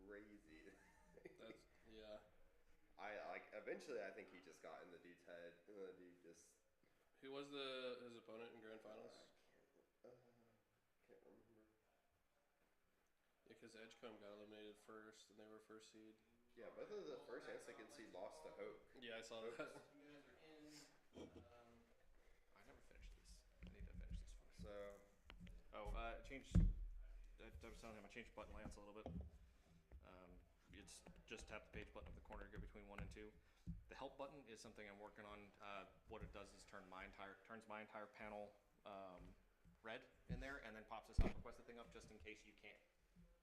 crazy. That's yeah. Eventually I think he just got in the dude's head, and the dude just Who was the his opponent in grand I finals? can't remember. Yeah, because Edgecombe got eliminated first, and they were first seed. Yeah, both of the first and second seed lost to Yeah, I saw Hoax. that. I never finished these. I need to finish this first. So Oh, change. I was telling him I changed button layouts a little bit. It's just tap the page button up the corner, go between 1 and 2. The help button is something I'm working on. What it does is turns my entire panel red in there, and then pops this help requested thing up just in case you can't.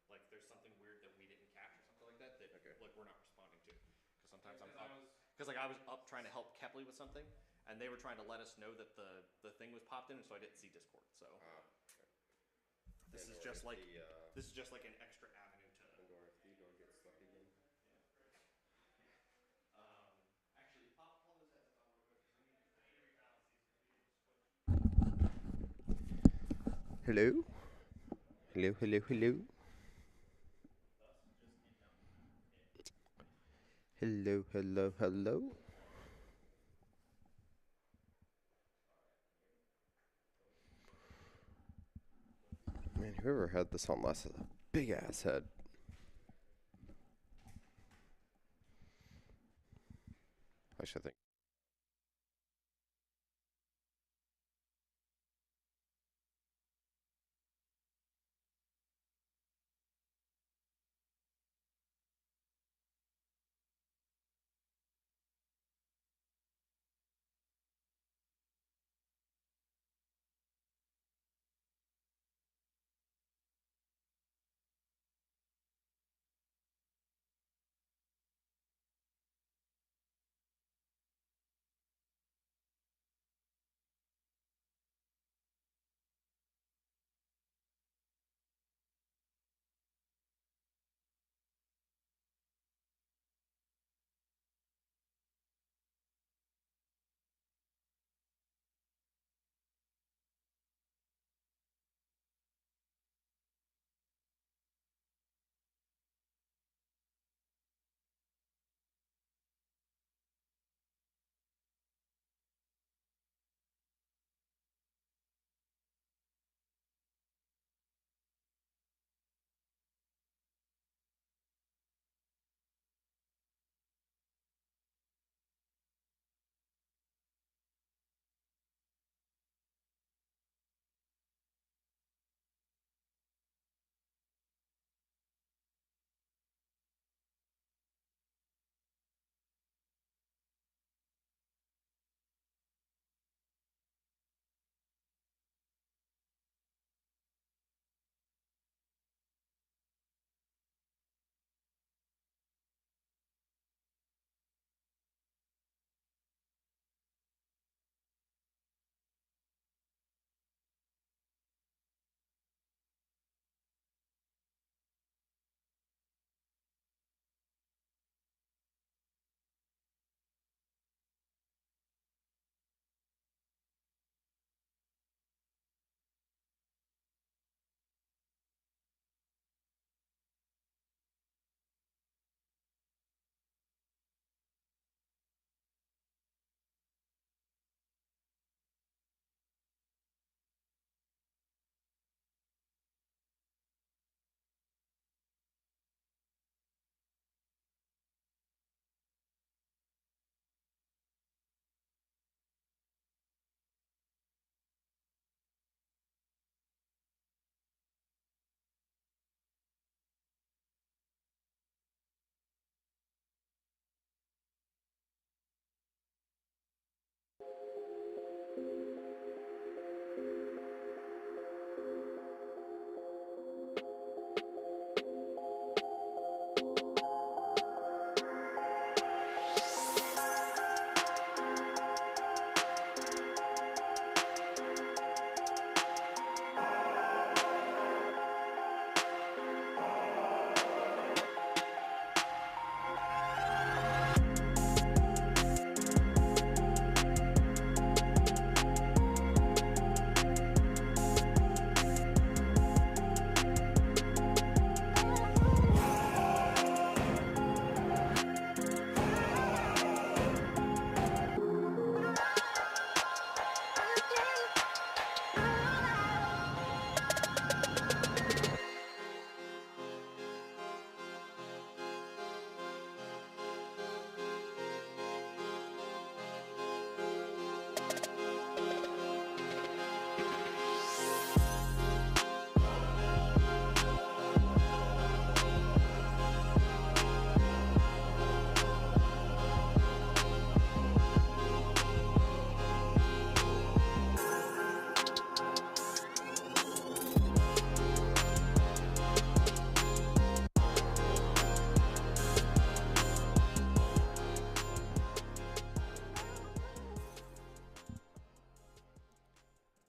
Like, there's something weird that we didn't catch or something like that okay. like we're not responding to. Because sometimes I'm up. Because like I was up trying to help Kepley with something, and they were trying to let us know that the thing was popped in, and so I didn't see Discord. So this is just like an extra avenue to. Or if Theodore gets stuck again. Actually, pull those heads up real quick because we need to rebalance these because we didn't switch. Hello? Hello, hello, hello. Thus, just keep counting. Hello, hello, hello. Man, whoever had this on last has a big ass head. I should think.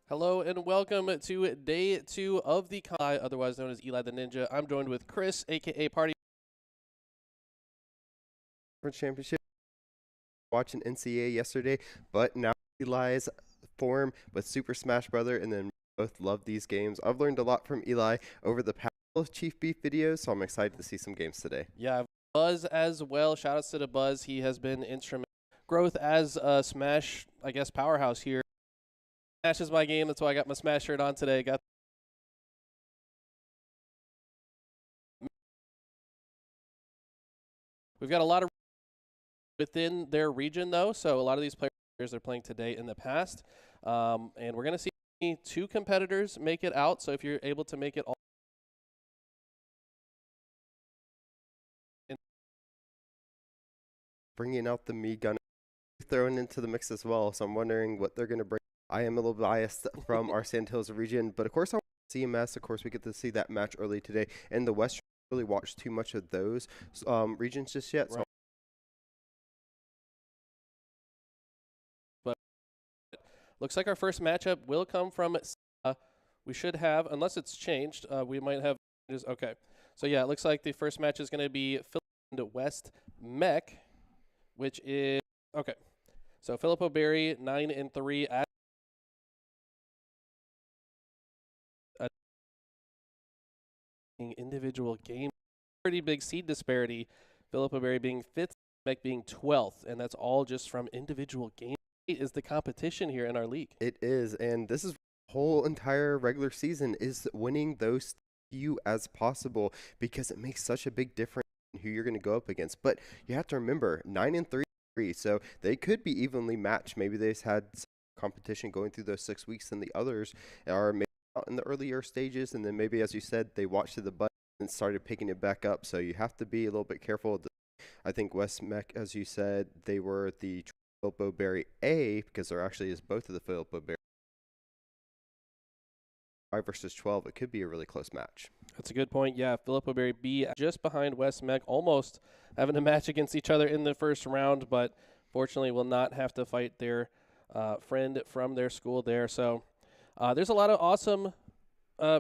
Hello and welcome to day 2 of the otherwise known as Eli the Ninja. I'm joined with Chris, aka Party. Championship. Watching NCAA yesterday, but now Eli's form with Super Smash Brother, and then both love these games. I've learned a lot from Eli over the past Chief Beef videos, so I'm excited to see some games today. Yeah, Buzz as well. Shout outs to the Buzz. He has been instrumental growth as a Smash, I guess, powerhouse here. Smash is my game. That's why I got my Smash shirt on today. We've got a lot of within their region, though, so a lot of these players are playing today in the past. And we're going to see 2 competitors make it out, so if you're able to make it all. Bringing out the Me Gunner, thrown into the mix as well, so I'm wondering what they're going to bring. I am a little biased from our Sand Hills region, but of course I want CMS. Of course, we get to see that match early today, and the West really watched too much of those regions just yet. So Right. But looks like our first matchup will come from. We should have, unless it's changed, we might have. Okay, so yeah, it looks like the first match is going to be Philip West Mech, which is okay. So Filippo Berry 9-3 at individual game. Pretty big seed disparity. Filippo Berry being 5th, Mech being 12th, and that's all just from individual game. Is the competition here in our league? it is, and this is the whole entire regular season is winning those few as possible, because it makes such a big difference in who you're going to go up against. But you have to remember 9-3, so they could be evenly matched. Maybe they've had some competition going through those 6 weeks, and the others are maybe out in the earlier stages, and then maybe, as you said, they watched the button and started picking it back up. So you have to be a little bit careful. I think West Mech, as you said, they were the Filippo Berry A, because there actually is both of the Filippo Berry. 5 versus 12, it could be a really close match. That's a good point. Yeah, Filippo Berry B just behind West Mech, almost having a match against each other in the first round, but fortunately will not have to fight their friend from their school there. So there's a lot of awesome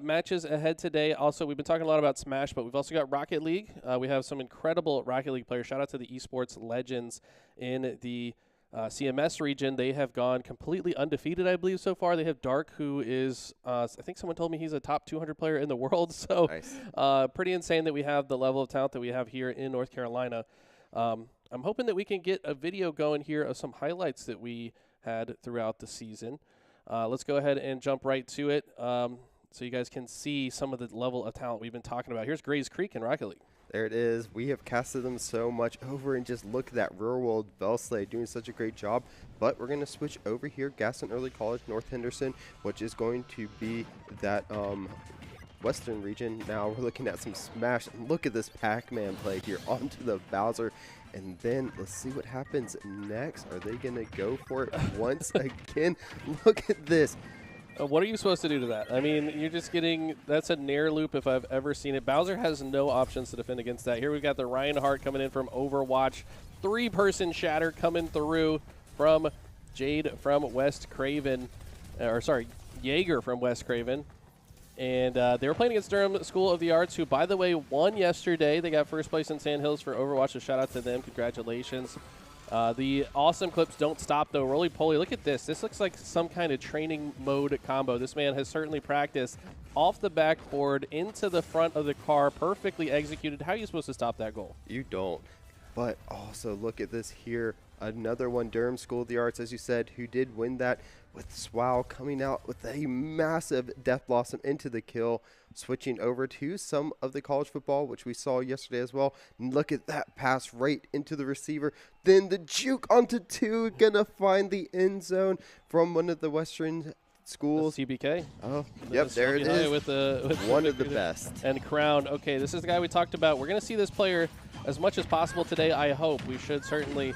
matches ahead today. Also, we've been talking a lot about Smash, but we've also got Rocket League. We have some incredible Rocket League players. Shout out to the esports legends in the CMS region. They have gone completely undefeated, I believe, so far. They have Dark, who is, I think someone told me he's a top 200 player in the world. So Nice. pretty insane that we have the level of talent that we have here in North Carolina. I'm hoping that we can get a video going here of some highlights that we had throughout the season. Let's go ahead and jump right to it so you guys can see some of the level of talent we've been talking about. Here's Grays Creek in Rocket League. There it is. We have casted them so much over, and just look at that real world VESL doing such a great job. But we're going to switch over here, Gaston Early College, North Henderson, which is going to be that western region. Now we're looking at some Smash. And look at this Pac-Man play here onto the Bowser. And then let's see what happens next. Are they going to go for it once again? Look at this. What are you supposed to do to that? I mean, you're just getting – that's a nair loop if I've ever seen it. Bowser has no options to defend against that. Here we've got the Ryan Hart coming in from Overwatch. 3-person shatter coming through from Jade from West Craven – or sorry, Jaeger from West Craven. And they were playing against Durham School of the Arts, who, by the way, won yesterday. They got first place in Sand Hills for Overwatch, so shout out to them. Congratulations. The awesome clips don't stop, though. Roly-poly, look at this. This looks like some kind of training mode combo. This man has certainly practiced off the backboard into the front of the car, perfectly executed. How are you supposed to stop that goal? You don't. But also look at this here. Another one, Durham School of the Arts, as you said, who did win that, with Swow coming out with a massive Death Blossom into the kill, switching over to some of the college football, which we saw yesterday as well. And look at that pass right into the receiver. Then the juke onto 2, gonna find the end zone from one of the Western schools. CBK. Oh, yep, there it is. With One of the best. And Crown. Okay, this is the guy we talked about. We're going to see this player as much as possible today, I hope. We should certainly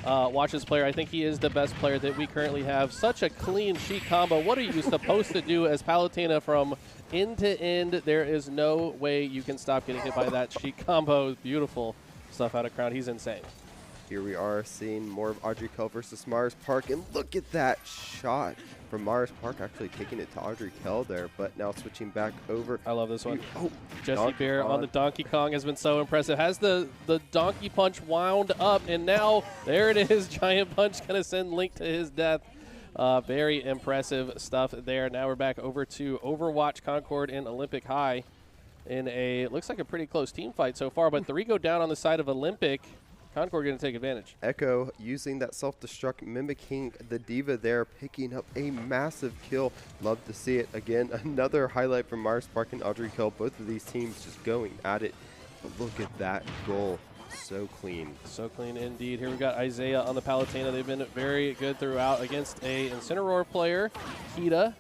watch this player. I think he is the best player that we currently have. Such a clean sheet combo. What are you supposed to do as Palutena from end to end? There is no way you can stop getting hit by that sheet combo. Beautiful stuff out of Crown. He's insane. Here we are seeing more of Audrey Kell versus Mars Park, and look at that shot from Mars Park, actually taking it to Audrey Kell there, but now switching back over. I love this one. Oh, Jesse Bear on the Donkey Kong has been so impressive. Has the Donkey Punch wound up, and now there it is. Giant Punch going to send Link to his death. Very impressive stuff there. Now we're back over to Overwatch, Concord, and Olympic High in a, looks like a pretty close team fight so far, but 3 go down on the side of Olympic. Concord going to take advantage. Echo using that self-destruct, mimicking the Diva there, picking up a massive kill. Love to see it. Again, another highlight from Mars Park and Audrey Kell. Both of these teams just going at it. But look at that goal. So clean. So clean indeed. Here we got Isaiah on the Palutena. They've been very good throughout against a Incineroar player, Kita.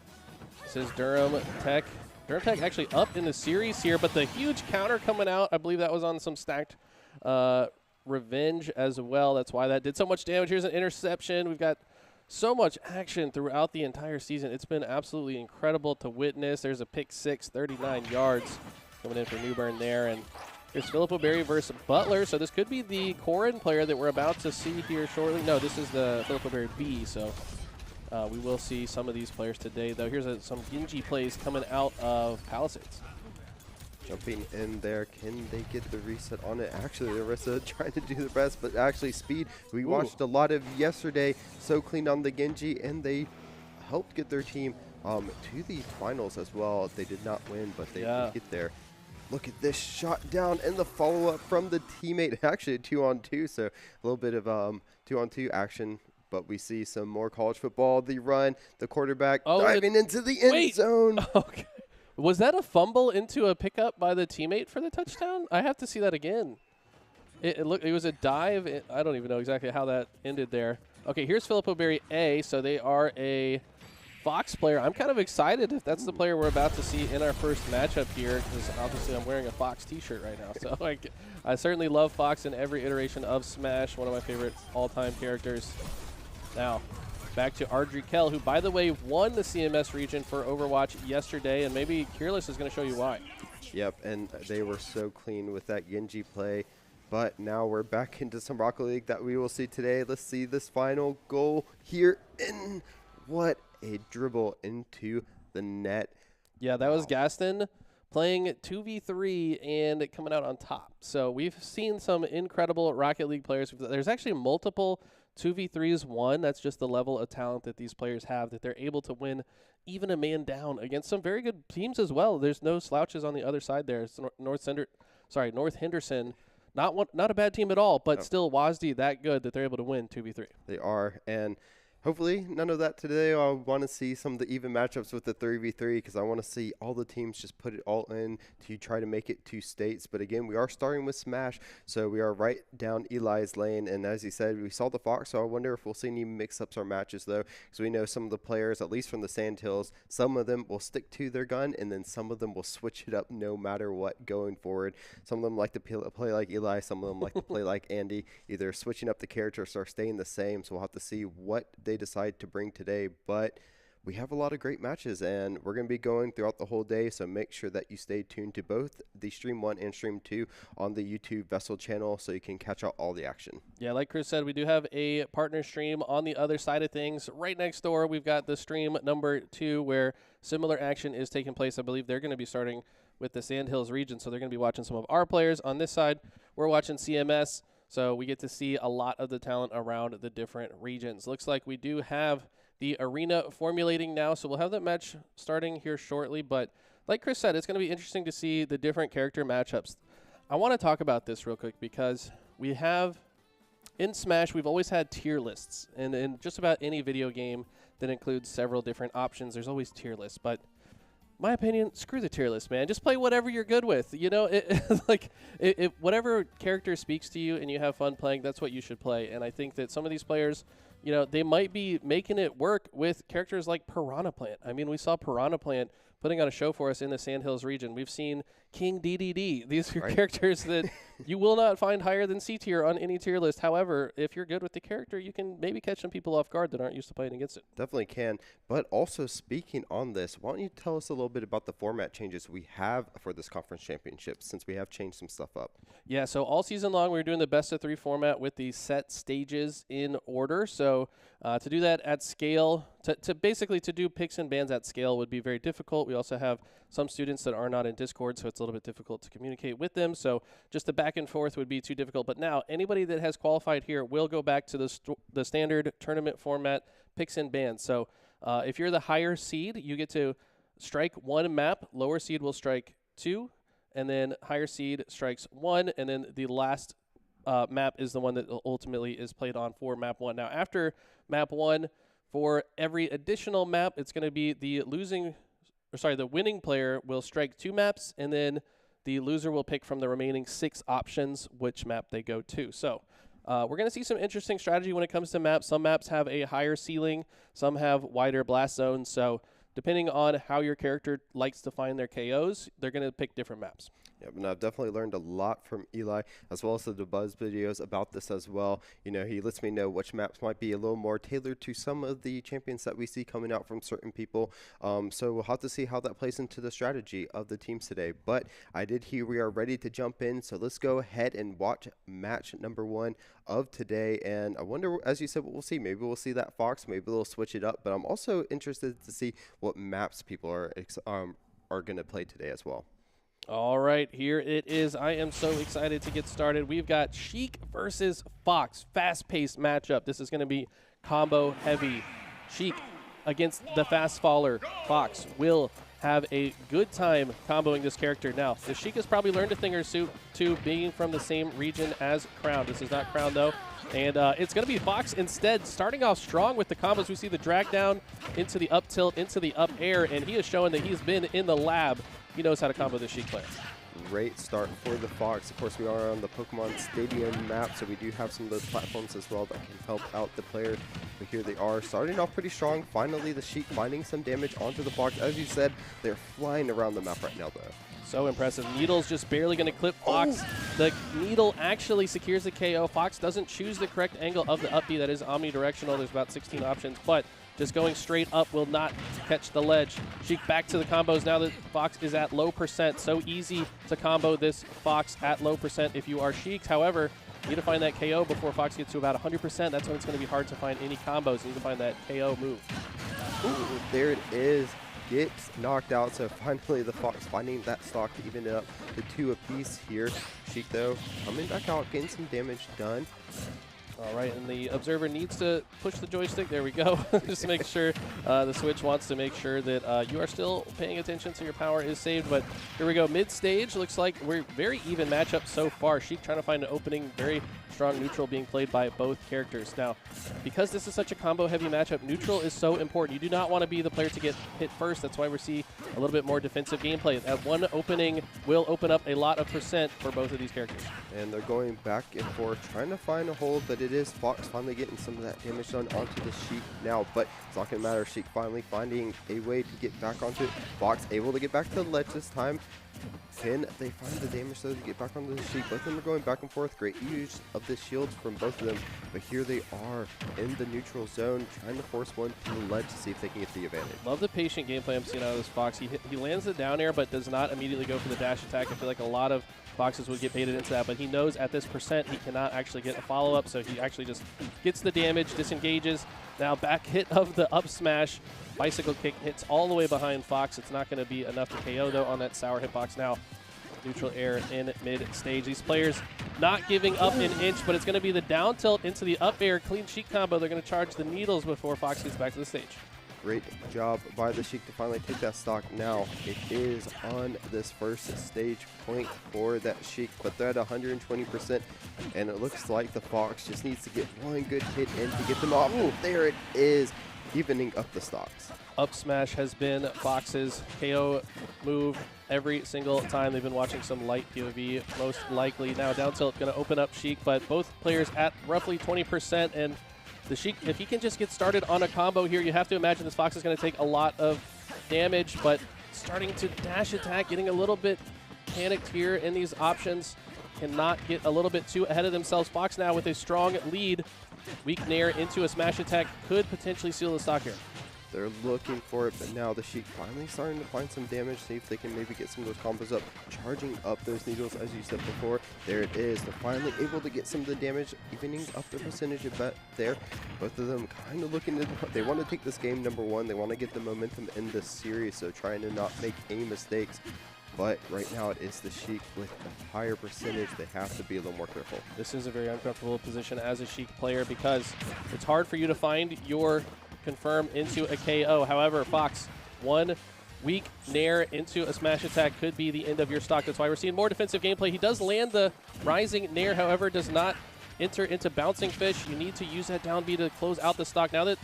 This is Durham Tech. Durham Tech actually up in the series here, but the huge counter coming out, I believe that was on some stacked Revenge as well. That's why that did so much damage. Here's an interception. We've got so much action throughout the entire season. It's been absolutely incredible to witness. There's a pick 6, 39 yards coming in for Newburn there. And here's Philippa Berry versus Butler. So this could be the Corin player that we're about to see here shortly. No, this is the Philippa Berry B. So we will see some of these players today, though. Here's some Genji plays coming out of Palisades. Jumping in there, can they get the reset on it? Actually, Larissa trying to do the best, but actually speed. We watched a lot of yesterday, so clean on the Genji, and they helped get their team to the finals as well. They did not win, but they did get there. Look at this shot down and the follow-up from the teammate. Actually, a 2-on-2, so a little bit of 2-on-2 action. But we see some more college football. The run, the quarterback diving into the end zone. Okay. Was that a fumble into a pickup by the teammate for the touchdown? I have to see that again. It was a dive. I don't even know exactly how that ended there. Okay, here's Philippa Berry A. So they are a Fox player. I'm kind of excited if that's the player we're about to see in our first matchup here, because obviously I'm wearing a Fox t-shirt right now. So I certainly love Fox in every iteration of Smash, one of my favorite all-time characters. Now, back to Audrey Kell, who, by the way, won the CMS region for Overwatch yesterday, and maybe Kearless is going to show you why. Yep, and they were so clean with that Genji play. But now we're back into some Rocket League that we will see today. Let's see this final goal here. And what a dribble into the net. Yeah, that was Gaston playing 2v3 and coming out on top. So we've seen some incredible Rocket League players. There's actually multiple 2v3s won. That's just the level of talent that these players have, that they're able to win even a man down against some very good teams as well. There's no slouches on the other side there. It's North Henderson, not a bad team at all, but still WASD that good that they're able to win 2v3. They are, and hopefully none of that today. I want to see some of the even matchups with the 3v3, because I want to see all the teams just put it all in to try to make it 2 states. But again, we are starting with Smash, so we are right down Eli's lane. And as he said, we saw the Fox, so I wonder if we'll see any mix-ups or matches, though, because we know some of the players, at least from the Sandhills, some of them will stick to their gun, and then some of them will switch it up no matter what going forward. Some of them like to play like Eli, some of them like to play like Andy, either switching up the characters or staying the same. So we'll have to see what they decide to bring today. But we have a lot of great matches, and we're going to be going throughout the whole day, so make sure that you stay tuned to both the Stream 1 and Stream 2 on the YouTube VESL channel so you can catch out all the action. Yeah, like Chris said, we do have a partner stream on the other side of things. Right next door, we've got the stream number 2 where similar action is taking place. I believe they're going to be starting with the Sandhills region, so they're going to be watching some of our players. On this side, we're watching CMS. So we get to see a lot of the talent around the different regions. Looks like we do have the arena formulating now, so we'll have that match starting here shortly. But like Chris said, it's going to be interesting to see the different character matchups. I want to talk about this real quick because we have, in Smash, we've always had tier lists. And in just about any video game that includes several different options, there's always tier lists. But my opinion, screw the tier list, man. Just play whatever you're good with. You know, whatever character speaks to you and you have fun playing, that's what you should play. And I think that some of these players, they might be making it work with characters like Piranha Plant. I mean, we saw Piranha Plant putting on a show for us in the Sandhills region. We've seen King DDD. These are Right. characters that you will not find higher than C tier on any tier list. However, if you're good with the character, you can maybe catch some people off guard that aren't used to playing against it. Definitely can. But also, speaking on this, why don't you tell us a little bit about the format changes we have for this conference championship, since we have changed some stuff up? Yeah, so all season long, we're doing the best of 3 format with the set stages in order. So to do that at scale, to basically to do picks and bans at scale would be very difficult. We also have some students that are not in Discord, so it's a little bit difficult to communicate with them. So just the back and forth would be too difficult. But now anybody that has qualified here will go back to the standard tournament format picks and bans. So if you're the higher seed, you get to strike 1 map. Lower seed will strike 2. And then higher seed strikes 1, and then the last map is the one that ultimately is played on for map 1. Now, after map 1, for every additional map, it's going to be the winning player will strike 2 maps, and then the loser will pick from the remaining 6 options which map they go to. So we're going to see some interesting strategy when it comes to maps. Some maps have a higher ceiling, some have wider blast zones. So depending on how your character likes to find their KOs, they're going to pick different maps. Yep, and I've definitely learned a lot from Eli, as well as the Buzz videos about this as well. You know, he lets me know which maps might be a little more tailored to some of the champions that we see coming out from certain people. So we'll have to see how that plays into the strategy of the teams today. But I did hear we are ready to jump in, so let's go ahead and watch match number 1 of today. And I wonder, as you said, what we'll see. Maybe we'll see that Fox, maybe they'll switch it up. But I'm also interested to see what maps people are going to play today as well. All right, here it is. I am so excited to get started. We've got Sheik versus Fox, fast-paced matchup. This is going to be combo heavy. Sheik against the fast faller. Fox will have a good time comboing this character. Now, the Sheik has probably learned a thing or two being from the same region as Crown. This is not Crown, though. And it's going to be Fox instead, starting off strong with the combos. We see the drag down into the up tilt, into the up air, and he is showing that he's been in the lab. He knows how to combo the Sheik player. Great start for the Fox. Of course, we are on the Pokemon Stadium map, so we do have some of those platforms as well that can help out the player. But here they are, starting off pretty strong. Finally, the Sheik finding some damage onto the Fox. As you said, they're flying around the map right now, though. So impressive. Needle's just barely going to clip Fox. Oh. The Needle actually secures the KO. Fox doesn't choose the correct angle of the up B. That is omnidirectional. There's about 16 options, but just going straight up will not catch the ledge. Sheik back to the combos now that Fox is at low percent. So easy to combo this Fox at low percent if you are Sheik. However, you need to find that KO before Fox gets to about 100%. That's when it's going to be hard to find any combos. You need to find that KO move. Ooh, there it is. Gets knocked out, so finally the Fox finding that stock to even it up to 2 apiece here. Sheik, though, coming back out, getting some damage done. All right, and the observer needs to push the joystick. There we go. Just to make sure the Switch wants to make sure that you are still paying attention so your power is saved. But here we go. Mid-stage, looks like we're very even matchup so far. Sheik trying to find an opening, very strong neutral being played by both characters. Now, because this is such a combo-heavy matchup, neutral is so important. You do not want to be the player to get hit first. That's why we see a little bit more defensive gameplay. That one opening will open up a lot of percent for both of these characters. And they're going back and forth, trying to find a hold, but it is Fox finally getting some of that damage done onto the Sheik now. But it's not going to matter. Sheik finally finding a way to get back onto it. Fox able to get back to the ledge this time. Can they find the damage though to get back onto the Sheik? Both of them are going back and forth. Great use of the shields from both of them. But here they are in the neutral zone, trying to force one to the ledge to see if they can get the advantage. Love the patient gameplay I'm seeing out of this Fox. He lands the down air, but does not immediately go for the dash attack. I feel like a lot of Foxes would get baited into that, but he knows at this percent he cannot actually get a follow-up, so he actually just gets the damage, disengages. Now back hit of the up smash. Bicycle kick hits all the way behind Fox. It's not going to be enough to KO, though, on that sour hitbox. Now, neutral air in mid-stage. These players not giving up an inch, but it's going to be the down tilt into the up air clean Sheik combo. They're going to charge the needles before Fox gets back to the stage. Great job by the Sheik to finally take that stock. Now it is on this first stage point for that Sheik, but they're at 120%, and it looks like the Fox just needs to get one good hit in to get them off. Ooh, there it is, evening up the stocks. Up smash has been Fox's KO move every single time. They've been watching some light POV, most likely. Now down tilt going to open up Sheik, but both players at roughly 20%, and the Sheik, if he can just get started on a combo here, you have to imagine this Fox is going to take a lot of damage, but starting to dash attack, getting a little bit panicked here in these options. Cannot get a little bit too ahead of themselves. Fox now with a strong lead. Weak Nair into a smash attack could potentially seal the stock here. They're looking for it, but now the Sheik finally starting to find some damage, see if they can maybe get some of those combos up, charging up those needles as you said before. There it is. They're finally able to get some of the damage, evening up the percentage a bit there. Both of them kind of looking to, they want to take this game number one. They want to get the momentum in this series, so trying to not make any mistakes. But right now it is the Sheik with a higher percentage. They have to be a little more careful. This is a very uncomfortable position as a Sheik player because it's hard for you to find your confirm into a KO. However, Fox, one weak Nair into a smash attack could be the end of your stock. That's why we're seeing more defensive gameplay. He does land the rising Nair, however, does not enter into bouncing fish. You need to use that down B to close out the stock. Now that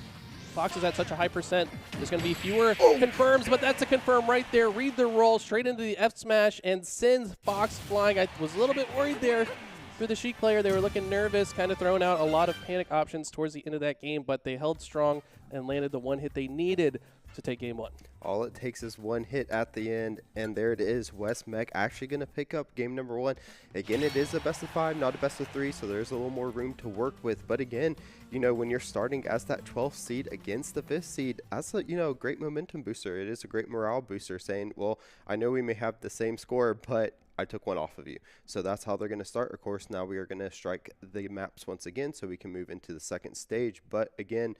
Fox is at such a high percent, there's going to be fewer confirms, but that's a confirm right there. Read the roll straight into the F smash and sends Fox flying. I was a little bit worried there for the Sheik player. They were looking nervous, kind of throwing out a lot of panic options towards the end of that game, but they held strong and landed the one hit they needed to take game one. All it takes is one hit at the end, and there it is. West Mech actually going to pick up game number one. Again, it is a best of 5, not a best of 3, so there's a little more room to work with. But again, you know, when you're starting as that 12th seed against the 5th seed, that's a, you know, great momentum booster. It is a great morale booster saying, well, I know we may have the same score, but I took one off of you. So that's how they're going to start. Of course, now we are going to strike the maps once again so we can move into the second stage. But again,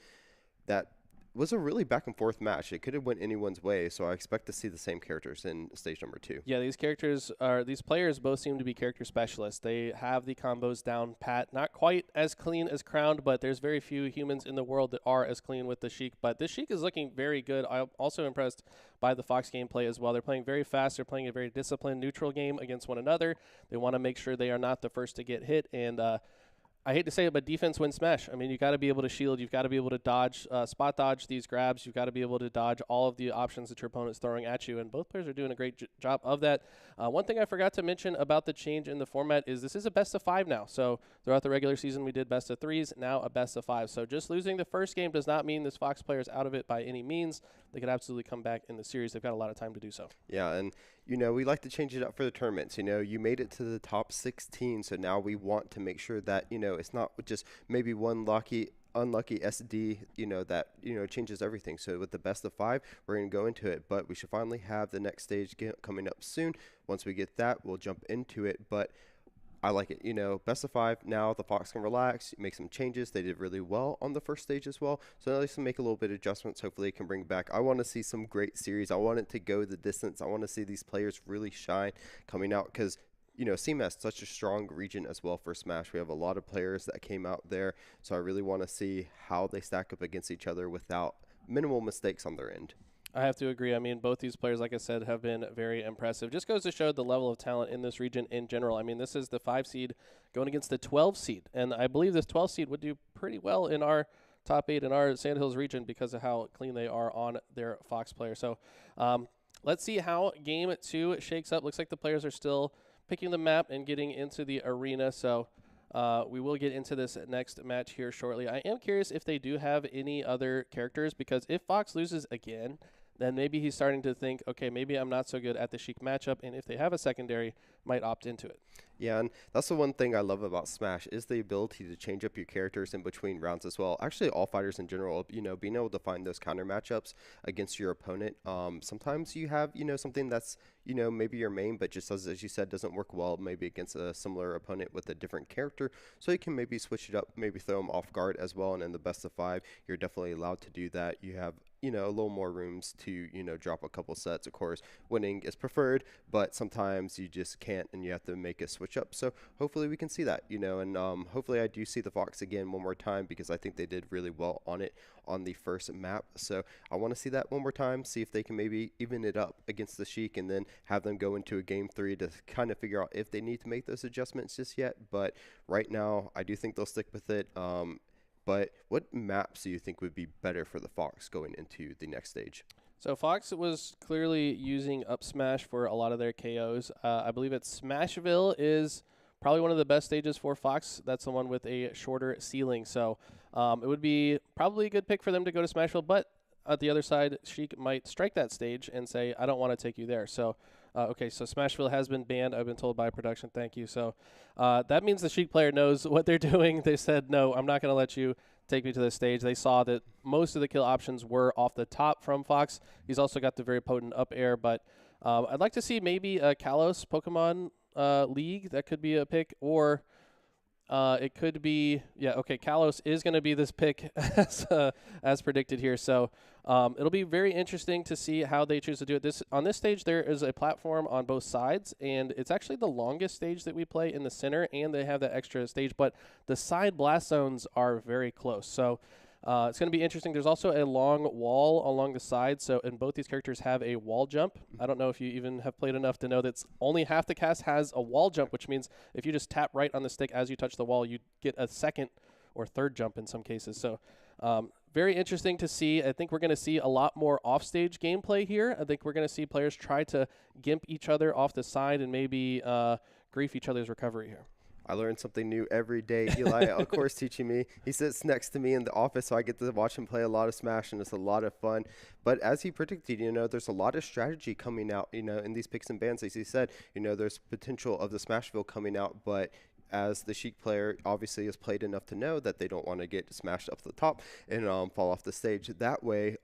that was a really back and forth match. It could have went anyone's way, so I expect to see the same characters in stage number 2. Yeah, these players both seem to be character specialists. They have the combos down pat. Not quite as clean as Crowned, but there's very few humans in the world that are as clean with the Sheik. But this Sheik is looking very good. I'm also impressed by the Fox gameplay as well. They're playing very fast. They're playing a very disciplined, neutral game against one another. They want to make sure they are not the first to get hit, and I hate to say it, but defense wins Smash. I mean, you got to be able to shield. You've got to be able to dodge, spot dodge these grabs. You've got to be able to dodge all of the options that your opponent's throwing at you, and both players are doing a great job of that. One thing I forgot to mention about the change in the format is this is a best of 5 now. So throughout the regular season, we did best of 3s, now a best of 5. So just losing the first game does not mean this Fox player is out of it by any means. They could absolutely come back in the series. They've got a lot of time to do so. Yeah, and you know, we like to change it up for the tournaments. You know, you made it to the top 16, so now we want to make sure that, you know, it's not just maybe one unlucky SD, you know, that, you know, changes everything. So with the best of 5, we're going to go into it, but we should finally have the next stage coming up soon. Once we get that, we'll jump into it, but I like it. You know, best of 5, now the Fox can relax, make some changes. They did really well on the first stage as well. So now they can make a little bit of adjustments. Hopefully it can bring back. I want to see some great series. I want it to go the distance. I want to see these players really shine coming out because, you know, CMS is such a strong region as well for Smash. We have a lot of players that came out there. So I really want to see how they stack up against each other without minimal mistakes on their end. I have to agree. I mean, both these players, like I said, have been very impressive. Just goes to show the level of talent in this region in general. I mean, this is the 5 seed going against the 12 seed. And I believe this 12 seed would do pretty well in our top 8 in our Sandhills region because of how clean they are on their Fox player. So let's see how game 2 shakes up. Looks like the players are still picking the map and getting into the arena. So we will get into this next match here shortly. I am curious if they do have any other characters because if Fox loses again, then maybe he's starting to think, okay, maybe I'm not so good at the Sheik matchup, and if they have a secondary, might opt into it. Yeah, and that's the one thing I love about Smash is the ability to change up your characters in between rounds as well. Actually, all fighters in general, you know, being able to find those counter matchups against your opponent. Sometimes you have, you know, something that's, you know, maybe your main, but just as you said, doesn't work well maybe against a similar opponent with a different character. So you can maybe switch it up, maybe throw them off guard as well. And in the best of 5, you're definitely allowed to do that. You have, you know, a little more rooms to, you know, drop a couple sets. Of course, winning is preferred, but sometimes you just can't and you have to make a switch up. So hopefully we can see that, you know, and hopefully I do see the Fox again one more time because I think they did really well on it on the first map. So I want to see that one more time, see if they can maybe even it up against the Sheik and then have them go into a game 3 to kind of figure out if they need to make those adjustments just yet. But right now, I do think they'll stick with it. But what maps do you think would be better for the Fox going into the next stage? So Fox was clearly using up smash for a lot of their KOs. I believe it's Smashville is probably one of the best stages for Fox. That's the one with a shorter ceiling. So it would be probably a good pick for them to go to Smashville. But at the other side, Sheik might strike that stage and say, I don't want to take you there. So, okay, so Smashville has been banned, I've been told by production. Thank you. So that means the Sheik player knows what they're doing. They said, no, I'm not going to let you take me to this stage. They saw that most of the kill options were off the top from Fox. He's also got the very potent up air, but I'd like to see maybe a Kalos Pokemon League. That could be a pick, or it could be, yeah, okay, Kalos is going to be this pick as predicted here. So it'll be very interesting to see how they choose to do it. On this stage, there is a platform on both sides, and it's actually the longest stage that we play in the center, and they have that extra stage, but the side blast zones are very close. So it's going to be interesting. There's also a long wall along the side, and both these characters have a wall jump. I don't know if you even have played enough to know that only half the cast has a wall jump, which means if you just tap right on the stick as you touch the wall, you get a second or third jump in some cases. So very interesting to see. I think we're going to see a lot more offstage gameplay here. I think we're going to see players try to gimp each other off the side and maybe grief each other's recovery here. I learn something new every day. Eli, of course, teaching me. He sits next to me in the office, so I get to watch him play a lot of Smash, and it's a lot of fun. But as he predicted, there's a lot of strategy coming out, in these picks and bans. As he said, there's potential of the Smashville coming out, but as the Sheik player obviously has played enough to know that they don't want to get smashed up the top and fall off the stage that way,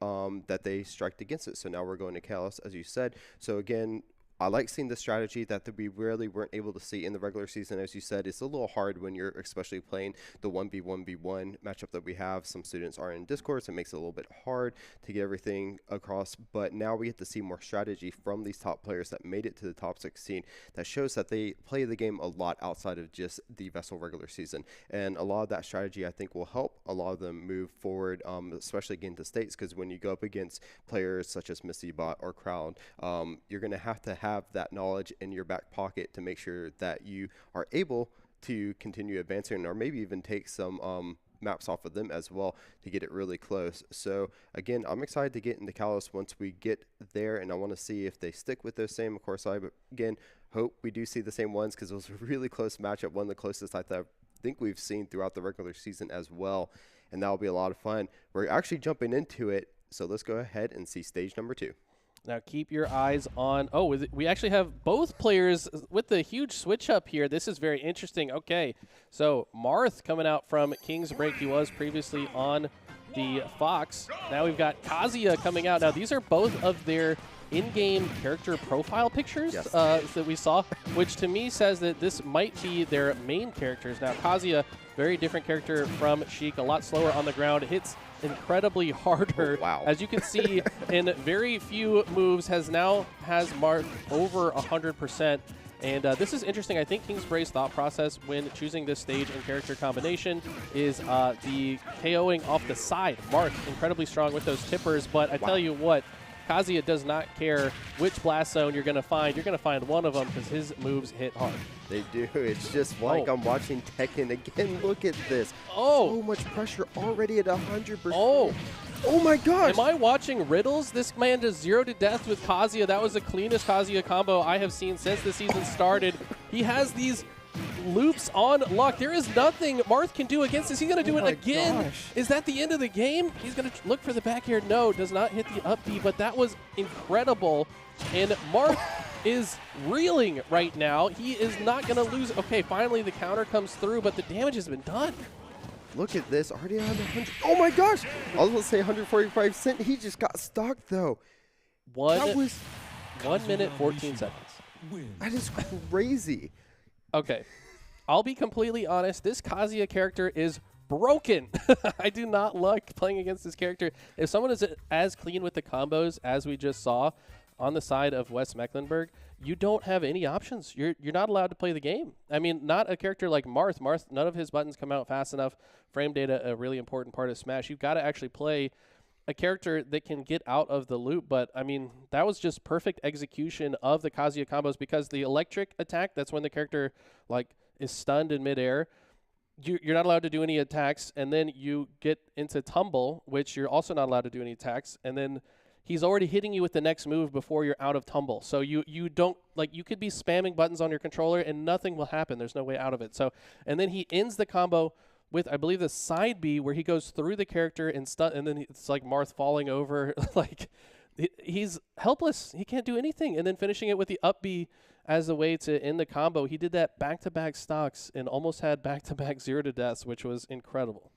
that they striked against it. So now we're going to Kalos, as you said. So again, I like seeing the strategy that we really weren't able to see in the regular season. As you said, it's a little hard when you're especially playing the 1v1v1 matchup that we have. Some students are in Discord, so it makes it a little bit hard to get everything across. But now we get to see more strategy from these top players that made it to the top 16. That shows that they play the game a lot outside of just the VESL regular season. And a lot of that strategy, I think, will help a lot of them move forward, especially again to states, because when you go up against players such as MissyBot or Crowd, you're going to have that knowledge in your back pocket to make sure that you are able to continue advancing, or maybe even take some maps off of them as well to get it really close. So again, I'm excited to get into Kalos once we get there, and I want to see if they stick with those same core side. But again, hope we do see the same ones, because it was a really close matchup, one of the closest I think we've seen throughout the regular season as well, and that'll be a lot of fun. We're actually jumping into it, so let's go ahead and see stage number 2. Now keep your eyes on, we actually have both players with the huge switch up here. This is very interesting. Okay, so Marth coming out from King's Break. He was previously on the Fox. Now we've got Kazuya coming out. Now these are both of their in-game character profile pictures that we saw, which to me says that this might be their main characters. Now Kazuya, very different character from Sheik, a lot slower on the ground, hits incredibly harder. Oh, wow. As you can see, in very few moves has marked over 100%. And this is interesting. I think Kingsbray's thought process when choosing this stage and character combination is the KOing off the side. Marth, incredibly strong with those tippers, but I tell you what, Kazuya does not care which blast zone you're going to find. You're going to find one of them because his moves hit hard. They do. It's just like I'm watching Tekken again. Look at this. Oh. So much pressure already at 100%. Oh. Oh my gosh. Am I watching riddles? This man does 0 to death with Kazuya. That was the cleanest Kazuya combo I have seen since the season started. He has these loops on lock. There is nothing Marth can do against this. He's going to do it again. Gosh. Is that the end of the game? He's going to look for the back air. No, does not hit the up B, but that was incredible. And Marth is reeling right now. He is not going to lose. Okay, finally the counter comes through, but the damage has been done. Look at this. Already on 100. Oh my gosh. I was going to say 145 cent. He just got stuck though. That was 1 minute, 14 seconds. That is crazy. Okay, I'll be completely honest. This Kazuya character is broken. I do not like playing against this character. If someone is as clean with the combos as we just saw on the side of West Mecklenburg, you don't have any options. You're not allowed to play the game. I mean, not a character like Marth. Marth, none of his buttons come out fast enough. Frame data, a really important part of Smash. You've got to actually play a character that can get out of the loop, but I mean, that was just perfect execution of the Kazuya combos, because the electric attack, that's when the character like is stunned in midair. You're not allowed to do any attacks, and then you get into tumble, which you're also not allowed to do any attacks, and then he's already hitting you with the next move before you're out of tumble. So you don't, like, you could be spamming buttons on your controller and nothing will happen. There's no way out of it. So, and then he ends the combo with, I believe, the side B where he goes through the character and stun, and then it's like Marth falling over. Like, he's helpless. He can't do anything. And then finishing it with the up B as a way to end the combo. He did that back-to-back stocks and almost had back-to-back 0-deaths, which was incredible.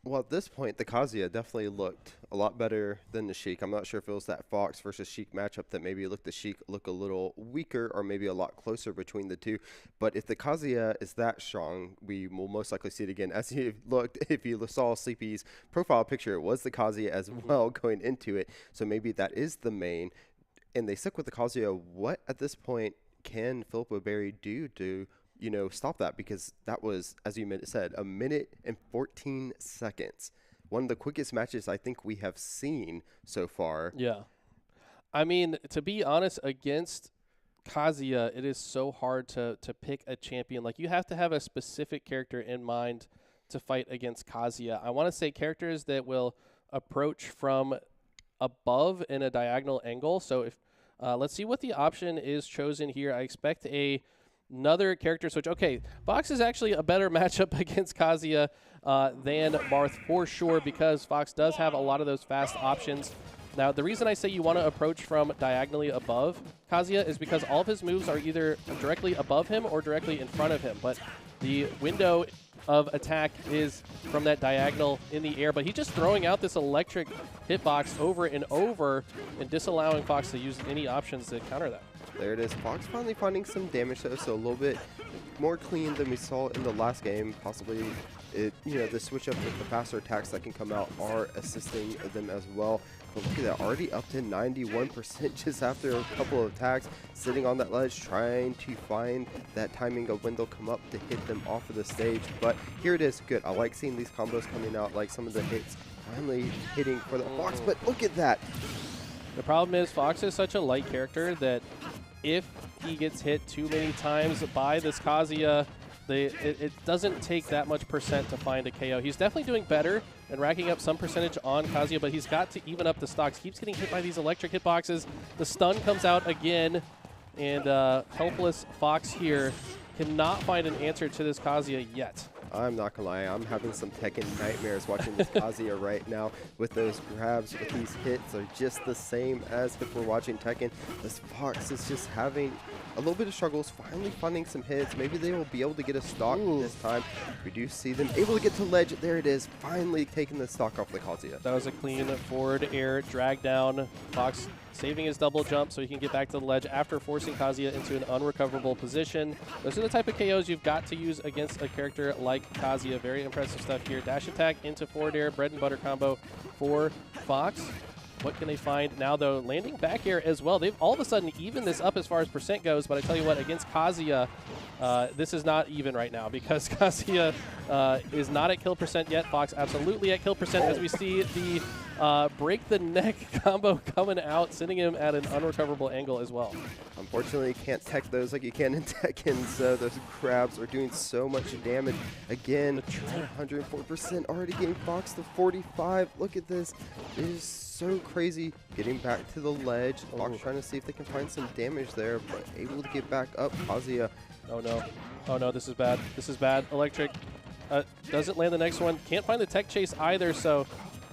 Well, at this point, the Kazuya definitely looked a lot better than the Sheik. I'm not sure if it was that Fox versus Sheik matchup that maybe looked the Sheik look a little weaker or maybe a lot closer between the two. But if the Kazuya is that strong, we will most likely see it again. As you looked, if you saw Sleepy's profile picture, it was the Kazuya as well going into it. So maybe that is the main. And they stuck with the Kazuya. What at this point can Filippo Berry do to stop that? Because that was, as you said, 1 minute and 14 seconds. One of the quickest matches I think we have seen so far. Yeah. I mean, to be honest, against Kazuya, it is so hard to pick a champion. Like, you have to have a specific character in mind to fight against Kazuya. I want to say characters that will approach from above in a diagonal angle. So if let's see what the option is chosen here. I expect another character switch. Okay, Fox is actually a better matchup against Kazuya than Marth for sure, because Fox does have a lot of those fast options. Now, the reason I say you want to approach from diagonally above Kazuya is because all of his moves are either directly above him or directly in front of him, but the window of attack is from that diagonal in the air, but he's just throwing out this electric hitbox over and over and disallowing Fox to use any options to counter that. There it is. Fox finally finding some damage though, so a little bit more clean than we saw in the last game. Possibly, the switch up with the faster attacks that can come out are assisting them as well. But look at that, already up to 91% just after a couple of attacks, sitting on that ledge, trying to find that timing of when they'll come up to hit them off of the stage. But here it is, good. I like seeing these combos coming out, like some of the hits finally hitting for the Fox. But look at that. The problem is Fox is such a light character that if he gets hit too many times by this Kazuya, it doesn't take that much percent to find a KO. He's definitely doing better and racking up some percentage on Kazuya, but he's got to even up the stocks. Keeps getting hit by these electric hitboxes. The stun comes out again, and helpless Fox here cannot find an answer to this Kazuya yet. I'm not gonna lie, I'm having some Tekken nightmares watching this Kazuya right now. With those grabs, with these hits are just the same as if we're watching Tekken. This Fox is just having a little bit of struggles, finally finding some hits. Maybe they will be able to get a stock this time. We do see them able to get to ledge. There it is, finally taking the stock off the Kazuya. That was a clean forward air drag down. Fox saving his double jump so he can get back to the ledge after forcing Kazuya into an unrecoverable position. Those are the type of KOs you've got to use against a character like Kazuya. Very impressive stuff here. Dash attack into forward air, bread and butter combo for Fox. What can they find now, though? Landing back air as well. They've all of a sudden evened this up as far as percent goes, but I tell you what, against Kazuya, this is not even right now because Kazuya is not at kill percent yet. Fox absolutely at kill percent as we see the break the neck combo coming out, sending him at an unrecoverable angle as well. Unfortunately, you can't tech those like you can in Tekken, so those grabs are doing so much damage. Again, 104% already getting Fox to 45. Look at this. It is so crazy. Getting back to the ledge. Fox trying to see if they can find some damage there, but able to get back up. Kazuya. Oh no. Oh no, this is bad. This is bad. Electric doesn't land the next one. Can't find the tech chase either, so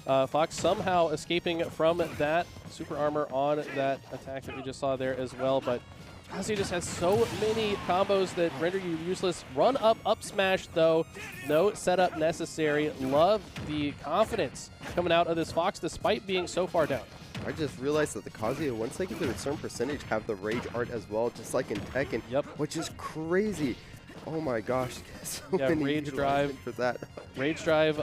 Fox somehow escaping from that super armor on that attack that we just saw there as well. But Kazuya just has so many combos that render you useless. Run up smash though. No setup necessary. Love the confidence coming out of this Fox despite being so far down. I just realized that the Kazuya, once they get to a certain percentage, have the rage art as well, just like in Tekken, which is crazy. Oh my gosh, so many rage drive for that. Rage drive,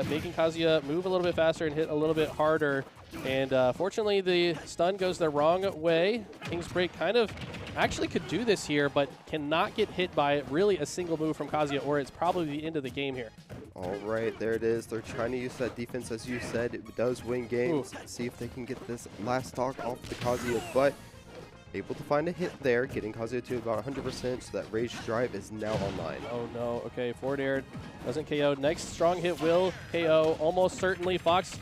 making Kazuya move a little bit faster and hit a little bit harder. And fortunately, the stun goes the wrong way. King's Break kind of actually could do this here, but cannot get hit by really a single move from Kazuya, or it's probably the end of the game here. All right, there it is. They're trying to use that defense, as you said. It does win games. See if they can get this last stock off the Kazuya, but able to find a hit there, getting Kazuya to about 100%, so that Rage Drive is now online. Oh no, okay, forward air doesn't KO. Next strong hit will KO, almost certainly. Fox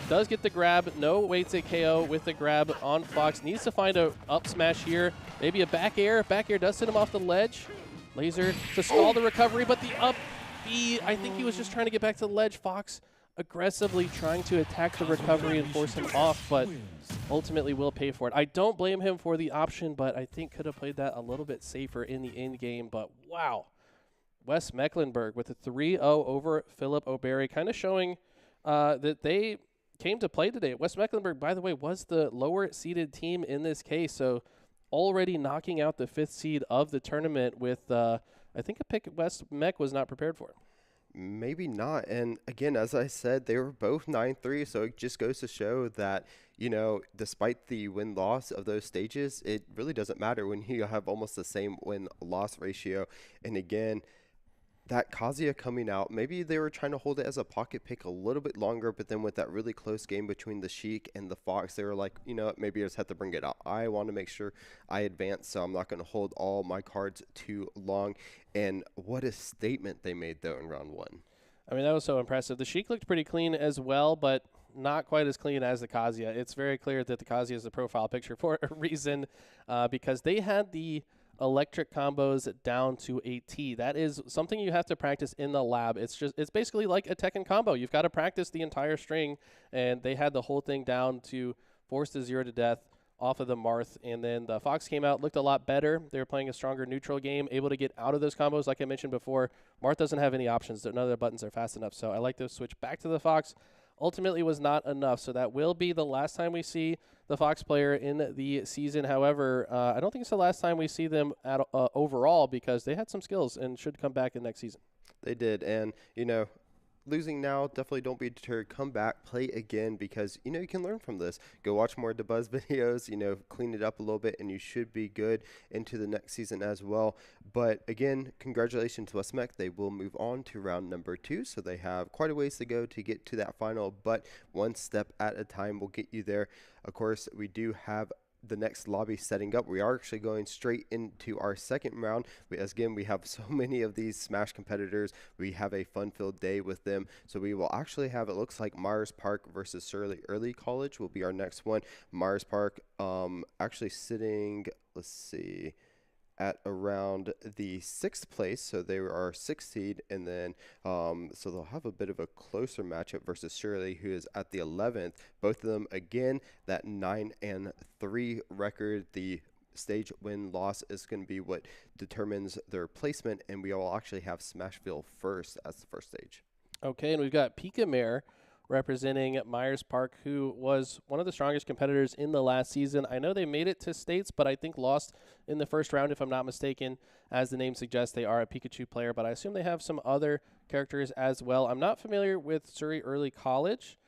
does get the grab, no waits at KO with the grab on Fox. Needs to find a up smash here, maybe a back air. Back air does send him off the ledge. Laser to stall the recovery, but the up I think he was just trying to get back to the ledge. Fox aggressively trying to attack the recovery and force him off, but ultimately will pay for it. I don't blame him for the option, but I think could have played that a little bit safer in the end game. But wow, Wes Mecklenburg with a 3-0 over Philip O'Berry, kind of showing that they came to play today. Wes Mecklenburg, by the way, was the lower seeded team in this case, so already knocking out the 5th seed of the tournament with, I think, a pick Wes Meck was not prepared for. Maybe not. And again, as I said, they were both 9-3, so it just goes to show that, you know, despite the win-loss of those stages, it really doesn't matter when you have almost the same win-loss ratio. And again, that Kazuya coming out, maybe they were trying to hold it as a pocket pick a little bit longer, but then with that really close game between the Sheik and the Fox, they were like, you know, maybe I just have to bring it out. I want to make sure I advance, so I'm not going to hold all my cards too long. And what a statement they made, though, in round 1. I mean, that was so impressive. The Sheik looked pretty clean as well, but not quite as clean as the Kazuya. It's very clear that the Kazuya is the profile picture for a reason, because they had the electric combos down to a T. That is something you have to practice in the lab. It's basically like a Tekken combo. You've got to practice the entire string, and they had the whole thing down to force the 0 to death off of the Marth. And then the Fox came out, looked a lot better. They were playing a stronger neutral game, able to get out of those combos. Like I mentioned before, Marth doesn't have any options. None of the buttons are fast enough. So I like to switch back to the Fox. Ultimately was not enough. So that will be the last time we see the Fox player in the season. However, I don't think it's the last time we see them at overall, because they had some skills and should come back in next season. They did. And, you know, losing now, definitely don't be deterred. Come back, play again, because, you know, you can learn from this. Go watch more DeBuzz videos, you know, clean it up a little bit, and you should be good into the next season as well. But again, congratulations to Wes Mech. They will move on to round number 2, so they have quite a ways to go to get to that final, but one step at a time will get you there. Of course, we do have the next lobby setting up. We are actually going straight into our second round. Again, we have so many of these Smash competitors. We have a fun-filled day with them. So we will actually have, it looks like Myers Park versus Shirley Early College will be our next one. Myers Park actually sitting, let's see, at around the 6th place, so they are our 6th seed, and then so they'll have a bit of a closer matchup versus Shirley, who is at the 11th. Both of them, again, that 9-3 record. The stage win-loss is going to be what determines their placement, and we will actually have Smashville first as the first stage. Okay, and we've got Pika Mare representing Myers Park, who was one of the strongest competitors in the last season. I know they made it to states, but I think lost in the first round, if I'm not mistaken. As the name suggests, they are a Pikachu player, but I assume they have some other characters as well. I'm not familiar with Surrey Early College.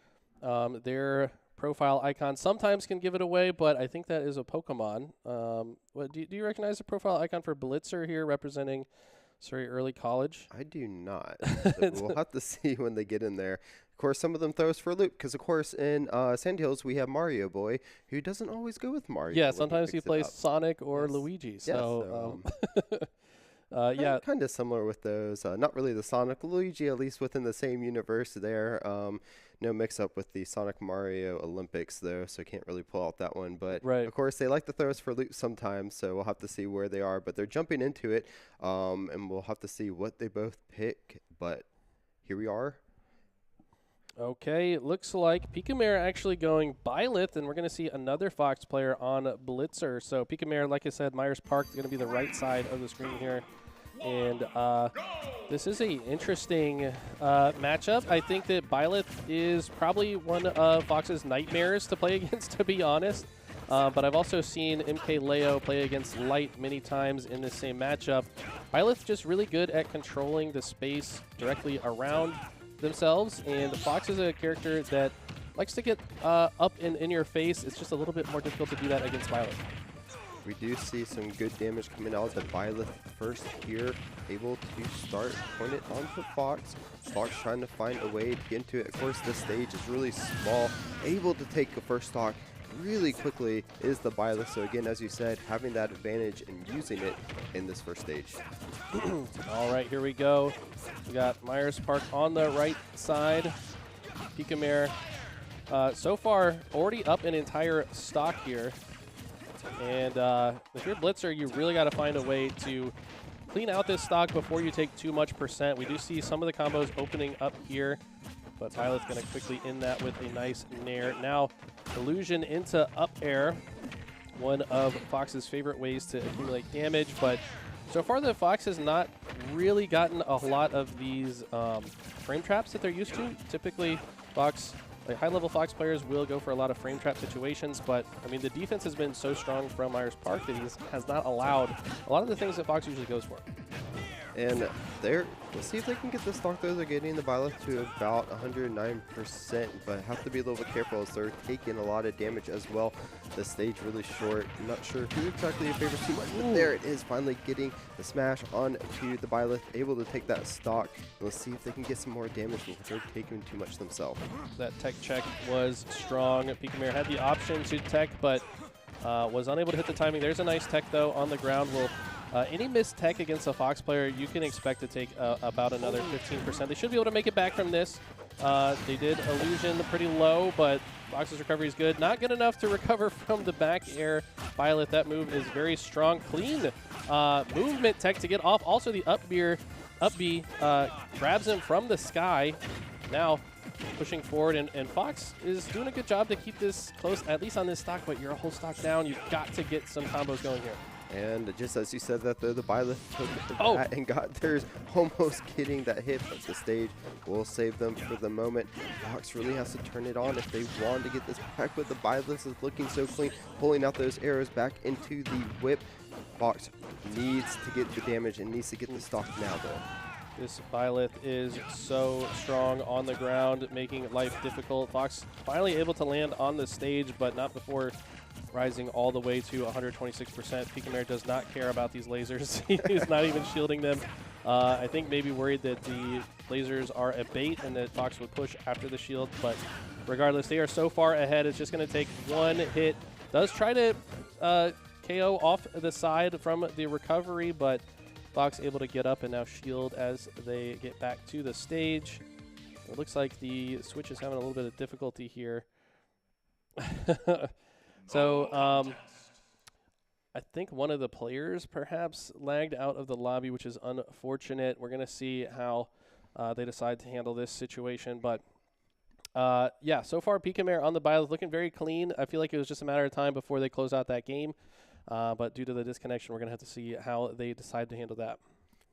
Their profile icon sometimes can give it away, but I think that is a Pokemon. Do you recognize the profile icon for Blitzer here representing Surrey Early College? I do not. We'll have to see when they get in there. Of course, some of them throw us for a loop because, of course, in Sand Hills, we have Mario Boy, who doesn't always go with Mario. Yeah, sometimes he plays Sonic or Yes. Luigi. Yeah, So, yeah, kind of similar with those. Not really the Sonic Luigi, at least within the same universe there. No mix up with the Sonic Mario Olympics, though, so can't really pull out that one. But, right. Of course, they like to throw us for loops sometimes, so we'll have to see where they are. But they're jumping into it, and we'll have to see what they both pick. But here we are. Okay, it looks like Pika Mare actually going Byleth, and we're going to see another Fox player on Blitzer. So Pika Mare, like I said, Myers Park is going to be the right side of the screen here. And this is a interesting matchup. I think that Byleth is probably one of Fox's nightmares to play against, to be honest. But I've also seen MK Leo play against Light many times in this same matchup. Byleth just really good at controlling the space directly around themselves, and the Fox is a character that likes to get up and in your face. It's just a little bit more difficult to do that against Byleth. We do see some good damage coming out of the Byleth first here, able to start pointed onto Fox. Fox trying to find a way to get into it. Of course, this stage is really small, able to take the first stock really quickly is the Byleth. So again, as you said, having that advantage and using it in this first stage. All right, here we go. We got Myers Park on the right side. Pika Mare so far already up an entire stock here. And if you're Blitzer, you really got to find a way to clean out this stock before you take too much percent. We do see some of the combos opening up here, but Pilot's going to quickly end that with a nice nair. Now, illusion into up air, one of Fox's favorite ways to accumulate damage, but so far the Fox has not really gotten a lot of these frame traps that they're used to. Typically, high-level Fox players will go for a lot of frame trap situations, but I mean the defense has been so strong from Myers Park that he has not allowed a lot of the things that Fox usually goes for. And let's see if they can get the stock though. They're getting the Byleth to about 109%, but have to be a little bit careful as they're taking a lot of damage as well. The stage really short. I'm not sure who exactly favors too much, but there it is, finally getting the smash onto the Byleth, able to take that stock. And let's see if they can get some more damage before they're taking too much themselves. That tech check was strong. Picamare had the option to tech, but was unable to hit the timing. There's a nice tech though on the ground. Any missed tech against a Fox player, you can expect to take about another 15%. They should be able to make it back from this. They did illusion pretty low, but Fox's recovery is good. Not good enough to recover from the back air. Violet, that move is very strong. Clean movement tech to get off. Also the up B grabs him from the sky. Now pushing forward, and Fox is doing a good job to keep this close, at least on this stock, but you're a whole stock down. You've got to get some combos going here. And just as you said that, the Byleth took that and got theirs, almost getting that hit, but the stage will save them for the moment. Fox really has to turn it on if they want to get this back, but the Byleth is looking so clean, pulling out those arrows back into the whip. Fox needs to get the damage and needs to get the stock now, though. This Byleth is so strong on the ground, making life difficult. Fox finally able to land on the stage, but not before rising all the way to 126%. Picamare does not care about these lasers. He's not even shielding them. I think maybe worried that the lasers are a bait and that Fox would push after the shield, but regardless, they are so far ahead. It's just going to take one hit. Does try to KO off the side from the recovery, but Fox able to get up and now shield as they get back to the stage. It looks like the Switch is having a little bit of difficulty here. So I think one of the players perhaps lagged out of the lobby, which is unfortunate. We're going to see how they decide to handle this situation. But yeah, so far Picamare on the Byleth looking very clean. I feel like it was just a matter of time before they close out that game. But due to the disconnection, we're going to have to see how they decide to handle that.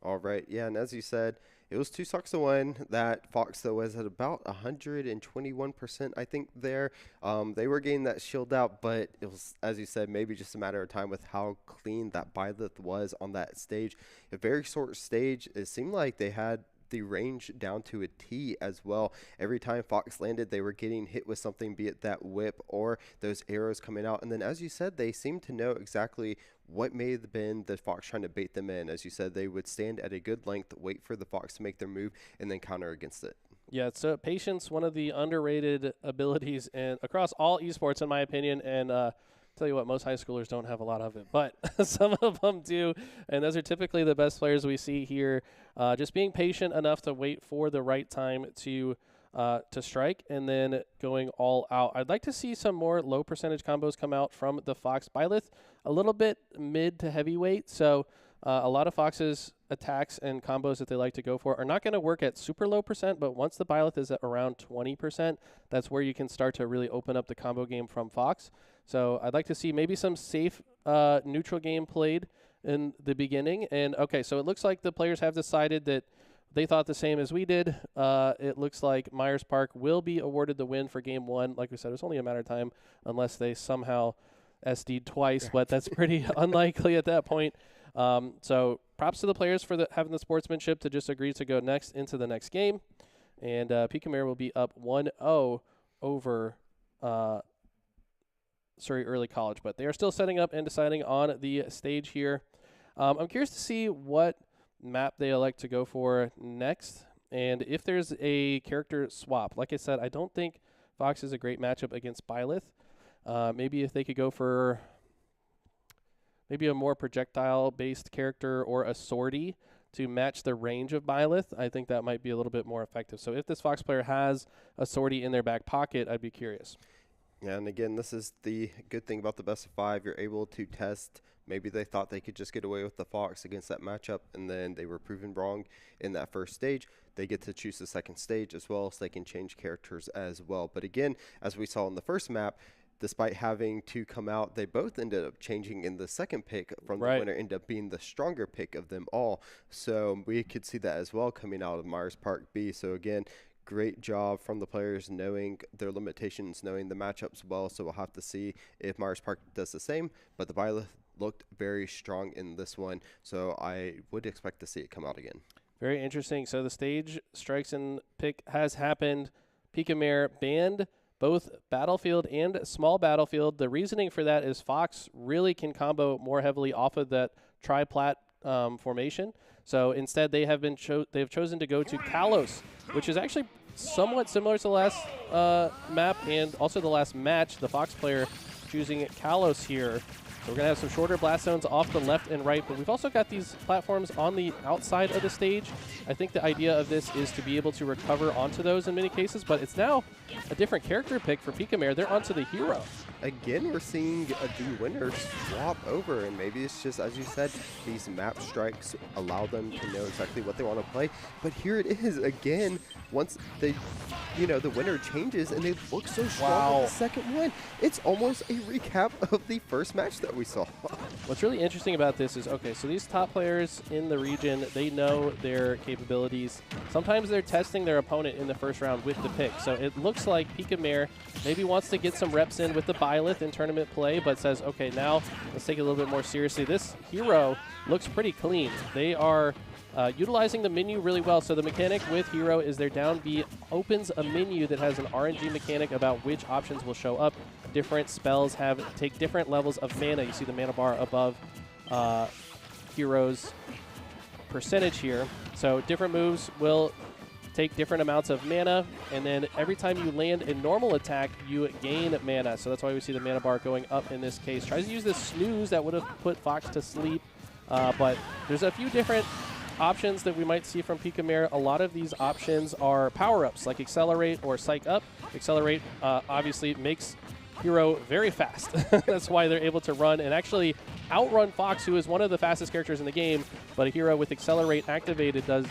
All right, yeah, and as you said, it was 2 stocks to 1. That Fox, though, was at about 121%, I think, there. They were getting that shield out, but it was, as you said, maybe just a matter of time with how clean that Byleth was on that stage. A very short stage. It seemed like they had the range down to a T as well. Every time Fox landed, they were getting hit with something, be it that whip or those arrows coming out. And then, as you said, they seemed to know exactly what may have been the Fox trying to bait them in. As you said, they would stand at a good length, wait for the Fox to make their move, and then counter against it. Yeah, so patience, one of the underrated abilities across all esports, in my opinion, and tell you what, most high schoolers don't have a lot of it, but some of them do, and those are typically the best players we see here. Just being patient enough to wait for the right time to strike, and then going all out. I'd like to see some more low percentage combos come out from the Fox. Byleth, a little bit mid to heavyweight, so a lot of Fox's attacks and combos that they like to go for are not going to work at super low percent, but once the Byleth is at around 20%, that's where you can start to really open up the combo game from Fox. So I'd like to see maybe some safe neutral game played in the beginning. And okay, so it looks like the players have decided that they thought the same as we did. It looks like Myers Park will be awarded the win for game 1. Like we said, it's only a matter of time unless they somehow SD'd twice, but that's pretty unlikely at that point. So props to the players for having the sportsmanship to just agree to go next into the next game. And Picamare will be up 1-0 over Surrey Early College, but they are still setting up and deciding on the stage here. I'm curious to see what map they elect to go for next, and if there's a character swap. Like I said, I don't think Fox is a great matchup against Byleth. Maybe if they could go for maybe a more projectile-based character or a sortie to match the range of Byleth, I think that might be a little bit more effective. So if this Fox player has a sortie in their back pocket, I'd be curious. Yeah, and again, this is the good thing about the best of 5. You're able to test. Maybe they thought they could just get away with the Fox against that matchup, and then they were proven wrong in that first stage. They get to choose the second stage as well, so they can change characters as well. But again, as we saw in the first map, despite having to come out, they both ended up changing in the second pick from the winner, ended up being the stronger pick of them all. So we could see that as well coming out of Myers Park B. So again, great job from the players knowing their limitations, knowing the matchups well. So we'll have to see if Myers Park does the same. But the Byleth looked very strong in this one, so I would expect to see it come out again. Very interesting. So the stage strikes and pick has happened. Picamare banned both Battlefield and Small Battlefield. The reasoning for that is Fox really can combo more heavily off of that tri-plat formation. So instead, they have chosen to go to Kalos, which is actually somewhat similar to the last map and also the last match. The Fox player choosing Kalos here. So we're going to have some shorter blast zones off the left and right, but we've also got these platforms on the outside of the stage. I think the idea of this is to be able to recover onto those in many cases, but it's now a different character pick for Picamare. They're onto the hero. Again, we're seeing the winners swap over, and maybe it's just, as you said, these map strikes allow them to know exactly what they want to play. But here it is again. Once they, the winner changes, and they look so strong in the second one. It's almost a recap of the first match that we saw. What's really interesting about this is, okay, so these top players in the region, they know their capabilities. Sometimes they're testing their opponent in the first round with the pick. So it looks like Picamare maybe wants to get some reps in with the Byleth in tournament play, but says, okay, now let's take it a little bit more seriously. This hero looks pretty clean. They are utilizing the menu really well. So the mechanic with hero is their down B opens a menu that has an RNG mechanic about which options will show up. Different spells take different levels of mana. You see the mana bar above hero's percentage here. So different moves will take different amounts of mana, and then every time you land a normal attack, you gain mana. So that's why we see the mana bar going up in this case. Tries to use this snooze that would have put Fox to sleep, but there's a few different options that we might see from Picamare. A lot of these options are power-ups, like Accelerate or Psych Up. Accelerate obviously makes hero very fast. That's why they're able to run and actually outrun Fox, who is one of the fastest characters in the game, but a hero with Accelerate activated does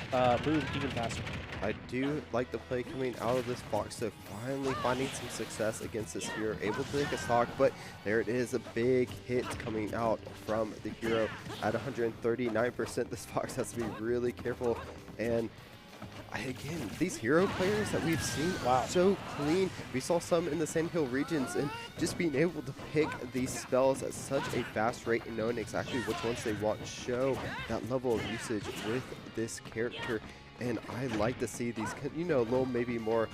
move even faster. I do like the play coming out of this Fox, so finally finding some success against this hero, able to take a stock, but there it is, a big hit coming out from the hero at 139%. This Fox has to be really careful, and again, these hero players that we've seen are so clean. We saw some in the Sandhill regions, and just being able to pick these spells at such a fast rate and knowing exactly which ones they want show that level of usage with this character. And I like to see these, little maybe more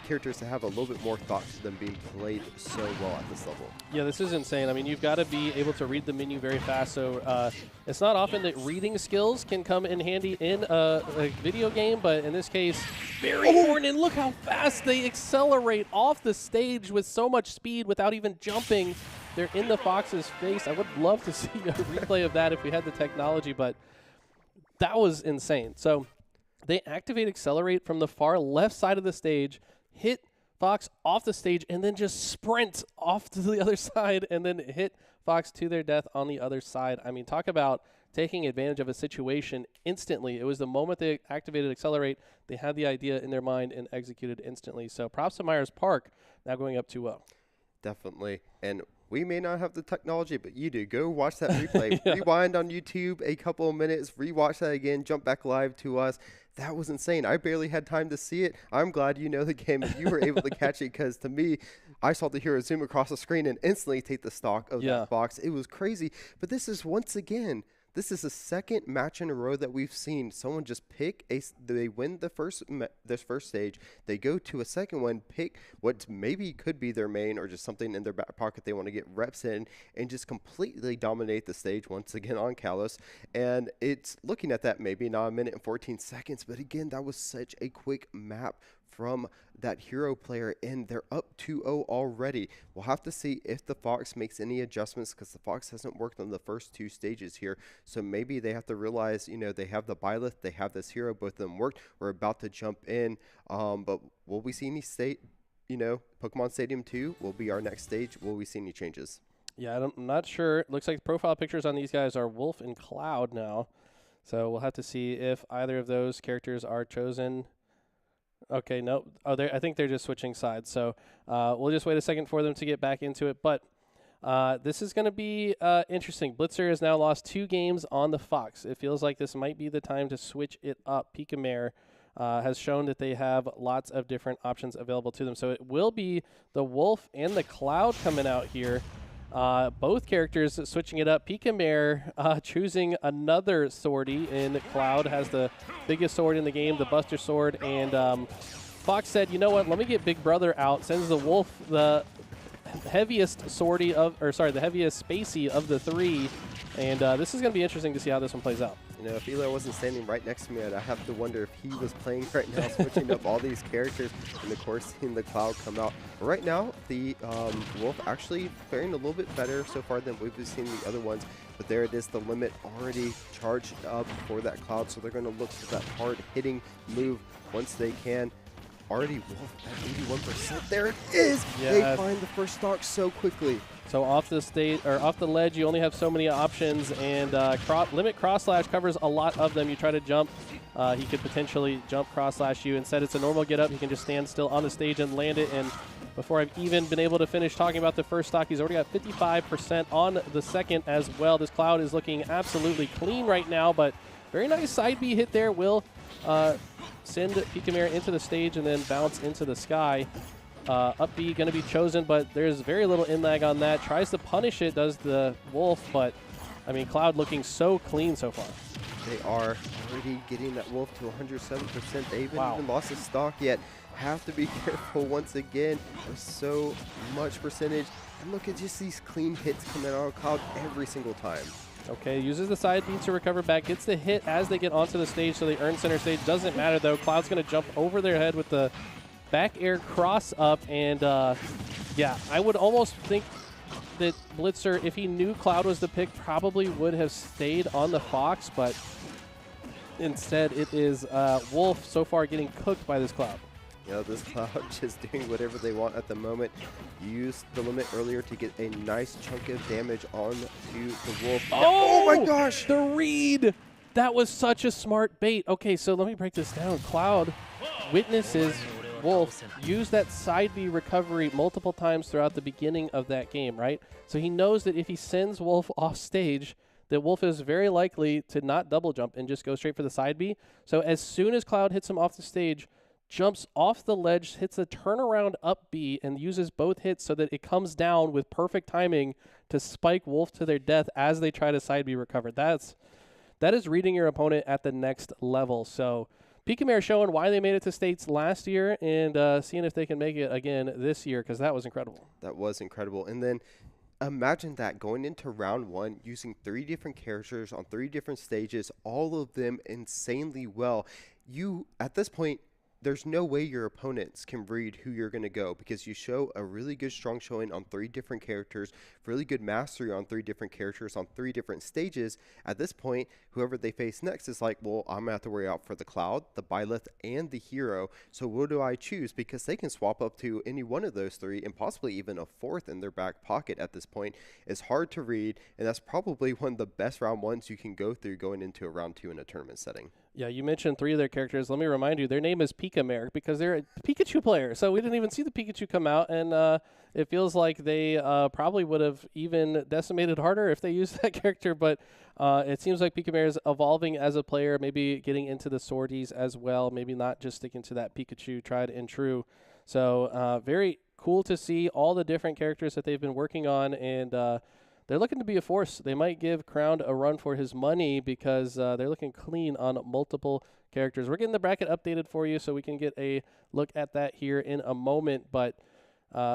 characters to have a little bit more thought to them being played so well at this level. Yeah, this is insane. I mean, you've got to be able to read the menu very fast. So it's not often that reading skills can come in handy in a video game, but in this case, very important. And look how fast they accelerate off the stage with so much speed without even jumping. They're in the Fox's face. I would love to see a replay of that if we had the technology, but that was insane. So they activate Accelerate from the far left side of the stage, hit Fox off the stage, and then just sprint off to the other side and then hit Fox to their death on the other side. I mean, talk about taking advantage of a situation instantly. It was the moment they activated Accelerate, they had the idea in their mind and executed instantly. So props to Myers Park, now going up 2-0. Definitely. And we may not have the technology, but you do. Go watch that replay. Rewind on YouTube a couple of minutes, rewatch that again, jump back live to us. That was insane. I barely had time to see it. I'm glad you know the game and you were able to catch it, because to me, I saw the hero zoom across the screen and instantly take the stock of that Fox. It was crazy. But this is, once again, this is the second match in a row that we've seen someone just pick they win this first stage, they go to a second one, pick what maybe could be their main or just something in their back pocket they want to get reps in, and just completely dominate the stage once again on Kalos. And it's looking at that maybe not a minute and 14 seconds, but again, that was such a quick map from that hero player, and they're up 2-0 already. We'll have to see if the Fox makes any adjustments, because the Fox hasn't worked on the first two stages here. So maybe they have to realize, they have the Byleth, they have this hero, both of them worked. We're about to jump in, but will we see any Pokemon Stadium 2 will be our next stage. Will we see any changes? Yeah, I'm not sure. It looks like the profile pictures on these guys are Wolf and Cloud now. So we'll have to see if either of those characters are chosen. Okay, no. Oh, I think they're just switching sides. So we'll just wait a second for them to get back into it. But this is going to be interesting. Blitzer has now lost 2 games on the Fox. It feels like this might be the time to switch it up. Pika has shown that they have lots of different options available to them. So it will be the Wolf and the Cloud coming out here. Both characters switching it up. Pika choosing another swordy, and Cloud has the biggest sword in the game, the Buster Sword. And Fox said, you know what, let me get Big Brother out. Sends the Wolf the heaviest swordy the heaviest spacey of the 3. And this is going to be interesting to see how this one plays out. If Eli wasn't standing right next to me, I'd have to wonder if he was playing right now, switching up all these characters, and of course seeing the Cloud come out. But right now, the Wolf actually faring a little bit better so far than we've seen the other ones. But there it is, the limit already charged up for that Cloud, so they're going to look for that hard-hitting move once they can. Already Wolf at 81%. There it is! Yes. They find the first stock so quickly. So off the ledge, you only have so many options, and limit cross slash covers a lot of them. You try to jump, he could potentially jump cross slash you. Instead, it's a normal get up. He can just stand still on the stage and land it. And before I've even been able to finish talking about the first stock, he's already got 55% on the second as well. This Cloud is looking absolutely clean right now, but very nice side B hit there. Will send Pika into the stage and then bounce into the sky. Up B going to be chosen, but there's very little in lag on that. Tries to punish it, does the Wolf, but I mean, Cloud looking so clean so far. They are already getting that Wolf to 107%. They haven't Wow. even lost a stock yet. Have to be careful once again. There's so much percentage. And look at just these clean hits coming out of Cloud every single time. Okay, uses the side B to recover back. Gets the hit as they get onto the stage, so they earn center stage. Doesn't matter, though. Cloud's going to jump over their head with the back air cross up. And, yeah, I would almost think that Blitzer, if he knew Cloud was the pick, probably would have stayed on the Fox. But instead, it is Wolf so far getting cooked by this Cloud. This Cloud just doing whatever they want at the moment. Used the limit earlier to get a nice chunk of damage on to the Wolf. Oh my gosh! The read! That was such a smart bait. Okay, so let me break this down. Cloud witnesses Wolf use that side B recovery multiple times throughout the beginning of that game, right? So he knows that if he sends Wolf off stage, that Wolf is very likely to not double jump and just go straight for the side B. So as soon as Cloud hits him off the stage, jumps off the ledge, hits a turnaround up B, and uses both hits so that it comes down with perfect timing to spike Wolf to their death as they try to side B recover. That is reading your opponent at the next level. So Pika showing why they made it to States last year and seeing if they can make it again this year, because that was incredible. That was incredible. And then imagine that going into round 1 using 3 different characters on 3 different stages, all of them insanely well. At this point, there's no way your opponents can read who you're going to go, because you show a really good strong showing on 3 different characters, really good mastery on 3 different characters on 3 different stages. At this point, whoever they face next is like, well, I'm going to have to worry out for the Cloud, the Byleth, and the Hero. So what do I choose? Because they can swap up to any one of those 3 and possibly even a 4th in their back pocket at this point. It's hard to read, and that's probably one of the best round 1s you can go through going into a round 2 in a tournament setting. Yeah, you mentioned 3 of their characters. Let me remind you, their name is Pika because they're a Pikachu player. So we didn't even see the Pikachu come out, and it feels like they probably would have even decimated harder if they used that character. But it seems like Pika is evolving as a player, maybe getting into the swordies as well, maybe not just sticking to that Pikachu tried and true. So very cool to see all the different characters that they've been working on, and they're looking to be a force. They might give Crown a run for his money because they're looking clean on multiple characters. We're getting the bracket updated for you so we can get a look at that here in a moment. But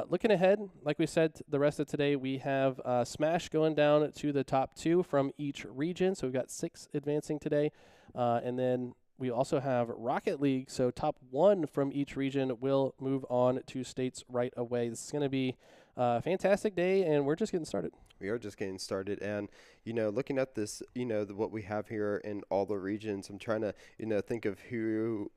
looking ahead, like we said, the rest of today, we have Smash going down to the top 2 from each region. So we've got 6 advancing today. And then we also have Rocket League. So top 1 from each region will move on to States right away. This is going to be a fantastic day, and we're just getting started. We are just getting started, and looking at this, what we have here in all the regions, I'm trying to, think of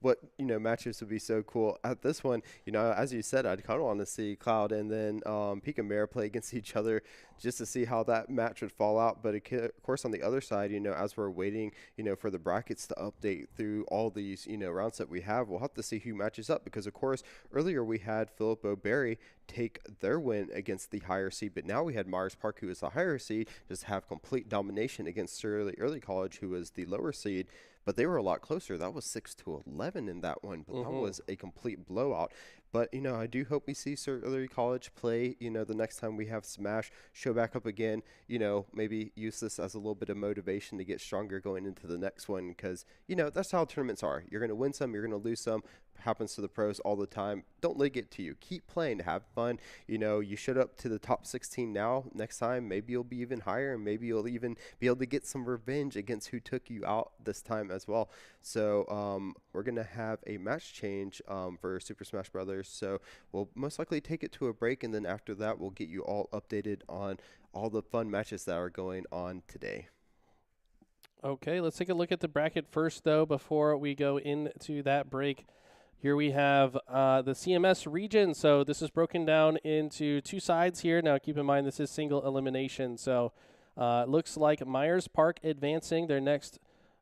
what, matches would be so cool. At this one, as you said, I'd kind of want to see Cloud and then Pika and Mare play against each other just to see how that match would fall out. But of course, on the other side, as we're waiting, for the brackets to update through all these, rounds that we have, we'll have to see who matches up because, of course, earlier we had Philip O'Berry take their win against the higher seed, but now we had Myers Park, who is the higher seed, just have complete domination against Shirley Early College, who is the lower seed. But they were a lot closer. That was 6-11 in that one, but that was a complete blowout. But, I do hope we see Sir Early College play, the next time we have Smash, show back up again, maybe use this as a little bit of motivation to get stronger going into the next one because, that's how tournaments are. You're going to win some, you're going to lose some. Happens to the pros all the time. Don't let it get to you. Keep playing, have fun. You showed up to the top 16 now. Next time, maybe you'll be even higher, and maybe you'll even be able to get some revenge against who took you out this time as well. So we're going to have a match change for Super Smash Brothers. So we'll most likely take it to a break, and then after that, we'll get you all updated on all the fun matches that are going on today. Okay, let's take a look at the bracket first, though, before we go into that break. Here we have the CMS region. So this is broken down into two sides here. Now, keep in mind, this is single elimination. So it looks like Myers Park advancing. Their next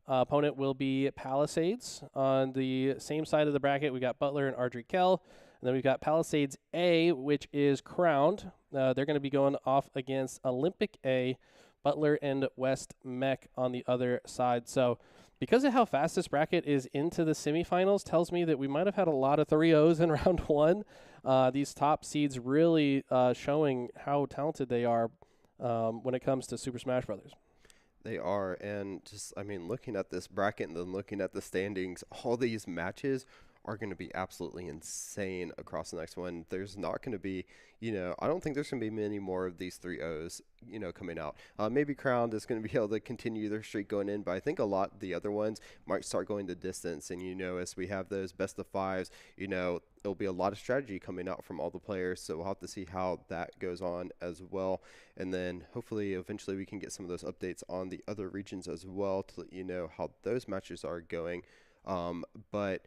opponent will be Palisades. On the same side of the bracket, we got Butler and Ardrey Kell. And then we've got Palisades A, which is crowned. They're going to be going off against Olympic A, Butler and West Mech on the other side. So because of how fast this bracket is into the semifinals, tells me that we might have had a lot of 3-0s in round one. These top seeds really showing how talented they are when it comes to Super Smash Brothers. They are, and just, looking at this bracket and then looking at the standings, all these matches are going to be absolutely insane across the next one. There's not going to be, I don't think there's going to be many more of these 3-0s, coming out. Maybe Crown is going to be able to continue their streak going in, but I think a lot of the other ones might start going the distance. And, as we have those best of fives, there'll be a lot of strategy coming out from all the players. So we'll have to see how that goes on as well. And then hopefully eventually we can get some of those updates on the other regions as well to let you know how those matches are going. But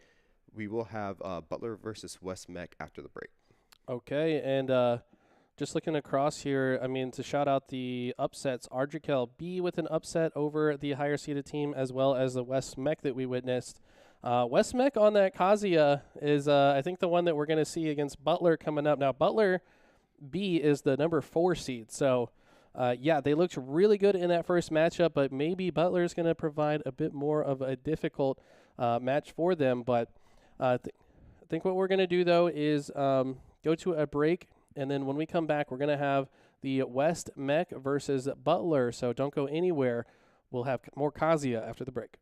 we will have Butler versus West Mech after the break. Okay, and just looking across here, to shout out the upsets, Ardrey Kell B with an upset over the higher seeded team, as well as the West Mech that we witnessed. West Mech on that Kazuya is, I think, the one that we're going to see against Butler coming up. Now, Butler B is the number 4 seed, so they looked really good in that first matchup, but maybe Butler is going to provide a bit more of a difficult match for them. But I think what we're going to do, though, is go to a break, and then when we come back, we're going to have the West Mech versus Butler, so don't go anywhere. We'll have more Kazuya after the break.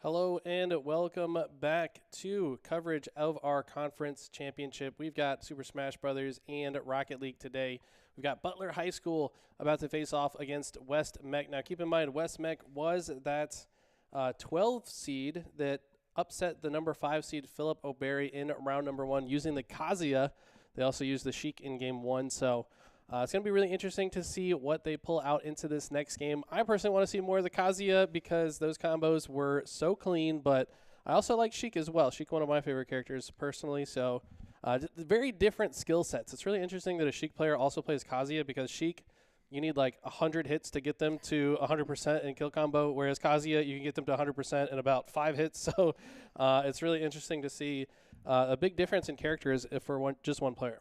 Hello and welcome back to coverage of our conference championship. We've got Super Smash Brothers and Rocket League today. We've got Butler High School about to face off against West Mech. Now keep in mind, West Mech was that 12 seed that upset the number 5 seed Philip O'Berry in round number 1 using the Kazuya. They also used the Sheik in game 1, so it's going to be really interesting to see what they pull out into this next game. I personally want to see more of the Kazuya because those combos were so clean, but I also like Sheik as well. Sheik, one of my favorite characters personally, so very different skill sets. It's really interesting that a Sheik player also plays Kazuya because Sheik, you need like 100 hits to get them to 100% in kill combo, whereas Kazuya, you can get them to 100% in about 5 hits. So it's really interesting to see a big difference in characters for just one player.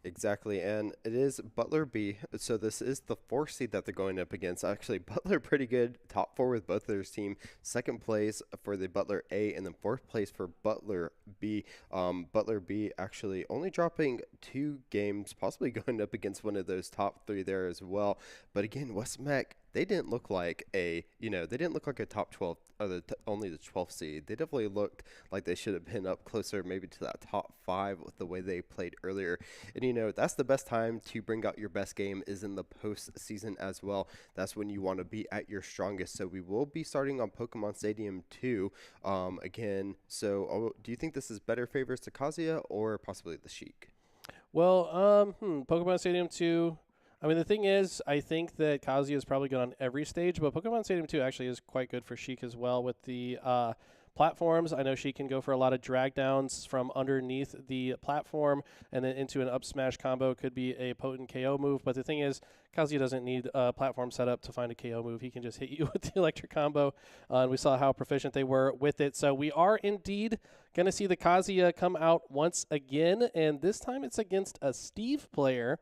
Exactly, and it is Butler B, so this is the 4th seed that they're going up against. Actually, Butler pretty good, top 4 with both of their team, 2nd place for the Butler A, and then 4th place for Butler B. Butler B actually only dropping 2 games, possibly going up against one of those top 3 there as well. But again, West Mech, they didn't look like they didn't look like a top 12, only the 12th seed. They definitely looked like they should have been up closer maybe to that top 5 with the way they played earlier. And, that's the best time to bring out your best game is in the postseason as well. That's when you want to be at your strongest. So we will be starting on Pokemon Stadium 2 again. So do you think this is better favors to Kazuya or possibly the Sheik? Well, Pokemon Stadium 2... I mean, the thing is, I think that Kazuya is probably good on every stage, but Pokemon Stadium 2 actually is quite good for Sheik as well with the platforms. I know she can go for a lot of drag downs from underneath the platform and then into an up smash combo. Could be a potent KO move, but the thing is, Kazuya doesn't need a platform setup to find a KO move. He can just hit you with the electric combo, and we saw how proficient they were with it. So we are indeed going to see the Kazuya come out once again, and this time it's against a Steve player.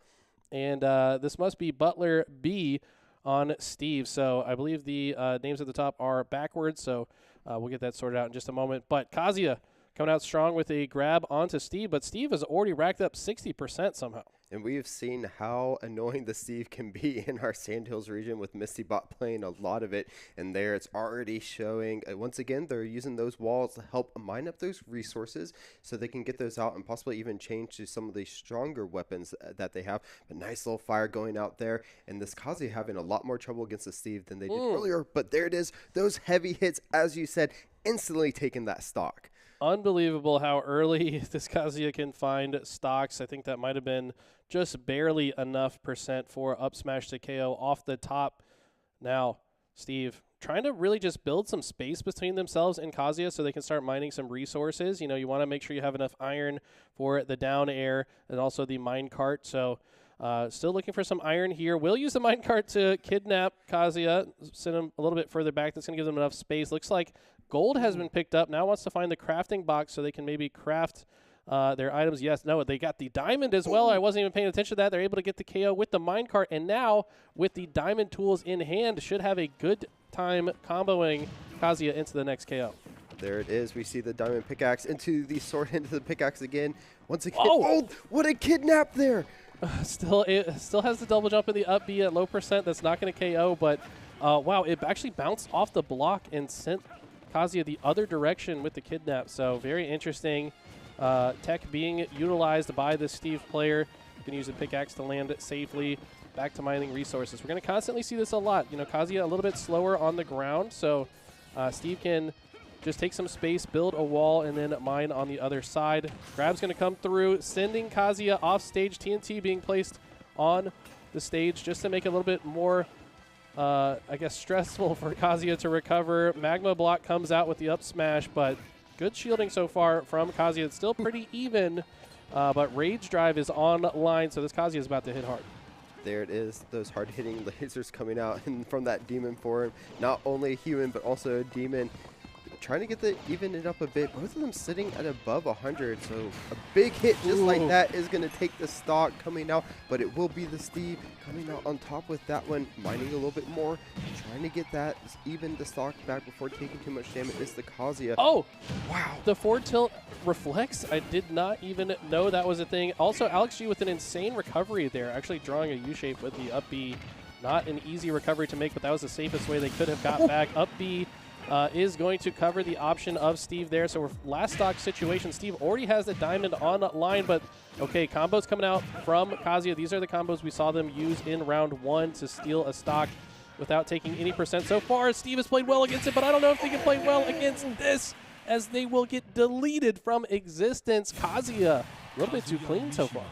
And this must be Butler B on Steve. So I believe the names at the top are backwards. So we'll get that sorted out in just a moment. But Kazuya coming out strong with a grab onto Steve. But Steve has already racked up 60% somehow. And we have seen how annoying the Steve can be in our Sandhills region with Misty Bot playing a lot of it. And there it's already showing. Once again, they're using those walls to help mine up those resources so they can get those out and possibly even change to some of the stronger weapons that they have. A nice little fire going out there. And this Kazuya having a lot more trouble against the Steve than they did earlier. But there it is. Those heavy hits, as you said, instantly taking that stock. Unbelievable how early this Kazuya can find stocks. I think that might have been just barely enough percent for up smash to KO off the top. Now, Steve trying to really just build some space between themselves and Kazuya so they can start mining some resources. You want to make sure you have enough iron for the down air and also the mine cart. So still looking for some iron here. We'll use the minecart to kidnap Kazuya, send him a little bit further back. That's going to give them enough space. Looks like gold has been picked up. Now wants to find the crafting box so they can maybe craft their items. Yes, no, they got the diamond as well. I wasn't even paying attention to that. They're able to get the KO with the minecart, and now with the diamond tools in hand, should have a good time comboing Kazuya into the next KO. There it is. We see the diamond pickaxe into the sword, into the pickaxe again. Once again, oh what a kidnap there! It still has the double jump in the up B at low percent. That's not going to KO, but wow, it actually bounced off the block and sent Kazuya the other direction with the kidnap. So very interesting tech being utilized by the Steve player. You can use the pickaxe to land it safely. Back to mining resources. We're going to constantly see this a lot. Kazuya a little bit slower on the ground, so Steve can just take some space, build a wall, and then mine on the other side. Grab's going to come through, sending Kazuya off stage. TNT being placed on the stage just to make it a little bit more, I guess, stressful for Kazuya to recover. Magma block comes out with the up smash, but good shielding so far from Kazuya. It's still pretty even, but Rage Drive is online, so this Kazuya is about to hit hard. There it is, those hard-hitting lasers coming out from that demon form. Not only a human, but also a demon. Trying to get even it up a bit. Both of them sitting at above 100, so a big hit just like that is going to take the stock coming out, but it will be the Steve coming out on top with that one, mining a little bit more, trying to get that even the stock back before taking too much damage. Is the Kazuya. Oh, wow. The forward tilt reflects. I did not even know that was a thing. Also, Alex G with an insane recovery there, actually drawing a U-shape with the up B. Not an easy recovery to make, but that was the safest way they could have got back. Up B is going to cover the option of Steve there. So we're last stock situation. Steve already has the diamond on line, but okay, combos coming out from Kazuya. These are the combos we saw them use in round 1 to steal a stock without taking any percent so far. Steve has played well against it, but I don't know if they can play well against this, as they will get deleted from existence. Kazuya, a little bit too clean so far.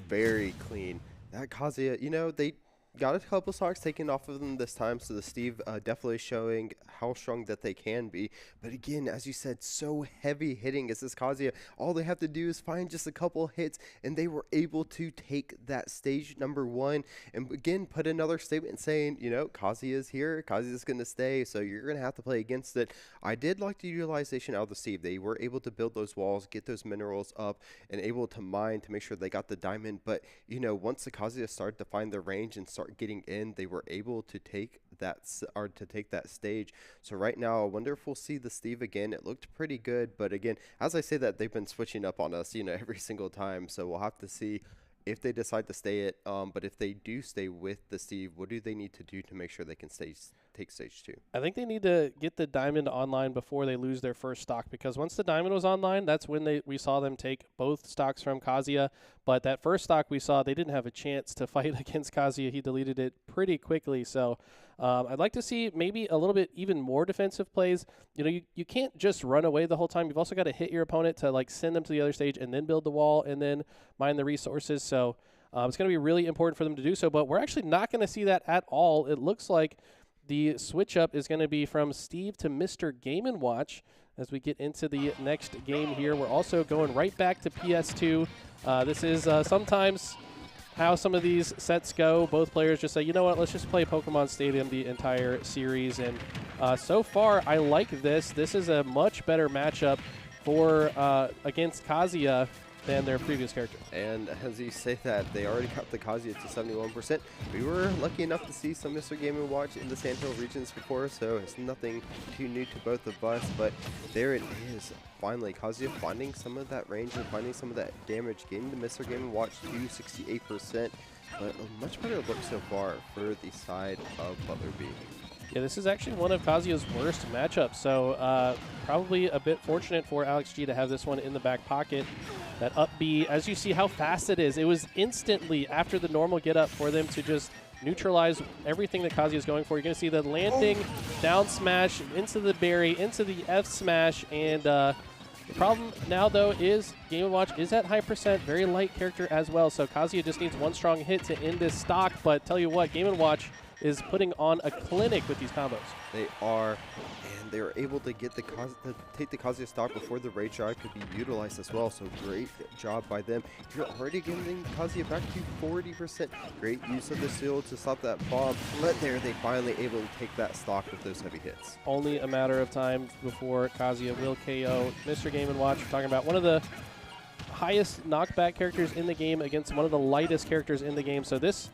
Very clean. That Kazuya, you know, they got a couple stocks taken off of them this time, so the Steve definitely showing how strong that they can be. But again, as you said, so heavy hitting as this Kazuya. All they have to do is find just a couple hits, and they were able to take that stage number 1 and again put another statement saying, you know, Kazuya is here, Kazuya is going to stay, so you're going to have to play against it. I did like the utilization out of the Steve. They were able to build those walls, get those minerals up, and able to mine to make sure they got the diamond. But, you know, once the Kazuya started to find their range and start getting in, they were able to take that stage. So right now, I wonder if we'll see the Steve again. It looked pretty good, but again, as I say that, they've been switching up on us, you know, every single time. So we'll have to see if they decide to stay it. But if they do stay with the Steve, what do they need to do to make sure they can take stage 2? I think they need to get the diamond online before they lose their first stock, because once the diamond was online, that's when we saw them take both stocks from Kazuya. But that first stock we saw, they didn't have a chance to fight against Kazuya. He deleted it pretty quickly. So I'd like to see maybe a little bit even more defensive plays. You know, you can't just run away the whole time. You've also got to hit your opponent to like send them to the other stage and then build the wall and then mine the resources. So it's going to be really important for them to do so. But we're actually not going to see that at all. It looks like the switch up is going to be from Steve to Mr. Game & Watch as we get into the next game here. We're also going right back to PS2. This is sometimes how some of these sets go. Both players just say, you know what, let's just play Pokemon Stadium the entire series. And so far, I like this. This is a much better matchup for against Kazuya than their previous character. And as you say that, they already got the Kazuya to 71%. We were lucky enough to see some Mr. Game & Watch in the Sandhill regions before, so it's nothing too new to both of us, but there it is. Finally, Kazuya finding some of that range and finding some of that damage, getting the Mr. Game & Watch to 68%, but a much better look so far for the side of Butler B. Yeah, this is actually one of Kazuya's worst matchups, so probably a bit fortunate for Alex G to have this one in the back pocket. That up B, as you see how fast it was instantly after the normal get up for them to just neutralize everything that Kazuya is going for. You're going to see the landing, down smash, into the berry, into the F smash, and the problem now, though, is Game & Watch is at high percent, very light character as well, so Kazuya just needs one strong hit to end this stock, but tell you what, Game & Watch is putting on a clinic with these combos. They are, and they were able to get take the Kazuya stock before the Rage Drive could be utilized as well, so great job by them. You're already getting Kazuya back to 40%. Great use of the shield to stop that bomb, but there they finally able to take that stock with those heavy hits. Only a matter of time before Kazuya will KO Mr. Game & Watch. We're talking about one of the highest knockback characters in the game against one of the lightest characters in the game, so this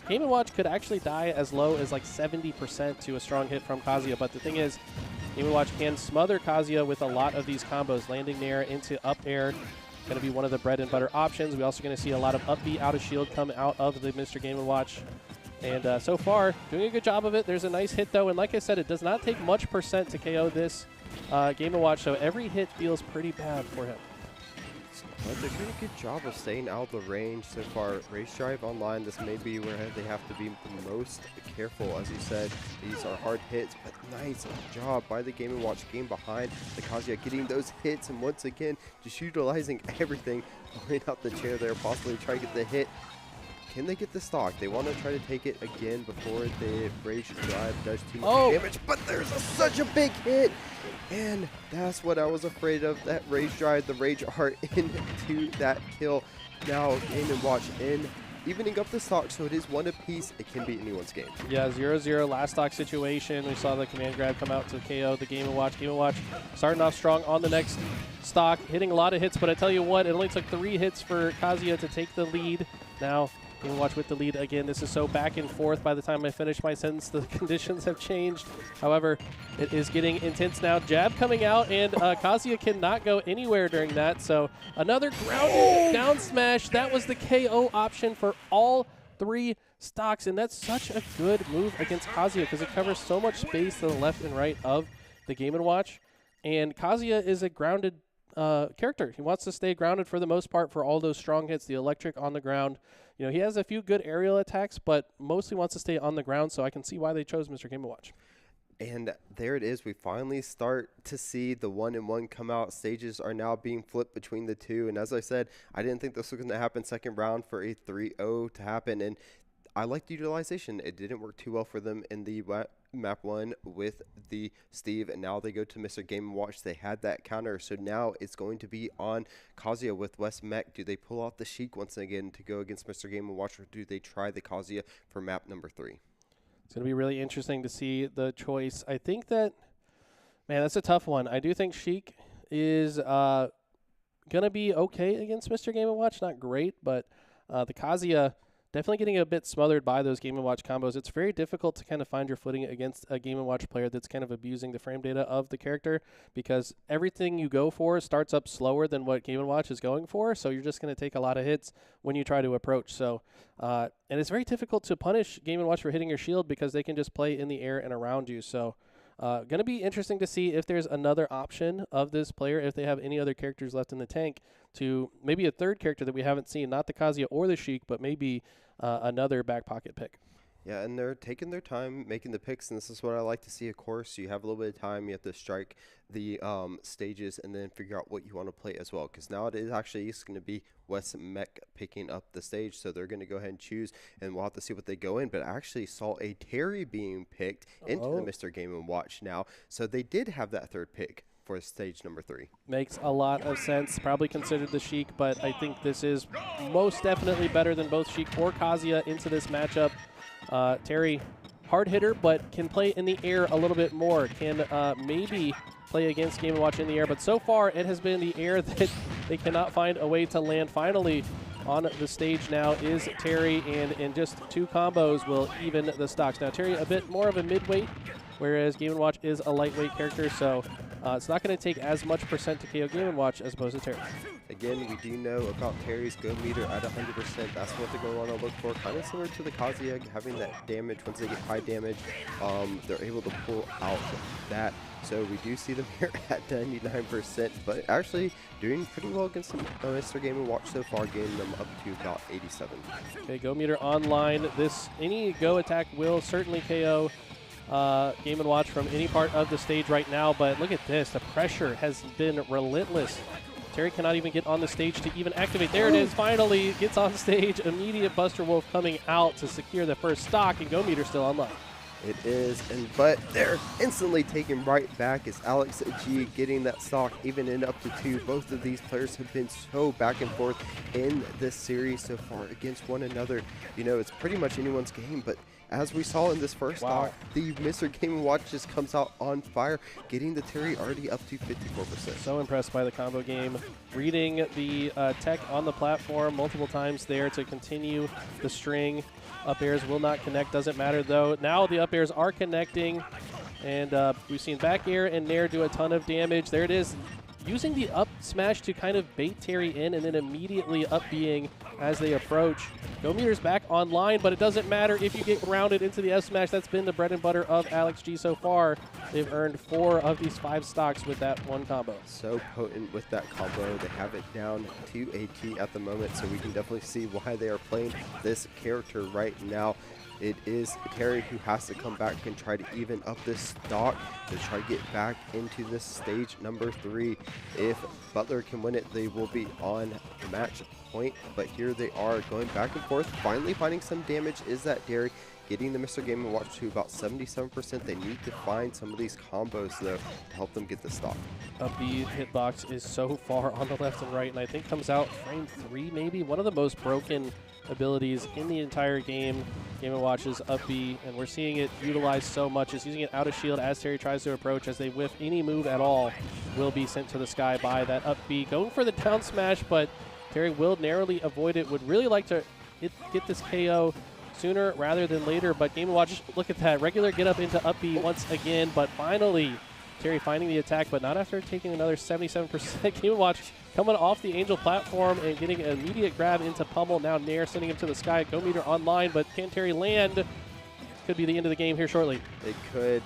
Game & Watch could actually die as low as like 70% to a strong hit from Kazuya, but the thing is, Game & Watch can smother Kazuya with a lot of these combos. Landing nair into up air, going to be one of the bread and butter options. We're also going to see a lot of up B out of shield come out of the Mr. Game & Watch. And so far, doing a good job of it. There's a nice hit though, and like I said, it does not take much percent to KO this Game & Watch, so every hit feels pretty bad for him. But they're doing a good job of staying out of the range so far. Race Drive online, this may be where they have to be the most careful. As you said, these are hard hits, but nice job by the Game & Watch game behind the Kazuya, getting those hits, and once again, just utilizing everything, pulling out the chair there, possibly trying to get the hit. Can they get the stock? They want to try to take it again before the Rage Drive does too much damage, but there's such a big hit, and that's what I was afraid of, that Rage Drive, the Rage Art into that kill. Now Game & Watch in, evening up the stock, so it is one apiece. It can be anyone's game. Yeah, 0-0 last stock situation. We saw the command grab come out to KO the Game & Watch. Game & Watch starting off strong on the next stock, hitting a lot of hits, but I tell you what, it only took 3 hits for Kazuya to take the lead. Now Game & Watch with the lead again. This is so back and forth. By the time I finish my sentence, the conditions have changed. However, it is getting intense now. Jab coming out, and Kazuya cannot go anywhere during that. So another grounded down smash. That was the KO option for all 3 stocks, and that's such a good move against Kazuya because it covers so much space to the left and right of the Game & Watch. And Kazuya is a grounded character. He wants to stay grounded for the most part for all those strong hits, the electric on the ground. You know, he has a few good aerial attacks, but mostly wants to stay on the ground, so I can see why they chose Mr. Game & Watch. And there it is. We finally start to see the 1-1 come out. Stages are now being flipped between the two. And as I said, I didn't think this was going to happen second round for a 3-0 to happen. And I liked the utilization. It didn't work too well for them in the map 1 with the Steve, and now they go to Mr. Game & Watch. They had that counter, so now it's going to be on Kazuya with West Mech. Do they pull out the Sheik once again to go against Mr. Game & Watch, or do they try the Kazuya for map number 3? It's going to be really interesting to see the choice. I think that, man, that's a tough one. I do think Sheik is going to be okay against Mr. Game & Watch. Not great, but the Kazuya definitely getting a bit smothered by those Game & Watch combos. It's very difficult to kind of find your footing against a Game & Watch player that's kind of abusing the frame data of the character, because everything you go for starts up slower than what Game & Watch is going for, so you're just going to take a lot of hits when you try to approach. So, and it's very difficult to punish Game & Watch for hitting your shield because they can just play in the air and around you. So, going to be interesting to see if there's another option of this player, if they have any other characters left in the tank, to maybe a third character that we haven't seen, not the Kazuya or the Sheik, but maybe another back pocket pick. Yeah, and they're taking their time making the picks, and this is what I like to see. Of course, you have a little bit of time. You have to strike the stages and then figure out what you want to play as well, because now it is actually going to be West Mech picking up the stage, so they're going to go ahead and choose, and we'll have to see what they go in. But I actually saw a Terry being picked into the Mr. Game & Watch now, so they did have that third pick for stage number 3. Makes a lot of sense. Probably considered the Sheik, but I think this is most definitely better than both Sheik or Kazuya into this matchup. Terry, hard hitter, but can play in the air a little bit more. Can maybe play against Game & Watch in the air, but so far it has been the air that they cannot find a way to land. Finally on the stage now is Terry, and in just 2 combos will even the stocks. Now Terry a bit more of a midweight, whereas Game & Watch is a lightweight character, so it's not going to take as much percent to KO Game & Watch as opposed to Terry. Again, we do know about Terry's go meter at 100%. That's what they're going to want to look for. Kind of similar to the Kazuya, having that damage. Once they get high damage, they're able to pull out that. So we do see them here at 99%, but actually doing pretty well against Mr. Game & Watch so far, getting them up to about 87. Okay, go meter online. Any go attack will certainly KO Game & Watch from any part of the stage right now, but look at this. The pressure has been relentless. Terry cannot even get on the stage to even activate. There it is, finally gets on stage. Immediate Buster Wolf coming out to secure the first stock, and go meter still online. It is, but they're instantly taken right back as Alex G getting that stock, even in up to 2. Both of these players have been so back and forth in this series so far against one another. You know, it's pretty much anyone's game, but as we saw in this first stock, the Mr. Game & Watch just comes out on fire, getting the Terry already up to 54%. So impressed by the combo game. Reading the tech on the platform multiple times there to continue the string. Up airs will not connect, doesn't matter though. Now the up airs are connecting, and we've seen back air and nair do a ton of damage. There it is, using the up smash to kind of bait Terry in and then immediately up being as they approach. Go meter's back online, but it doesn't matter if you get grounded into the F smash. That's been the bread and butter of Alex G so far. They've earned 4 of these 5 stocks with that one combo. So potent with that combo. They have it down to a T at the moment, so we can definitely see why they are playing this character right now. It is Terry who has to come back and try to even up this stock to try to get back into this stage number 3. If Butler can win it, they will be on match point, but here they are going back and forth. Finally finding some damage is that Terry, getting the Mr. Game & Watch to about 77%. They need to find some of these combos, though, to help them get the stock. Up B hitbox is so far on the left and right, and I think comes out frame 3 maybe. One of the most broken abilities in the entire game. Game & Watch is up B, and we're seeing it utilized so much. It's using it out of shield as Terry tries to approach. As they whiff any move at all, will be sent to the sky by that up B. Going for the down smash, but Terry will narrowly avoid it. Would really like to get this KO sooner rather than later, but Game & Watch, look at that. Regular get up into up B once again, but finally Terry finding the attack, but not after taking another 77%. Game & Watch coming off the Angel platform and getting an immediate grab into Pummel. Now Nair sending him to the sky. Go meter online, but can Terry land? Could be the end of the game here shortly. It could.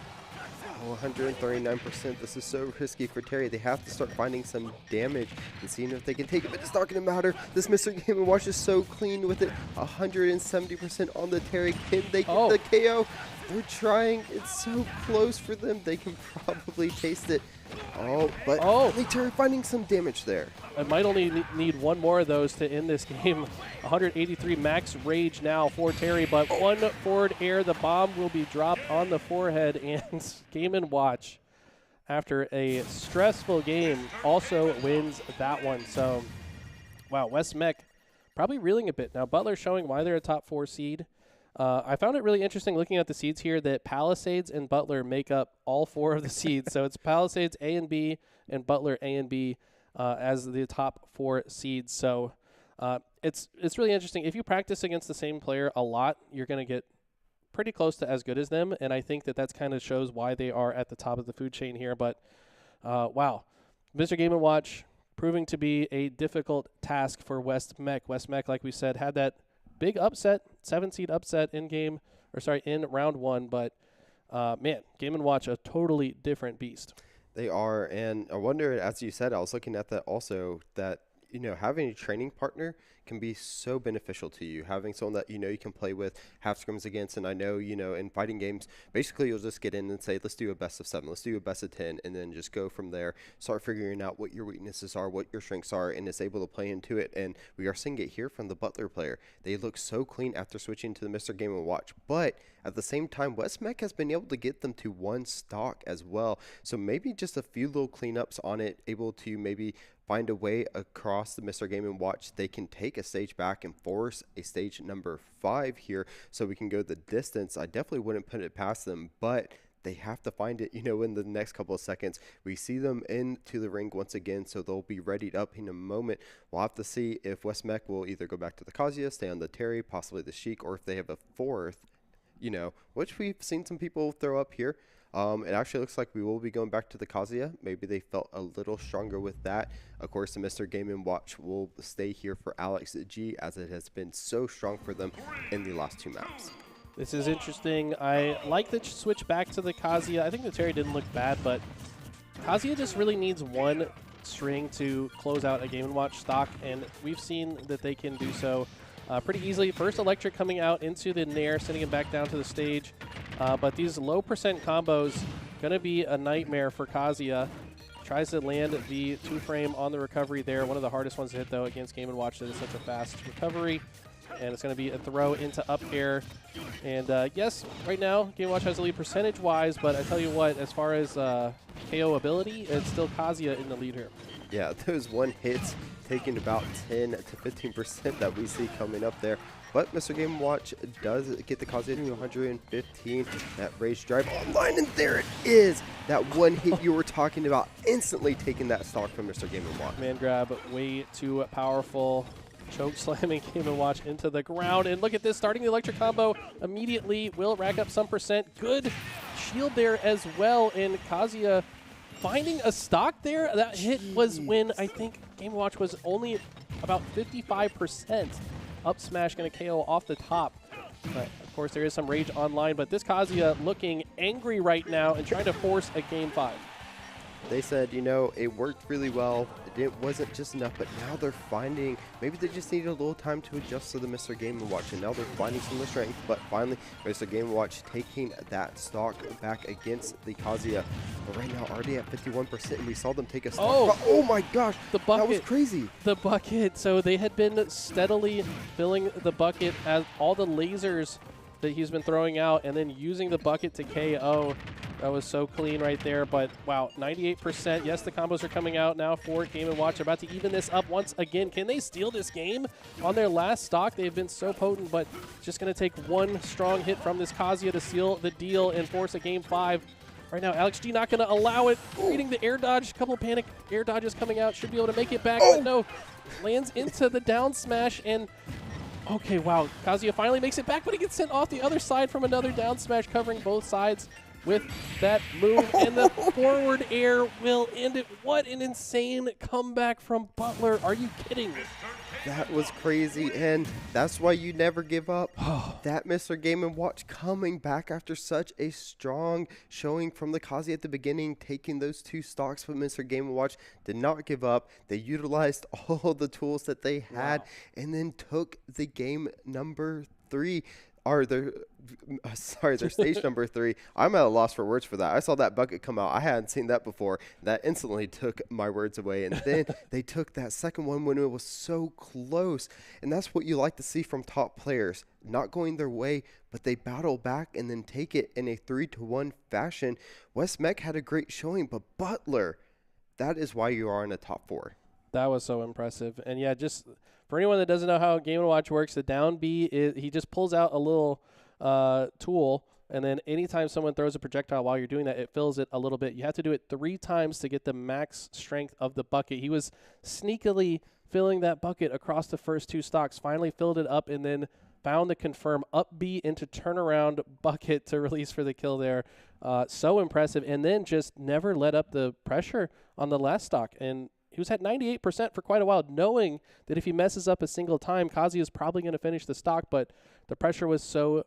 Oh, 139%. This is so risky for Terry. They have to start finding some damage and seeing if they can take it, but it's not going to matter. This Mr. Game & Watch is so clean with it. 170% on the Terry. Can they get the KO? They're trying. It's so close for them. They can probably taste it. Oh, but Terry finding some damage there. I might only need one more of those to end this game. 183 max rage now for Terry, but one forward air. The bomb will be dropped on the forehead, and Game & Watch, after a stressful game, also wins that one. So, wow, West Mech probably reeling a bit. Now, Butler showing why they're a top 4 seed. I found it really interesting looking at the seeds here that Palisades and Butler make up all 4 of the seeds. So it's Palisades A and B and Butler A and B as the top 4 seeds. So it's really interesting. If you practice against the same player a lot, you're going to get pretty close to as good as them. And I think that that's kind of shows why they are at the top of the food chain here. But wow, Mr. Game & Watch proving to be a difficult task for West Mech. West Mech, like we said, had that big upset, 7-seed upset in round 1, but man, Game & Watch, a totally different beast. They are, and I wonder, as you said, I was looking at that also, that, having a training partner can be so beneficial to you. Having someone that, you can play with, have scrims against, and I know, in fighting games, basically you'll just get in and say, let's do a best of 7, let's do a best of 10, and then just go from there, start figuring out what your weaknesses are, what your strengths are, and is able to play into it. And we are seeing it here from the Butler player. They look so clean after switching to the Mr. Game & Watch, but at the same time, West Mech has been able to get them to 1 stock as well. So maybe just a few little cleanups on it, able to maybe find a way across the Mr. Game & Watch. They can take a stage back and force a stage number 5 here so we can go the distance. I definitely wouldn't put it past them, but they have to find it, in the next couple of seconds. We see them into the ring once again, so they'll be readied up in a moment. We'll have to see if West Mech will either go back to the Kazuya, stay on the Terry, possibly the Sheik, or if they have a 4th, which we've seen some people throw up here. It actually looks like we will be going back to the Kazuya. Maybe they felt a little stronger with that. Of course, the Mr. Game & Watch will stay here for Alex G, as it has been so strong for them in the last 2 maps. This is interesting. I like the switch back to the Kazuya. I think the Terry didn't look bad, but Kazuya just really needs one string to close out a Game & Watch stock, and we've seen that they can do so pretty easily. First Electric coming out into the Nair, sending him back down to the stage. But these low percent combos going to be a nightmare for Kazuya. Tries to land the 2-frame on the recovery there. One of the hardest ones to hit, though, against Game & Watch. That is such a fast recovery. And it's going to be a throw into up air. And yes, right now, Game & Watch has the lead percentage-wise, but I tell you what, as far as KO ability, it's still Kazuya in the lead here. Yeah, those 1 hits taking about 10 to 15% that we see coming up there. But Mr. Game & Watch does get the Kazuya to 115. That rage drive online, and there it is. That 1 hit you were talking about, instantly taking that stock from Mr. Game & Watch. Man grab, way too powerful. Choke slamming Game & Watch into the ground. And look at this, starting the electric combo immediately. Will rack up some percent. Good shield there as well. And Kazuya finding a stock there. That hit was when I think Game & Watch was only about 55%. Up smash going to KO off the top. But of course there is some rage online, but this Kazuya looking angry right now and trying to force a game 5. They said, it worked really well. It wasn't just enough, but now they're finding, maybe they just needed a little time to adjust to the Mr. Game & Watch, and now they're finding some of the strength. But finally, Mr. Game & Watch taking that stock back against the Kazuya. But right now, already at 51%, and we saw them take a stock. Oh my gosh, the bucket, that was crazy. The bucket. So they had been steadily filling the bucket as all the lasers that he's been throwing out, and then using the bucket to KO. That was so clean right there, but wow, 98%. Yes, the combos are coming out now for Game & Watch. They're about to even this up once again. Can they steal this game? On their last stock, they've been so potent, but just going to take 1 strong hit from this Kazuya to seal the deal and force a game 5. Right now, Alex G not going to allow it. Reading the air dodge, a couple of panic air dodges coming out. Should be able to make it back, but no. Lands into the down smash, and okay, wow. Kazuya finally makes it back, but he gets sent off the other side from another down smash, covering both sides with that move, and the forward air will end it. What an insane comeback from Butler. Are you kidding me? That was crazy, and that's why you never give up. That Mr. Game & Watch coming back after such a strong showing from the Kazi at the beginning, taking those 2 stocks, but Mr. Game & Watch did not give up. They utilized all the tools that they had and then took the game number 3. Or their stage number 3. I'm at a loss for words for that. I saw that bucket come out. I hadn't seen that before. That instantly took my words away. And then they took that second one when it was so close. And that's what you like to see from top players. Not going their way, but they battle back and then take it in a 3-1 fashion. West Mech had a great showing, but Butler, that is why you are in the top 4. That was so impressive. And yeah, just for anyone that doesn't know how Game & Watch works, the down B is he just pulls out a little tool, and then anytime someone throws a projectile while you're doing that, it fills it a little bit. You have to do it 3 times to get the max strength of the bucket. He was sneakily filling that bucket across the first 2 stocks, finally filled it up, and then found the confirm up B into turnaround bucket to release for the kill there. So impressive. And then just never let up the pressure on the last stock. And he was at 98% for quite a while, knowing that if he messes up a single time, Kazi is probably going to finish the stock. But the pressure was so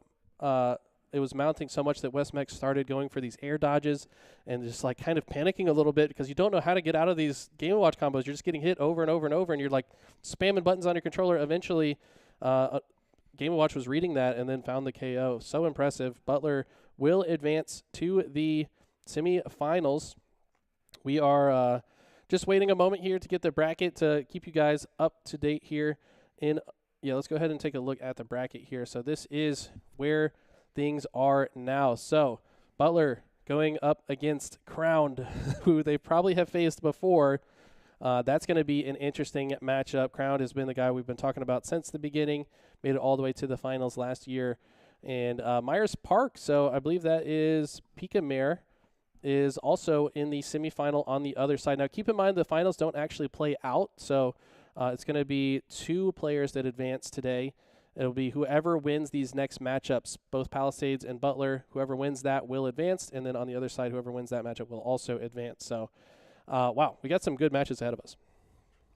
it was mounting so much that West Mech started going for these air dodges and just like kind of panicking a little bit because you don't know how to get out of these Game & Watch combos. You're just getting hit over and over and over, and you're like spamming buttons on your controller. Eventually, Game & Watch was reading that and then found the KO. So impressive. Butler will advance to the semifinals. We are just waiting a moment here to get the bracket to keep you guys up to date here. Let's go ahead and take a look at the bracket here. So this is where things are now. So Butler going up against Crowned, who they probably have faced before. That's going to be an interesting matchup. Crowned has been the guy we've been talking about since the beginning, made it all the way to the finals last year. And Myers Park, so I believe that is Pika Mare, is also in the semifinal on the other side. Now, keep in mind the finals don't actually play out, so it's going to be 2 players that advance today. It'll be whoever wins these next matchups, both Palisades and Butler. Whoever wins that will advance, and then on the other side, whoever wins that matchup will also advance. So, wow, we got some good matches ahead of us.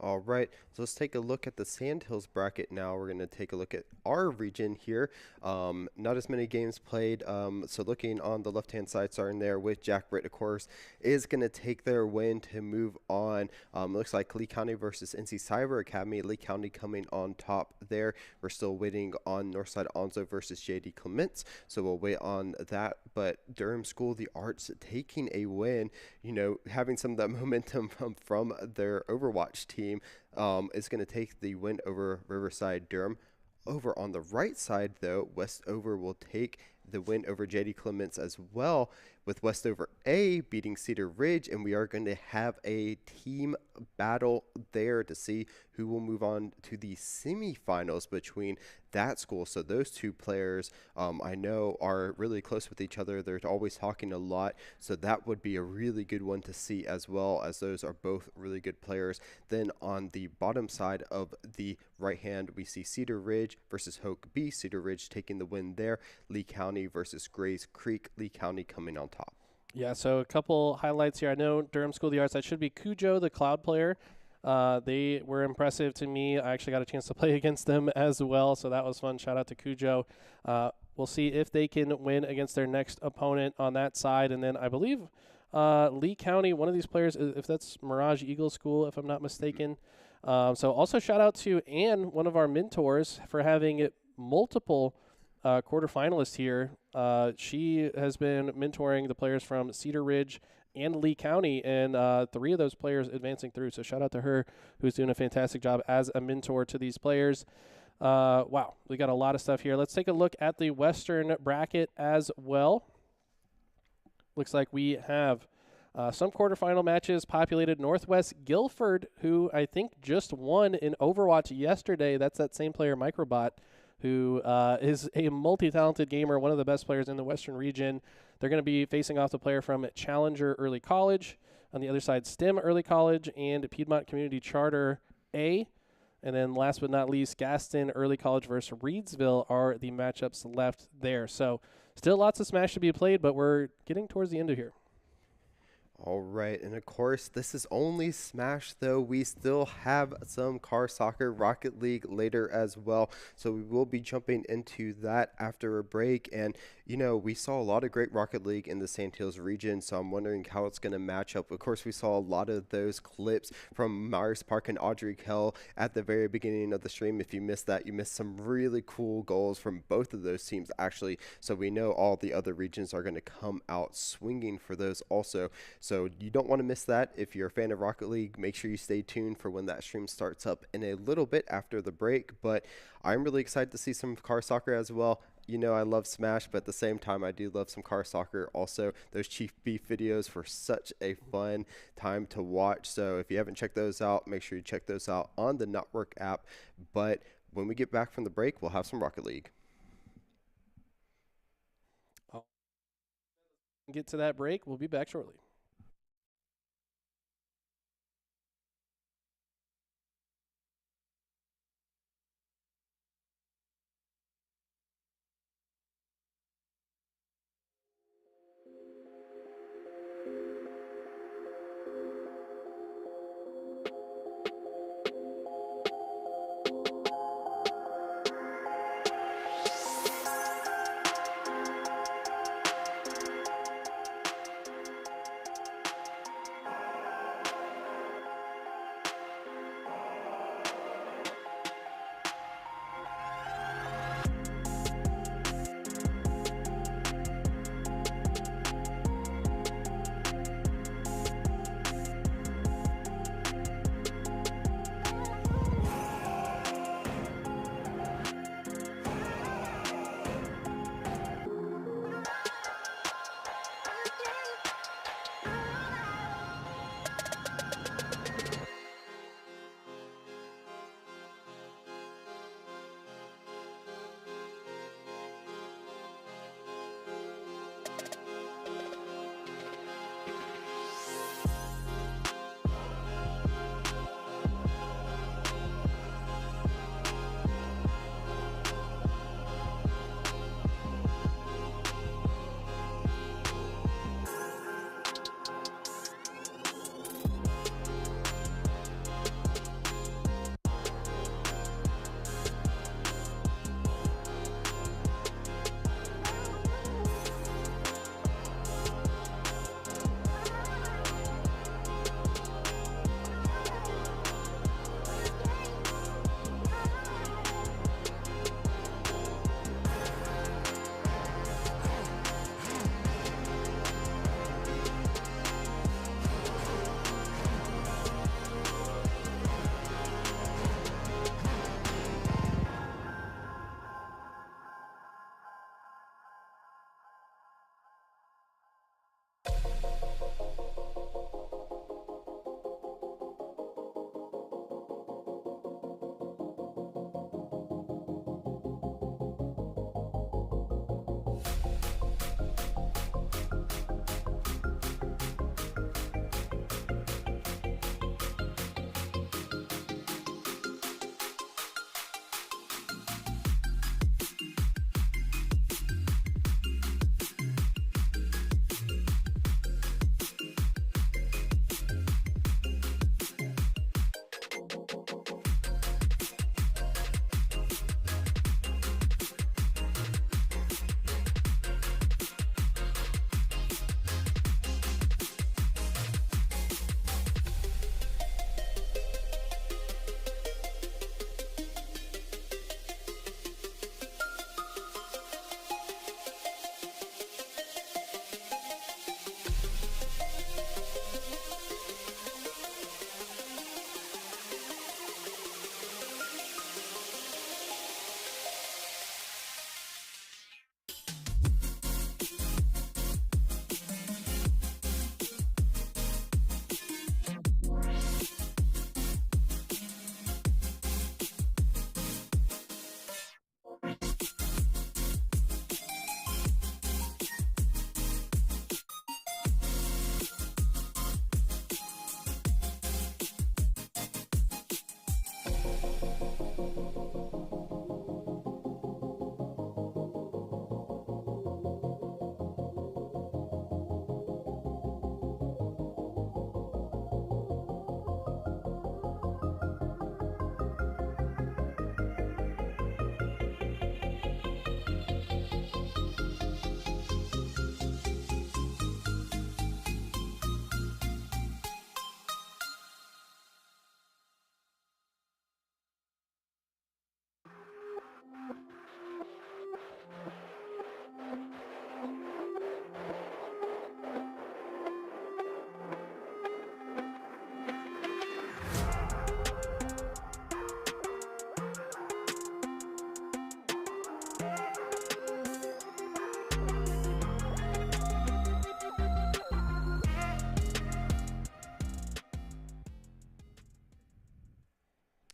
All right, so let's take a look at the Sandhills bracket now. We're going to take a look at our region here. Not as many games played, so looking on the left-hand side, starting there with Jack Britt, of course, is going to take their win to move on. Looks like Lee County versus NC Cyber Academy. Lee County coming on top there. We're still waiting on Northside Onzo versus JD Clements, so we'll wait on that. But Durham School of the Arts taking a win, having some of that momentum from their Overwatch team. Is going to take the win over Riverside Durham. Over on the right side, though, Westover will take the win over JD Clements as well, with Westover A beating Cedar Ridge, and we are going to have a team battle there to see who will move on to the semifinals between that school. So those 2 players I know are really close with each other. They're always talking a lot, so that would be a really good one to see, as well as those are both really good players. Then on the bottom side of the right hand, we see Cedar Ridge versus Hoke B. Cedar Ridge taking the win there. Lee County versus Grays Creek. Lee County coming on top. Yeah, so a couple highlights here. I know Durham School of the Arts, that should be Cujo, the Cloud player. They were impressive to me. I actually got a chance to play against them as well, so that was fun. Shout out to Cujo. We'll see if they can win against their next opponent on that side. And then I believe Lee County, one of these players, if that's Mirage Eagle School, if I'm not mistaken. So also shout out to Ann, one of our mentors, for having multiple quarterfinalists here. She has been mentoring the players from Cedar Ridge and Lee County, and 3 of those players advancing through. So shout out to her, who's doing a fantastic job as a mentor to these players. Wow, we got a lot of stuff here. Let's take a look at the Western bracket as well. Looks like we have some quarterfinal matches populated. Northwest Guilford, who I think just won in Overwatch yesterday. That's that same player, Microbot, who is a multi-talented gamer, one of the best players in the Western region. They're going to be facing off the player from Challenger Early College. On the other side, STEM Early College and Piedmont Community Charter A. And then last but not least, Gaston Early College versus Reedsville are the matchups left there. So still lots of Smash to be played, but we're getting towards the end of here. All right, and of course, this is only Smash, though. We still have some Car Soccer Rocket League later as well. So we will be jumping into that after a break. And, we saw a lot of great Rocket League in the Sandhills region. So I'm wondering how it's going to match up. Of course, we saw a lot of those clips from Myers Park and Audrey Kell at the very beginning of the stream. If you missed that, you missed some really cool goals from both of those teams, actually. So we know all the other regions are going to come out swinging for those also. So you don't want to miss that. If you're a fan of Rocket League, make sure you stay tuned for when that stream starts up in a little bit after the break. But I'm really excited to see some car soccer as well. I love Smash, but at the same time, I do love some car soccer. Also, those Chief Beef videos were such a fun time to watch. So if you haven't checked those out, make sure you check those out on the Network app. But when we get back from the break, we'll have some Rocket League. Get to that break. We'll be back shortly.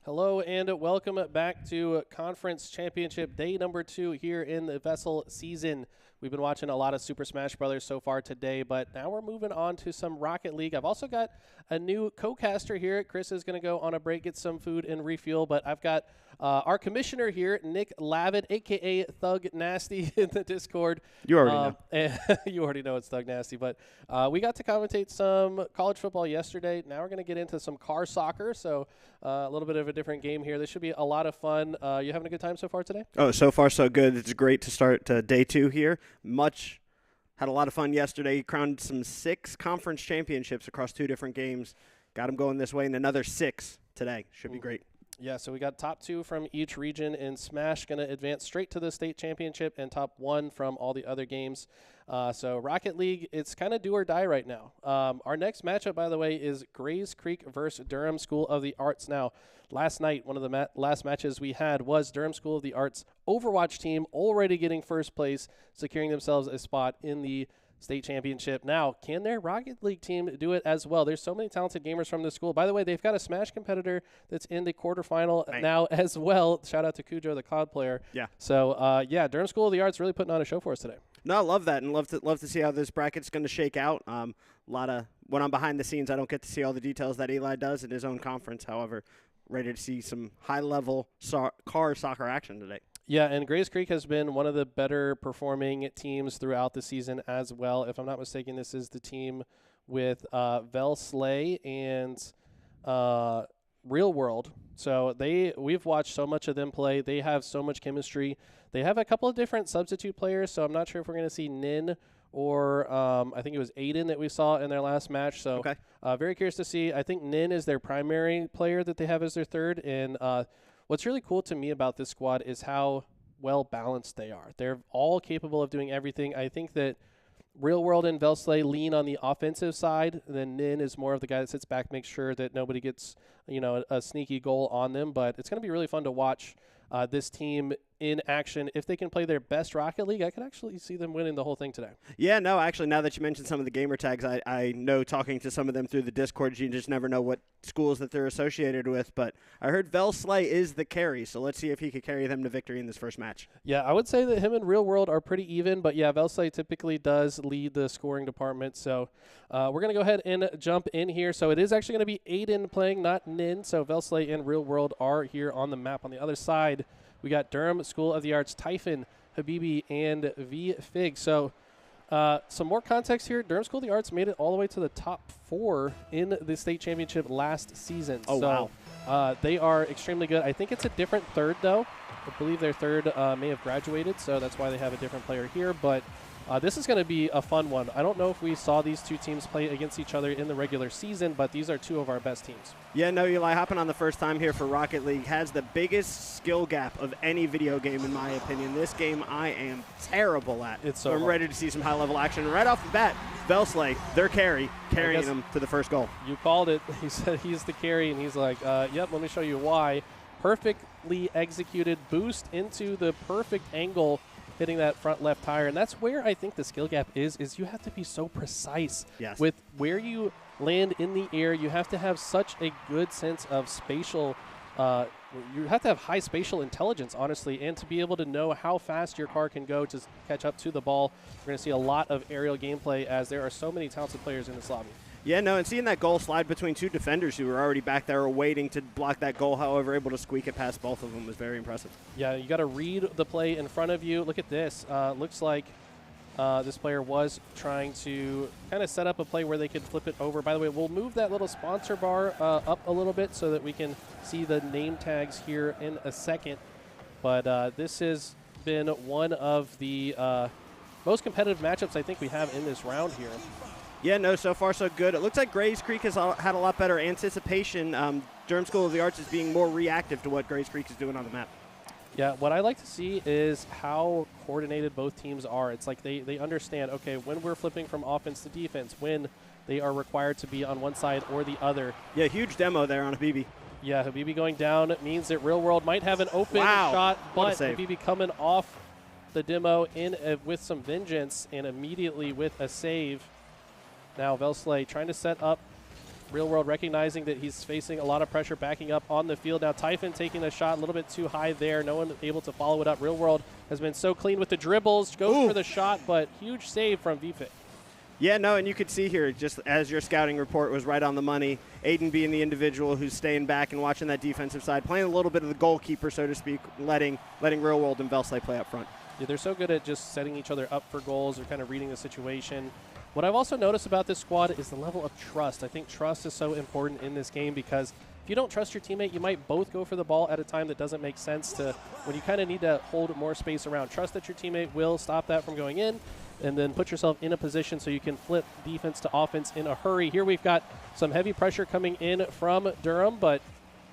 Hello and welcome back to Conference Championship Day number 2 here in the VESL season. We've been watching a lot of Super Smash Brothers so far today, but now we're moving on to some Rocket League. I've also got a new co-caster here. Chris is going to go on a break, get some food and refuel, but I've got our commissioner here, Nick Lavitt, a.k.a. Thug Nasty in the Discord. You already know. You already know it's Thug Nasty, but we got to commentate some college football yesterday. Now we're going to get into some car soccer, so a little bit of a different game here. This should be a lot of fun. You having a good time so far today? Oh, so far so good. It's great to start day 2 here. Had a lot of fun yesterday. Crowned some 6 conference championships across 2 different games. Got them going this way and another 6 today. Should be great. Yeah, so we got top 2 from each region, and Smash going to advance straight to the state championship, and top 1 from all the other games. So Rocket League, it's kind of do or die right now. Our next matchup, by the way, is Grays Creek versus Durham School of the Arts. Now, last night, one of the last matches we had was Durham School of the Arts Overwatch team already getting first place, securing themselves a spot in the state championship. Now, can their Rocket League team do it as well? There's so many talented gamers from the school. By the way, they've got a Smash competitor that's in the quarterfinal now as well. Shout out to Cujo, the Cloud player. Yeah. So, yeah, Durham School of the Arts really putting on a show for us today. No, I love that, and love to see how this bracket's going to shake out. A lot of when I'm behind the scenes, I don't get to see all the details that Eli does in his own conference. However, ready to see some high-level car soccer action today. Yeah, and Grays Creek has been one of the better performing teams throughout the season as well. If I'm not mistaken, this is the team with VESL and Real World. So we've watched so much of them play. They have so much chemistry. They have a couple of different substitute players, so I'm not sure if we're going to see Nin or I think it was Aiden that we saw in their last match. So okay. Very curious to see. I think Nin is their primary player that they have as their third, and what's really cool to me about this squad is how well balanced they are. They're all capable of doing everything. I think that Real World and VESL lean on the offensive side, and then Nin is more of the guy that sits back, makes sure that nobody gets, a sneaky goal on them. But it's going to be really fun to watch this team in action. If they can play their best Rocket League, I could actually see them winning the whole thing today. Yeah, no, actually, now that you mentioned some of the gamer tags, I know talking to some of them through the Discord, you just never know what schools that they're associated with. But I heard VESL is the carry, so let's see if he could carry them to victory in this first match. Yeah, I would say that him and Real World are pretty even, but yeah, VESL typically does lead the scoring department. So we're going to go ahead and jump in here. So it is actually going to be Aiden playing, not Nin. So VESL and Real World are here on the map. On the other side, we got Durham School of the Arts, Typhon, Habibi, and V Fig. So some more context here. Durham School of the Arts made it all the way to the top 4 in the state championship last season. Oh, so, wow. They are extremely good. I think it's a different third, though. I believe their third may have graduated, so that's why they have a different player here. But this is going to be a fun one. I don't know if we saw these two teams play against each other in the regular season, but these are 2 of our best teams. Yeah, no, Eli, hopping on the first time here for Rocket League has the biggest skill gap of any video game, in my opinion. This game I am terrible at. It's so I'm hard. ready to see some high-level action. Right off the bat, VESL, their carrying them to the first goal. You called it. He said he's the carry, and he's like, yep, let me show you why. Perfectly executed boost into the perfect angle, hitting that front left tire. And that's where I think the skill gap is you have to be so precise with where you land in the air. You have to have such a good sense of spatial you have to have high spatial intelligence, honestly, and to be able to know how fast your car can go to catch up to the ball. We're going to see a lot of aerial gameplay as there are so many talented players in this lobby. Yeah, no, and seeing that goal slide between 2 defenders who were already back there waiting to block that goal, however, able to squeak it past both of them was very impressive. Yeah, you got to read the play in front of you. Look at this. Looks like this player was trying to kind of set up a play where they could flip it over. By the way, we'll move that little sponsor bar up a little bit so that we can see the name tags here in a second. But this has been one of the most competitive matchups I think we have in this round here. Yeah, no, so far so good. It looks like Grays Creek has had a lot better anticipation. Durham School of the Arts is being more reactive to what Grays Creek is doing on the map. Yeah, what I like to see is how coordinated both teams are. It's like they understand, okay, when we're flipping from offense to defense, when they are required to be on one side or the other. Yeah, huge demo there on Habibi. Yeah, Habibi going down means that Real World might have an open shot, but Habibi coming off the demo in with some vengeance and immediately with a save. Now VESL trying to set up Real World recognizing that he's facing a lot of pressure backing up on the field. Now Typhon taking a shot a little bit too high there. No one able to follow it up. Real World has been so clean with the dribbles. Goes for the shot, but huge save from VFIC. Yeah, no, and you could see here, just as your scouting report was right on the money, Aiden being the individual who's staying back and watching that defensive side, playing a little bit of the goalkeeper, so to speak, letting Real World and VESL play up front. Yeah, they're so good at just setting each other up for goals or kind of reading the situation. What I've also noticed about this squad is the level of trust. I think trust is so important in this game because if you don't trust your teammate, you might both go for the ball at a time that doesn't make sense to when you kind of need to hold more space around. Trust that your teammate will stop that from going in and then put yourself in a position so you can flip defense to offense in a hurry. Here we've got some heavy pressure coming in from Durham, but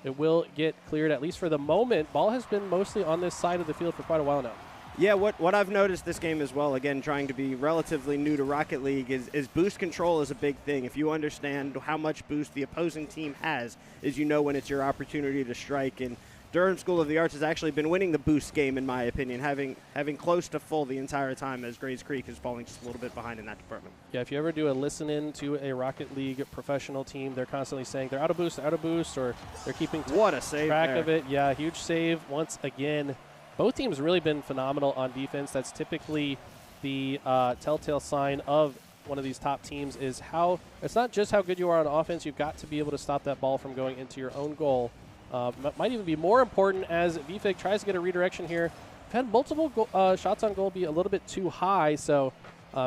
it will get cleared at least for the moment. Ball has been mostly on this side of the field for quite a while now. Yeah, what I've noticed this game as well, again, trying to be relatively new to Rocket League, is boost control is a big thing. If you understand how much boost the opposing team has, is you know when it's your opportunity to strike. And Durham School of the Arts has actually been winning the boost game, in my opinion, having close to full the entire time as Grays Creek is falling just a little bit behind in that department. Yeah, if you ever do a listen-in to a Rocket League professional team, they're constantly saying they're out of boost, or they're keeping what a save track there. of it. Yeah, huge save once again. Both teams really been phenomenal on defense. That's typically the telltale sign of one of these top teams is how it's not just how good you are on offense. You've got to be able to stop that ball from going into your own goal. Might even be more important as VFIC tries to get a redirection here. We've had multiple shots on goal be a little bit too high, so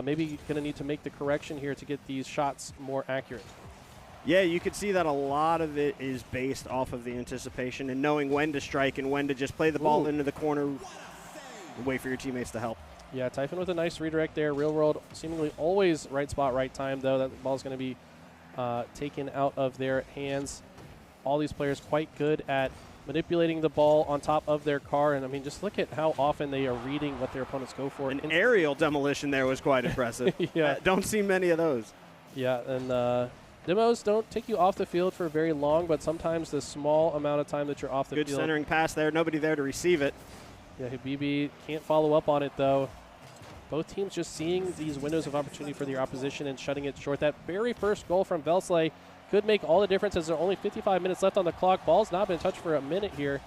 maybe going to need to make the correction here to get these shots more accurate. Yeah, you could see that a lot of it is based off of the anticipation and knowing when to strike and when to just play the ball into the corner and wait for your teammates to help. Yeah, Typhon with a nice redirect there. Real World seemingly always right spot, right time, though. That ball's going to be taken out of their hands. All these players quite good at manipulating the ball on top of their car. And, I mean, just look at how often they are reading what their opponents go for. An aerial demolition there was quite impressive. Yeah. Don't see many of those. Yeah, and demos don't take you off the field for very long, but sometimes the small amount of time that you're off the field. Good centering pass there. Nobody there to receive it. Yeah, Habibi can't follow up on it, though. Both teams just seeing these windows of opportunity for their opposition and shutting it short. That very first goal from VESL could make all the difference as there are only 55 minutes left on the clock. Ball's not been touched for a minute here.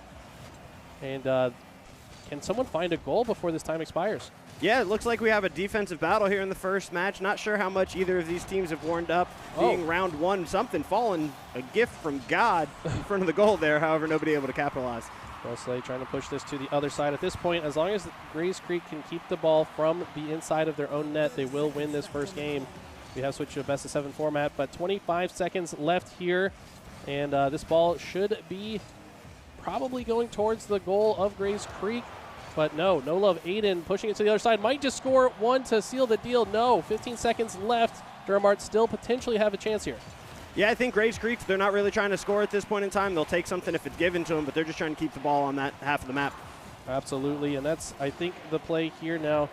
And can someone find a goal before this time expires? Yeah, it looks like we have a defensive battle here in the first match. Not sure how much either of these teams have warmed up. Being round one, something falling, a gift from God in front of the goal there. However, nobody able to capitalize. VESL trying to push this to the other side. At this point, as long as Grays Creek can keep the ball from the inside of their own net, they will win this first game. We have switched to a best-of-7 format, but 25 seconds left here, and this ball should be probably going towards the goal of Grays Creek, but no love. Aiden pushing it to the other side. Might just score one to seal the deal. No, 15 seconds left. Durham Arts still potentially have a chance here. Yeah, I think Grays Creek, they're not really trying to score at this point in time. They'll take something if it's given to them, but they're just trying to keep the ball on that half of the map. Absolutely, and that's, I think, the play here now.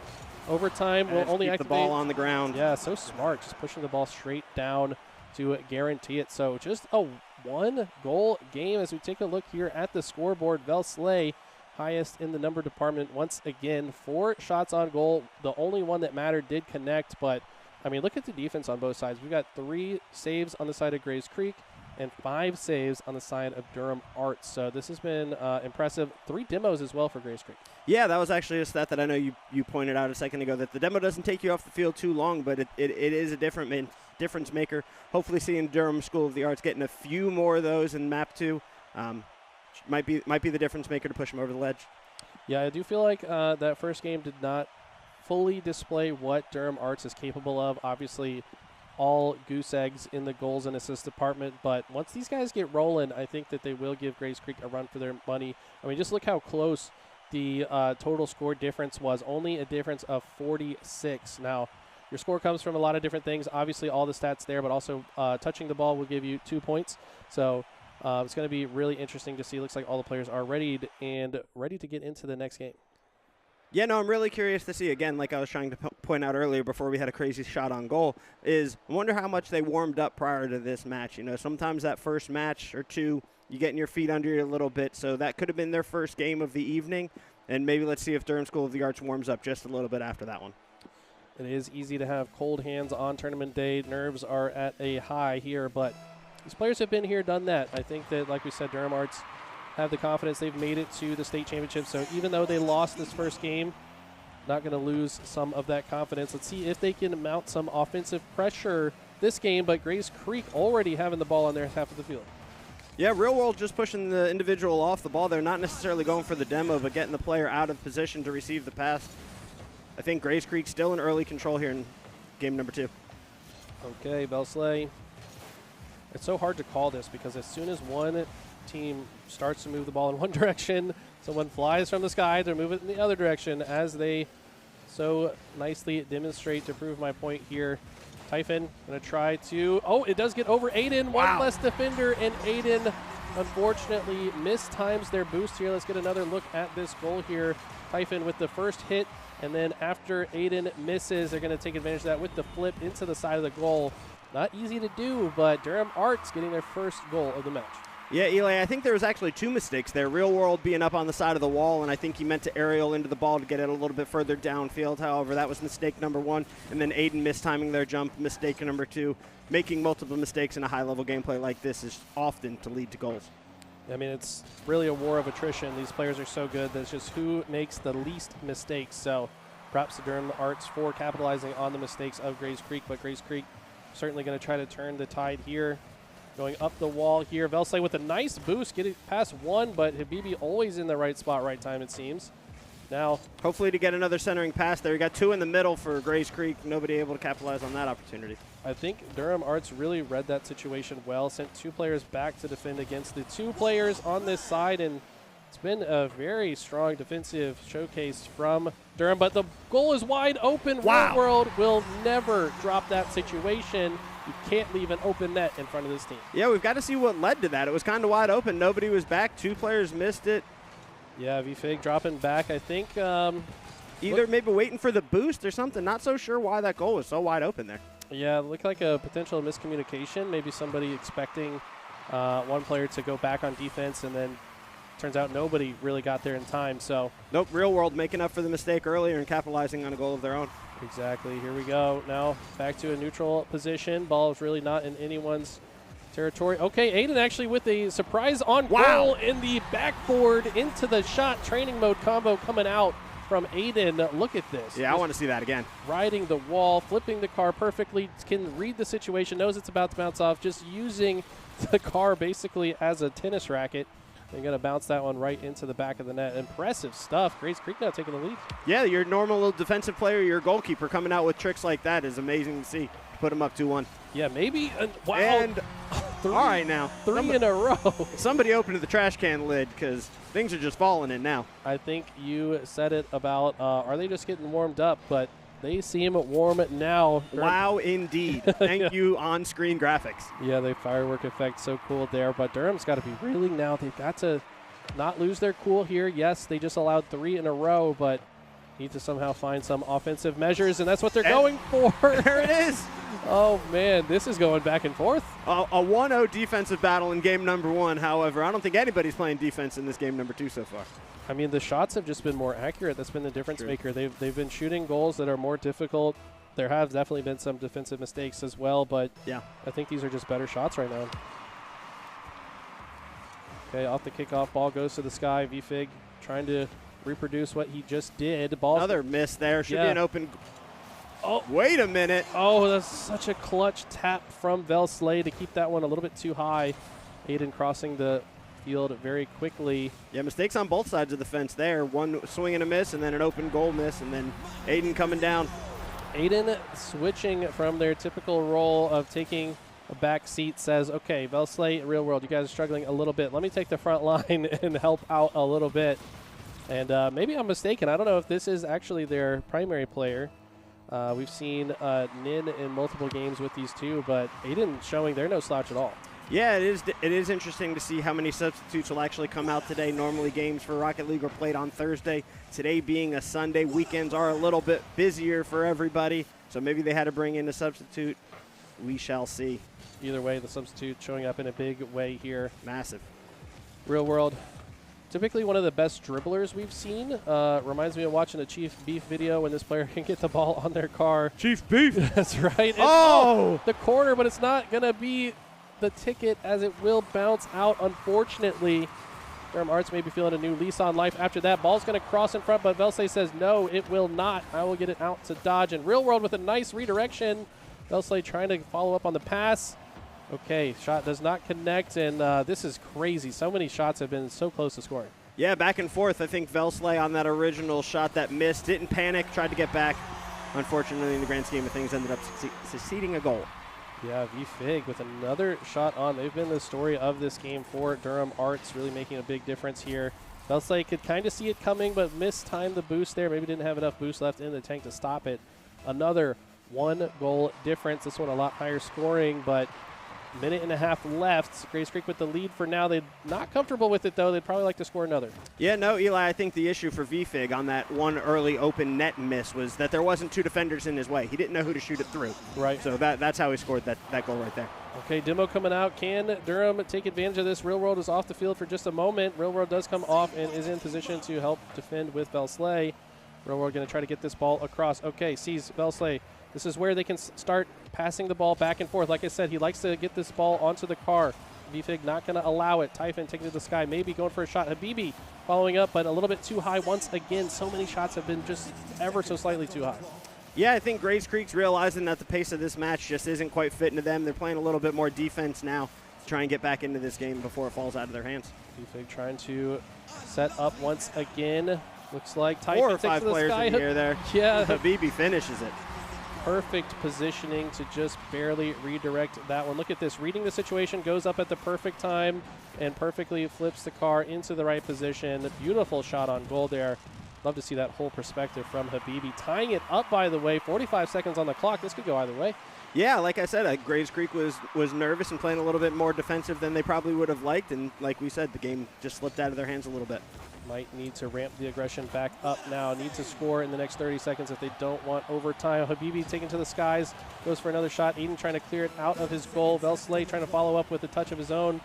Overtime will only keep activate the ball on the ground. Yeah, so smart, just pushing the ball straight down to guarantee it. So just a one-goal game as we take a look here at the scoreboard. VESL highest in the number department once again. 4 shots on goal. The only one that mattered did connect, but I mean, look at the defense on both sides. We've got 3 saves on the side of Grays Creek and 5 saves on the side of Durham Arts. So this has been impressive. 3 demos as well for Grays Creek. Yeah, that was actually a stat that I know you pointed out a second ago, that the demo doesn't take you off the field too long, but it is a difference maker. Hopefully seeing Durham School of the Arts getting a few more of those in map 2 might be the difference maker to push them over the ledge. Yeah, I do feel like that first game did not fully display what Durham Arts is capable of. Obviously, all goose eggs in the goals and assist department, but once these guys get rolling, I think that they will give Grays Creek a run for their money. I mean, just look how close the total score difference was. Only a difference of 46. Now, your score comes from a lot of different things. Obviously, all the stats there, but also touching the ball will give you 2 points. So it's going to be really interesting to see. Looks like all the players are ready to get into the next game. Yeah, no, I'm really curious to see, again, like I was trying to point out earlier before we had a crazy shot on goal, is I wonder how much they warmed up prior to this match. You know, sometimes that first match or two, you getting your feet under you a little bit, so that could have been their first game of the evening, and maybe let's see if Durham School of the Arts warms up just a little bit after that one. It is easy to have cold hands on tournament day. Nerves are at a high here, but These players have been here, done that. I think that, like we said, Durham Arts have the confidence. They've made it to the state championship. So even though they lost this first game, not going to lose some of that confidence. Let's see if they can mount some offensive pressure this game, but Grays Creek already having the ball on their half of the field. Yeah, Real World just pushing the individual off the ball. They're not necessarily going for the demo, but getting the player out of position to receive the pass. I think Grays Creek still in early control here in game number 2. Okay, Belsley. It's so hard to call this because as soon as one team starts to move the ball in one direction, someone flies from the sky to move it in the other direction, as they so nicely demonstrate to prove my point here. Typhon going to try to, oh, it does get over Aiden. Wow. One less defender, and Aiden unfortunately mistimes their boost here. Let's get another look at this goal here. Typhon with the first hit, and then after Aiden misses, they're going to take advantage of that with the flip into the side of the goal. Not easy to do, but Durham Arts getting their first goal of the match. Yeah, Eli, I think there was actually 2 mistakes there. Real World being up on the side of the wall, and I think he meant to aerial into the ball to get it a little bit further downfield. However, that was mistake number 1. And then Aiden mistiming their jump, mistake number 2. Making multiple mistakes in a high-level gameplay like this is often to lead to goals. I mean, it's really a war of attrition. These players are so good that it's just who makes the least mistakes. So props to Durham Arts for capitalizing on the mistakes of Grays Creek, but Grays Creek certainly going to try to turn the tide here. Going up the wall here. Velsley with a nice boost, getting past one, but Habibi always in the right spot, right time, it seems. Now, hopefully to get another centering pass there. You got 2 in the middle for Grays Creek. Nobody able to capitalize on that opportunity. I think Durham Arts really read that situation well, sent 2 players back to defend against the 2 players on this side, and it's been a very strong defensive showcase from Durham, but the goal is wide open. Wow. Real World will never drop that situation. You can't leave an open net in front of this team. Yeah, we've got to see what led to that. It was kind of wide open. Nobody was back. 2 players missed it. Yeah, VFig dropping back. I think either maybe waiting for the boost or something. Not so sure why that goal was so wide open there. Yeah, it looked like a potential miscommunication. Maybe somebody expecting one player to go back on defense, and then turns out nobody really got there in time. So nope, Real World making up for the mistake earlier and capitalizing on a goal of their own. Exactly. Here we go. Now back to a neutral position. Ball is really not in anyone's territory. Okay, Aiden actually with a surprise on goal in the backboard into the shot. Training mode combo coming out from Aiden. Look at this. Yeah, I want to see that again. Riding the wall, flipping the car perfectly, can read the situation, knows it's about to bounce off, just using the car basically as a tennis racket. They're going to bounce that one right into the back of the net. Impressive stuff. Grays Creek now taking the lead. Yeah, your normal defensive player, your goalkeeper, coming out with tricks like that is amazing to see. Put them up 2-1. Yeah, maybe. Wow. And all right now. 3 in a row. Somebody opened the trash can lid because things are just falling in now. I think you said it about, are they just getting warmed up? But they seem warm now. Wow, indeed. Thank you, on-screen graphics. Yeah, the firework effect, so cool there. But Durham's got to be reeling now. They've got to not lose their cool here. Yes, they just allowed 3 in a row, but need to somehow find some offensive measures, and that's what they're going for. There it is. Oh, man, this is going back and forth. A 1-0 defensive battle in game number 1. However, I don't think anybody's playing defense in this game number 2 so far. I mean, the shots have just been more accurate. That's been the difference maker. They've been shooting goals that are more difficult. There have definitely been some defensive mistakes as well, but yeah, I think these are just better shots right now. Okay, off the kickoff, ball goes to the sky. VFig trying to reproduce what he just did. Ball. Another miss there. Should be an open. Oh, wait a minute. Oh, that's such a clutch tap from Velsley to keep that one a little bit too high. Aiden crossing the field very quickly. Yeah, mistakes on both sides of the fence there. One swing and a miss, and then an open goal miss, and then Aiden coming down. Aiden switching from their typical role of taking a back seat, says, okay, Velsley, Real World, you guys are struggling a little bit. Let me take the front line and help out a little bit. And maybe I'm mistaken. I don't know if this is actually their primary player. We've seen Nin in multiple games with these two, but Aiden showing they're no slouch at all. Yeah, it is interesting to see how many substitutes will actually come out today. Normally games for Rocket League are played on Thursday. Today being a Sunday, weekends are a little bit busier for everybody, so maybe they had to bring in a substitute. We shall see. Either way, the substitute showing up in a big way here. Massive. Real World, typically one of the best dribblers we've seen. Reminds me of watching a Chief Beef video when this player can get the ball on their car. Chief Beef! That's right. Oh! The corner, but it's not going to be the ticket as it will bounce out, unfortunately. Durham Arts may be feeling a new lease on life after that. Ball's going to cross in front, but VESL says no, it will not. I will get it out to Dodge. And Real World with a nice redirection. VESL trying to follow up on the pass. Okay, shot does not connect, and this is crazy. So many shots have been so close to scoring. Yeah, back and forth. I think VESL on that original shot that missed, didn't panic, tried to get back. Unfortunately, in the grand scheme of things, ended up succeeding a goal. Yeah, VFIG with another shot on. They've been the story of this game for Durham Arts, really making a big difference here. VESL could kind of see it coming, but mistimed the boost there. Maybe didn't have enough boost left in the tank to stop it. Another 1-goal difference. This one a lot higher scoring, but minute and a half left. Grace Creek with the lead for now. They're not comfortable with it, though. They'd probably like to score another. Yeah, no, Eli, I think the issue for VFIG on that one early open net miss was that there wasn't two defenders in his way. He didn't know who to shoot it through. Right. So that's how he scored that goal right there. Okay, demo coming out. Can Durham take advantage of this? Real World is off the field for just a moment. Real World does come off and is in position to help defend with VESL. Real World going to try to get this ball across. Okay, sees VESL. This is where they can start passing the ball back and forth. Like I said, he likes to get this ball onto the car. VFIG not going to allow it. Typhon taking it to the sky, maybe going for a shot. Habibi following up, but a little bit too high once again. So many shots have been just ever so slightly too high. Yeah, I think Grace Creek's realizing that the pace of this match just isn't quite fitting to them. They're playing a little bit more defense now to try and get back into this game before it falls out of their hands. VFIG trying to set up once again. Looks like Typhon 4 or takes 5 to the players sky. in the air there. Yeah. Habibi finishes it. Perfect positioning to just barely redirect that one. Look at this, reading the situation, goes up at the perfect time and perfectly flips the car into the right position. Beautiful shot on goal there. Love to see that whole perspective from Habibi. Tying it up, by the way, 45 seconds on the clock. This could go either way. Yeah, like I said, Grace Creek was nervous and playing a little bit more defensive than they probably would have liked, and like we said, the game just slipped out of their hands a little bit. Might need to ramp the aggression back up now. Need to score in the next 30 seconds if they don't want overtime. Habibi taken to the skies, goes for another shot. Eden trying to clear it out of his goal. VESL trying to follow up with a touch of his own.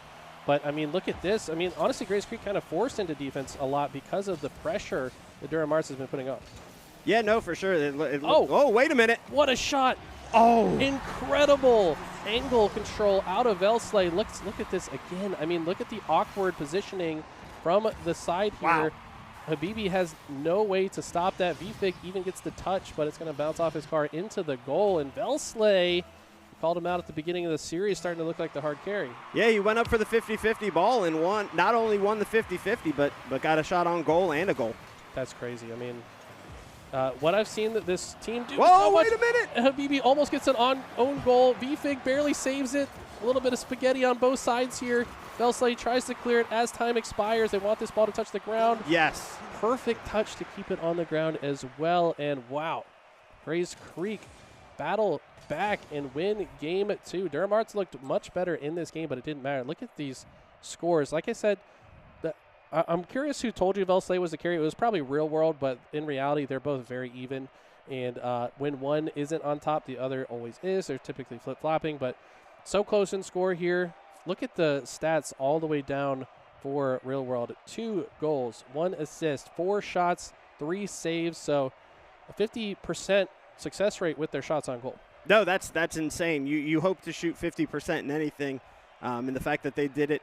But, I mean, look at this. I mean, honestly, Grace Creek kind of forced into defense a lot because of the pressure that Durham Arts has been putting on. Yeah, no, for sure. Oh, wait a minute. What a shot. Oh. Incredible angle control out of VESL. Look at this again. I mean, look at the awkward positioning from the side here. Wow. Habibi has no way to stop that. VFIG even gets the touch, but it's going to bounce off his car into the goal. And VESL called him out at the beginning of the series, starting to look like the hard carry. Yeah, he went up for the 50-50 ball and won. Not only won the 50-50, but got a shot on goal and a goal. That's crazy. I mean, what I've seen that this team do. Whoa, so wait a minute. Habibi almost gets an own goal. VFIG barely saves it. A little bit of spaghetti on both sides here. VESL tries to clear it as time expires. They want this ball to touch the ground. Yes. Perfect touch to keep it on the ground as well. And wow, Grace Creek battle back and win game 2. Durham Arts looked much better in this game, but it didn't matter. Look at these scores. Like I said, I'm curious who told you VESL was the carry. It was probably Real World, but in reality, they're both very even. And when one isn't on top, the other always is. They're typically flip-flopping, but so close in score here. Look at the stats all the way down for Real World. 2 goals, 1 assist, 4 shots, 3 saves. So a 50% success rate with their shots on goal. No, that's insane. You hope to shoot 50% in anything, and the fact that they did it,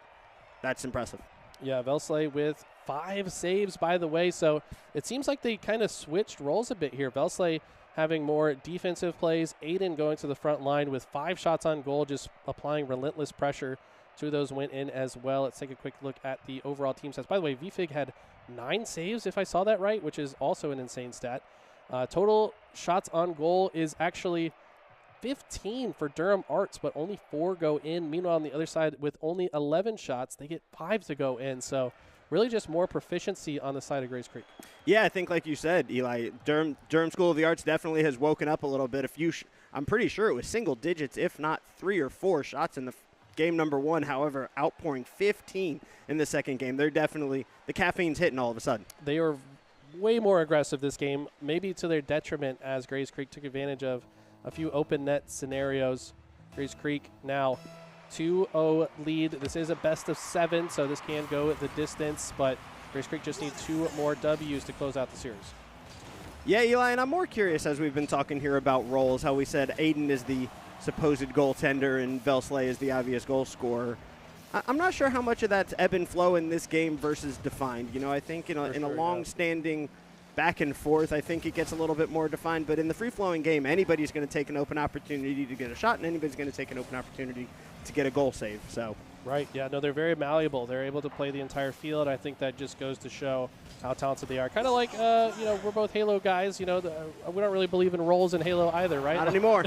that's impressive. Yeah, VESL with 5 saves, by the way. So it seems like they kind of switched roles a bit here. VESL having more defensive plays. Aiden going to the front line with 5 shots on goal, just applying relentless pressure. 2 of those went in as well. Let's take a quick look at the overall team stats. By the way, VFIG had 9 saves, if I saw that right, which is also an insane stat. Total shots on goal is actually 15 for Durham Arts, but only 4 go in. Meanwhile, on the other side, with only 11 shots, they get 5 to go in. So really just more proficiency on the side of Grace Creek. Yeah, I think like you said, Eli, Durham School of the Arts definitely has woken up a little bit. I'm pretty sure it was single digits, if not 3 or 4 shots in the game number 1, however, outpouring 15 in the second game. They're definitely, the caffeine's hitting all of a sudden. They are way more aggressive this game, maybe to their detriment, as Grace Creek took advantage of a few open net scenarios. Grace Creek now 2-0 lead. This is a best of 7, so this can go the distance, but Grace Creek just needs 2 more W's to close out the series. Yeah, Eli, and I'm more curious as we've been talking here about roles, how we said Aiden is the supposed goaltender and VESL is the obvious goal scorer. I'm not sure how much of that's ebb and flow in this game versus defined. You know, I think in a long-standing back and forth, I think it gets a little bit more defined. But in the free-flowing game, anybody's going to take an open opportunity to get a shot, and anybody's going to take an open opportunity to get a goal save. So. Right, yeah, no, they're very malleable. They're able to play the entire field. I think that just goes to show how talented they are. Kind of like, you know, we're both Halo guys. You know, we don't really believe in roles in Halo either, right? Not anymore.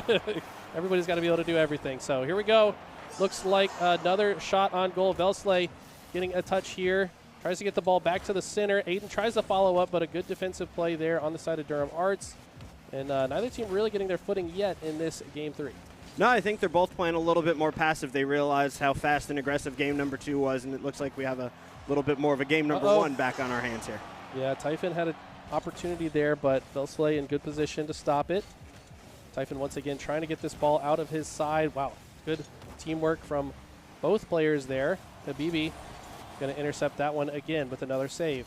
Everybody's got to be able to do everything. So here we go. Looks like another shot on goal. VESL getting a touch here. Tries to get the ball back to the center. Aiden tries to follow up, but a good defensive play there on the side of Durham Arts. And neither team really getting their footing yet in this Game 3. No, I think they're both playing a little bit more passive. They realized how fast and aggressive game number 2 was, and it looks like we have a little bit more of a game number 1 back on our hands here. Yeah, Typhon had an opportunity there, but VESL in good position to stop it. Typhon once again trying to get this ball out of his side. Wow, good teamwork from both players there. Habibi going to intercept that one again with another save.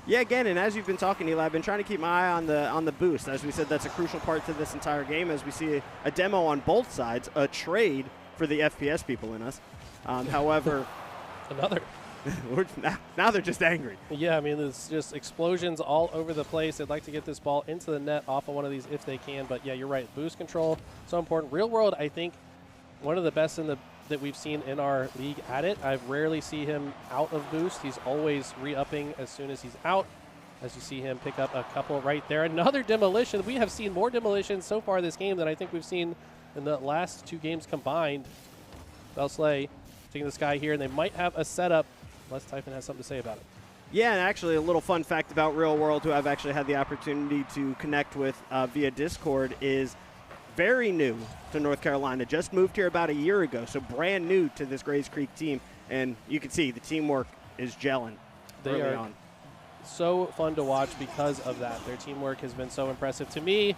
Yeah, again, and as you've been talking, Eli, I've been trying to keep my eye on the boost. As we said, that's a crucial part to this entire game. As we see a demo on both sides, a trade for the FPS people in us. However, another. now they're just angry. Yeah, I mean, it's just explosions all over the place. They'd like to get this ball into the net off of one of these if they can. But yeah, you're right. Boost control, so important. Real World, I think, one of the best that we've seen in our league at it. I rarely see him out of boost. He's always re-upping as soon as he's out. As you see him pick up a couple right there. Another demolition. We have seen more demolitions so far this game than I think we've seen in the last 2 games combined. VESL taking this guy here, and they might have a setup unless Typhon has something to say about it. Yeah, and actually a little fun fact about Real World, who I've actually had the opportunity to connect with via Discord, is very new to North Carolina. Just moved here about a year ago, so brand new to this Grays Creek team. And you can see the teamwork is gelling early on. So fun to watch because of that. Their teamwork has been so impressive to me.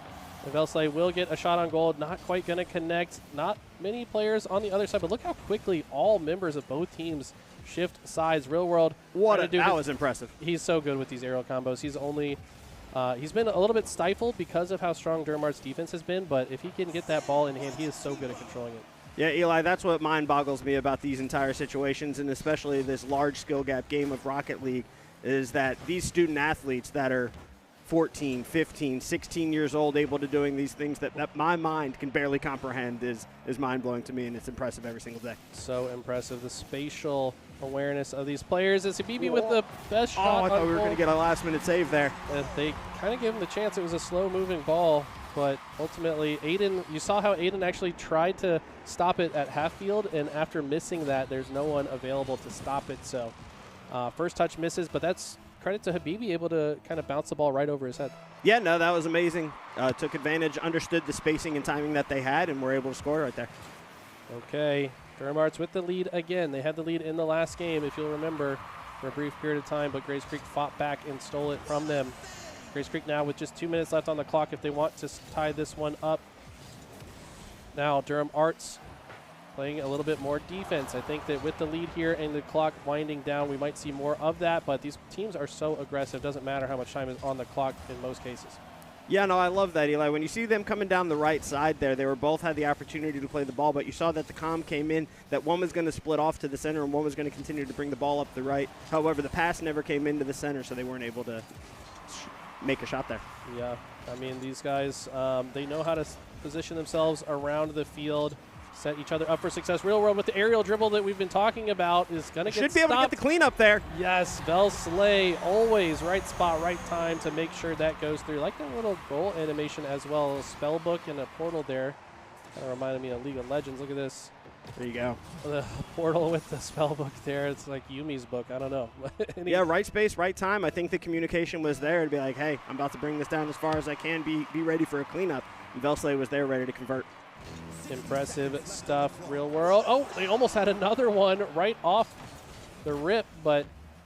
VESL will get a shot on goal. Not quite going to connect. Not many players on the other side, but look how quickly all members of both teams shift sides. Real World. That was impressive. He's so good with these aerial combos. He's been a little bit stifled because of how strong Durham Arts' defense has been, but if he can get that ball in hand, he is so good at controlling it. Yeah, Eli, that's what mind boggles me about these entire situations, and especially this large skill gap game of Rocket League, is that these student athletes that are 14, 15, 16 years old able to doing these things that my mind can barely comprehend is mind-blowing to me, and it's impressive every single day. So impressive. The spatial awareness of these players. Is Habibi with the best shot? I thought we were going to get a last-minute save there. They kind of gave him the chance. It was a slow-moving ball, but ultimately Aiden, you saw how Aiden actually tried to stop it at half field, and after missing that, there's no one available to stop it. So first touch misses, but that's credit to Habibi, able to kind of bounce the ball right over his head. Yeah, no, that was amazing. Took advantage, understood the spacing and timing that they had, and were able to score right there. Okay, Durham Arts with the lead again. They had the lead in the last game, if you'll remember, for a brief period of time, but Grays Creek fought back and stole it from them. Grays Creek now with just 2 minutes left on the clock if they want to tie this one up. Now Durham Arts playing a little bit more defense. I think that with the lead here and the clock winding down, we might see more of that, but these teams are so aggressive. Doesn't matter how much time is on the clock in most cases. Yeah, no, I love that, Eli. When you see them coming down the right side there, they were both had the opportunity to play the ball, but you saw that the comm came in, that one was going to split off to the center and one was going to continue to bring the ball up the right. However, the pass never came into the center, so they weren't able to make a shot there. Yeah, I mean, these guys, they know how to position themselves around the field, set each other up for success. Real World with the aerial dribble that we've been talking about is going to get Should be able to get the cleanup there. Yes, VESL always right spot, right time to make sure that goes through. Like a little goal animation as well. A spell book and a portal there. Kind of reminded me of League of Legends. Look at this. There you go. The portal with the spell book there. It's like Yumi's book. I don't know. Yeah, right space, right time. I think the communication was there to be like, hey, I'm about to bring this down as far as I can. Be ready for a cleanup. And VESL was there ready to convert. Impressive stuff, Real World. Oh, they almost had another one right off the rip, but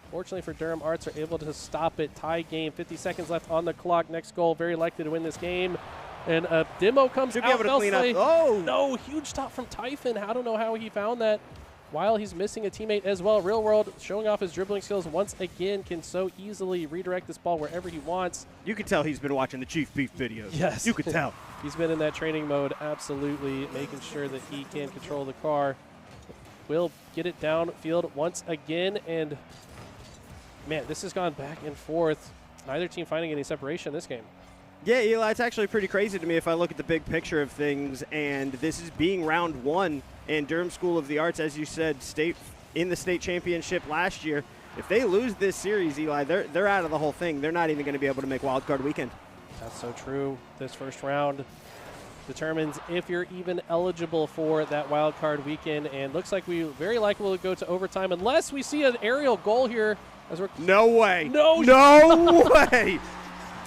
fortunately for Durham Arts, are able to stop it. Tie game, 50 seconds left on the clock. Next goal, very likely to win this game. And a demo comes Should out. be able to clean up. Oh! No, huge stop from Typhon. I don't know how he found that. while he's missing a teammate as well. Real World showing off his dribbling skills once again, can so easily redirect this ball wherever he wants. You could tell he's been watching the Chief Beef videos. Yes. You could tell. He's been in that training mode, absolutely, making sure that he can control the car. Will get it downfield once again, and man, this has gone back and forth. Neither team finding any separation this game. Yeah, Eli, it's actually pretty crazy to me if I look at the big picture of things, and this is being round 1 in Durham School of the Arts, as you said, in the state championship last year. If they lose this series, Eli, they're out of the whole thing. They're not even going to be able to make Wild Card Weekend. That's so true. This first round determines if you're even eligible for that Wild Card Weekend, and looks like we very likely will go to overtime unless we see an aerial goal here. As we're No way. No way.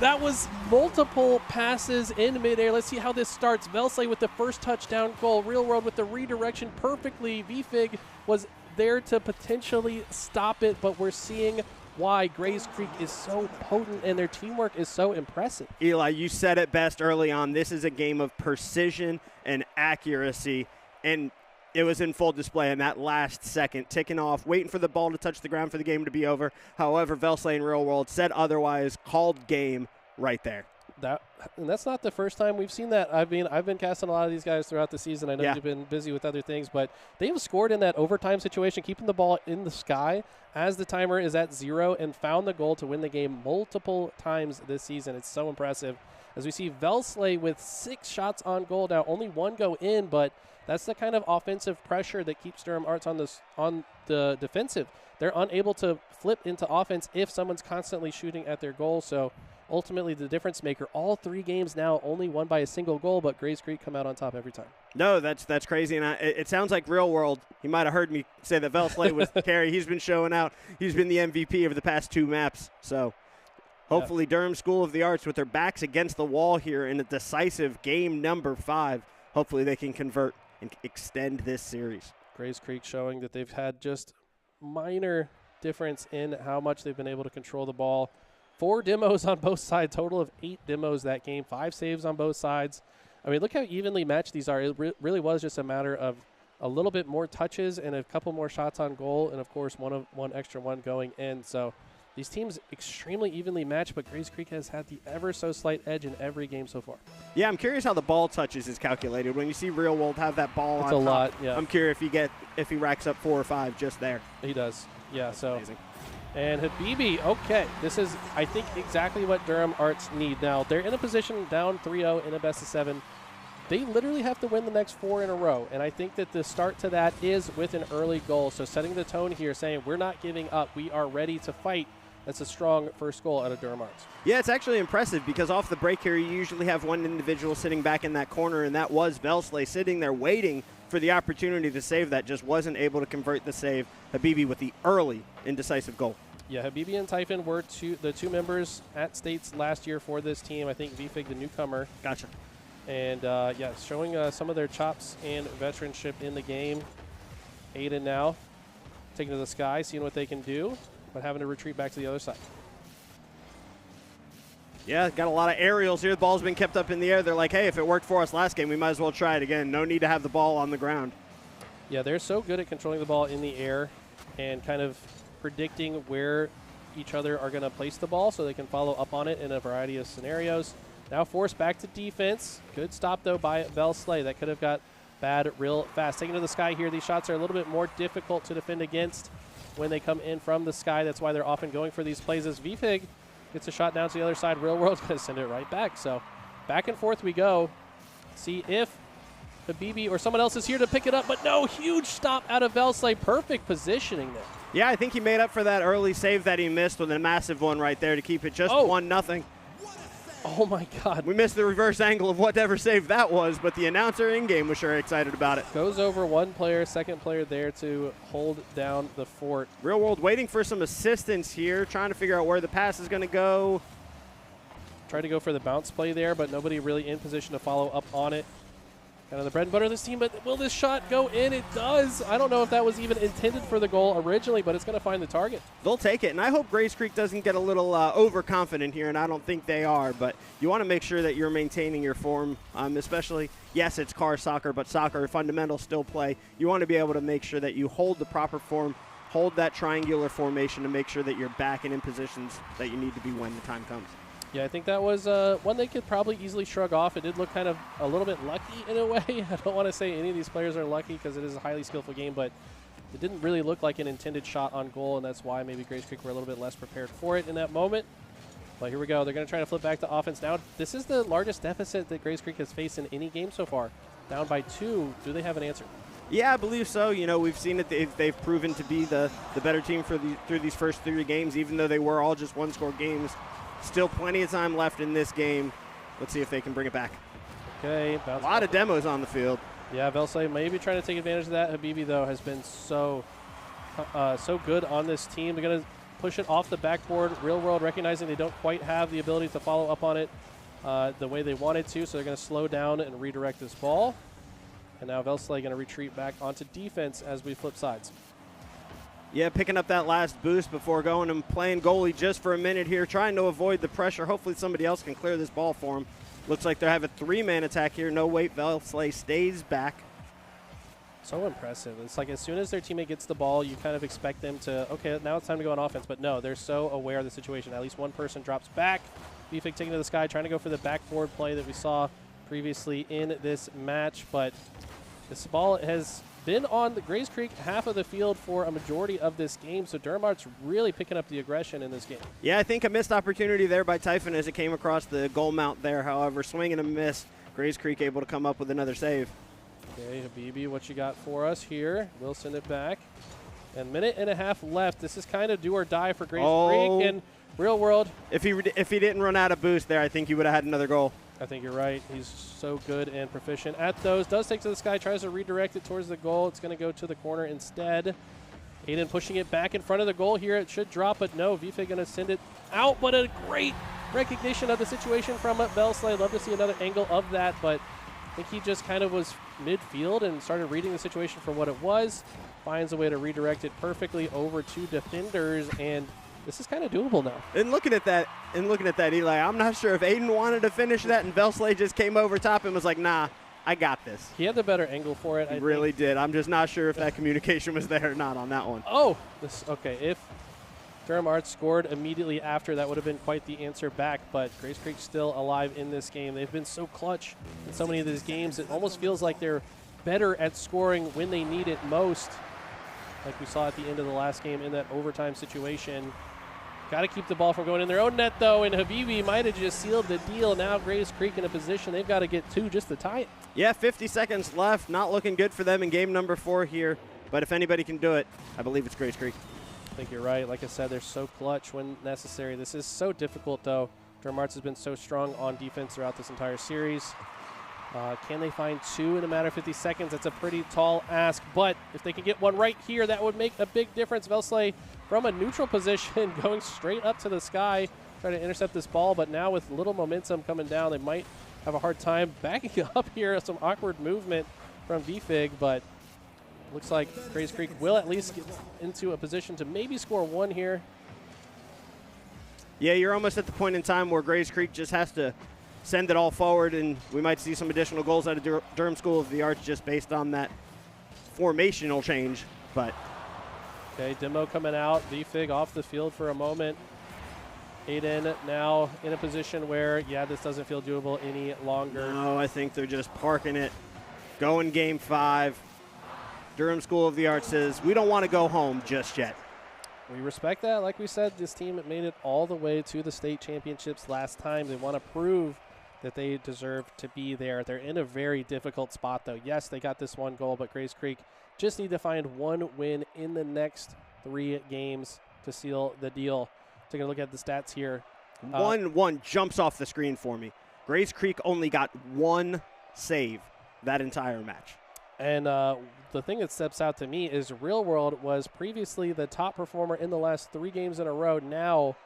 That was multiple passes in midair. Let's see how this starts. VESL with the first touchdown goal. Real World with the redirection perfectly. VFIG was there to potentially stop it, but we're seeing why Grays Creek is so potent and their teamwork is so impressive. Eli, you said it best early on. This is a game of precision and accuracy, and it was in full display in that last second, ticking off, waiting for the ball to touch the ground for the game to be over. However, VESL and Real World said otherwise, called game right there. And that's not the first time we've seen that. I've been casting a lot of these guys throughout the season. I know you've been busy with other things, but they've scored in that overtime situation, keeping the ball in the sky as the timer is at 0, and found the goal to win the game multiple times this season. It's so impressive. As we see VESL with 6 shots on goal now, only 1 go in, but that's the kind of offensive pressure that keeps Durham Arts on the defensive. They're unable to flip into offense if someone's constantly shooting at their goal. So ultimately the difference maker. All 3 games now only won by a single goal, but Grays Creek come out on top every time. No, that's crazy. And it sounds like Real World, he might have heard me say that VESL was carry. He's been showing out. He's been the MVP of the past 2 maps. So hopefully Durham School of the Arts, with their backs against the wall here in a decisive game number 5, hopefully they can convert and extend this series. Grays Creek showing that they've had just minor difference in how much they've been able to control the ball. 4 demos on both sides, total of 8 demos that game, 5 saves on both sides. I mean, look how evenly matched these are. It really was just a matter of a little bit more touches and a couple more shots on goal, and of course one extra one going in. So these teams extremely evenly matched, but Grays Creek has had the ever so slight edge in every game so far. Yeah, I'm curious how the ball touches is calculated. When you see Real World have that ball it's on a top, lot, yeah. I'm curious if he racks up 4 or 5 just there. He does, yeah. That's so amazing. And Habibi, okay, this is, I think, exactly what Durham Arts need. Now, they're in a position down 3-0 in a best of 7. They literally have to win the next 4 in a row, and I think that the start to that is with an early goal. So setting the tone here, saying we're not giving up, we are ready to fight. That's a strong first goal out of Durham Arts. Yeah, it's actually impressive because off the break here, you usually have one individual sitting back in that corner, and that was VESL sitting there waiting for the opportunity to save that. Just wasn't able to convert the save. Habibi with the early indecisive goal. Yeah, Habibi and Typhon were the 2 members at states last year for this team. I think VFIG, the newcomer. Gotcha. And, yeah, showing some of their chops and veteranship in the game. Aiden now taking to the sky, seeing what they can do, but having to retreat back to the other side. Yeah, got a lot of aerials here. The ball's been kept up in the air. They're like, hey, if it worked for us last game, we might as well try it again. No need to have the ball on the ground. Yeah, they're so good at controlling the ball in the air and kind of predicting where each other are going to place the ball so they can follow up on it in a variety of scenarios. Now forced back to defense. Good stop, though, by VESL. That could have got bad real fast. Taking to the sky here, these shots are a little bit more difficult to defend against when they come in from the sky. That's why they're often going for these plays. As VFIG gets a shot down to the other side, Real World's going to send it right back. So back and forth we go. See if Habibi or someone else is here to pick it up, but no, huge stop out of VESL. Perfect positioning there. Yeah, I think he made up for that early save that he missed with a massive one right there to keep it just 1-0. Oh, my God. We missed the reverse angle of whatever save that was, but the announcer in-game was sure excited about it. Goes over one player, second player there to hold down the fort. Real World waiting for some assistance here, trying to figure out where the pass is going to go. Tried to go for the bounce play there, but nobody really in position to follow up on it. Kind of the bread and butter of this team, but will this shot go in? It does. I don't know if that was even intended for the goal originally, but it's going to find the target. They'll take it, and I hope Grays Creek doesn't get a little overconfident here, and I don't think they are, but you want to make sure that you're maintaining your form, especially, yes, it's car soccer, but soccer fundamentals still play. You want to be able to make sure that you hold the proper form, hold that triangular formation to make sure that you're back and in positions that you need to be when the time comes. Yeah, I think that was one they could probably easily shrug off. It did look kind of a little bit lucky in a way. I don't want to say any of these players are lucky because it is a highly skillful game, but it didn't really look like an intended shot on goal, and that's why maybe Grays Creek were a little bit less prepared for it in that moment. But here we go. They're going to try to flip back to offense now. This is the largest deficit that Grays Creek has faced in any game so far. Down by 2. Do they have an answer? Yeah, I believe so. You know, we've seen it. They've proven to be the better team through these first 3 games, even though they were all just one-score games. Still plenty of time left in this game. Let's see if they can bring it back. Okay. A lot of demos on the field. Yeah, VESL maybe trying to take advantage of that. Habibi, though, has been so good on this team. They're going to push it off the backboard. Real World recognizing they don't quite have the ability to follow up on it the way they wanted to, so they're going to slow down and redirect this ball. And now VESL going to retreat back onto defense as we flip sides. Yeah, picking up that last boost before going and playing goalie just for a minute here, trying to avoid the pressure. Hopefully somebody else can clear this ball for him. Looks like they have a 3-man attack here. No wait, VESL stays back. So impressive. It's like as soon as their teammate gets the ball, you kind of expect them to, okay, now it's time to go on offense. But no, they're so aware of the situation. At least one person drops back. VFIG taking to the sky, trying to go for the backboard play that we saw previously in this match. But this ball has been on the Grays Creek half of the field for a majority of this game, so Durham Arts really picking up the aggression in this game. Yeah, I think a missed opportunity there by Typhon as it came across the goal mount there. However, swing and a miss. Grays Creek able to come up with another save. Okay, Habibi, what you got for us here? We'll send it back. And minute and a half left. This is kind of do or die for Grays Creek in Real World. If he didn't run out of boost there, I think he would have had another goal. I think you're right. He's so good and proficient at those. Does take to the sky, tries to redirect it towards the goal. It's going to go to the corner instead. Aiden pushing it back in front of the goal here. It should drop, but no. VFIG going to send it out, but a great recognition of the situation from VESL. Love to see another angle of that, but I think he just kind of was midfield and started reading the situation for what it was. Finds a way to redirect it perfectly over to defenders, and this is kind of doable now. And looking at that, Eli, I'm not sure if Aiden wanted to finish that and VESL just came over top and was like, nah, I got this. He had the better angle for it. He really did. I'm just not sure if that communication was there or not on that one. Oh, okay. If Durham Arts scored immediately after, that would have been quite the answer back, but Grays Creek still alive in this game. They've been so clutch in so many of these games. It almost feels like they're better at scoring when they need it most, like we saw at the end of the last game in that overtime situation. Got to keep the ball from going in their own net, though, and Habibi might have just sealed the deal. Now Grays Creek in a position they've got to get 2 just to tie it. Yeah, 50 seconds left. Not looking good for them in game number 4 here, but if anybody can do it, I believe it's Grays Creek. I think you're right. Like I said, they're so clutch when necessary. This is so difficult, though. Durham Arts has been so strong on defense throughout this entire series. Can they find 2 in a matter of 50 seconds? That's a pretty tall ask, but if they can get one right here, that would make a big difference. VESL from a neutral position going straight up to the sky, trying to intercept this ball, but now with little momentum coming down, they might have a hard time backing up here. Some awkward movement from VFIG, but looks like Grays Creek will at least get into a position to maybe score 1 here. Yeah, you're almost at the point in time where Grays Creek just has to send it all forward, and we might see some additional goals out of Durham School of the Arts just based on that formational change. But okay, demo coming out. VFIG off the field for a moment. Aiden now in a position where, yeah, this doesn't feel doable any longer. No, I think they're just parking it. Going game 5. Durham School of the Arts says, we don't want to go home just yet. We respect that. Like we said, this team made it all the way to the state championships last time. They want to prove that they deserve to be there. They're in a very difficult spot, though. Yes, they got this 1 goal, but Grays Creek just need to find 1 win in the next 3 games to seal the deal. Taking a look at the stats here. 1-1 jumps off the screen for me. Grays Creek only got 1 save that entire match. And the thing that steps out to me is Real World was previously the top performer in the last 3 games in a row. Now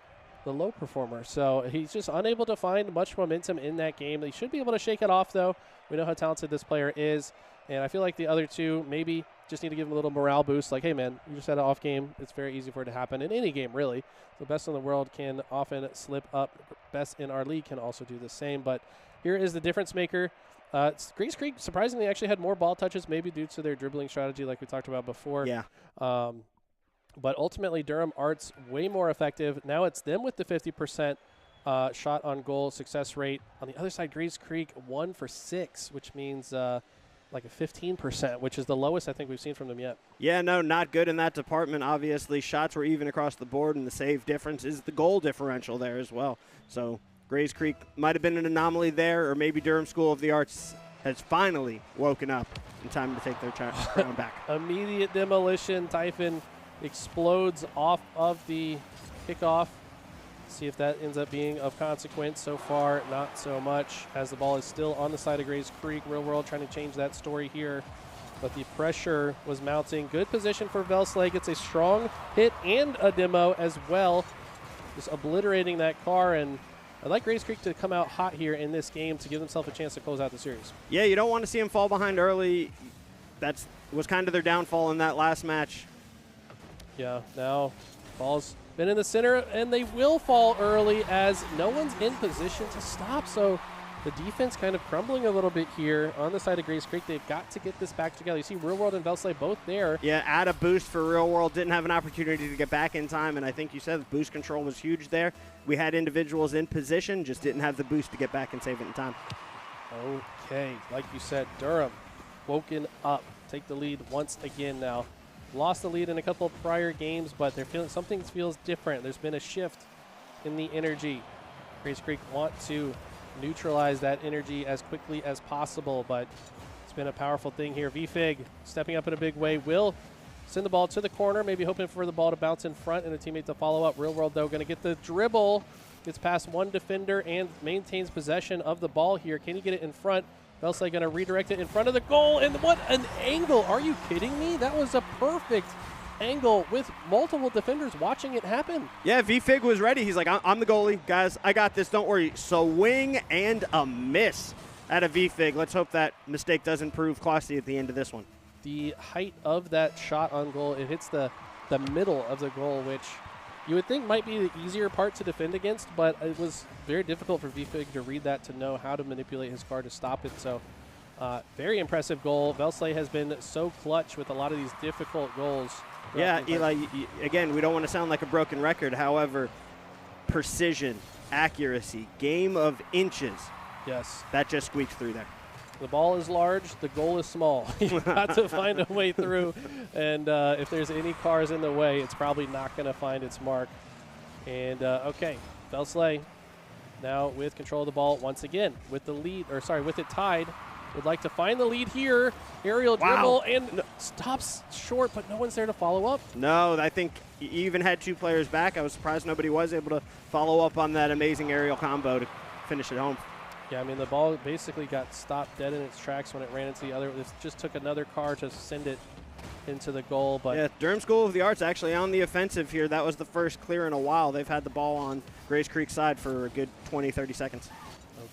the low performer. So he's just unable to find much momentum in that game. He should be able to shake it off, though. We know how talented this player is. And I feel like the other two maybe just need to give him a little morale boost. Like, hey, man, you just had an off game. It's very easy for it to happen in any game, really. The best in the world can often slip up. Best in our league can also do the same. But here is the difference maker. Grace Creek, surprisingly, actually had more ball touches, maybe due to their dribbling strategy like we talked about before. Yeah. But ultimately, Durham Arts way more effective. Now it's them with the 50% shot on goal success rate. On the other side, Grace Creek 1 for 6, which means like a 15%, which is the lowest I think we've seen from them yet. Yeah, no, not good in that department. Obviously, shots were even across the board, and the save difference is the goal differential there as well. So Grace Creek might have been an anomaly there, or maybe Durham School of the Arts has finally woken up in time to take their crown back. Immediate demolition. Typhon explodes off of the kickoff. See if that ends up being of consequence. So far, not so much, as the ball is still on the side of Grace Creek. Real World trying to change that story here, but the pressure was mounting. Good position for VESL. Gets a strong hit and a demo as well, just obliterating that car. And I'd like Grace Creek to come out hot here in this game to give themselves a chance to close out the series. Yeah, you don't want to see them fall behind early. That was kind of their downfall in that last match. Yeah, now ball's been in the center, and they will fall early as no one's in position to stop. So the defense kind of crumbling a little bit here on the side of Grace Creek. They've got to get this back together. You see Real World and VESL both there. Yeah, add a boost for Real World. Didn't have an opportunity to get back in time, and I think you said the boost control was huge there. We had individuals in position, just didn't have the boost to get back and save it in time. Okay, like you said, Durham woken up. Take the lead once again now. Lost the lead in a couple of prior games, but they're feeling something feels different. There's been a shift in the energy. Grace Creek want to neutralize that energy as quickly as possible, but it's been a powerful thing here. VFig stepping up in a big way will send the ball to the corner, maybe hoping for the ball to bounce in front and a teammate to follow up. Real World, though, going to get the dribble, gets past one defender and maintains possession of the ball here. Can he get it in front? VESL going to redirect it in front of the goal, and what an angle. Are you kidding me? That was a perfect angle with multiple defenders watching it happen. Yeah, VFig was ready. He's like, I'm the goalie. Guys, I got this. Don't worry. Swing and a miss out of VFig. Let's hope that mistake doesn't prove costly at the end of this one. The height of that shot on goal, it hits the middle of the goal, which you would think might be the easier part to defend against, but it was very difficult for VFig to read that, to know how to manipulate his car to stop it. So very impressive goal. VESL has been so clutch with a lot of these difficult goals. Yeah, Eli, again, we don't want to sound like a broken record. However, precision, accuracy, game of inches. Yes. That just squeaks through there. The ball is large, the goal is small. You've got to find a way through, and if there's any cars in the way, it's probably not going to find its mark. And, okay, VESL now with control of the ball once again with the lead, or sorry, with it tied. Would like to find the lead here. Aerial dribble and stops short, but no one's there to follow up. No, I think he even had two players back. I was surprised nobody was able to follow up on that amazing aerial combo to finish it home. Yeah, I mean, the ball basically got stopped dead in its tracks when it ran into the other. It just took another car to send it into the goal. But yeah, Durham School of the Arts actually on the offensive here. That was the first clear in a while. They've had the ball on Grace Creek's side for a good 20, 30 seconds.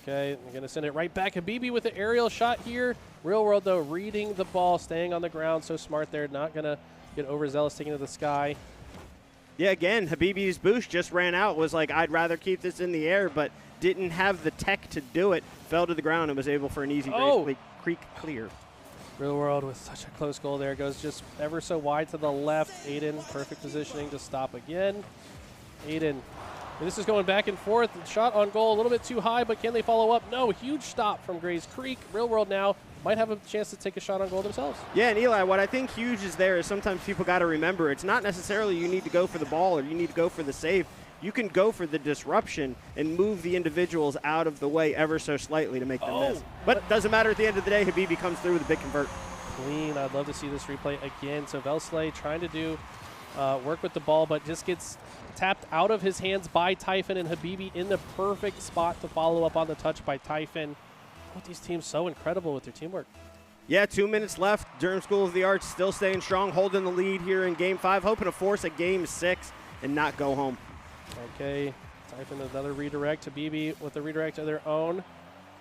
Okay, we're going to send it right back. Habibi with the aerial shot here. Real World, though, reading the ball, staying on the ground. So smart there, not going to get overzealous, taking it to the sky. Yeah, again, Habibi's boost just ran out. Was like, I'd rather keep this in the air, but didn't have the tech to do it. Fell to the ground and was able for an easy Grace Creek clear. Real World with such a close goal there. Goes just ever so wide to the left. Aiden, perfect positioning to stop again. Aiden. And this is going back and forth. Shot on goal a little bit too high, but can they follow up? No, huge stop from Grace Creek. Real World now might have a chance to take a shot on goal themselves. Yeah, and Eli, what I think huge is there is sometimes people got to remember it's not necessarily you need to go for the ball or you need to go for the save. You can go for the disruption and move the individuals out of the way ever so slightly to make them miss. But it doesn't matter at the end of the day. Habibi comes through with a big convert. Clean. I'd love to see this replay again. So VESL trying to do work with the ball, but just gets tapped out of his hands by Typhon, and Habibi in the perfect spot to follow up on the touch by Typhon. Both these teams so incredible with their teamwork. Yeah, 2 minutes left. Durham School of the Arts still staying strong, holding the lead here in Game 5, hoping to force a Game 6 and not go home. Okay, Typhon another redirect to BB with the redirect of their own.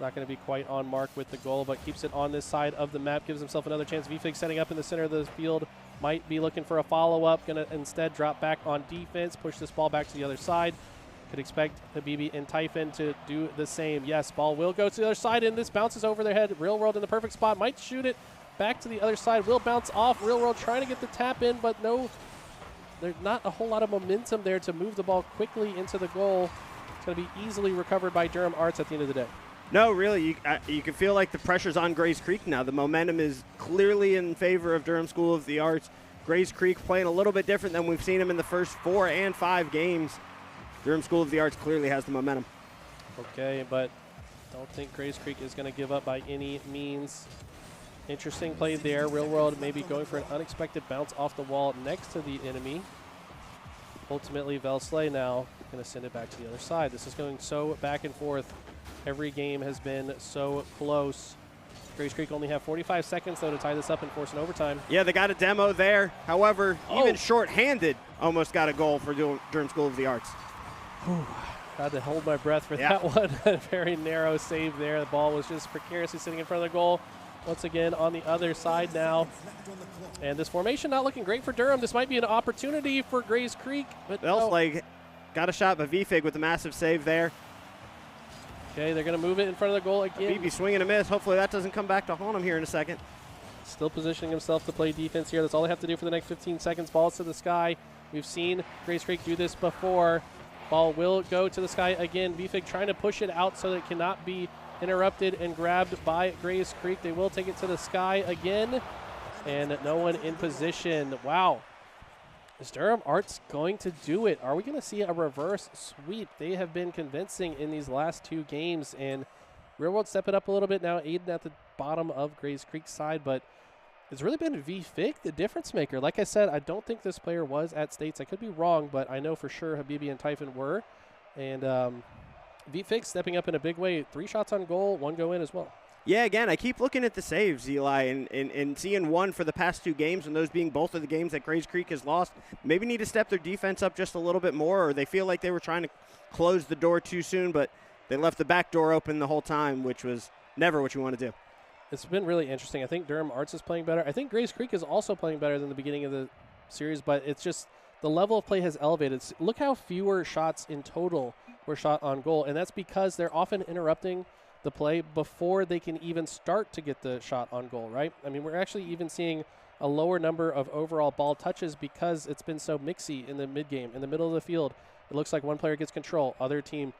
Not going to be quite on mark with the goal, but keeps it on this side of the map, gives himself another chance. VFig setting up in the center of the field, might be looking for a follow-up, going to instead drop back on defense, push this ball back to the other side. Could expect Habibi and Typhon to do the same. Yes, ball will go to the other side, and this bounces over their head. Real World in the perfect spot, might shoot it back to the other side, will bounce off. Real World trying to get the tap in, but no, there's not a whole lot of momentum there to move the ball quickly into the goal. It's going to be easily recovered by Durham Arts at the end of the day. No, really, you can feel like the pressure's on Grays Creek now. The momentum is clearly in favor of Durham School of the Arts. Grays Creek playing a little bit different than we've seen them in the first 4 and 5 games. Durham School of the Arts clearly has the momentum. Okay, but don't think Grays Creek is going to give up by any means. Interesting play there. Real World maybe going for an unexpected bounce off the wall next to the enemy. Ultimately, VESL now going to send it back to the other side. This is going so back and forth. Every game has been so close. Grays Creek only have 45 seconds, though, to tie this up and force an overtime. Yeah, they got a demo there. However, even short-handed almost got a goal for Durham School of the Arts. Had to hold my breath for that one. A very narrow save there. The ball was just precariously sitting in front of the goal. Once again on the other side now. And this formation not looking great for Durham. This might be an opportunity for Grays Creek. But Like got a shot by VFig with a massive save there. Okay, they're going to move it in front of the goal again. BB swing and a miss. Hopefully that doesn't come back to haunt him here in a second. Still positioning himself to play defense here. That's all they have to do for the next 15 seconds. Balls to the sky. We've seen Grays Creek do this before. Ball will go to the sky again. VFig trying to push it out so that it cannot be interrupted and grabbed by Grays Creek. They will take it to the sky again. And no one in position. Wow. Is Durham Arts going to do it? Are we going to see a reverse sweep? They have been convincing in these last 2 games. And Real World step it up a little bit now. Aiden at the bottom of Grays Creek's side. But it's really been VFig, the difference maker. Like I said, I don't think this player was at States. I could be wrong, but I know for sure Habibi and Typhon were. And VFig stepping up in a big way. 3 shots on goal, 1 go in as well. Yeah, again, I keep looking at the saves, Eli, and seeing one for the past 2 games, and those being both of the games that Grays Creek has lost. Maybe need to step their defense up just a little bit more, or they feel like they were trying to close the door too soon, but they left the back door open the whole time, which was never what you want to do. It's been really interesting. I think Durham Arts is playing better. I think Grays Creek is also playing better than the beginning of the series, but it's just the level of play has elevated. Look how fewer shots in total were shot on goal, and that's because they're often interrupting the play before they can even start to get the shot on goal, right? I mean, we're actually even seeing a lower number of overall ball touches because it's been so mixy in the mid-game. In the middle of the field, it looks like one player gets control, other team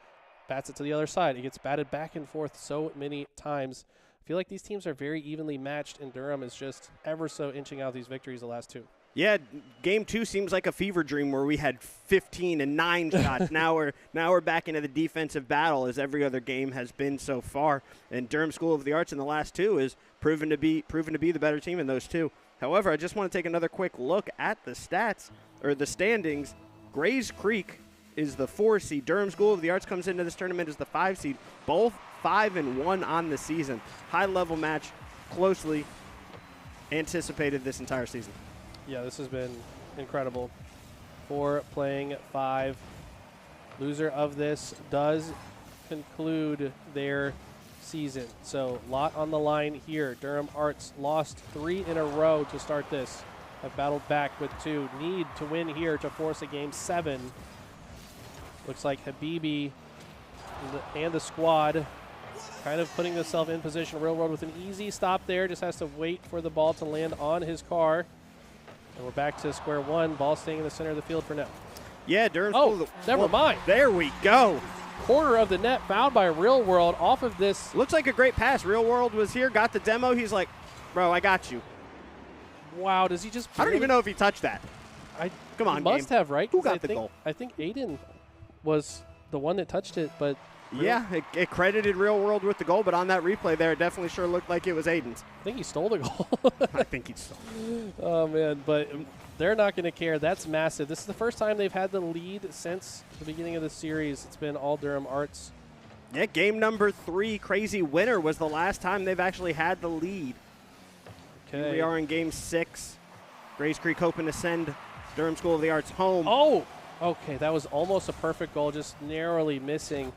bats it to the other side. It gets batted back and forth so many times. I feel like these teams are very evenly matched, and Durham is just ever so inching out these victories the last 2. Yeah, game 2 seems like a fever dream where we had 15 and 9 shots. Now we're back into the defensive battle as every other game has been so far. And Durham School of the Arts in the last 2 is proven to be the better team in those 2. However, I just want to take another quick look at the stats or the standings. Grays Creek is the 4 seed. Durham School of the Arts comes into this tournament as the 5 seed. Both 5-1 on the season. High level match, closely anticipated this entire season. Yeah, this has been incredible. 4 playing 5. Loser of this does conclude their season. So, lot on the line here. Durham Arts lost 3 in a row to start this. Have battled back with 2. Need to win here to force a game 7. Looks like Habibi and the squad kind of putting themselves in position. Real World with an easy stop there. Just has to wait for the ball to land on his car. And we're back to square one. Ball staying in the center of the field for now. Yeah, Durham. Never mind. There we go. Corner of the net found by Real World off of this. Looks like a great pass. Real World was here, got the demo. He's like, bro, I got you. Wow, does he just... I don't even know if he touched that. Come on, he must have, right? Who got the goal? I think Aiden was the one that touched it, but... Yeah, it credited Real World with the goal, but on that replay there, it definitely sure looked like it was Aiden's. I think he stole the goal. I think he stole it. Oh, man, but they're not going to care. That's massive. This is the first time they've had the lead since the beginning of the series. It's been all Durham Arts. Yeah, game number 3, crazy winner, was the last time they've actually had the lead. Okay. Here we are in game 6. Grays Creek hoping to send Durham School of the Arts home. Oh! Okay, that was almost a perfect goal, just narrowly missing.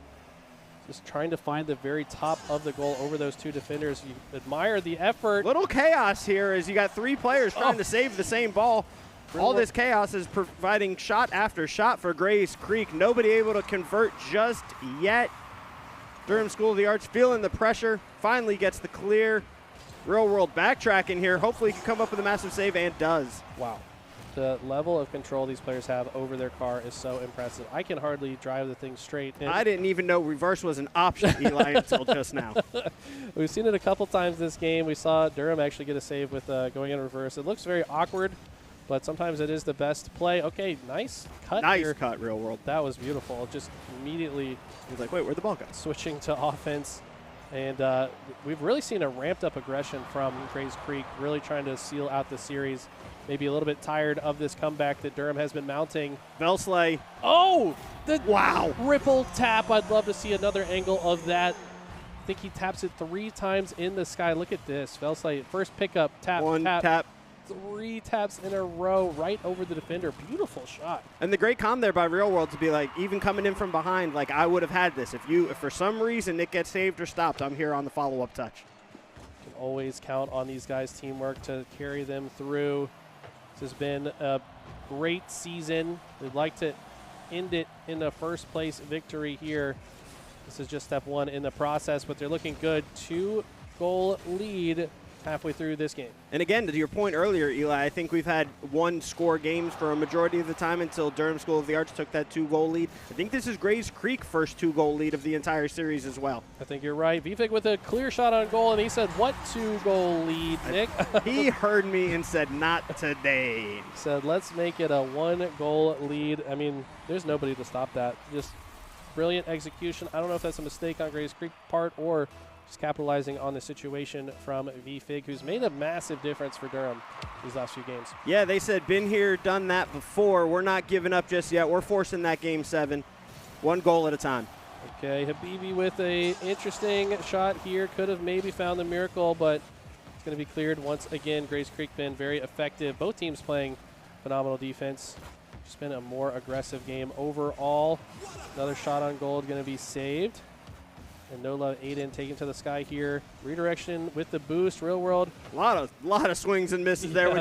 Just trying to find the very top of the goal over those two defenders. You admire the effort. Little chaos here as you got 3 players trying to save the same ball. All this chaos is providing shot after shot for Grays Creek. Nobody able to convert just yet. Durham School of the Arts feeling the pressure, finally gets the clear. Real World backtracking here. Hopefully he can come up with a massive save, and does. Wow. The level of control these players have over their car is so impressive. I can hardly drive the thing straight. I didn't even know reverse was an option, Eli, until just now. We've seen it a couple times this game. We saw Durham actually get a save with going in reverse. It looks very awkward, but sometimes it is the best play. Okay, nice cut Nice here. cut, Real World. That was beautiful. Just immediately He's like, wait, where'd the ball go? switching to offense. And we've really seen a ramped-up aggression from Grays Creek, really trying to seal out the series. Maybe a little bit tired of this comeback that Durham has been mounting. VESL. Oh, the Wow. ripple tap. I'd love to see another angle of that. I think he taps it 3 times in the sky. Look at this. VESL, first pickup, tap, One tap. tap. 3 taps in a row right over the defender. Beautiful shot. And the great calm there by Real World to be like, even coming in from behind, like I would have had this. If for some reason it gets saved or stopped, I'm here on the follow-up touch. Can always count on these guys' teamwork to carry them through. This has been a great season. We'd like to end it in a first place victory here. This is just step 1 in the process, but they're looking good. 2-goal lead halfway through this game. And again, to your point earlier, Eli, I think we've had 1-score games for a majority of the time until Durham School of the Arts took that 2-goal lead. I think this is Grays Creek first 2-goal lead of the entire series as well. I think you're right. Vfig with a clear shot on goal, and he said, what 2-goal lead, Nick? He heard me and said, not today. He said, let's make it a 1-goal lead. I mean, there's nobody to stop that. Just brilliant execution. I don't know if that's a mistake on Grays Creek part or just capitalizing on the situation from Vfig, who's made a massive difference for Durham these last few games. Yeah, they said, been here, done that before. We're not giving up just yet. We're forcing that game 7. 1 goal at a time. Okay, Habibi with a interesting shot here. Could have maybe found the miracle, but it's going to be cleared once again. Grays Creek been very effective. Both teams playing phenomenal defense. Just been a more aggressive game overall. Another shot on goal going to be saved. And no love, Aiden taken to the sky here. Redirection with the boost. Real World. A lot of swings and misses there,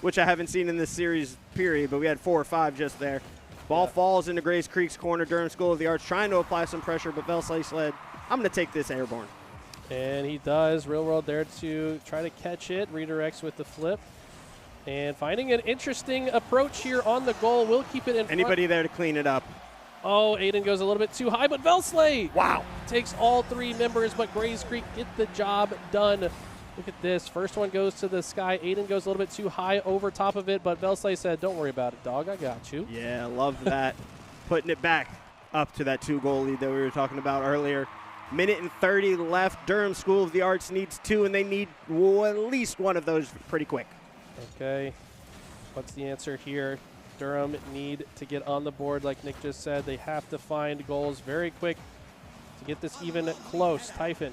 which I haven't seen in this series period, but we had 4 or 5 just there. Ball falls into Grays Creek's corner. Durham School of the Arts trying to apply some pressure, but VESL said, I'm going to take this airborne. And he does. Real World there to try to catch it. Redirects with the flip. And finding an interesting approach here on the goal. Will keep it in front. Anybody there to clean it up? Oh, Aiden goes a little bit too high, but VESL! Wow. Takes all 3 members, but Grays Creek get the job done. Look at this. First one goes to the sky. Aiden goes a little bit too high over top of it, but VESL said, don't worry about it, dog. I got you. Yeah, love that. Putting it back up to that 2-goal lead that we were talking about earlier. 1:30 left. Durham School of the Arts needs 2, and they need at least 1 of those pretty quick. Okay. What's the answer here? Durham need to get on the board, like Nick just said. They have to find goals very quick to get this even close. Typhon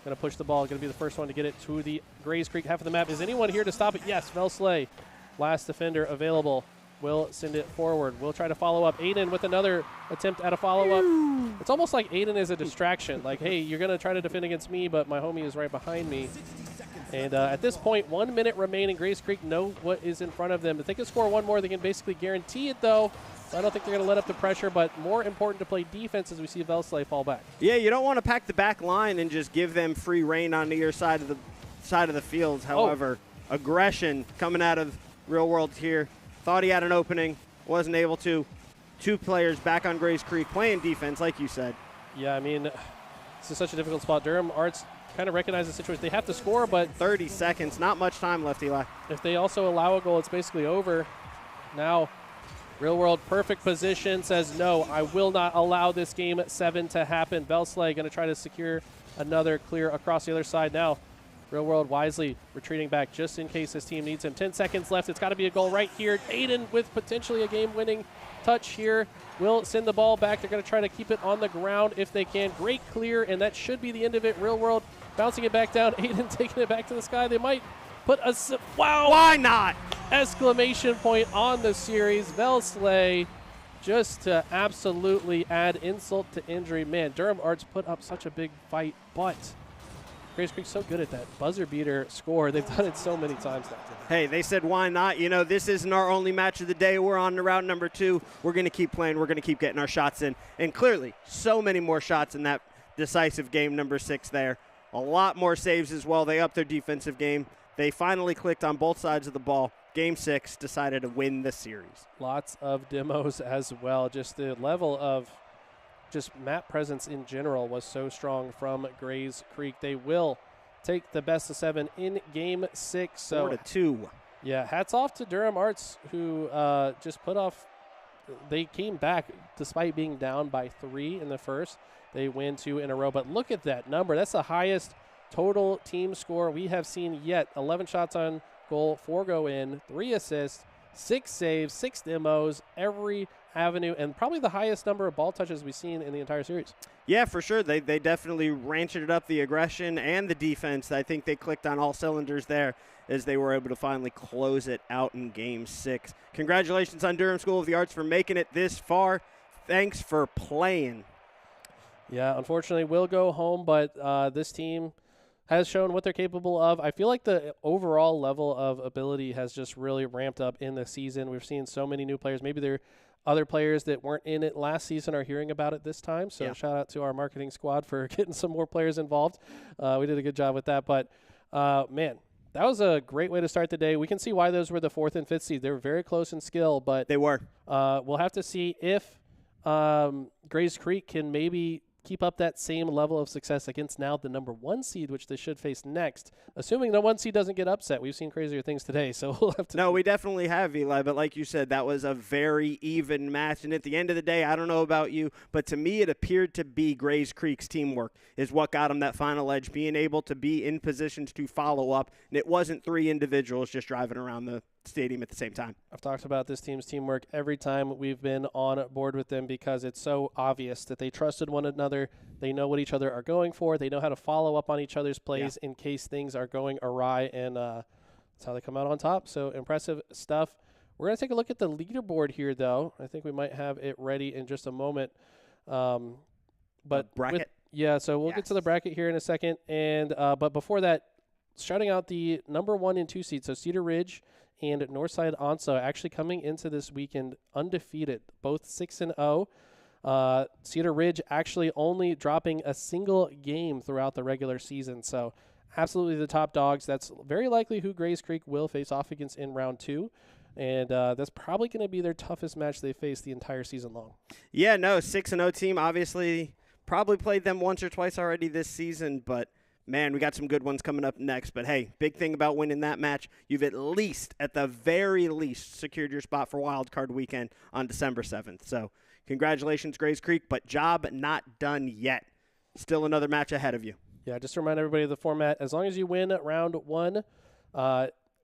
going to push the ball. Going to be the first one to get it to the Grays Creek half of the map. Is anyone here to stop it? Yes, VESL. Last defender available. Will send it forward. We'll try to follow up. Aiden with another attempt at a follow-up. It's almost like Aiden is a distraction. Like, hey, you're going to try to defend against me, but my homie is right behind me. And at this point, 1 minute remaining. Grays Creek know what is in front of them. If they can score 1 more, they can basically guarantee it, though. So I don't think they're going to let up the pressure, but more important to play defense as we see VESL fall back. Yeah, you don't want to pack the back line and just give them free reign on your side of the field. However, aggression coming out of Real World here. Thought he had an opening, wasn't able to. 2 players back on Grays Creek playing defense, like you said. Yeah, I mean, this is such a difficult spot. Durham Arts kind of recognize the situation. They have to score, but 30 seconds, not much time left, Eli. if they also allow a goal, it's basically over. Now, Real World, perfect position, says, no, I will not allow this game 7 to happen. VESL going to try to secure another clear across the other side now. Real World wisely retreating back just in case his team needs him. 10 seconds left. It's got to be a goal right here. Aiden with potentially a game-winning touch here will send the ball back. They're going to try to keep it on the ground if they can. Great clear, and that should be the end of it. Real World bouncing it back down. Aiden taking it back to the sky. They might put a wow! Why not? Exclamation point on the series. VESL just to absolutely add insult to injury. Man, Durham Arts put up such a big fight, but Grace Creek's so good at that buzzer beater score. They've done it so many times now. Hey, they said, why not? You know, this isn't our only match of the day. We're on to round number 2. We're going to keep playing. We're going to keep getting our shots in. And clearly, so many more shots in that decisive game number 6 there. A lot more saves as well. They upped their defensive game. They finally clicked on both sides of the ball. Game 6 decided to win the series. Lots of demos as well. Just the level of just map presence in general was so strong from Grays Creek. They will take the best of 7 in Game 6. So 4-2. Yeah, hats off to Durham Arts, who just put off. They came back despite being down by 3 in the first. They win 2 in a row. But look at that number. That's the highest total team score we have seen yet. 11 shots on goal, 4 go in, 3 assists, 6 saves, 6 demos, every avenue, and probably the highest number of ball touches we've seen in the entire series. Yeah, for sure. They definitely ratcheted up the aggression and the defense. I think they clicked on all cylinders there as they were able to finally close it out in Game 6. Congratulations on Durham School of the Arts for making it this far. Thanks for playing. Yeah, unfortunately, we'll go home, but this team has shown what they're capable of. I feel like the overall level of ability has just really ramped up in the season. We've seen so many new players. Maybe they're other players that weren't in it last season are hearing about it this time. So shout out to our marketing squad for getting some more players involved. We did a good job with that. But, man, that was a great way to start the day. We can see why those were the 4th and 5th seed. They were very close in skill. But they were. We'll have to see if Grays Creek can maybe keep up that same level of success against now the number 1 seed, which they should face next, assuming the 1 seed doesn't get upset. We've seen crazier things today, so we'll have to. No, we definitely have, Eli, but like you said, that was a very even match, and at the end of the day, I don't know about you, but to me it appeared to be Grays Creek's teamwork is what got them that final edge, being able to be in positions to follow up, and it wasn't 3 individuals just driving around the stadium at the same time. I've talked about this team's teamwork every time we've been on board with them because it's so obvious that they trusted one another. They know what each other are going for. They know how to follow up on each other's plays in case things are going awry, and that's how they come out on top. So impressive stuff. We're going to take a look at the leaderboard here, though. I think we might have it ready in just a moment. But bracket? So we'll get to the bracket here in a second. And but before that, shouting out the number 1 and 2 seeds, so Cedar Ridge and Northside Onso actually coming into this weekend undefeated, both 6-0. Cedar Ridge actually only dropping a single game throughout the regular season. So absolutely the top dogs. That's very likely who Grays Creek will face off against in round 2. And that's probably going to be their toughest match they face the entire season long. Yeah, no, 6-0 team. Obviously, probably played them once or twice already this season, but man, we got some good ones coming up next. But, hey, big thing about winning that match, you've at the very least, secured your spot for Wild Card Weekend on December 7th. So congratulations, Grays Creek, but job not done yet. Still another match ahead of you. Yeah, just to remind everybody of the format, as long as you win round 1,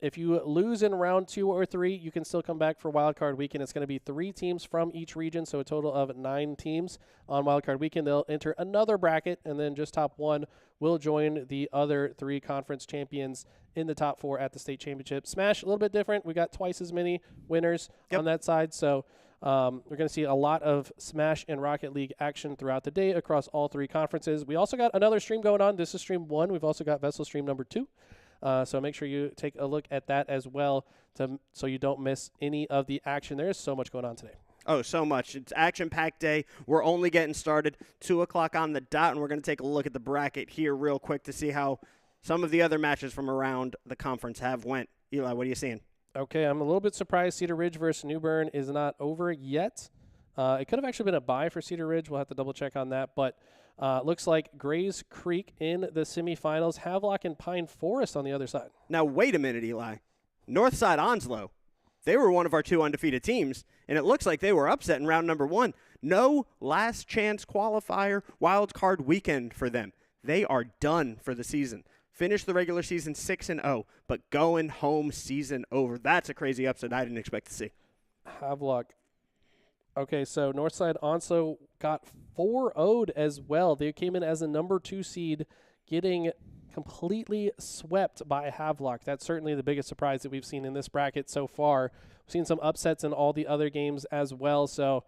if you lose in round 2 or 3, you can still come back for Wild Card Weekend. It's going to be 3 teams from each region, so a total of 9 teams on Wild Card Weekend. They'll enter another bracket, and then just top 1 will join the other 3 conference champions in the top 4 at the state championship. Smash, a little bit different. We got twice as many winners on that side, so we're going to see a lot of Smash and Rocket League action throughout the day across all 3 conferences. We also got another stream going on. This is stream 1. We've also got VESL stream number 2. So make sure you take a look at that as well so you don't miss any of the action. There is so much going on today. Oh, so much. It's action-packed day. We're only getting started. 2 o'clock on the dot, and we're going to take a look at the bracket here real quick to see how some of the other matches from around the conference have went. Eli, what are you seeing? Okay, I'm a little bit surprised Cedar Ridge versus New Bern is not over yet. It could have actually been a bye for Cedar Ridge. We'll have to double-check on that, but looks like Grays Creek in the semifinals, Havelock and Pine Forest on the other side. Now, wait a minute, Eli. Northside Onslow, they were one of our 2 undefeated teams, and it looks like they were upset in round number 1. No last chance qualifier wild card weekend for them. They are done for the season. Finished the regular season 6-0, but going home season over. That's a crazy upset I didn't expect to see. Havelock. Okay, so Northside Onslow got 4-0'd as well. They came in as a number 2 seed, getting completely swept by Havelock. That's certainly the biggest surprise that we've seen in this bracket so far. We've seen some upsets in all the other games as well. So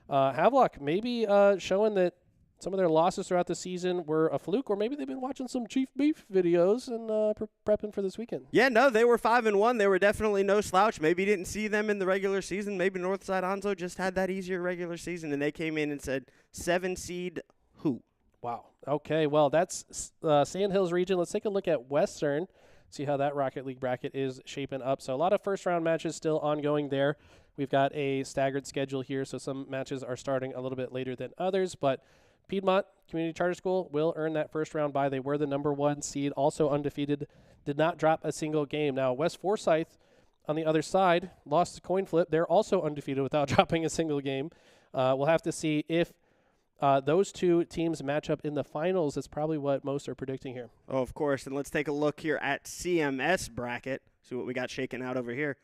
Havelock maybe showing that some of their losses throughout the season were a fluke, or maybe they've been watching some Chief Beef videos and prepping for this weekend. Yeah, no, they were 5-1. They were definitely no slouch. Maybe you didn't see them in the regular season. Maybe Northside Onzo just had that easier regular season, and they came in and said, 7 seed who? Wow. Okay, well, that's Sandhills region. Let's take a look at Western, see how that Rocket League bracket is shaping up. So a lot of first-round matches still ongoing there. We've got a staggered schedule here, so some matches are starting a little bit later than others, but Piedmont Community Charter School will earn that first-round bye. They were the number 1 seed, also undefeated, did not drop a single game. Now, West Forsyth, on the other side, lost the coin flip. They're also undefeated without dropping a single game. We'll have to see if those two teams match up in the finals. That's probably what most are predicting here. Oh, of course. And let's take a look here at CMS bracket, see what we got shaking out over here.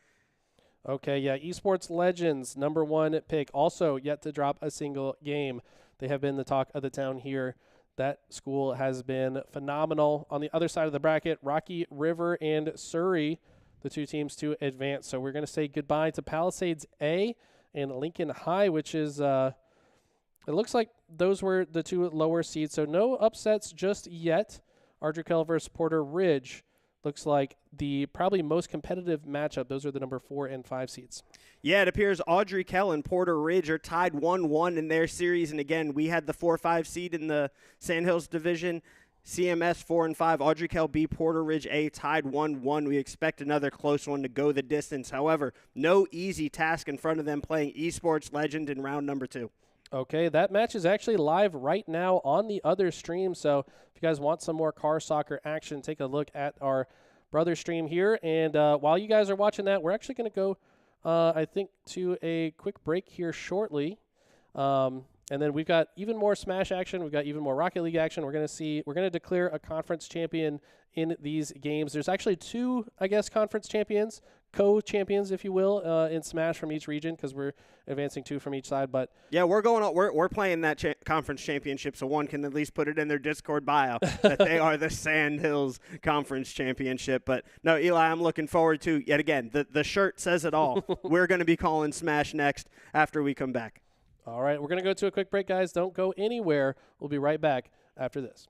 Okay, yeah, Esports Legends, number 1 pick, also yet to drop a single game. They have been the talk of the town here. That school has been phenomenal. On the other side of the bracket, Rocky River and Surrey, the two teams to advance. So we're going to say goodbye to Palisades A and Lincoln High, which is, it looks like those were the two lower seeds. So no upsets just yet. Ardrikell versus Porter Ridge looks like the probably most competitive matchup. Those are the number 4 and 5 seeds. Yeah, it appears Ardrikell and Porter Ridge are tied 1-1 in their series. And again, we had the 4-5 seed in the Sandhills division. CMS 4 and 5, Ardrikell B, Porter Ridge A tied 1-1. We expect another close one to go the distance. However, no easy task in front of them playing Esports Legend in round number 2. Okay, that match is actually live right now on the other stream. So if you guys want some more car soccer action, take a look at our brother stream here. And while you guys are watching that, we're actually going to go, I think, to a quick break here shortly. And then we've got even more Smash action. We've got even more Rocket League action. We're going to declare a conference champion in these games. There's actually 2, I guess, conference champions, co-champions, if you will, in Smash from each region, because we're advancing 2 from each side. But yeah, we're playing that conference championship, so one can at least put it in their Discord bio that they are the Sandhills Conference Championship. But no, Eli, I'm looking forward to, yet again, the shirt says it all. We're going to be calling Smash next after we come back. All right, we're going to go to a quick break, guys. Don't go anywhere. We'll be right back after this.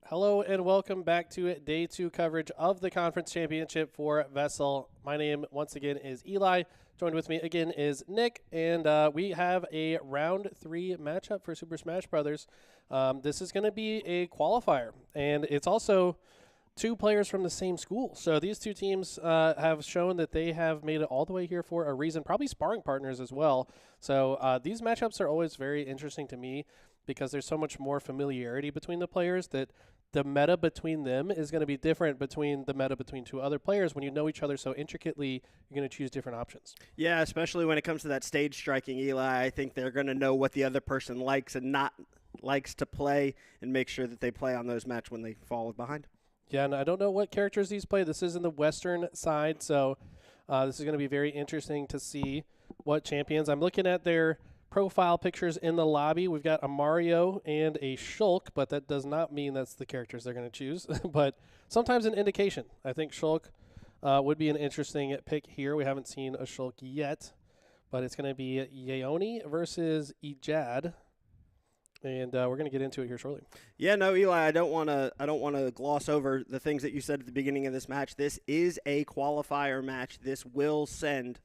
Hello and welcome back to day 2 coverage of the conference championship for VESL. My name once again is Eli. Joined with me again is Nick, and we have a round 3 matchup for Super Smash Brothers. This is going to be a qualifier, and it's also 2 players from the same school. So these 2 teams have shown that they have made it all the way here for a reason, probably sparring partners as well. So these matchups are always very interesting to me, because there's so much more familiarity between the players that the meta between them is going to be different between the meta between 2 other players. When you know each other so intricately, you're going to choose different options. Yeah, especially when it comes to that stage striking, Eli. I think they're going to know what the other person likes and not likes to play, and make sure that they play on those match when they fall behind. Yeah, and I don't know what characters these play. This is in the western side, so this is going to be very interesting to see what champions. I'm looking at their profile pictures in the lobby. We've got a Mario and a Shulk, but that does not mean that's the characters they're going to choose. But sometimes an indication. I think Shulk would be an interesting pick here. We haven't seen a Shulk yet, but it's going to be Yeoni versus Ejad, and we're going to get into it here shortly. Yeah, no, Eli, I don't want to gloss over the things that you said at the beginning of this match. This is a qualifier match. This will send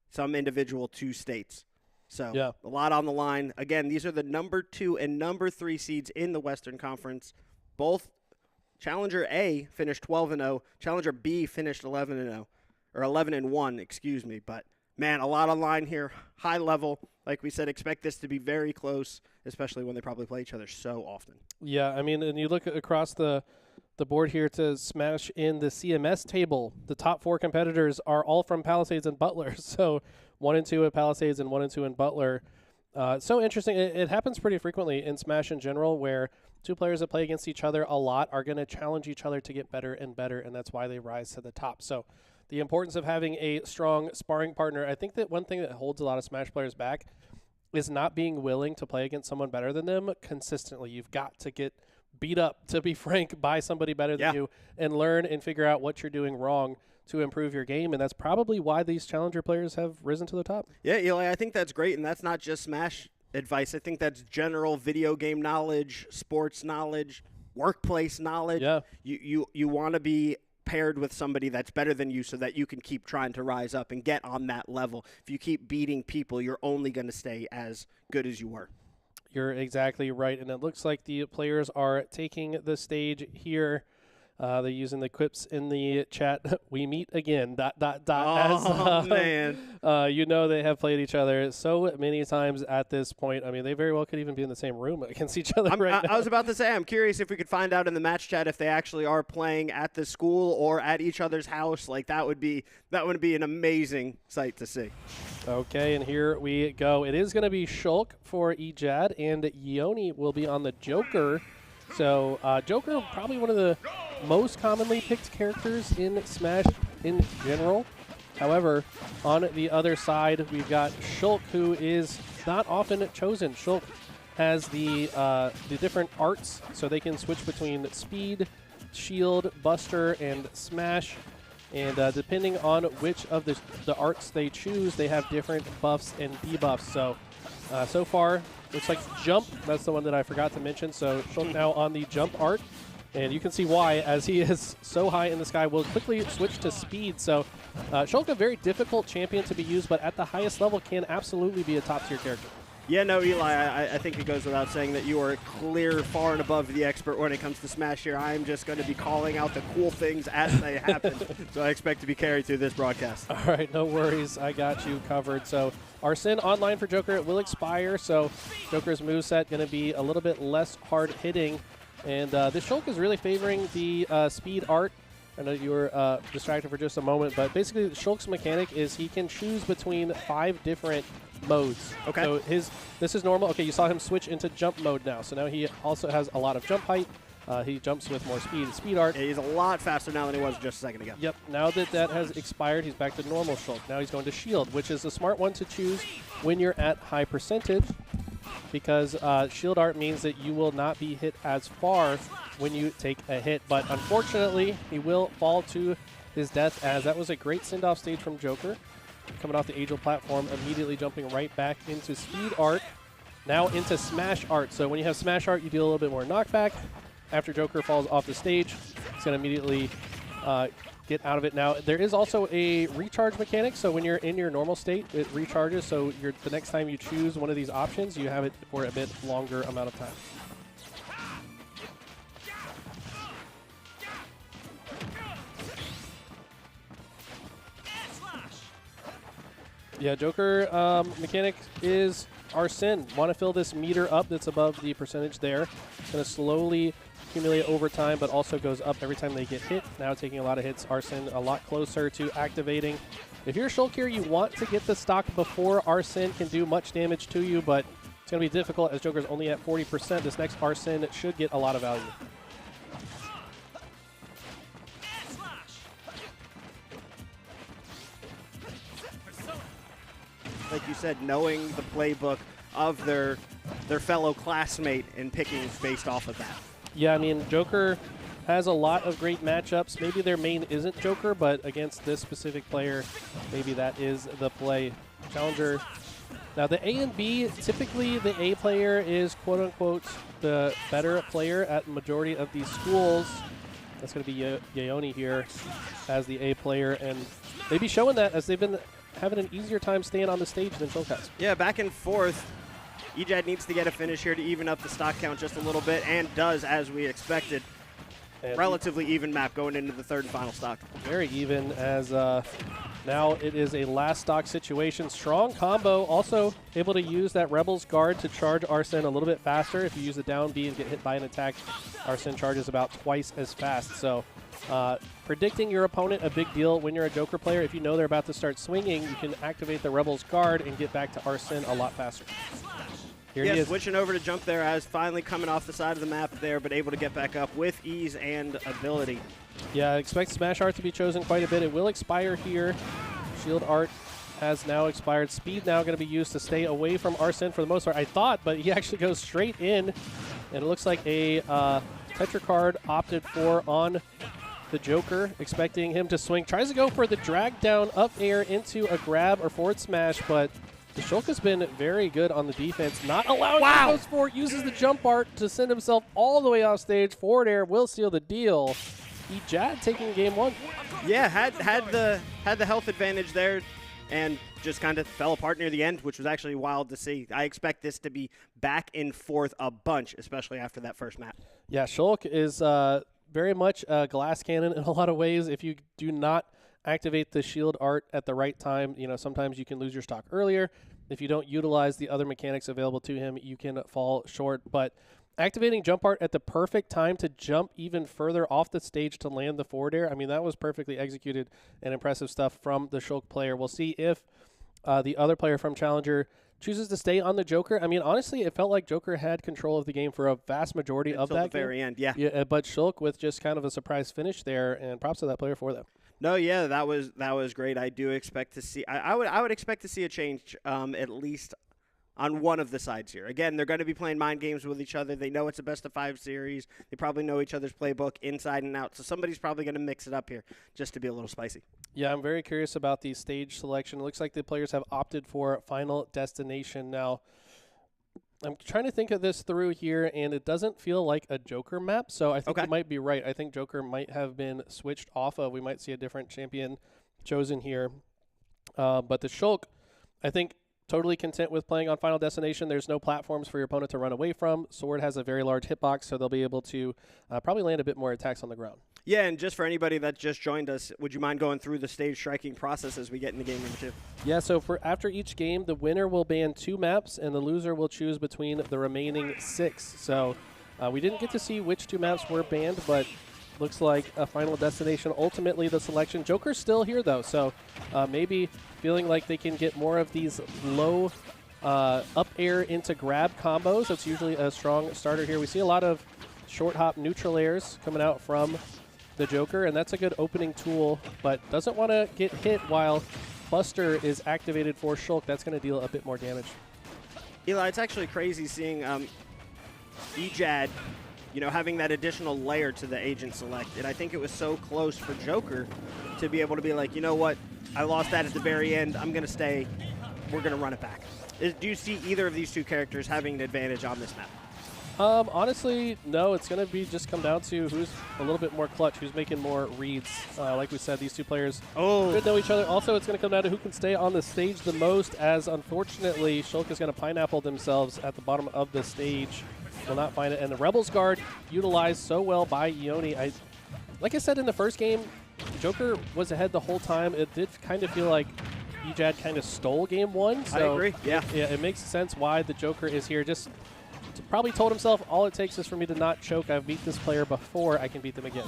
some individual to states. So yeah, a lot on the line. Again, these are the number 2 and number 3 seeds in the Western Conference. Both Challenger A finished 12-0. Challenger B finished 11-0, or 11-1, excuse me. But man, a lot on line here. High level, like we said. Expect this to be very close, especially when they probably play each other so often. Yeah, I mean, and you look across the board here to Smash in the CMS table. The top 4 competitors are all from Palisades and Butler. So 1 and 2 at Palisades and 1 and 2 in Butler. So interesting. It happens pretty frequently in Smash in general, where 2 players that play against each other a lot are going to challenge each other to get better and better, and that's why they rise to the top. So the importance of having a strong sparring partner, I think that one thing that holds a lot of Smash players back is not being willing to play against someone better than them consistently. You've got to get beat up, to be frank, by somebody better than you, and learn and figure out what you're doing wrong to improve your game, and that's probably why these challenger players have risen to the top. Yeah, Eli, I think that's great, and that's not just Smash advice. I think that's general video game knowledge, sports knowledge, workplace knowledge. Yeah. You want to be paired with somebody that's better than you so that you can keep trying to rise up and get on that level. If you keep beating people, you're only going to stay as good as you were. You're exactly right, and it looks like the players are taking the stage here. They're using the quips in the chat. We meet again. ... Oh, man. You know they have played each other so many times at this point. I mean, they very well could even be in the same room against each other right now. I was about to say, I'm curious if we could find out in the match chat if they actually are playing at the school or at each other's house. Like, that would be an amazing sight to see. Okay, and here we go. It is going to be Shulk for Ejad, and Yeoni will be on the Joker. So Joker, probably one of the most commonly picked characters in Smash in general. However, on the other side, we've got Shulk, who is not often chosen. Shulk has the different arts, so they can switch between Speed, Shield, Buster, and Smash. And depending on which of the arts they choose, they have different buffs and debuffs. So far, looks like Jump. That's the one that I forgot to mention. So Shulk now on the Jump art. And you can see why, as he is so high in the sky, will quickly switch to Speed. So Shulk, a very difficult champion to be used, but at the highest level can absolutely be a top-tier character. Yeah, no, Eli, I think it goes without saying that you are clear, far and above the expert when it comes to Smash here. I am just going to be calling out the cool things as they happen. So I expect to be carried through this broadcast. All right, no worries. I got you covered. So our Sin online for Joker, it will expire. So Joker's moveset going to be a little bit less hard-hitting. And this Shulk is really favoring the Speed art. I know you were distracted for just a moment, but basically Shulk's mechanic is he can choose between 5 different modes. Okay. So this is normal. Okay, you saw him switch into jump mode now. So now he also has a lot of jump height. He jumps with more speed. Speed art. He's a lot faster now than he was just a second ago. Yep. Now that has expired, he's back to normal Shulk. Now he's going to Shield, which is the smart one to choose when you're at high percentage, because Shield art means that you will not be hit as far when you take a hit. But unfortunately, he will fall to his death, as that was a great send-off stage from Joker. Coming off the Angel platform, immediately jumping right back into Speed art. Now into Smash art. So when you have Smash art, you deal a little bit more knockback. after Joker falls off the stage, it's going to immediately get out of it. Now, there is also a recharge mechanic, so when you're in your normal state, it recharges, so the next time you choose one of these options, you have it for a bit longer amount of time. Yeah, Joker mechanic is Arsene. Want to fill this meter up that's above the percentage there. It's going to slowly accumulate over time, but also goes up every time they get hit. Now taking a lot of hits, Arsene a lot closer to activating. If you're Shulk here, you want to get the stock before Arsene can do much damage to you, but it's going to be difficult as Joker's only at 40%. This next Arsene should get a lot of value. Like you said, knowing the playbook of their fellow classmate and picking based off of that. Yeah, I mean, Joker has a lot of great matchups. Maybe their main isn't Joker, but against this specific player, maybe that is the play. Challenger. Now, the A and B, typically the A player is, quote-unquote, the better player at majority of these schools. That's going to be Yaoni here as the A player, and maybe showing that as they've been having an easier time staying on the stage than Shulk has. Yeah, back and forth. Ejad needs to get a finish here to even up the stock count just a little bit, and does, as we expected. And relatively even map going into the third and final stock. Very even, as now it is a last stock situation. Strong combo, also able to use that Rebels guard to charge Arsene a little bit faster. If you use the down B and get hit by an attack, Arsene charges about twice as fast. So predicting your opponent, a big deal when you're a Joker player. If you know they're about to start swinging, you can activate the Rebels guard and get back to Arsene a lot faster. Here he is. Switching over to jump there as finally coming off the side of the map there, but able to get back up with ease and ability. Yeah, expect Smash Art to be chosen quite a bit. It will expire here. Shield Art has now expired. Speed now going to be used to stay away from Arsene for the most part, I thought, but he actually goes straight in. And it looks like a Tetra card opted for on the Joker, expecting him to swing. Tries to go for the drag down up air into a grab or forward smash, but the Shulk has been very good on the defense, not allowing him to go forward. Uses the jump art to send himself all the way off stage. Forward air will seal the deal. Ejad taking game one. Yeah, had the health advantage there, and just kind of fell apart near the end, which was actually wild to see. I expect this to be back and forth a bunch, especially after that first map. Yeah, Shulk is very much a glass cannon in a lot of ways. If you do not activate the shield art at the right time, sometimes you can lose your stock earlier. If you don't utilize the other mechanics available to him, you can fall short. But activating jump art at the perfect time to jump even further off the stage to land the forward air, I mean, that was perfectly executed and impressive stuff from the Shulk player. We'll see if the other player from Challenger chooses to stay on the Joker. I mean, honestly, it felt like Joker had control of the game for a vast majority of that Until the very end, yeah. But Shulk with just kind of a surprise finish there, and props to that player for that. No, yeah, that was great. I do expect to see. I would expect to see a change, at least on one of the sides here. Again, they're going to be playing mind games with each other. They know it's a best-of-5 series. They probably know each other's playbook inside and out. So somebody's probably going to mix it up here just to be a little spicy. Yeah, I'm very curious about the stage selection. It looks like the players have opted for Final Destination. Now, I'm trying to think of this through here, and it doesn't feel like a Joker map, so I think you might be right. I think Joker might have been switched off of. We might see a different champion chosen here. But the Shulk, I think, totally content with playing on Final Destination. There's no platforms for your opponent to run away from. Sword has a very large hitbox, so they'll be able to probably land a bit more attacks on the ground. Yeah, and just for anybody that just joined us, would you mind going through the stage striking process as we get into game number 2? Yeah, so for after each game, the winner will ban 2 maps, and the loser will choose between the remaining 6. So we didn't get to see which 2 maps were banned, but looks like a Final Destination, ultimately the selection. Joker's still here, though, so maybe feeling like they can get more of these low up air into grab combos. That's usually a strong starter here. We see a lot of short hop neutral airs coming out from the Joker, and that's a good opening tool, but doesn't want to get hit while Buster is activated for Shulk. That's going to deal a bit more damage. Eli, it's actually crazy seeing Ejad, having that additional layer to the agent select. And I think it was so close for Joker to be able to be like, you know what, I lost that at the very end. I'm going to stay. We're going to run it back. Do you see either of these 2 characters having an advantage on this map? Honestly, no. It's going to be just come down to who's a little bit more clutch, who's making more reads. Like we said, these two players could know each other. Also, it's going to come down to who can stay on the stage the most, as unfortunately, Shulk is going to pineapple themselves at the bottom of the stage. Will not find it. And the Rebels guard utilized so well by Ioni. Like I said in the first game, Joker was ahead the whole time. It did kind of feel like EJAD kind of stole game one. So I agree, yeah. It makes sense why the Joker is here. Just probably told himself, all it takes is for me to not choke. I've beat this player before. I can beat them again.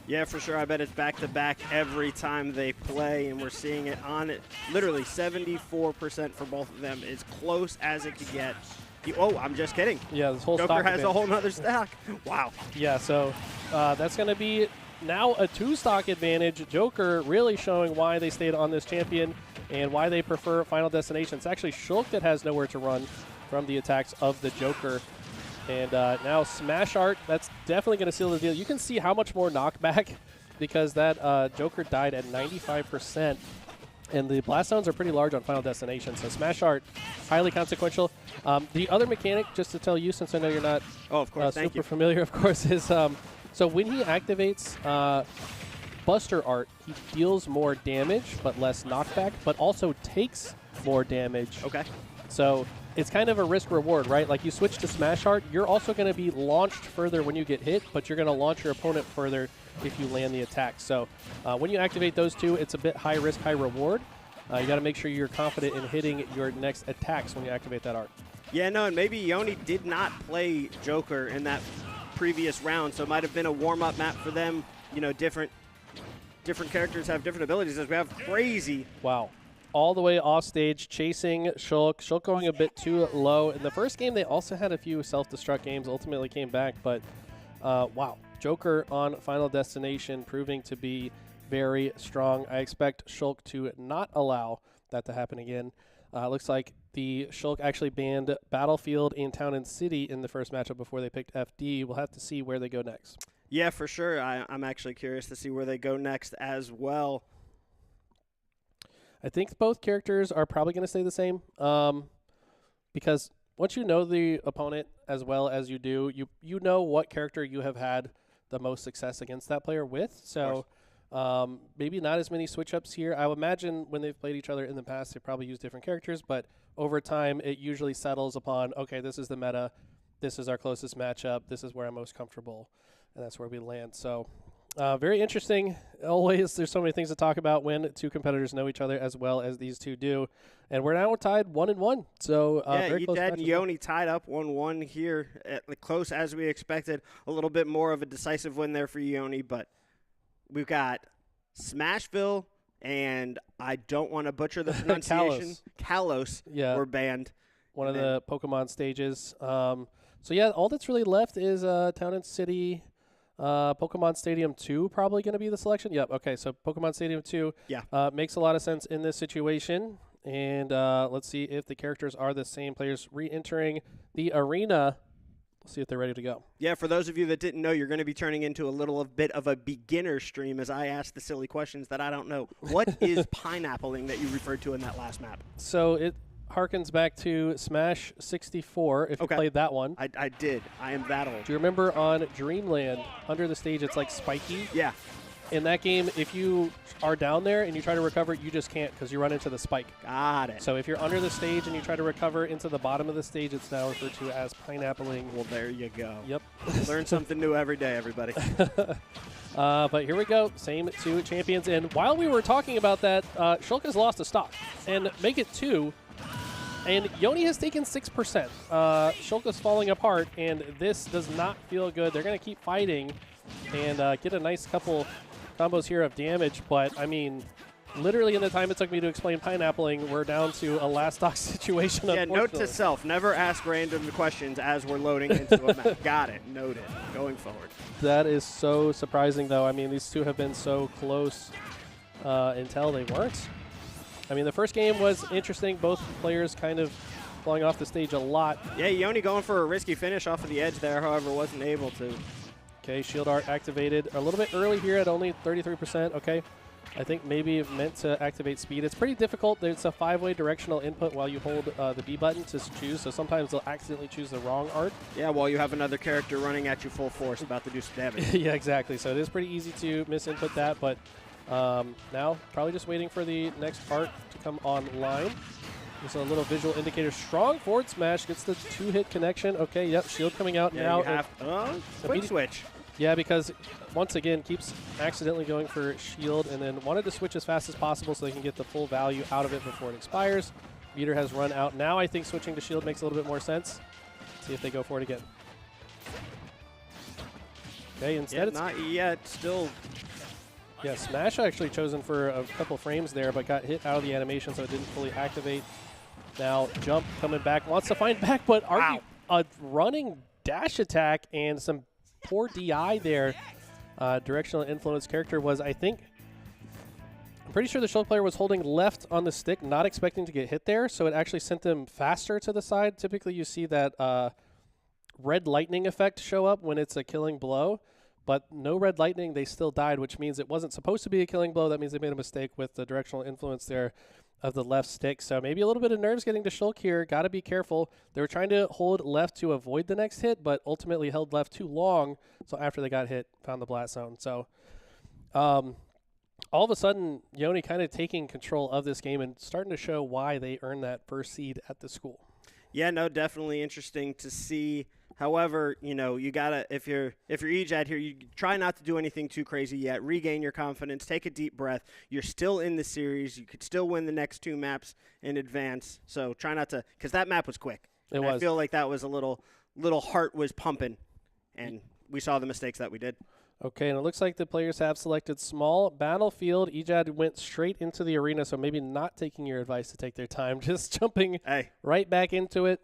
Yeah, for sure. I bet it's back-to-back every time they play, and we're seeing it on it. Literally 74% for both of them, as close as it could get. Oh, I'm just kidding. Yeah, this whole Joker stock has advantage. a whole nother stack. Wow. Yeah, so that's going to be now a 2-stock advantage. Joker really showing why they stayed on this champion and why they prefer Final Destination. It's actually Shulk that has nowhere to run from the attacks of the Joker. And now Smash Art, that's definitely going to seal the deal. You can see how much more knockback because that Joker died at 95%. And the blast zones are pretty large on Final Destination. So Smash Art, highly consequential. The other mechanic, just to tell you, since I know you're not of course, super familiar, of course, is so when he activates Buster Art, he deals more damage but less knockback, but also takes more damage. Okay. So it's kind of a risk reward, right? Like you switch to Smash Art, you're also going to be launched further when you get hit, but you're going to launch your opponent further if you land the attack. So when you activate those two, it's a bit high risk, high reward. You got to make sure you're confident in hitting your next attacks when you activate that art. Yeah, no, and maybe Ioni did not play Joker in that previous round, so it might have been a warm-up map for them. You know, different characters have different abilities. As we have Crazy. Wow. All the way off stage, chasing Shulk. Shulk going a bit too low. In the first game, they also had a few self-destruct games, ultimately came back, but wow. Joker on Final Destination proving to be very strong. I expect Shulk to not allow that to happen again. Looks like the Shulk actually banned Battlefield and Town and City in the first matchup before they picked FD. We'll have to see where they go next. Yeah, for sure. I'm actually curious to see where they go next as well. I think both characters are probably going to stay the same because once you know the opponent as well as you do, you know what character you have had the most success against that player with. So maybe not as many switch-ups here. I would imagine when they've played each other in the past, they probably use different characters, but over time it usually settles upon, okay, this is the meta, this is our closest matchup, this is where I'm most comfortable, and that's where we land. So very interesting. Always, there's so many things to talk about when two competitors know each other as well as these two do. And we're now tied 1-1. So very close. EJAD and Ioni tied up 1-1 here, close as we expected. A little bit more of a decisive win there for Ioni, but we've got Smashville and I don't want to butcher the pronunciation. Kalos were banned. One of the Pokemon stages. So yeah, all that's really left is Town and City. Pokemon Stadium 2 probably going to be the selection. Yep. Okay. So Pokemon Stadium 2 makes a lot of sense in this situation. And let's see if the characters are the same players re-entering the arena. We'll see if they're ready to go. Yeah, for those of you that didn't know, you're going to be turning into a bit of a beginner stream as I ask the silly questions that I don't know. What is pineappling that you referred to in that last map? So it harkens back to Smash 64, if you played that one. I did. I am that old. Do you remember on Dreamland, under the stage, it's like spiky? Yeah. In that game, if you are down there and you try to recover, you just can't because you run into the spike. Got it. So if you're under the stage and you try to recover into the bottom of the stage, it's now referred to as pineappling. Well, there you go. Yep. Learn something new every day, everybody. But here we go. Same two champions. And while we were talking about that, Shulk has lost a stock. And make it 2. And Ioni has taken 6%. Shulk is falling apart, and this does not feel good. They're going to keep fighting and get a nice couple combos here of damage. But, I mean, literally in the time it took me to explain pineappling, we're down to a last stock situation. Yeah, note to self, never ask random questions as we're loading into a map. Got it. Noted. Going forward. That is so surprising, though. I mean, these two have been so close until they weren't. I mean, the first game was interesting. Both players kind of falling off the stage a lot. Yeah, Ioni going for a risky finish off of the edge there, however, wasn't able to. Okay, Shield Art activated a little bit early here at only 33%. Okay, I think maybe meant to activate speed. It's pretty difficult. It's a 5-way directional input while you hold the B button to choose, so sometimes they'll accidentally choose the wrong art. Yeah, while you have another character running at you full force about to do some damage. Yeah, exactly. So it is pretty easy to misinput that, but now probably just waiting for the next art to come online. Just a little visual indicator. Strong forward smash gets the 2-hit connection. Okay, yep, shield coming out now. You have quick switch. Yeah, because once again, keeps accidentally going for shield and then wanted to switch as fast as possible so they can get the full value out of it before it expires. Meter has run out. Now I think switching to shield makes a little bit more sense. See if they go for it again. Okay, instead it's not yet. Still. Yeah, Smash actually chosen for a couple frames there, but got hit out of the animation, so it didn't fully activate. Now Jump coming back, wants to find back, but a running dash attack and some poor DI there. Directional influence character was, I think, I'm pretty sure the shield player was holding left on the stick, not expecting to get hit there, so it actually sent them faster to the side. Typically you see that red lightning effect show up when it's a killing blow, but no red lightning, they still died, which means it wasn't supposed to be a killing blow. That means they made a mistake with the directional influence there of the left stick. So maybe a little bit of nerves getting to Shulk here. Got to be careful. They were trying to hold left to avoid the next hit, but ultimately held left too long. So after they got hit, found the blast zone. So all of a sudden, Yoni kind of taking control of this game and starting to show why they earned that first seed at the school. Yeah, no, definitely interesting to see. However, you know, you gotta, if you're Ejad here, you try not to do anything too crazy yet. Regain your confidence, take a deep breath. You're still in the series. You could still win the next 2 maps in advance. So try not to, because that map was quick. It was. I feel like that was a little heart was pumping, and we saw the mistakes that we did. Okay, and it looks like the players have selected small battlefield. Ejad went straight into the arena, so maybe not taking your advice to take their time, just jumping right back into it.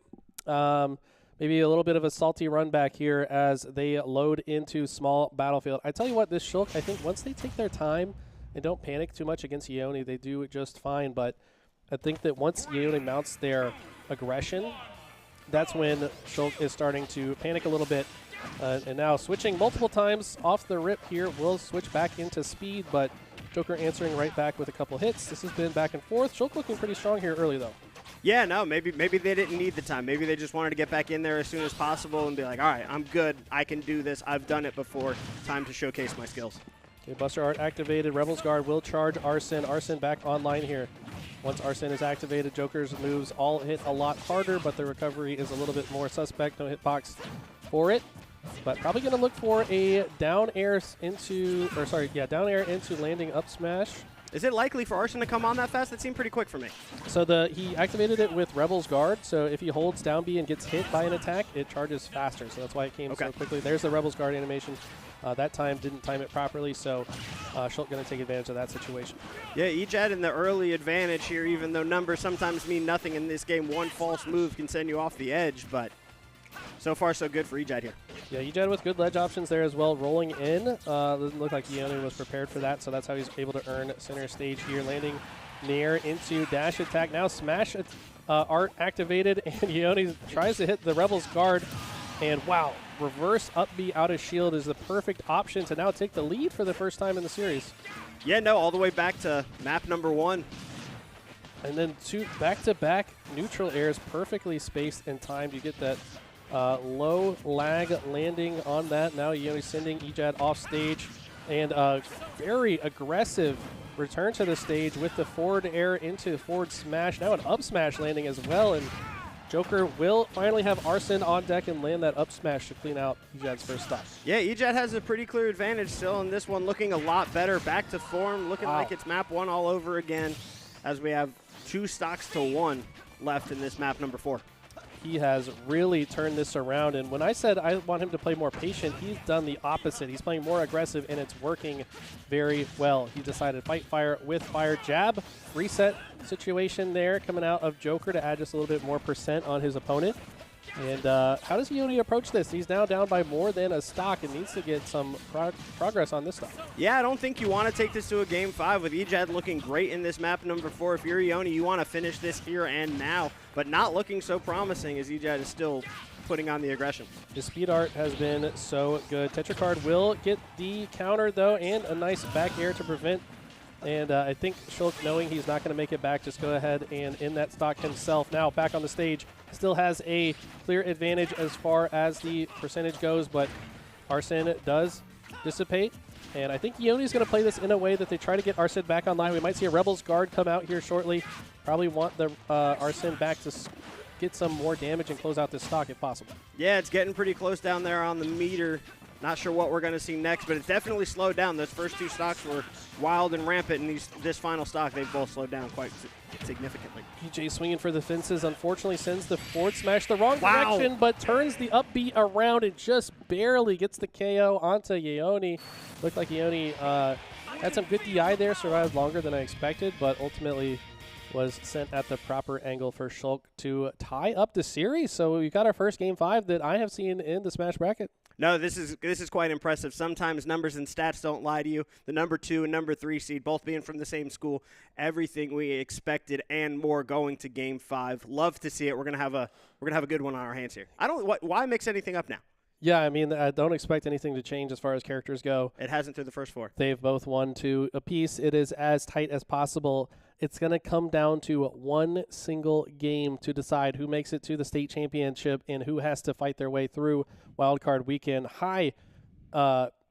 Maybe a little bit of a salty run back here as they load into small battlefield. I tell you what, this Shulk, I think once they take their time and don't panic too much against Yoni, they do just fine. But I think that once Yoni mounts their aggression, that's when Shulk is starting to panic a little bit. And now switching multiple times off the rip here, will switch back into speed, but Joker answering right back with a couple hits. This has been back and forth. Shulk looking pretty strong here early, though. Yeah, no, maybe they didn't need the time. Maybe they just wanted to get back in there as soon as possible and be like, all right, I'm good. I can do this. I've done it before. Time to showcase my skills. Okay, Buster Art activated. Rebels Guard will charge Arsene. Arsene back online here. Once Arsene is activated, Joker's moves all hit a lot harder, but the recovery is a little bit more suspect. No hitbox for it. But probably going to look for a down air into landing up smash. Is it likely for Arsene to come on that fast? That seemed pretty quick for me. So he activated it with Rebels Guard. So if he holds down B and gets hit by an attack, it charges faster. So that's why it came so quickly. There's the Rebels Guard animation. That time didn't time it properly, so Shulk going to take advantage of that situation. Yeah, Ejad in the early advantage here, even though numbers sometimes mean nothing in this game. One false move can send you off the edge, but so far so good for Ejad here. Yeah, Ejad with good ledge options there as well. Rolling in. Doesn't look like Yoni was prepared for that, so that's how he's able to earn center stage here. Landing near into dash attack. Now smash art activated, and Yoni tries to hit the Rebels Guard. And wow, reverse up B out of shield is the perfect option to now take the lead for the first time in the series. Yeah, no, all the way back to map number 1. And then 2 back-to-back neutral airs perfectly spaced and timed. You get that low lag landing on that. Now Yoni sending Ejad off stage, and very aggressive return to the stage with the forward air into forward smash. Now an up smash landing as well, and Joker will finally have Arsene on deck and land that up smash to clean out Ejad's first stop. Yeah, Ejad has a pretty clear advantage still in this one, looking a lot better. Back to form, looking like it's map 1 all over again, as we have 2 stocks to 1 left in this map number 4. He has really turned this around, and when I said I want him to play more patient, he's done the opposite. He's playing more aggressive, and it's working very well. He decided fight fire with fire jab. Reset situation there coming out of Joker to add just a little bit more percent on his opponent. And how does Yoni approach this? He's now down by more than a stock and needs to get some progress on this stuff. Yeah, I don't think you want to take this to a game 5 with Ejad looking great in this map number 4. If you're Yoni, you want to finish this here and now, but not looking so promising as Ejad is still putting on the aggression. The speed art has been so good. Tetracard will get the counter, though, and a nice back air to prevent And I think Shulk, knowing he's not going to make it back, just go ahead and in that stock himself. Now back on the stage, still has a clear advantage as far as the percentage goes, but Arsene does dissipate. And I think Ioni's going to play this in a way that they try to get Arsene back online. We might see a Rebels guard come out here shortly. Probably want the Arsene back to get some more damage and close out this stock if possible. Yeah, it's getting pretty close down there on the meter. Not sure what we're going to see next, but it's definitely slowed down. Those first two stocks were wild and rampant, and this final stock, they've both slowed down quite significantly. PJ swinging for the fences, unfortunately sends the forward smash the wrong direction, but turns the upbeat around and just barely gets the KO onto Ioni. Looked like Ioni had some good DI there, survived longer than I expected, but ultimately was sent at the proper angle for Shulk to tie up the series. So we got our first Game 5 that I have seen in the Smash bracket. No, this is quite impressive. Sometimes numbers and stats don't lie to you. The number 2 and number 3 seed, both being from the same school, everything we expected and more going to Game 5. Love to see it. We're gonna have a good one on our hands here. Why mix anything up now? Yeah, I mean, I don't expect anything to change as far as characters go. It hasn't through the first 4. They've both won 2 apiece. It is as tight as possible. It's going to come down to one single game to decide who makes it to the state championship and who has to fight their way through wildcard weekend. High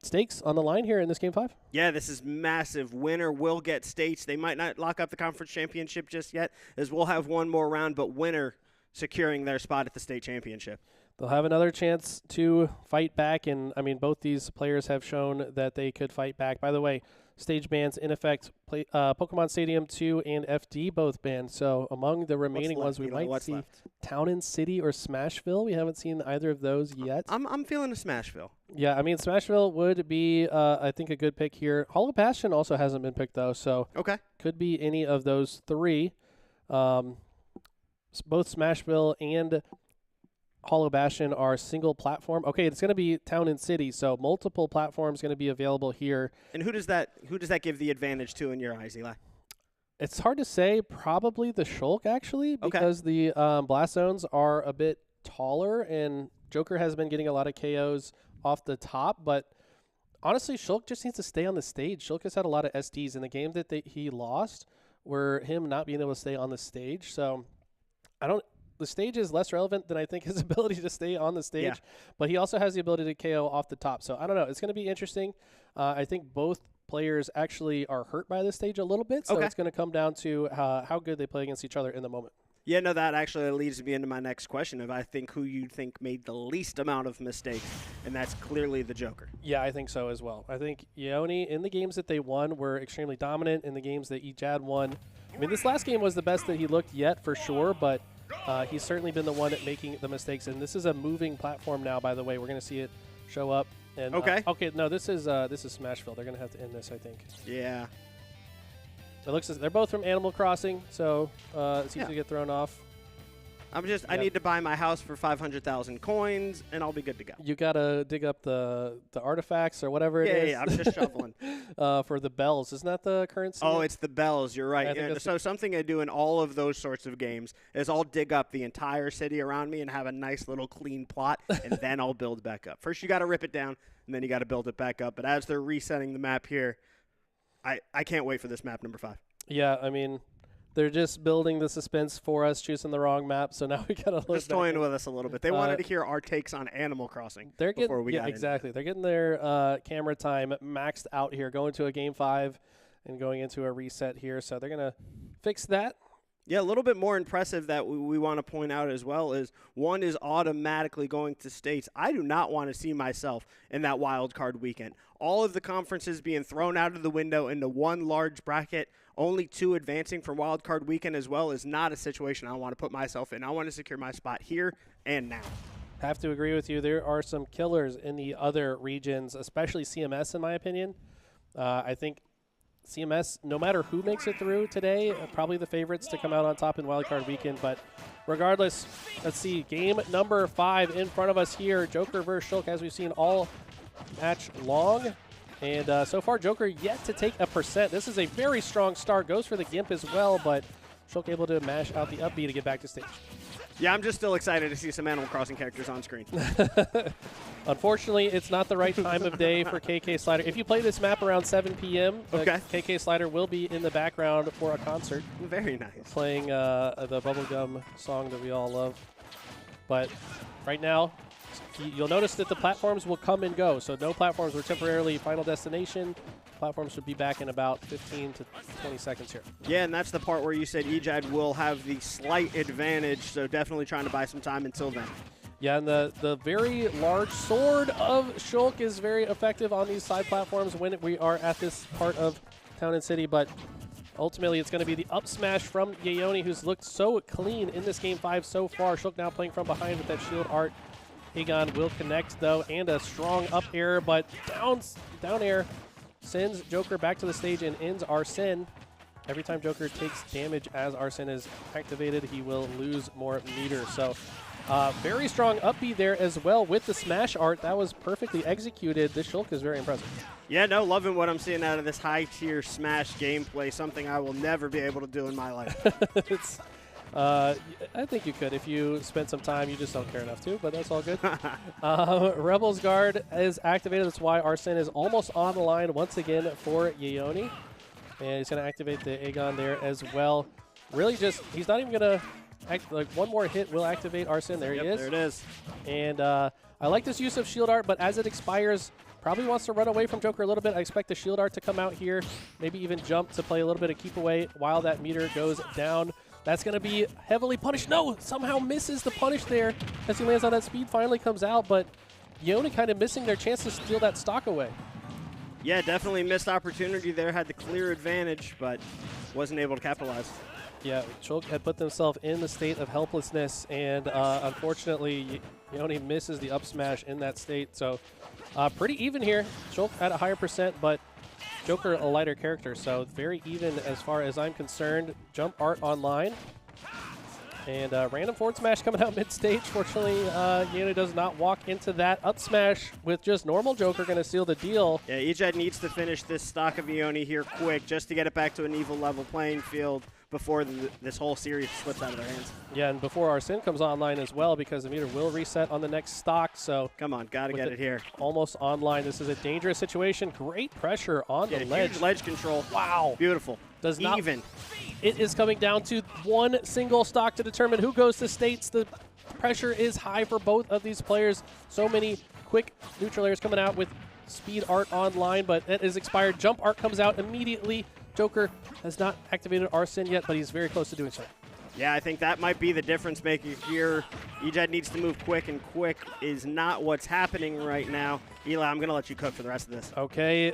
stakes on the line here in this Game 5. Yeah, this is massive. Winner will get states. They might not lock up the conference championship just yet, as we'll have one more round, but winner securing their spot at the state championship. They'll have another chance to fight back, and, I mean, both these players have shown that they could fight back. By the way, stage bans in effect, Pokemon Stadium 2 and FD both banned. So among the remaining ones, we might see Town and City or Smashville. We haven't seen either of those yet. I'm feeling a Smashville. Yeah, I mean, Smashville would be, I think, a good pick here. Hollow Bastion also hasn't been picked, though, so could be any of those 3. Both Smashville and Hollow Bastion are single platform. Okay, it's going to be Town and City, so multiple platforms going to be available here. And who does that give the advantage to in your eyes, Eli? It's hard to say. Probably the Shulk, actually, because the Blast Zones are a bit taller, and Joker has been getting a lot of KOs off the top. But honestly, Shulk just needs to stay on the stage. Shulk has had a lot of SDs in the game that he lost were him not being able to stay on the stage. So the stage is less relevant than I think his ability to stay on the stage, but he also has the ability to KO off the top. So I don't know. It's going to be interesting. I think both players actually are hurt by this stage a little bit, so it's going to come down to how good they play against each other in the moment. Yeah, no, that actually leads me into my next question of I think who you think made the least amount of mistakes, and that's clearly the Joker. Yeah, I think so as well. I think Ioni, in the games that they won, were extremely dominant. In the games that Ejad won, I mean, this last game was the best that he looked yet for sure, but he's certainly been the one at making the mistakes, and this is a moving platform now, by the way. We're going to see it show up. And, no, this is Smashville. They're going to have to end this, I think. Yeah. It looks as they're both from Animal Crossing, so it's easy to get thrown off. I need to buy my house for 500,000 coins, and I'll be good to go. You got to dig up the artifacts or whatever it is. Yeah, I'm just shoveling. For the bells. Isn't that the currency? Oh, it's the bells. You're right. So something I do in all of those sorts of games is I'll dig up the entire city around me and have a nice little clean plot, and then I'll build back up. First, you got to rip it down, and then you got to build it back up. But as they're resetting the map here, I can't wait for this map number 5. Yeah, I mean, they're just building the suspense for us, choosing the wrong map, so now we got to look just toying with us a little bit. They wanted to hear our takes on Animal Crossing before we got exactly. They're getting their camera time maxed out here, going to a Game 5 and going into a reset here, so they're going to fix that. Yeah, a little bit more impressive that we want to point out as well is one is automatically going to states. I do not want to see myself in that wild card weekend. All of the conferences being thrown out of the window into one large bracket, only 2 advancing from wild card weekend as well is not a situation I want to put myself in. I want to secure my spot here and now. Have to agree with you. There are some killers in the other regions, especially CMS in my opinion. I think CMS, no matter who makes it through today, probably the favorites to come out on top in wildcard weekend. But regardless, let's see. Game number 5 in front of us here. Joker versus Shulk, as we've seen all match long. And so far, Joker yet to take a percent. This is a very strong start. Goes for the Gimp as well, but Shulk able to mash out the upbeat to get back to stage. Yeah, I'm just still excited to see some Animal Crossing characters on screen. Unfortunately, it's not the right time of day for KK Slider. If you play this map around 7 p.m., KK Slider will be in the background for a concert. Very nice. Playing the Bubblegum song that we all love. But right now, you'll notice that the platforms will come and go. So no platforms were temporarily final destination. Platforms should be back in about 15 to 20 seconds here. Yeah, and that's the part where you said Ejad will have the slight advantage, so definitely trying to buy some time until then. Yeah, and the very large sword of Shulk is very effective on these side platforms when we are at this part of Town and City, but ultimately it's going to be the up smash from Yayoni, who's looked so clean in this Game 5 so far. Shulk now playing from behind with that shield art. Aegon will connect, though, and a strong up air, but down air sends Joker back to the stage and ends Arsene. Every time Joker takes damage as Arsene is activated, he will lose more meter. So very strong up B there as well with the smash art. That was perfectly executed. This Shulk is very impressive. Yeah, no, loving what I'm seeing out of this high-tier smash gameplay, something I will never be able to do in my life. I think you could if you spent some time. You just don't care enough to, but that's all good. Rebel's Guard is activated. That's why Arsene is almost on the line once again for Yayoni. And he's going to activate the Aegon there as well. Really just, he's not even going to, like one more hit will activate Arsene. There he is. There it is. And I like this use of shield art, but as it expires, probably wants to run away from Joker a little bit. I expect the shield art to come out here, maybe even jump to play a little bit of keep away while that meter goes down. That's going to be heavily punished. No, somehow misses the punish there as he lands on that speed, finally comes out, but Yoni kind of missing their chance to steal that stock away. Yeah, definitely missed opportunity there, had the clear advantage, but wasn't able to capitalize. Yeah, Shulk had put themselves in the state of helplessness, and unfortunately, Yoni misses the up smash in that state. So pretty even here. Shulk at a higher percent, but Joker a lighter character, so very even as far as I'm concerned. Jump art online. And random forward smash coming out mid-stage. Fortunately, Yano does not walk into that up smash with just normal Joker going to seal the deal. Yeah, Ejad needs to finish this stock of Ioni here quick just to get it back to an evil level playing field before this whole series slips out of their hands. Yeah, and before Arsene comes online as well, because the meter will reset on the next stock. So come on, got to get it here. Almost online. This is a dangerous situation. Great pressure on the ledge. Huge ledge control. Wow. Beautiful. Does not even. It is coming down to one single stock to determine who goes to states. The pressure is high for both of these players. So many quick neutral airs coming out with speed art online, but it is expired. Jump art comes out immediately. Joker has not activated Arsene yet, but he's very close to doing so. Yeah, I think that might be the difference maker here. Ejad needs to move quick, and quick is not what's happening right now. Eli, I'm going to let you cook for the rest of this. Okay.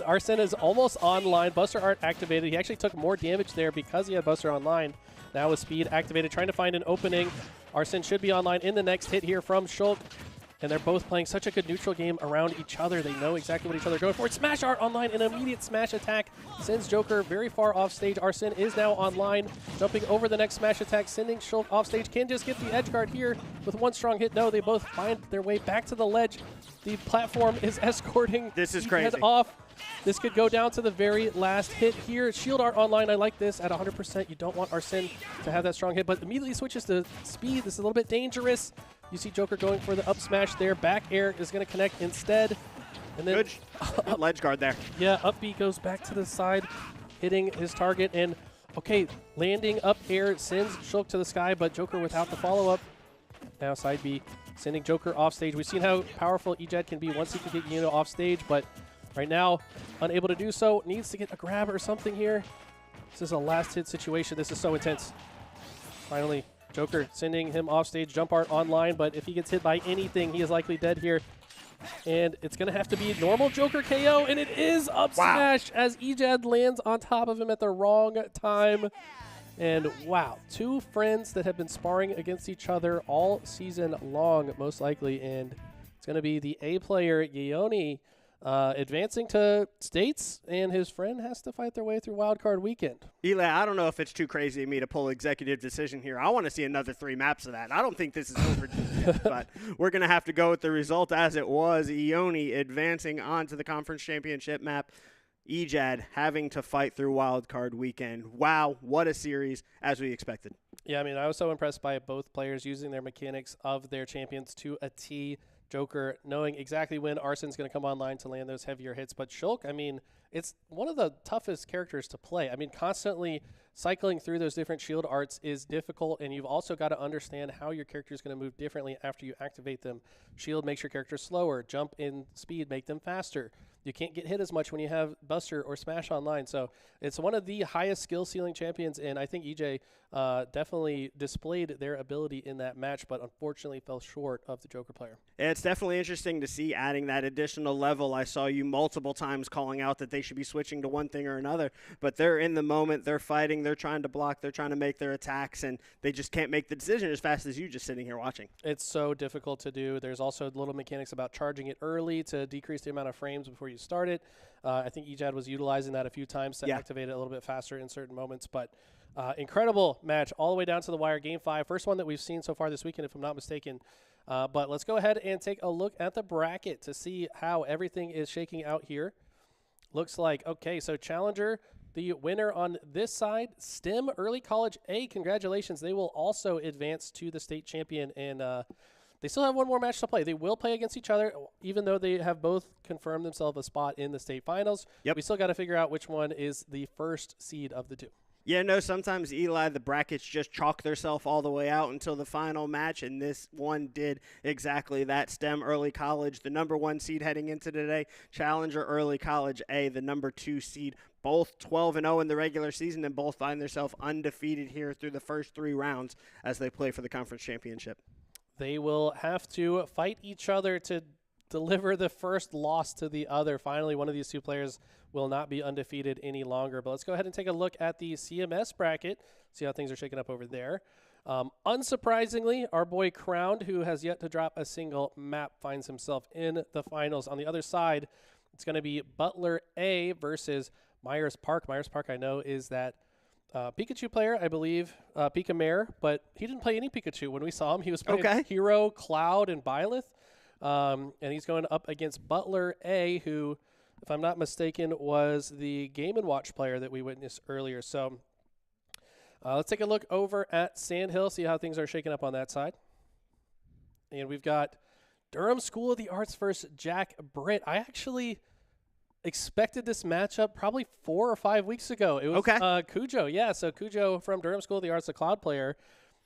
Arsene is almost online. Buster Art activated. He actually took more damage there because he had Buster online. Now with speed activated, trying to find an opening. Arsene should be online in the next hit here from Shulk. And they're both playing such a good neutral game around each other. They know exactly what each other are going for. Smash Art online, an immediate smash attack sends Joker very far off stage. Arsene is now online, jumping over the next smash attack, sending Shulk off stage. Can just get the edge guard here with one strong hit. No, they both find their way back to the ledge. The platform is escorting this is crazy. Off. This could go down to the very last hit here. Shield Art online, I like this at 100%. You don't want Arsene to have that strong hit, but immediately switches to speed. This is a little bit dangerous. You see Joker going for the up smash there. Back air is going to connect instead. And then good ledge guard there. Yeah, up B goes back to the side, hitting his target. And, okay, landing up air sends Shulk to the sky, but Joker without the follow-up. Now side B, sending Joker off stage. We've seen how powerful Ejad can be once he can get Yuno off stage, but right now, unable to do so. Needs to get a grab or something here. This is a last hit situation. This is so intense. Finally, Joker sending him off stage, jump art online, but if he gets hit by anything, he is likely dead here. And it's going to have to be normal Joker KO, and it is up smash as Ejad lands on top of him at the wrong time. And wow, two friends that have been sparring against each other all season long, most likely, and it's going to be the A player, Yayoni, advancing to states, and his friend has to fight their way through wildcard weekend. Eli, I don't know if it's too crazy of me to pull executive decision here. I want to see another 3 maps of that. I don't think this is over yet, but we're going to have to go with the result as it was. Ioni advancing on to the conference championship map. Ejad having to fight through wildcard weekend. Wow, what a series, as we expected. Yeah, I mean, I was so impressed by both players using their mechanics of their champions to a T. Joker knowing exactly when Arson's going to come online to land those heavier hits. But Shulk, I mean, it's one of the toughest characters to play. I mean, constantly cycling through those different shield arts is difficult, and you've also got to understand how your character is going to move differently after you activate them. Shield makes your character slower. Jump in speed make them faster. You can't get hit as much when you have Buster or Smash online. So it's one of the highest skill ceiling champions, and I think EJ definitely displayed their ability in that match, but unfortunately fell short of the Joker player. It's definitely interesting to see adding that additional level. I saw you multiple times calling out that they should be switching to one thing or another, but they're in the moment, they're fighting, they're trying to block, they're trying to make their attacks, and they just can't make the decision as fast as you just sitting here watching. It's so difficult to do. There's also little mechanics about charging it early to decrease the amount of frames before you start it. I think Ejad was utilizing that a few times to activate it a little bit faster in certain moments, but incredible match all the way down to the wire. Game 5, first one that we've seen so far this weekend, if I'm not mistaken. But let's go ahead and take a look at the bracket to see how everything is shaking out here. Looks like, okay, so Challenger, the winner on this side, STEM Early College A, congratulations. They will also advance to the state champion, and they still have one more match to play. They will play against each other, even though they have both confirmed themselves a spot in the state finals. Yep. We still got to figure out which one is the first seed of the two. Yeah, no, sometimes, Eli, the brackets just chalk themselves all the way out until the final match, and this one did exactly that. STEM Early College, the number 1 seed heading into today. Challenger Early College A, the number 2 seed. Both 12-0 in the regular season, and both find themselves undefeated here through the first 3 rounds as they play for the conference championship. They will have to fight each other to deliver the first loss to the other. Finally, one of these two players will not be undefeated any longer. But let's go ahead and take a look at the CMS bracket, see how things are shaking up over there. Unsurprisingly, our boy Crowned, who has yet to drop a single map, finds himself in the finals. On the other side, it's going to be Butler A versus Myers Park. Myers Park, I know, is that Pikachu player, I believe, Pika Mare, but he didn't play any Pikachu. When we saw him, he was playing Hero, Cloud, and Byleth. And he's going up against Butler A, who, if I'm not mistaken, was the Game & Watch player that we witnessed earlier. So let's take a look over at Sandhill, see how things are shaking up on that side. And we've got Durham School of the Arts versus Jack Britt. I actually expected this matchup probably 4 or 5 weeks ago. It was Cujo. Yeah, so Cujo from Durham School of the Arts, the Cloud player.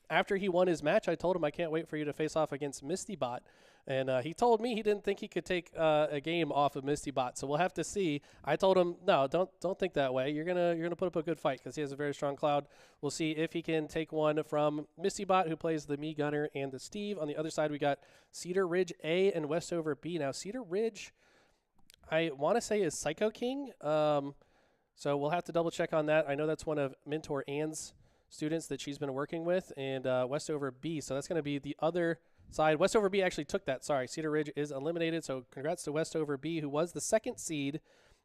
After he won his match, I told him, I can't wait for you to face off against MistyBot. And he told me he didn't think he could take a game off of MistyBot. So we'll have to see. I told him, no, don't think that way. You're gonna put up a good fight because he has a very strong Cloud. We'll see if he can take one from MistyBot, who plays the Me Gunner and the Steve. On the other side, we got Cedar Ridge A and Westover B. Now, Cedar Ridge, I want to say, is Psycho King. So we'll have to double check on that. I know that's one of Mentor Ann's students that she's been working with, and Westover B. So that's going to be the other side. Westover B actually took that. Sorry, Cedar Ridge is eliminated. So congrats to Westover B, who was the 2nd seed.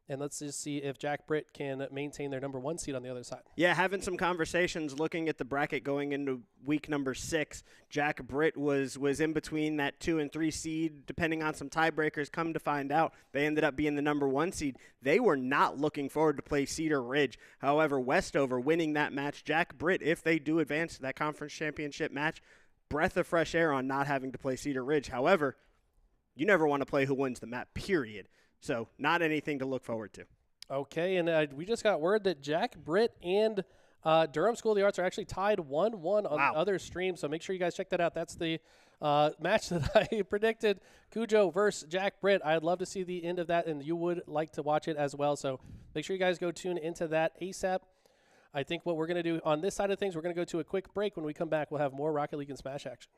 And let's just see if Jack Britt can maintain their number 1 seed on the other side. Yeah, having some conversations looking at the bracket going into week number 6. Jack Britt was in between that 2 and 3 seed, depending on some tiebreakers. Come to find out, they ended up being the number 1 seed. They were not looking forward to play Cedar Ridge. However, Westover winning that match, Jack Britt, if they do advance to that conference championship match, breath of fresh air on not having to play Cedar Ridge. However, you never want to play who wins the map, period. So not anything to look forward to. Okay, and we just got word that Jack Britt and Durham School of the Arts are actually tied 1-1 on the other stream. So make sure you guys check that out. That's the match that I predicted, Cujo versus Jack Britt. I'd love to see the end of that, and you would like to watch it as well. So make sure you guys go tune into that ASAP. I think what we're going to do on this side of things, we're going to go to a quick break. When we come back, we'll have more Rocket League and Smash action.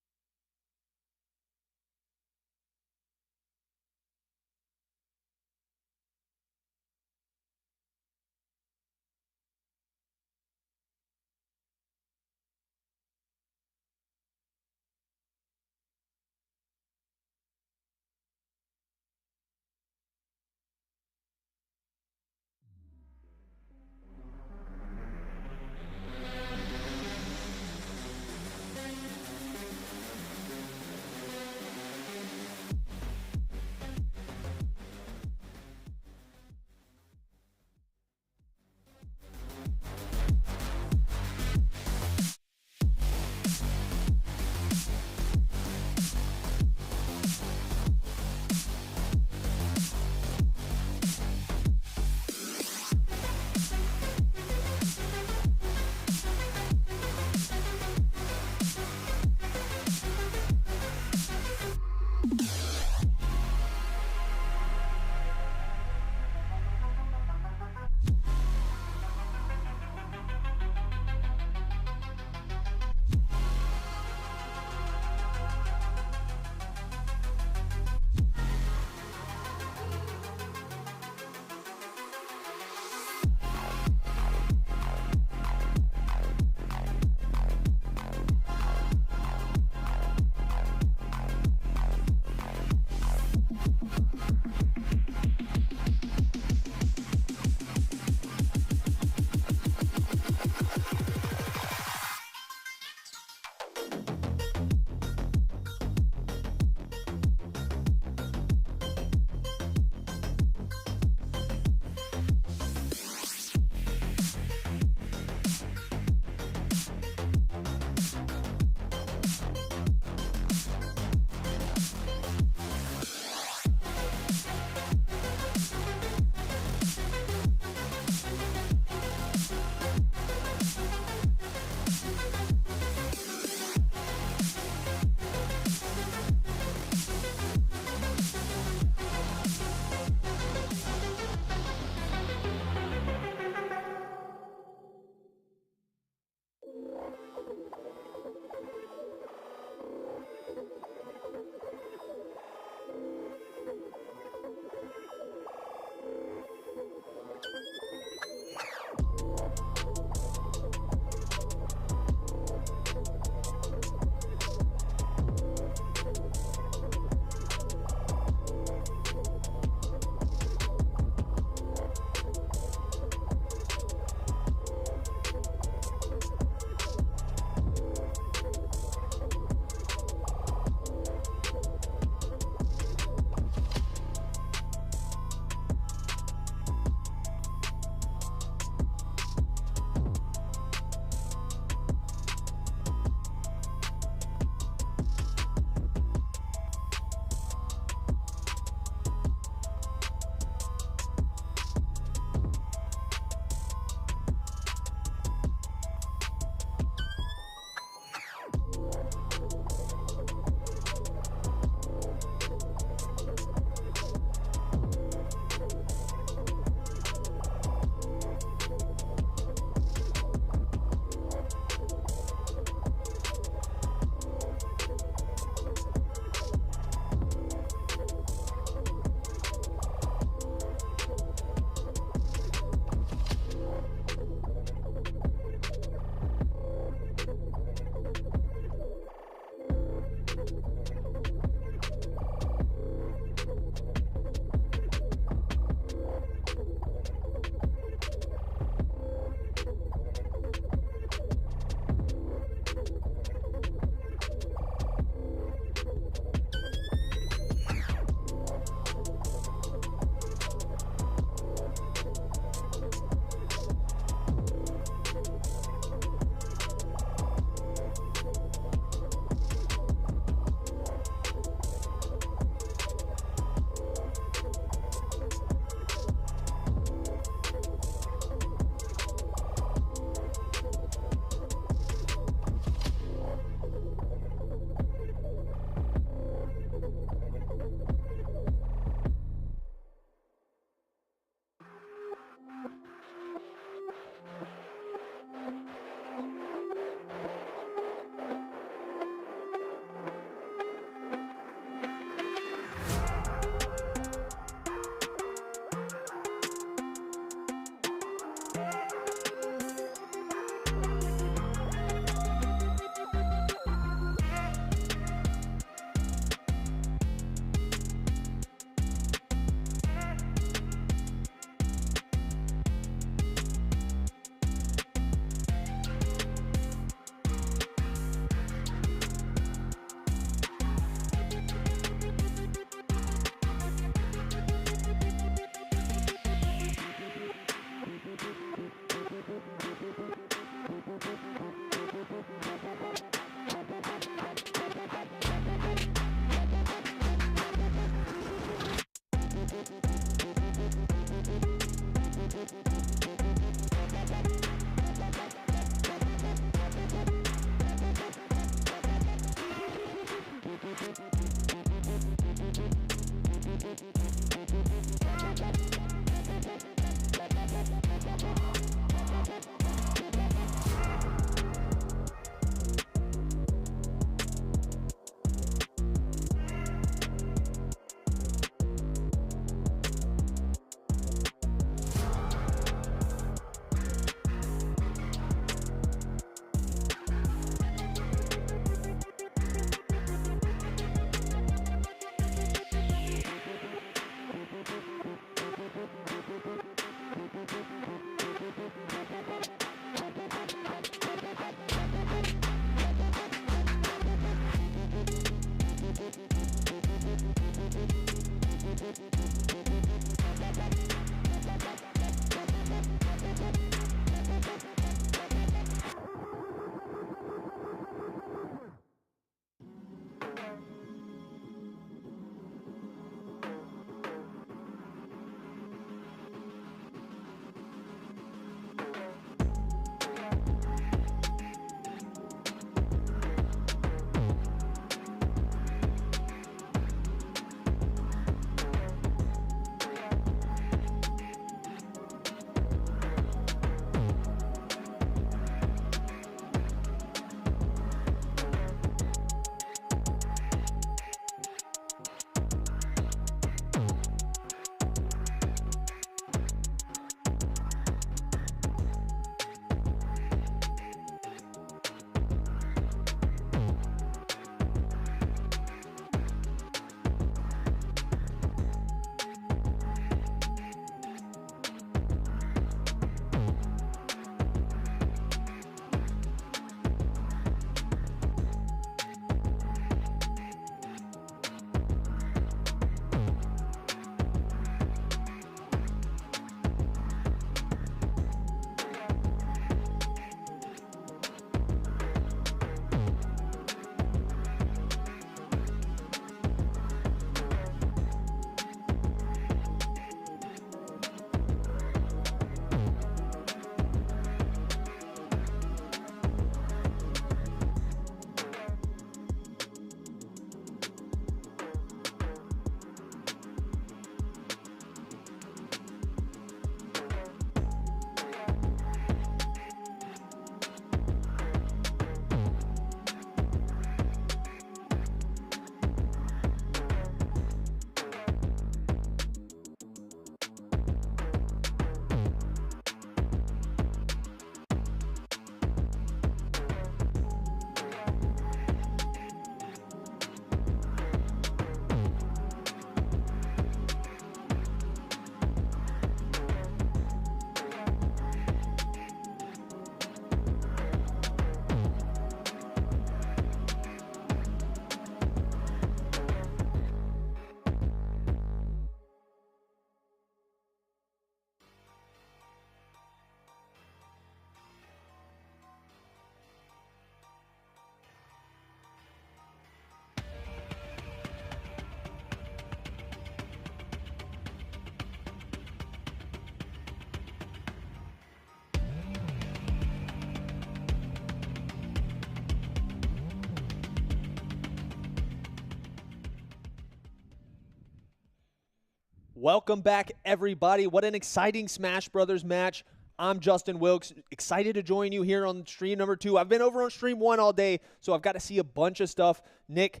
Welcome back, everybody. What an exciting Smash Brothers match. I'm Justin Wilkes, excited to join you here on stream number 2. I've been over on stream 1 all day, so I've got to see a bunch of stuff. Nick,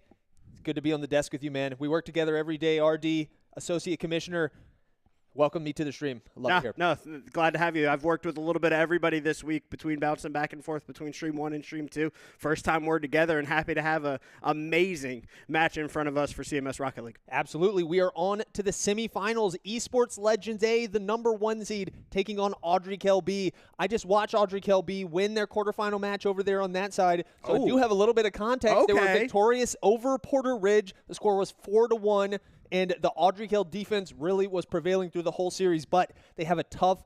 it's good to be on the desk with you, man. We work together every day. RD, Associate Commissioner, welcome me to the stream. I love it here. No, glad to have you. I've worked with a little bit of everybody this week between bouncing back and forth between stream 1 and stream 2. First time we're together and happy to have a amazing match in front of us for CMS Rocket League. Absolutely. We are on to the semifinals. Esports Legends A, the number 1 seed, taking on Audrey Kell B. I just watched Audrey Kell B win their quarterfinal match over there on that side, so I do have a little bit of context. They were victorious over Porter Ridge. The score was 4-1. And the Audrey Kell defense really was prevailing through the whole series, but they have a tough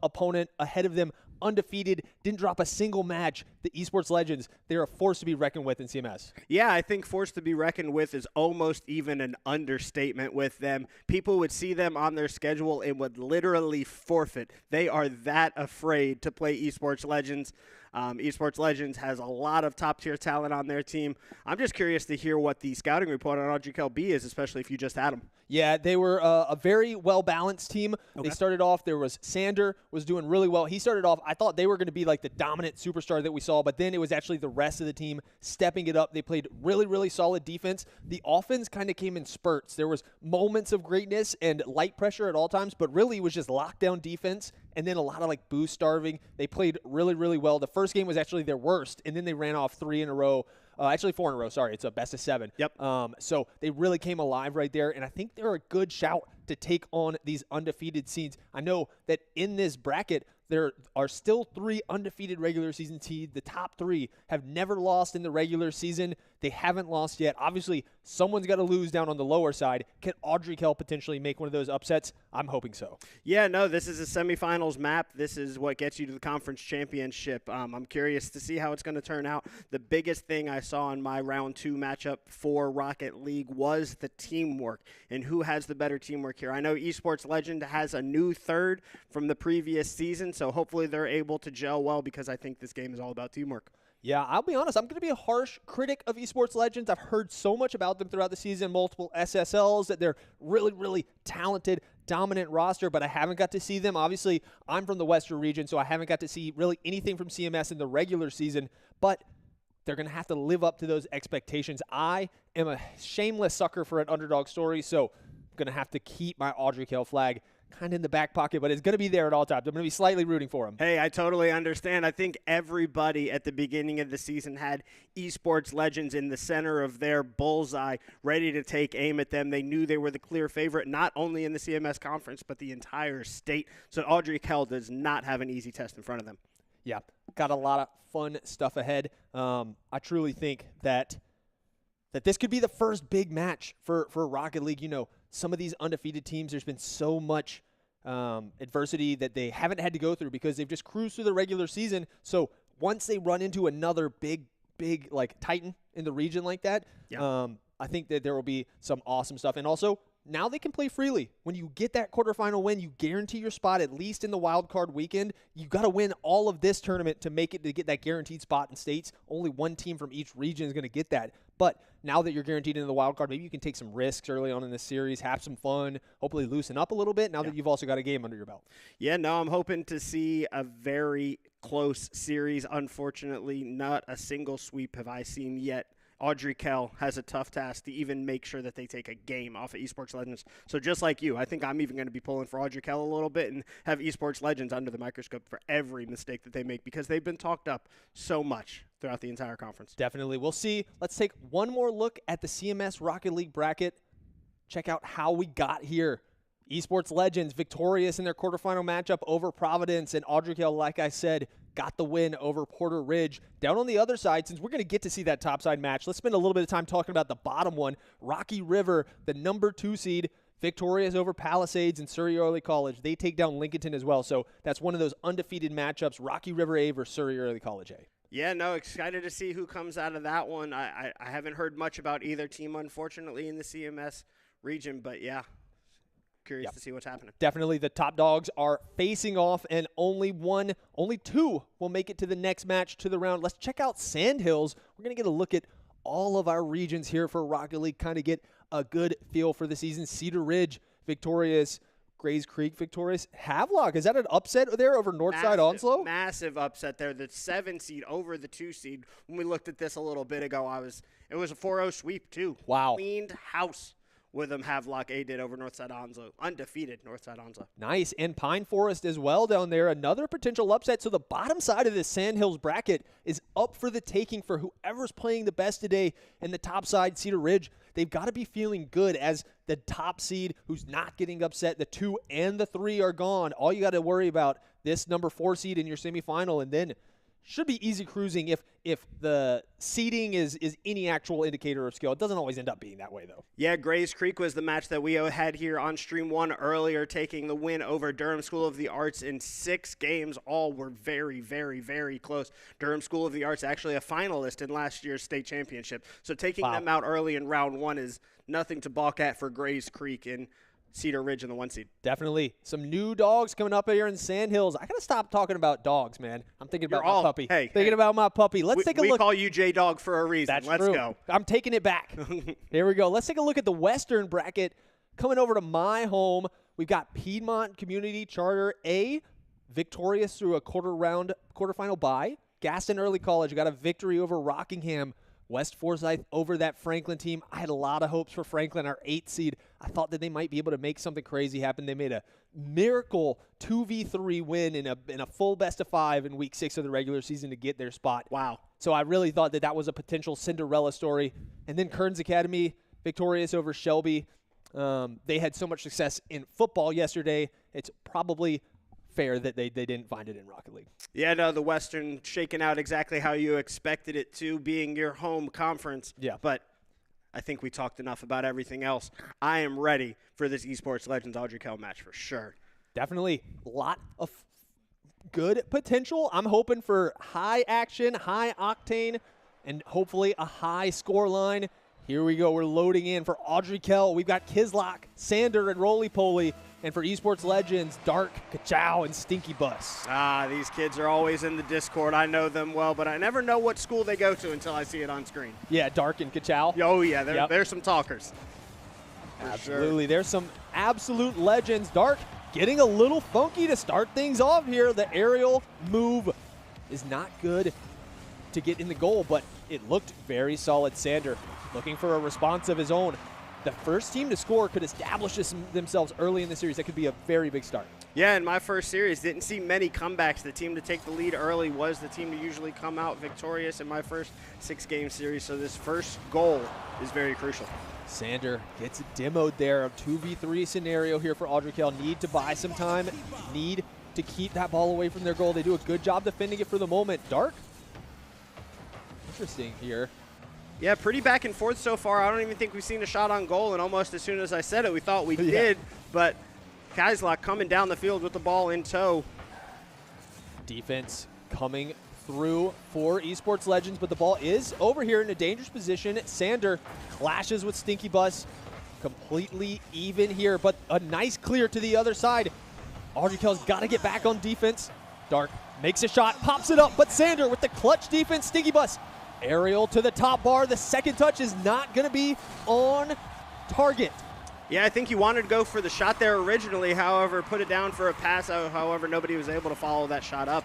opponent ahead of them, undefeated, didn't drop a single match. The Esports Legends, they're a force to be reckoned with in CMS. Yeah, I think force to be reckoned with is almost even an understatement with them. People would see them on their schedule and would literally forfeit. They are that afraid to play Esports Legends. Esports Legends has a lot of top-tier talent on their team. I'm just curious to hear what the scouting report on Audrey Kell B is, especially if you just had them. Yeah, they were a very well-balanced team. Okay. They started off, there was Sander was doing really well. He started off, I thought they were going to be like the dominant superstar that we saw, but then it was actually the rest of the team stepping it up. They played really, really solid defense. The offense kind of came in spurts. There was moments of greatness and light pressure at all times, but really it was just lockdown defense and then a lot of like boost starving. They played really, really well. The first game was actually their worst, and then they ran off 3 in a row. Actually 4 in a row, sorry. It's a best of 7. Yep. So they really came alive right there, and I think they're a good shout to take on these undefeated seeds. I know that in this bracket, there are still 3 undefeated regular season seeds. The top 3 have never lost in the regular season. They haven't lost yet. Obviously, someone's got to lose down on the lower side. Can Audrey Kell potentially make one of those upsets? I'm hoping so. Yeah, no, this is a semifinals map. This is what gets you to the conference championship. I'm curious to see how it's going to turn out. The biggest thing I saw in my round 2 matchup for Rocket League was the teamwork and who has the better teamwork here. I know Esports Legend has a new third from the previous season, so hopefully they're able to gel well because I think this game is all about teamwork. Yeah, I'll be honest. I'm going to be a harsh critic of Esports Legends. I've heard so much about them throughout the season, multiple SSLs, that they're really, really talented, dominant roster, but I haven't got to see them. Obviously, I'm from the Western region, so I haven't got to see really anything from CMS in the regular season, but they're going to have to live up to those expectations. I am a shameless sucker for an underdog story, so I'm going to have to keep my Audrey Kell flag kind of in the back pocket, but it's going to be there at all times. I'm going to be slightly rooting for him. Hey, I totally understand. I think everybody at the beginning of the season had Esports Legends in the center of their bullseye, ready to take aim at them. They knew they were the clear favorite, not only in the CMS conference, but the entire state. So Audrey Kell does not have an easy test in front of them. Yeah, got a lot of fun stuff ahead. I truly think that this could be the first big match for Rocket League. You know, some of these undefeated teams, there's been so much adversity that they haven't had to go through because they've just cruised through the regular season. So once they run into another big like Titan in the region like that, I think that there will be some awesome stuff. And also, now they can play freely. When you get that quarterfinal win, you guarantee your spot at least in the wild card weekend. You got to win all of this tournament to make it to get that guaranteed spot in states. Only one team from each region is going to get that. But now that you're guaranteed into the wild card, maybe you can take some risks early on in this series, have some fun, hopefully loosen up a little bit now that you've also got a game under your belt. Yeah, no, I'm hoping to see a very close series. Unfortunately, not a single sweep have I seen yet. Audrey Kell has a tough task to even make sure that they take a game off of Esports Legends. So just like you, I think I'm even going to be pulling for Audrey Kell a little bit and have Esports Legends under the microscope for every mistake that they make because they've been talked up so much throughout the entire conference. Definitely. We'll see. Let's take one more look at the CMS Rocket League bracket. Check out how we got here. Esports Legends victorious in their quarterfinal matchup over Providence, and Audrey Kell, like I said, got the win over Porter Ridge. Down on the other side, since we're going to get to see that topside match, let's spend a little bit of time talking about the bottom one. Rocky River, the number 2 seed, victorious over Palisades and Surrey Early College. They take down Lincolnton as well, so that's one of those undefeated matchups, Rocky River A versus Surrey Early College A. Yeah, no, excited to see who comes out of that one. I haven't heard much about either team, unfortunately, in the CMS region, but yeah. Curious to see what's happening. Definitely the top dogs are facing off, and only 2 will make it to the next match, to the round. Let's check out Sandhills. We're going to get a look at all of our regions here for Rocket League, kind of get a good feel for the season. Cedar Ridge victorious, Grays Creek victorious. Havelock, is that an upset there over Northside Onslow? Massive upset there. The 7 seed over the 2 seed. When we looked at this a little bit ago, it was a 4-0 sweep too. Wow. Cleaned house with them. Havelock A did over Northside Onslow. Undefeated Northside Onslow. Nice. And Pine Forest as well down there. Another potential upset. So the bottom side of this Sandhills bracket is up for the taking for whoever's playing the best today. And the top side, Cedar Ridge, they've got to be feeling good as the top seed who's not getting upset. The 2 and the 3 are gone. All you got to worry about this number 4 seed in your semifinal, and then should be easy cruising if the seeding is any actual indicator of skill. It doesn't always end up being that way, though. Yeah, Grays Creek was the match that we had here on Stream 1 earlier, taking the win over Durham School of the Arts in 6 games. All were very, very, very close. Durham School of the Arts actually a finalist in last year's state championship. So taking them out early in round 1 is nothing to balk at for Grays Creek in Cedar Ridge in the 1 seed. Definitely. Some new dogs coming up here in Sandhills. I got to stop talking about dogs, man. I'm thinking about my puppy. Thinking about my puppy. Let's take a look. We call you J-Dog for a reason. Let's go. I'm taking it back. There we go. Let's take a look at the Western bracket. Coming over to my home, we've got Piedmont Community Charter A, victorious through a quarterfinal bye. Gaston Early College got a victory over Rockingham. West Forsyth over that Franklin team. I had a lot of hopes for Franklin, our 8th seed. I thought that they might be able to make something crazy happen. They made a miracle 2v3 win in a full best of 5 in week 6 of the regular season to get their spot. Wow. So I really thought that was a potential Cinderella story. And then Kearns Academy, victorious over Shelby. They had so much success in football yesterday. It's probably fair that they didn't find it in Rocket League. Yeah, no, the Western shaking out exactly how you expected it to, being your home conference. Yeah. But I think we talked enough about everything else. I am ready for this Esports Legends Audrey Kell match for sure. Definitely a lot of good potential. I'm hoping for high action, high octane, and hopefully a high score line. Here we go. We're loading in for Audrey Kell. We've got Kislock, Sander, and Roly Poly. And for Esports Legends, Dark, Kachow, and Stinky Bus. These kids are always in the Discord. I know them well, but I never know what school they go to until I see it on screen. Yeah, Dark and Kachow. Oh, yeah, they're some talkers. Absolutely. Sure. There's some absolute legends. Dark getting a little funky to start things off here. The aerial move is not good to get in the goal, but it looked very solid. Sander looking for a response of his own. The first team to score could establish themselves early in the series. That could be a very big start. Yeah, in my first series, didn't see many comebacks. The team to take the lead early was the team to usually come out victorious in my first 6-game series. So this first goal is very crucial. Sander gets demoed there. A 2v3 scenario here for Audrey Kell. Need to buy some time. Need to keep that ball away from their goal. They do a good job defending it for the moment. Dark. Interesting here. Yeah, pretty back and forth so far. I don't even think we've seen a shot on goal, and almost as soon as I said it, we thought we did. But Kaislak coming down the field with the ball in tow. Defense coming through for Esports Legends, but the ball is over here in a dangerous position. Sander clashes with Stinky Bus. Completely even here, but a nice clear to the other side. Audrey Kell's got to get back on defense. Dark makes a shot, pops it up, but Sander with the clutch defense. Stinky Bus aerial to the top bar. The second touch is not going to be on target. Yeah, I think he wanted to go for the shot there originally, however, put it down for a pass. However, nobody was able to follow that shot up.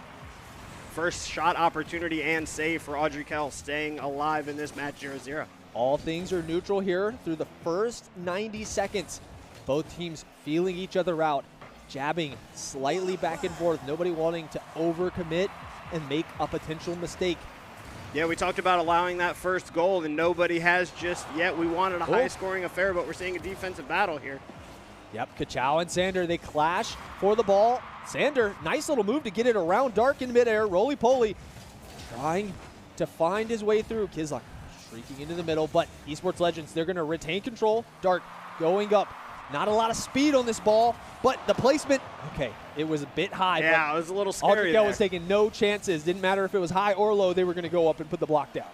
First shot opportunity and save for Audrey Kell, staying alive in this match 0-0. All things are neutral here through the first 90 seconds. Both teams feeling each other out, jabbing slightly back and forth, nobody wanting to overcommit and make a potential mistake. Yeah, we talked about allowing that first goal, and nobody has just yet. We wanted a high-scoring affair, but we're seeing a defensive battle here. Yep, Kachow and Sander, they clash for the ball. Sander, nice little move to get it around Dark in midair. Roly-poly trying to find his way through. Kislock shrieking into the middle, but Esports Legends, they're going to retain control. Dark going up. Not a lot of speed on this ball, but the placement, okay, it was a bit high. Yeah, it was a little scary. Audrey Kell was taking no chances. Didn't matter if it was high or low, they were going to go up and put the block down.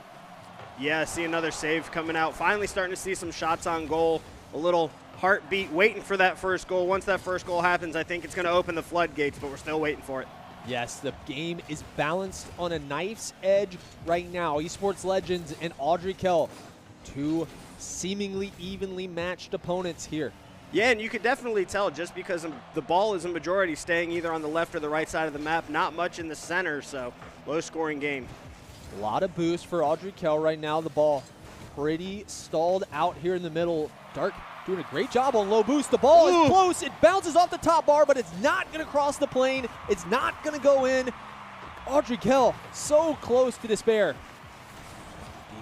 Yeah, see another save coming out. Finally starting to see some shots on goal. A little heartbeat waiting for that first goal. Once that first goal happens, I think it's going to open the floodgates, but we're still waiting for it. Yes, the game is balanced on a knife's edge right now. Esports Legends and Audrey Kell, two seemingly evenly matched opponents here. Yeah, and you could definitely tell just because the ball is a majority staying either on the left or the right side of the map, not much in the center, so low-scoring game. A lot of boost for Audrey Kell right now. The ball pretty stalled out here in the middle. Dark doing a great job on low boost. The ball is close. It bounces off the top bar, but it's not going to cross the plane. It's not going to go in. Audrey Kell so close to despair.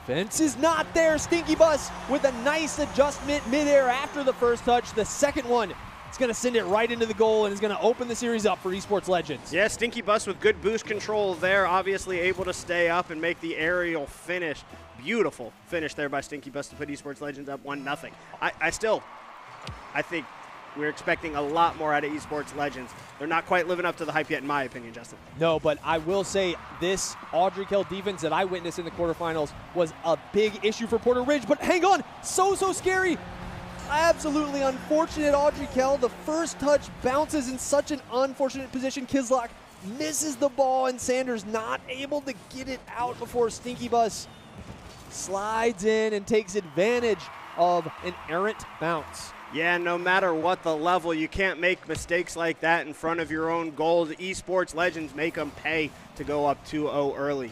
Defense is not there. Stinky Bus with a nice adjustment midair after the first touch. The second one, it's going to send it right into the goal and is going to open the series up for Esports Legends. Yeah, Stinky Bus with good boost control there, obviously able to stay up and make the aerial finish. Beautiful finish there by Stinky Bus to put Esports Legends up 1-0. I think we're expecting a lot more out of Esports Legends. They're not quite living up to the hype yet, in my opinion, Justin. No, but I will say this Audrey Kell defense that I witnessed in the quarterfinals was a big issue for Porter Ridge. But hang on, so scary. Absolutely unfortunate Audrey Kell. The first touch bounces in such an unfortunate position. Kislock misses the ball, and Sanders not able to get it out before Stinky Bus slides in and takes advantage of an errant bounce. Yeah, no matter what the level, you can't make mistakes like that in front of your own goals. Esports Legends make them pay to go up 2-0 early.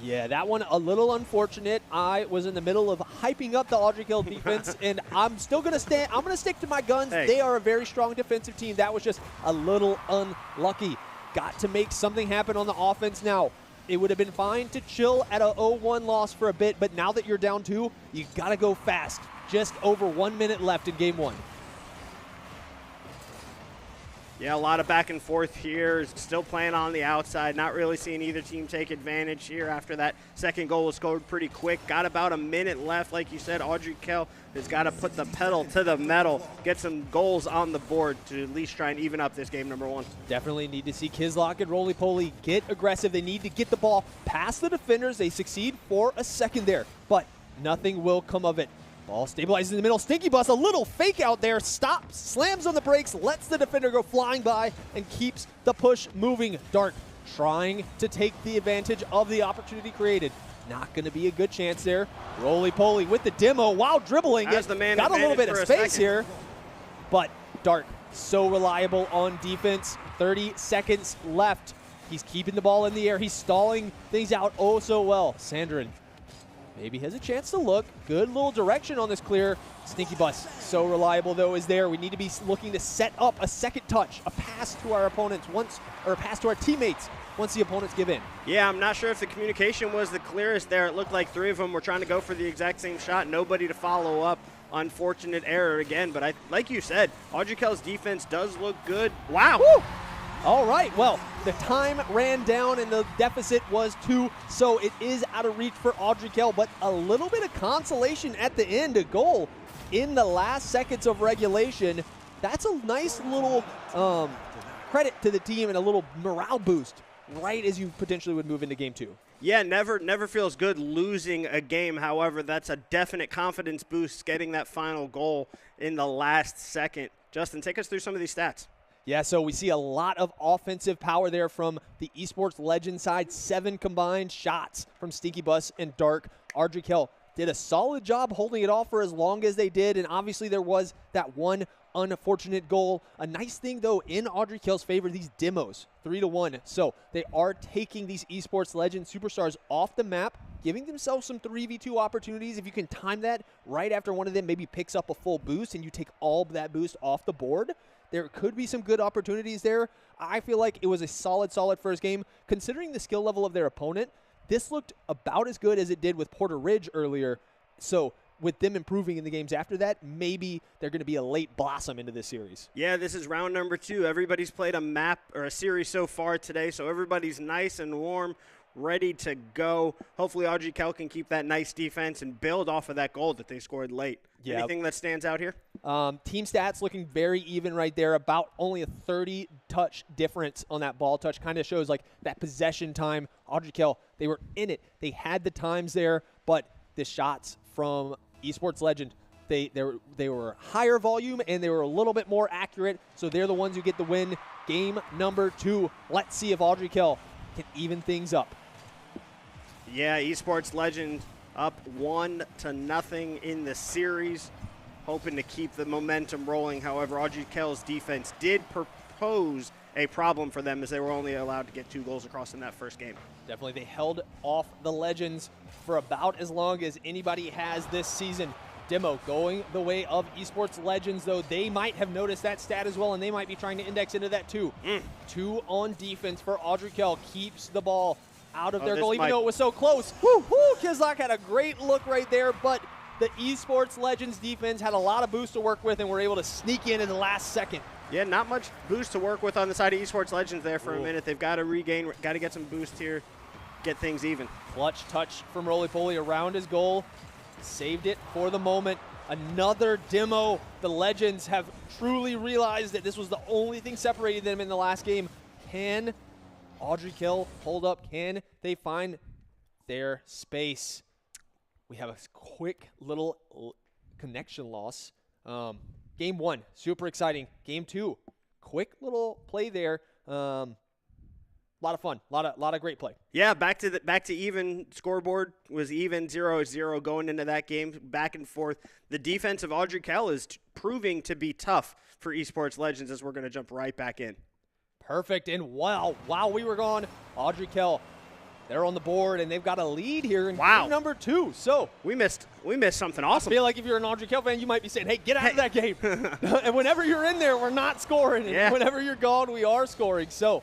Yeah, that one a little unfortunate. I was in the middle of hyping up the Audrey Kell defense, and I'm still going to stand. I'm going to stick to my guns. Hey. They are a very strong defensive team. That was just a little unlucky. Got to make something happen on the offense now. It would have been fine to chill at a 0-1 loss for a bit, but now that you're down 2, you got to go fast. Just over 1 minute left in game 1. Yeah, a lot of back and forth here. Still playing on the outside. Not really seeing either team take advantage here after that second goal was scored pretty quick. Got about a minute left. Like you said, Audrey Kell has got to put the pedal to the metal, get some goals on the board to at least try and even up this game number 1. Definitely need to see Kislock and Roly Poly get aggressive. They need to get the ball past the defenders. They succeed for a second there, but nothing will come of it. Ball stabilizes in the middle. Stinky Bus, a little fake out there, stops, slams on the brakes, lets the defender go flying by, and keeps the push moving. Dark trying to take the advantage of the opportunity created. Not going to be a good chance there. Roly Poly with the demo while dribbling. As the man got a little bit of for a space second. here, but Dark so reliable on defense. 30 seconds left. He's keeping the ball in the air. He's stalling things out oh so well. Sandrin maybe has a chance to look. Good little direction on this clear. Stinky Bus, so reliable though, is there. We need to be looking to set up a second touch, a pass to our opponents or a pass to our teammates once the opponents give in. Yeah, I'm not sure if the communication was the clearest there. It looked like 3 of them were trying to go for the exact same shot. Nobody to follow up. Unfortunate error again, but like you said, Audrey Kell's defense does look good. Wow. Woo! All right, well, the time ran down and the deficit was 2, so it is out of reach for Audrey Kell, but a little bit of consolation at the end, a goal in the last seconds of regulation. That's a nice little credit to the team and a little morale boost right as you potentially would move into game 2. Yeah, never feels good losing a game. However, that's a definite confidence boost getting that final goal in the last second. Justin, take us through some of these stats. Yeah, so we see a lot of offensive power there from the Esports Legends side. 7 combined shots from Stinky Bus and Dark. Audrey Kell did a solid job holding it off for as long as they did, and obviously there was that one unfortunate goal. A nice thing, though, in Audrey Kell's favor, these demos, 3-1. So they are taking these Esports Legends superstars off the map, giving themselves some 3v2 opportunities. If you can time that right after one of them maybe picks up a full boost and you take all of that boost off the board, there could be some good opportunities there. I feel like it was a solid first game. Considering the skill level of their opponent, this looked about as good as it did with Porter Ridge earlier. So with them improving in the games after that, maybe they're going to be a late blossom into this series. Yeah, this is round number 2. Everybody's played a map or a series so far today, so everybody's nice and warm, ready to go. Hopefully Audrey Kell can keep that nice defense and build off of that goal that they scored late. Yeah. Anything that stands out here? Team stats looking very even right there, about only a 30 touch difference on that ball touch. Kind of shows like that possession time. Audrey Kell, they were in it. They had the times there, but the shots from Esports Legend, they were higher volume and they were a little bit more accurate, so they're the ones who get the win. Game number 2. Let's see if Audrey Kell can even things up. Yeah, Esports Legend up 1-0 in the series. hoping to keep the momentum rolling. However, Audrey Kell's defense did propose a problem for them as they were only allowed to get 2 goals across in that first game. Definitely, they held off the Legends for about as long as anybody has this season. Demo going the way of Esports Legends, though. They might have noticed that stat as well, and they might be trying to index into that too. 2 on defense for Audrey Kell. Keeps the ball out of their goal, even though it was so close. Woo, woo, Kizlock had a great look right there, but the Esports Legends defense had a lot of boost to work with and were able to sneak in the last second. Yeah, not much boost to work with on the side of Esports Legends there for a minute. They've got to regain, got to get some boost here, get things even. Clutch touch from Roly Poly around his goal. Saved it for the moment. Another demo. The Legends have truly realized that this was the only thing separating them in the last game. Can Audrey Kell hold up? Can they find their space? We have a quick little connection loss. Game 1, super exciting. Game 2, quick little play there. A lot of fun, lot of great play. Yeah, back to even. Scoreboard was even 0-0 going into that game, back and forth. The defense of Audrey Kell is proving to be tough for Esports Legends as we're going to jump right back in. Perfect, and while we were gone, Audrey Kell, they're on the board, and they've got a lead here in game number 2. So we missed something awesome. I feel like if you're an Audrey Kell fan, you might be saying, hey, get out of that game. And whenever you're in there, we're not scoring. And whenever you're gone, we are scoring. So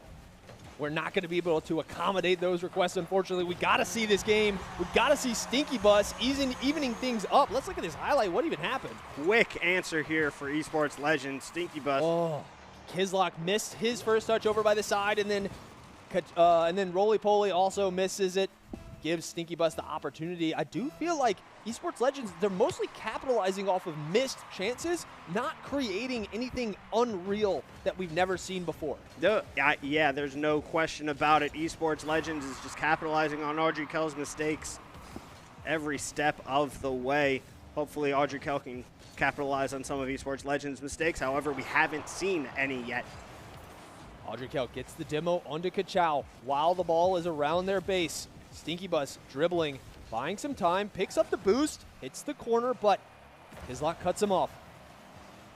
we're not going to be able to accommodate those requests, unfortunately. We got to see this game. We got to see Stinky Bus evening things up. Let's look at this highlight. What even happened? Quick answer here for Esports Legends. Stinky Bus. Oh, Kizlock missed his first touch over by the side, and then Roly Poly also misses it. Gives Stinky Bus the opportunity. I do feel like Esports Legends, they're mostly capitalizing off of missed chances, not creating anything unreal that we've never seen before. Yeah, there's no question about it. Esports Legends is just capitalizing on Audrey Kell's mistakes every step of the way. Hopefully Audrey Kell can capitalize on some of Esports Legends' mistakes. However, we haven't seen any yet. Audrey Kell gets the demo onto Kachow while the ball is around their base. Stinky Bus dribbling, buying some time, picks up the boost, hits the corner, but Kizlock cuts him off.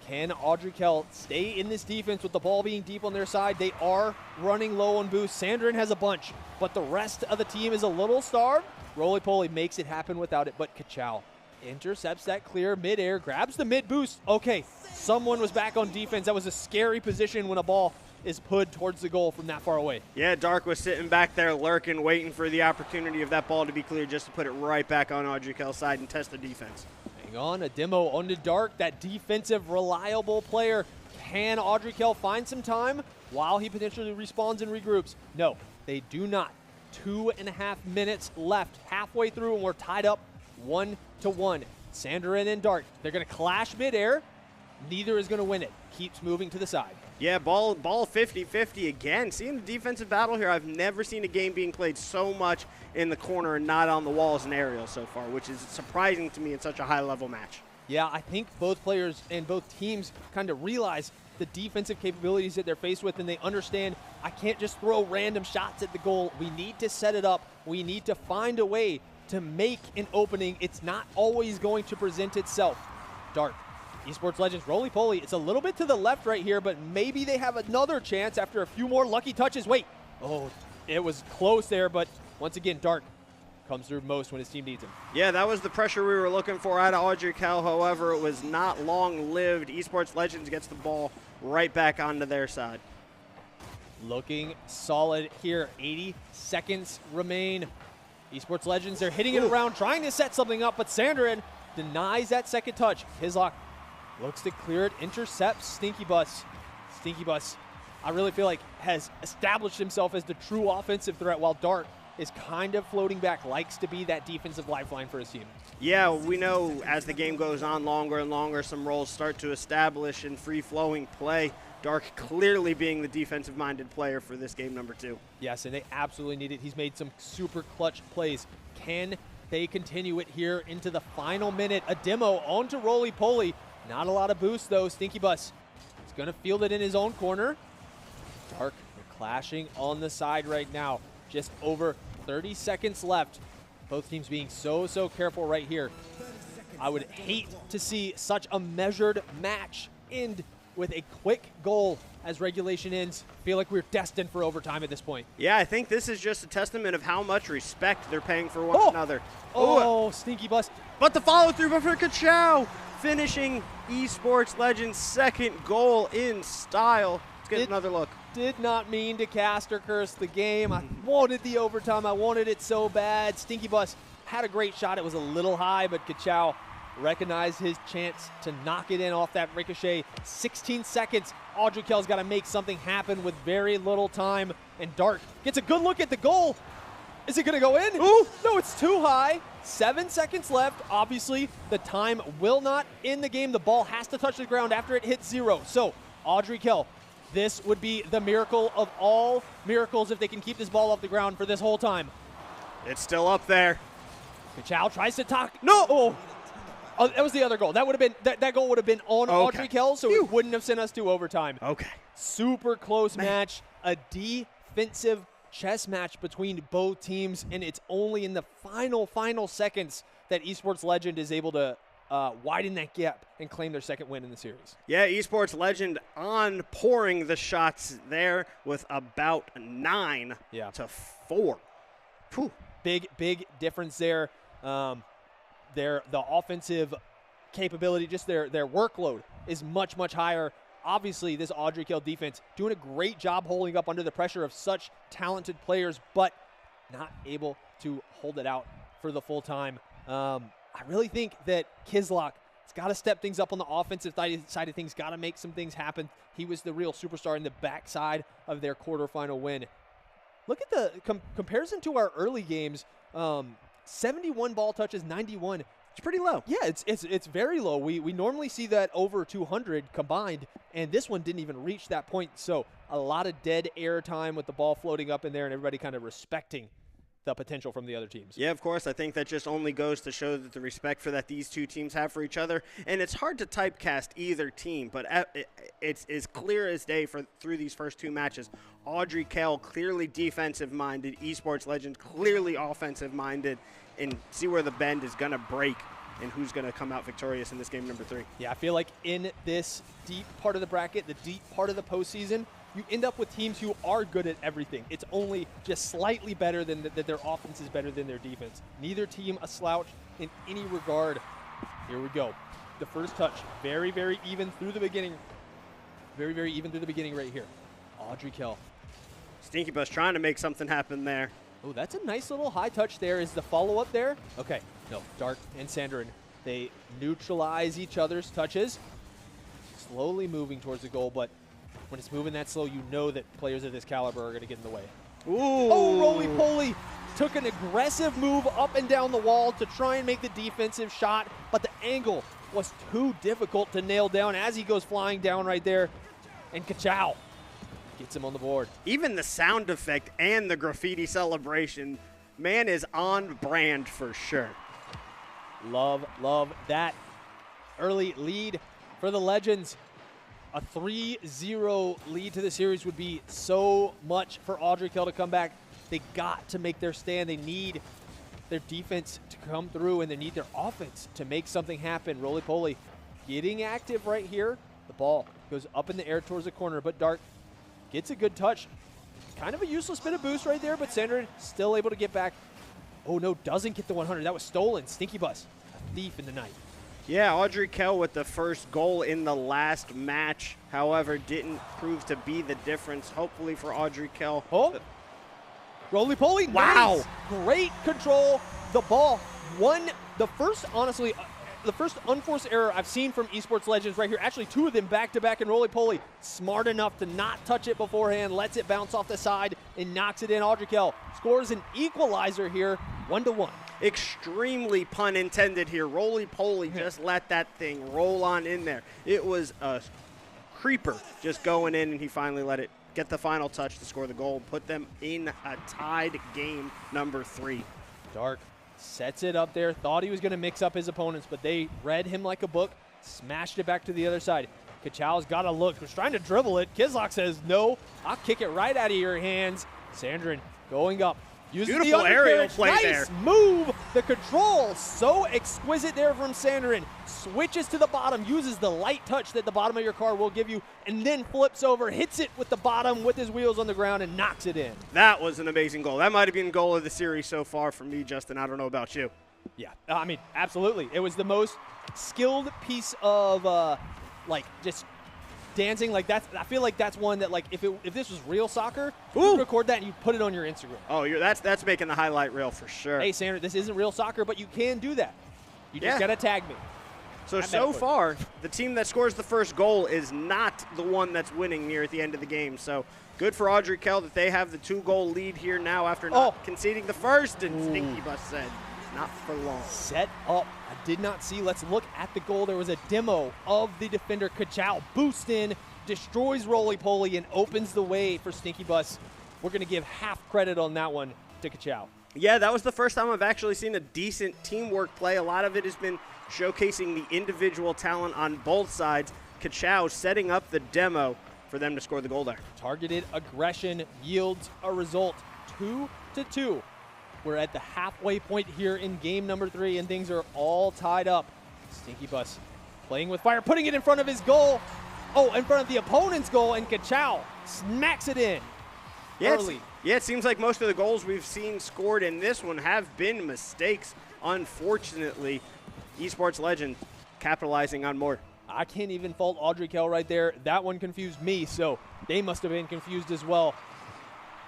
Can Audrey Kell stay in this defense with the ball being deep on their side? They are running low on boost. Sandrin has a bunch, but the rest of the team is a little starved. Roly Poly makes it happen without it, but Kachow intercepts that clear midair, grabs the mid boost. Okay, someone was back on defense. That was a scary position when a ball is put towards the goal from that far away. Yeah, Dark was sitting back there lurking, waiting for the opportunity of that ball to be cleared just to put it right back on Audrey Kell's side and test the defense. Hang on, a demo onto Dark, that defensive, reliable player. Can Audrey Kell find some time while he potentially respawns and regroups? No, they do not. 2.5 minutes left, halfway through, and we're tied up 1-1. Sandarin and Dark, they're going to clash midair. Neither is going to win it. Keeps moving to the side. Yeah, ball 50-50 again. Seeing the defensive battle here, I've never seen a game being played so much in the corner and not on the walls and aerials so far, which is surprising to me in such a high-level match. Yeah, I think both players and both teams kind of realize the defensive capabilities that they're faced with, and they understand I can't just throw random shots at the goal. We need to set it up. We need to find a way to make an opening. It's not always going to present itself. Dark. Esports Legends, Roly Poly, it's a little bit to the left right here, but maybe they have another chance after a few more lucky touches. Wait, oh, it was close there, but once again, Dark comes through most when his team needs him. Yeah, that was the pressure we were looking for out of Audrey Kell. However, it was not long-lived. Esports Legends gets the ball right back onto their side. Looking solid here. 80 seconds remain. Esports Legends, they're hitting it around, trying to set something up, but Sandarin denies that second touch. Kizlock looks to clear it, intercepts Stinky Bus. Stinky Bus, I really feel like, has established himself as the true offensive threat, while Dark is kind of floating back, likes to be that defensive lifeline for his team. Yeah, we know as the game goes on longer and longer, some roles start to establish in free-flowing play. Dark clearly being the defensive-minded player for this game number 2. Yes, and they absolutely need it. He's made some super clutch plays. Can they continue it here into the final minute? A demo onto Roly Poly. Not a lot of boost, though. Stinky Bus is going to field it in his own corner. Dark clashing on the side right now. Just over 30 seconds left. Both teams being so careful right here. I would hate to see such a measured match end with a quick goal as regulation ends. Feel like we're destined for overtime at this point. Yeah, I think this is just a testament of how much respect they're paying for one another. Oh, stinky bust. But the follow-through for Kachow, finishing Esports Legends' second goal in style. Let's get another look. Did not mean to cast or curse the game. I wanted the overtime. I wanted it so bad. Stinky Bus had a great shot. It was a little high, but Kachow recognized his chance to knock it in off that ricochet. 16 seconds. Audrey Kell's got to make something happen with very little time. And Dark gets a good look at the goal. Is it going to go in? Ooh, no, it's too high. 7 seconds left. Obviously, the time will not end the game. The ball has to touch the ground after it hits 0. So, Audrey Kell, this would be the miracle of all miracles if they can keep this ball off the ground for this whole time. It's still up there. Kachow tries to talk. No! Oh, that was the other goal. That would have been that goal would have been on Audrey Kell, so it wouldn't have sent us to overtime. Okay. Super close match, a defensive chess match between both teams, and it's only in the final seconds that Esports Legend is able to widen that gap and claim their second win in the series. Yeah, Esports Legend on pouring the shots there with about 9 to 4. Whew. Big difference there. The offensive capability, just their workload is much higher. Obviously, this Audrey Kell defense doing a great job holding up under the pressure of such talented players, but not able to hold it out for the full time. I really think that Kizlock has got to step things up on the offensive side of things, got to make some things happen. He was the real superstar in the backside of their quarterfinal win. Look at the comparison to our early games. 71 ball touches, 91. It's pretty low. Yeah, it's very low. We normally see that over 200 combined, and this one didn't even reach that point. So a lot of dead air time with the ball floating up in there and everybody kind of respecting the potential from the other teams. Yeah, of course. I think that just only goes to show that the respect for that these two teams have for each other. And it's hard to typecast either team, but it's as clear as day through these first two matches. Audrey Kell, clearly defensive-minded. Esports Legend, clearly offensive-minded. And see where the bend is going to break and who's going to come out victorious in this game number 3. Yeah, I feel like in this deep part of the bracket, the deep part of the postseason, you end up with teams who are good at everything. It's only just slightly better than that their offense is better than their defense. Neither team a slouch in any regard. Here we go. The first touch, very even through the beginning. Very even through the beginning right here. Audrey Kell. Stinky Bus trying to make something happen there. Oh, that's a nice little high touch there. Is the follow-up there? Okay. No, Dark and Sandrin, they neutralize each other's touches. Slowly moving towards the goal, but when it's moving that slow, you know that players of this caliber are going to get in the way. Ooh. Oh, roly-poly took an aggressive move up and down the wall to try and make the defensive shot, but the angle was too difficult to nail down as he goes flying down right there. And Kachow gets him on the board. Even the sound effect and the graffiti celebration, man, is on brand for sure. Love that early lead for the Legends. A 3-0 lead to the series would be so much for Audrey Kell to come back. They got to make their stand. They need their defense to come through, and they need their offense to make something happen. Roly-poly getting active right here. The ball goes up in the air towards the corner, but Dark gets a good touch. Kind of a useless bit of boost right there, but Sandrin still able to get back. Oh, no, doesn't get the 100. That was stolen. Stinky Bus, a thief in the night. Yeah, Audrey Kell with the first goal in the last match. However, didn't prove to be the difference, hopefully, for Audrey Kell. Oh, roly-poly. Wow. Nice. Great control. The ball won the first, honestly, the first unforced error I've seen from Esports Legends right here. Actually, 2 of them back-to-back, and roly-poly smart enough to not touch it beforehand, lets it bounce off the side, and knocks it in. Audrey Kell scores an equalizer here, 1-1. Extremely pun intended here. Roly-poly just let that thing roll on in there. It was a creeper just going in, and he finally let it get the final touch to score the goal, put them in a tied game number 3. Dark sets it up there, thought he was going to mix up his opponents, but they read him like a book, smashed it back to the other side. Kachow's got a look, was trying to dribble it. Kizlock says, no, I'll kick it right out of your hands. Sandrin going up, Uses Beautiful the aerial undercarriage. play Nice there. move. The control, so exquisite there from Sandrin. Switches to the bottom, uses the light touch that the bottom of your car will give you, and then flips over, hits it with the bottom with his wheels on the ground, and knocks it in. That was an amazing goal. That might have been goal of the series so far for me, Justin. I don't know about you. Yeah, I mean, absolutely. It was the most skilled piece of, just dancing. Like that's. I feel like that's one that, like, if this was real soccer, you record that and you put it on your Instagram. Oh, that's making the highlight reel for sure. Hey, Sandra, this isn't real soccer, but you can do that. You just gotta tag me. So far, the team that scores the first goal is not the one that's winning near at the end of the game. So good for Audrey Kell that they have the 2-goal lead here now after not conceding the first. And Stinky Bus said, not for long. Set up. I did not see. Let's look at the goal. There was a demo of the defender. Kachow boosts in, destroys Roly Poly, and opens the way for Stinky Bus. We're going to give half credit on that one to Kachow. Yeah, that was the first time I've actually seen a decent teamwork play. A lot of it has been showcasing the individual talent on both sides. Kachow setting up the demo for them to score the goal there. Targeted aggression yields a result, 2-2. We're at the halfway point here in game number 3, and things are all tied up. Stinky Bus playing with fire, putting it in front of his goal. Oh, in front of the opponent's goal, and Kachow smacks it in. Early. It seems like most of the goals we've seen scored in this one have been mistakes. Unfortunately, Esports Legend capitalizing on more. I can't even fault Audrey Kell right there. That one confused me, so they must have been confused as well.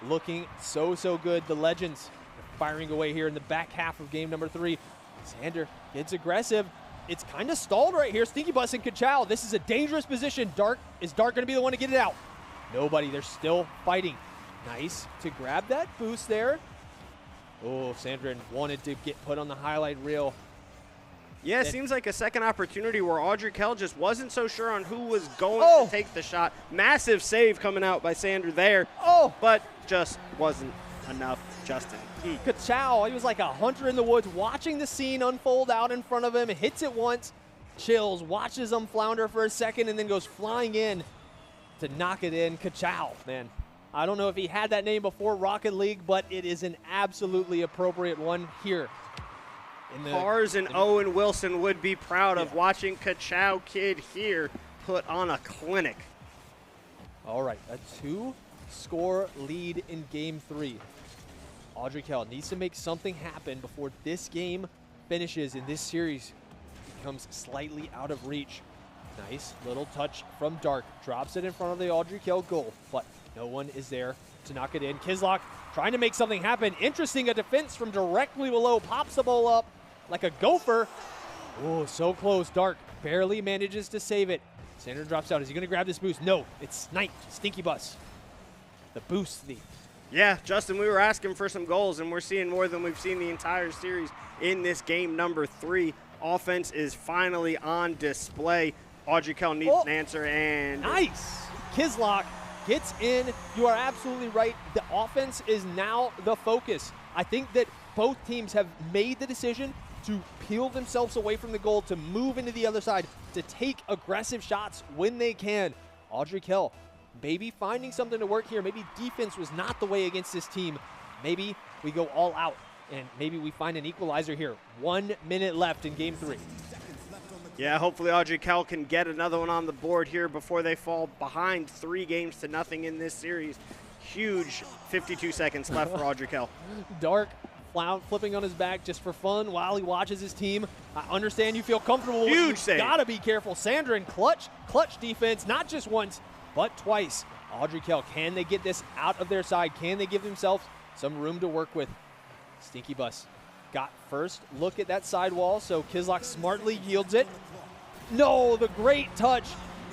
Looking so good. The Legends firing away here in the back half of game number 3. Sander gets aggressive. It's kind of stalled right here. Stinky Bus and Kachow. This is a dangerous position. Is Dark going to be the one to get it out? Nobody. They're still fighting. Nice to grab that boost there. Oh, Sandrin wanted to get put on the highlight reel. Yeah, it seems like a second opportunity where Audrey Kell just wasn't so sure on who was going to take the shot. Massive save coming out by Sander there. But just wasn't enough, Justin. Kachow, he was like a hunter in the woods, watching the scene unfold out in front of him, hits it once, chills, watches them flounder for a second, and then goes flying in to knock it in. Kachow, man. I don't know if he had that name before Rocket League, but it is an absolutely appropriate one here. Cars and Owen Wilson would be proud of watching Kachow Kid here put on a clinic. All right, a 2-score lead in game 3. Audrey Kell needs to make something happen before this game finishes and this series becomes slightly out of reach. Nice little touch from Dark. Drops it in front of the Audrey Kell goal, but no one is there to knock it in. Kislock trying to make something happen. Interesting, a defense from directly below. Pops the ball up like a gopher. Oh, so close. Dark barely manages to save it. Sander drops out. Is he going to grab this boost? No, it's sniped. Stinky Bus. The boost thief. Yeah, Justin, we were asking for some goals, and we're seeing more than we've seen the entire series in this game number 3. Offense is finally on display. Audrey Kell needs an answer, and nice. Kislock gets in. You are absolutely right. The offense is now the focus. I think that both teams have made the decision to peel themselves away from the goal, to move into the other side, to take aggressive shots when they can. Audrey Kell maybe finding something to work here. Maybe defense was not the way against this team. Maybe we go all out, and maybe we find an equalizer here. 1 minute left in game 3. Yeah, hopefully Audrey Kell can get another one on the board here before they fall behind 3-0 in this series. Huge 52 seconds left for Audrey Kell. Dark flipping on his back just for fun while he watches his team. I understand you feel comfortable. Huge save. Gotta be careful. Sandrin, clutch defense, not just once, but twice. Audrey Kell, can they get this out of their side? Can they give themselves some room to work with? Stinky Bus got first look at that sidewall, so Kislock smartly yields it. No, the great touch.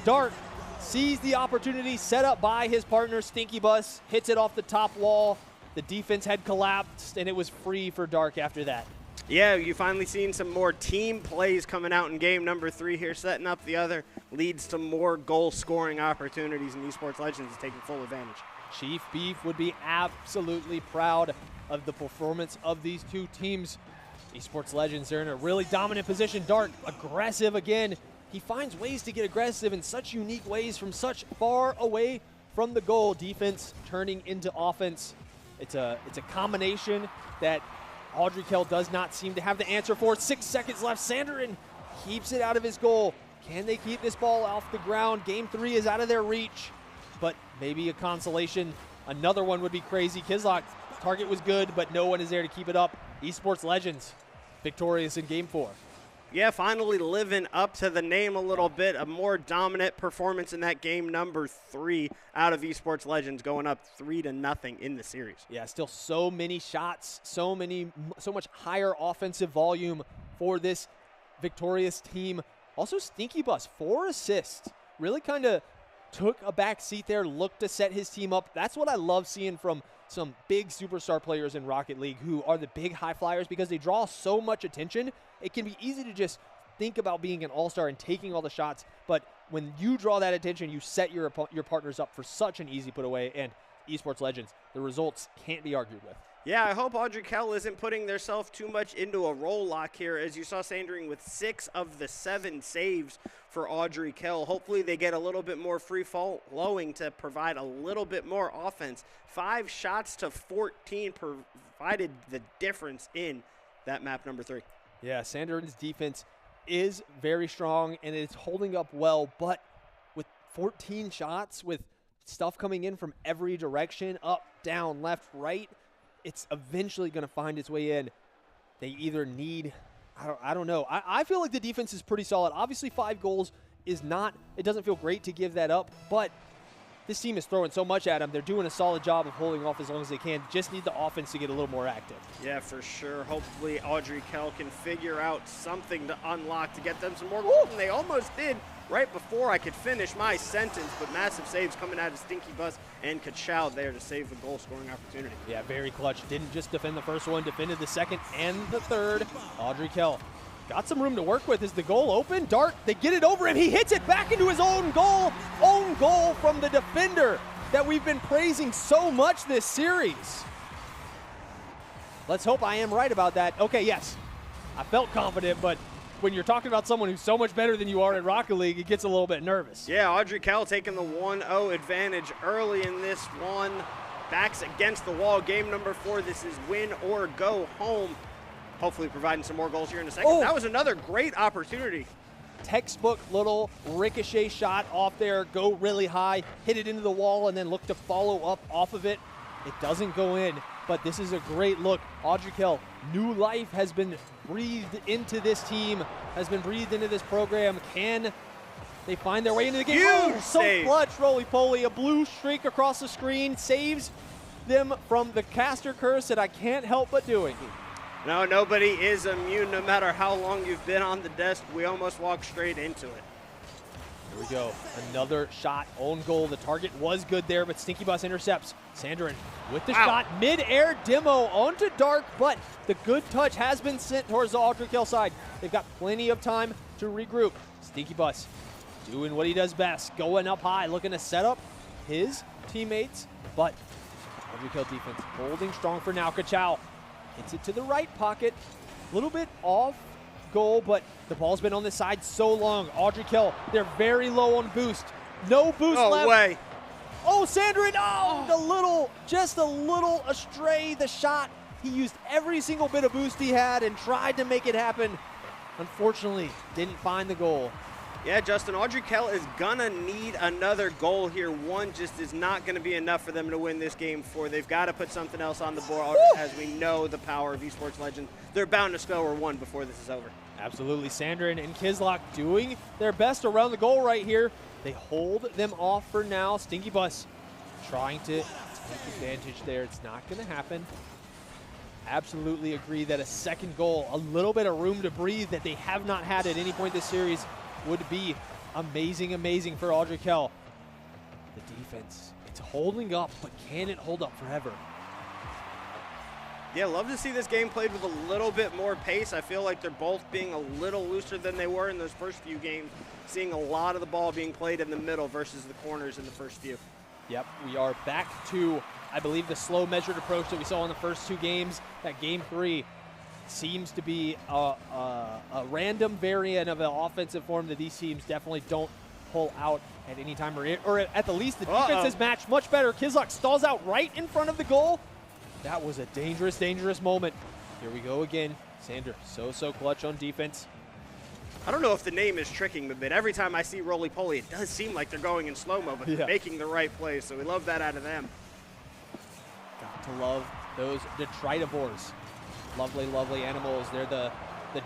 Dark sees the opportunity set up by his partner, Stinky Bus, hits it off the top wall. The defense had collapsed, and it was free for Dark after that. Yeah, you finally seen some more team plays coming out in game number 3 here, setting up the other, leads to more goal-scoring opportunities, and Esports Legends is taking full advantage. Chief Beef would be absolutely proud of the performance of these two teams. Esports Legends are in a really dominant position. Dark, aggressive again. He finds ways to get aggressive in such unique ways from such far away from the goal. Defense turning into offense. It's a combination that Audrey Kell does not seem to have the answer for. 6 seconds left. Sanderin keeps it out of his goal. Can they keep this ball off the ground? Game 3 is out of their reach, but maybe a consolation. Another one would be crazy. Kizlock, target was good, but no one is there to keep it up. Esports Legends victorious in Game 4. Yeah, finally living up to the name a little bit. A more dominant performance in that game number 3 out of Esports Legends, going up 3-0 in the series. Yeah, still so many shots, so much higher offensive volume for this victorious team. Also, Stinky Bus, 4 assists. Really kind of took a back seat there, looked to set his team up. That's what I love seeing from some big superstar players in Rocket League who are the big high flyers, because they draw so much attention. It can be easy to just think about being an all-star and taking all the shots, but when you draw that attention, you set your partners up for such an easy put away. And Esports Legends, the results can't be argued with. Yeah, I hope Audrey Kell isn't putting themselves too much into a roll lock here, as you saw Sandering with 6 of the 7 saves for Audrey Kell. Hopefully they get a little bit more free flowing to provide a little bit more offense. 5 shots to 14 provided the difference in that map number 3. Yeah, Sandering's defense is very strong and it's holding up well, but with 14 shots, with stuff coming in from every direction, up, down, left, right, it's eventually going to find its way in. They either need, I don't know. I feel like the defense is pretty solid. Obviously, 5 goals is not, it doesn't feel great to give that up, but this team is throwing so much at them. They're doing a solid job of holding off as long as they can. Just need the offense to get a little more active. Yeah, for sure. Hopefully Audrey Kell can figure out something to unlock to get them some more goals, and they almost did right before I could finish my sentence, but massive saves coming out of Stinky Bus and Kachow there to save the goal-scoring opportunity. Yeah, very clutch. Didn't just defend the first one, defended the second and the third. Audrey Kell got some room to work with. Is the goal open? Dart, they get it over him. He hits it back into his own goal. Own goal from the defender that we've been praising so much this series. Let's hope I am right about that. Okay, yes. I felt confident, but when you're talking about someone who's so much better than you are in Rocket League, it gets a little bit nervous. Yeah, Audrey Kell taking the 1-0 advantage early in this one. Backs against the wall. Game number 4. This is win or go home. Hopefully providing some more goals here in a second. Oh. That was another great opportunity. Textbook little ricochet shot off there, go really high, hit it into the wall, and then look to follow up off of it. It doesn't go in, but this is a great look. Audrey Kell, new life has been breathed into this team, has been breathed into this program. Can they find their way into the game? Huge so save. clutch, roly-poly, a blue streak across the screen, saves them from the caster curse that I can't help but doing. No, nobody is immune no matter how long you've been on the desk. We almost walked straight into it. Here we go. Another shot, own goal. The target was good there, but Stinky Bus intercepts. Sanderin with the shot. Mid-air demo onto Dark, but the good touch has been sent towards the Audrey Kell side. They've got plenty of time to regroup. Stinky Bus doing what he does best, going up high, looking to set up his teammates, but Audrey Kell defense holding strong for now. Kachow hits it to the right pocket. A little bit off goal, but the ball's been on the side so long. Audrey Kell, they're very low on boost. No boost left. No way. Oh, Sanderin, just a little astray the shot. He used every single bit of boost he had and tried to make it happen. Unfortunately, didn't find the goal. Yeah, Justin, Audrey Kell is gonna need another goal here. One just is not gonna be enough for them to win this game 4. They've got to put something else on the board. As we know the power of Esports Legends. They're bound to score 1 before this is over. Absolutely. Sanderin and Kizlock doing their best around the goal right here. They hold them off for now. Stinky Bus trying to take advantage there. It's not going to happen. Absolutely agree that a second goal, a little bit of room to breathe that they have not had at any point this series, would be amazing, amazing for Audrey Kell. The defense, it's holding up, but can it hold up forever? Yeah, love to see this game played with a little bit more pace. I feel like they're both being a little looser than they were in those first few games, seeing a lot of the ball being played in the middle versus the corners in the first few. Yep, we are back to, I believe, the slow measured approach that we saw in the first 2 games. That game 3 seems to be a random variant of an offensive form that these teams definitely don't pull out at any time, or at the least the defense is matched much better. Kizlock stalls out right in front of the goal. That was a dangerous, dangerous moment. Here we go again. Sander, so clutch on defense. I don't know if the name is tricking me, but every time I see roly-poly, it does seem like they're going in slow-mo, but they're making the right plays, so we love that out of them. Got to love those detritivores. Lovely, lovely animals. They're the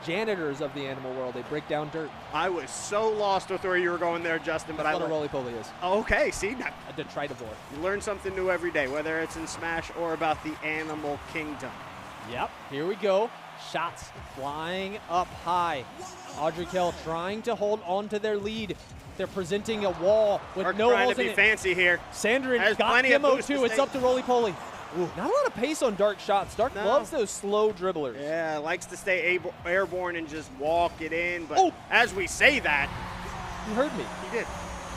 janitors of the animal world. They break down dirt. I was so lost with where you were going there, Justin, but That's what a roly-poly is. Okay, see? A detritivore. You learn something new every day, whether it's in Smash or about the animal kingdom. Yep, here we go. Shots flying up high. Audrey Kell trying to hold on to their lead. They're presenting a wall with no trying holes to in be it. fancy here. Sandrin Has got plenty of demo boost too. to It's stay- up to roly-poly. Not a lot of pace on Dark shots. Dark No. loves those slow dribblers. Yeah, likes to stay airborne and just walk it in, but as we say that, You heard me. he did.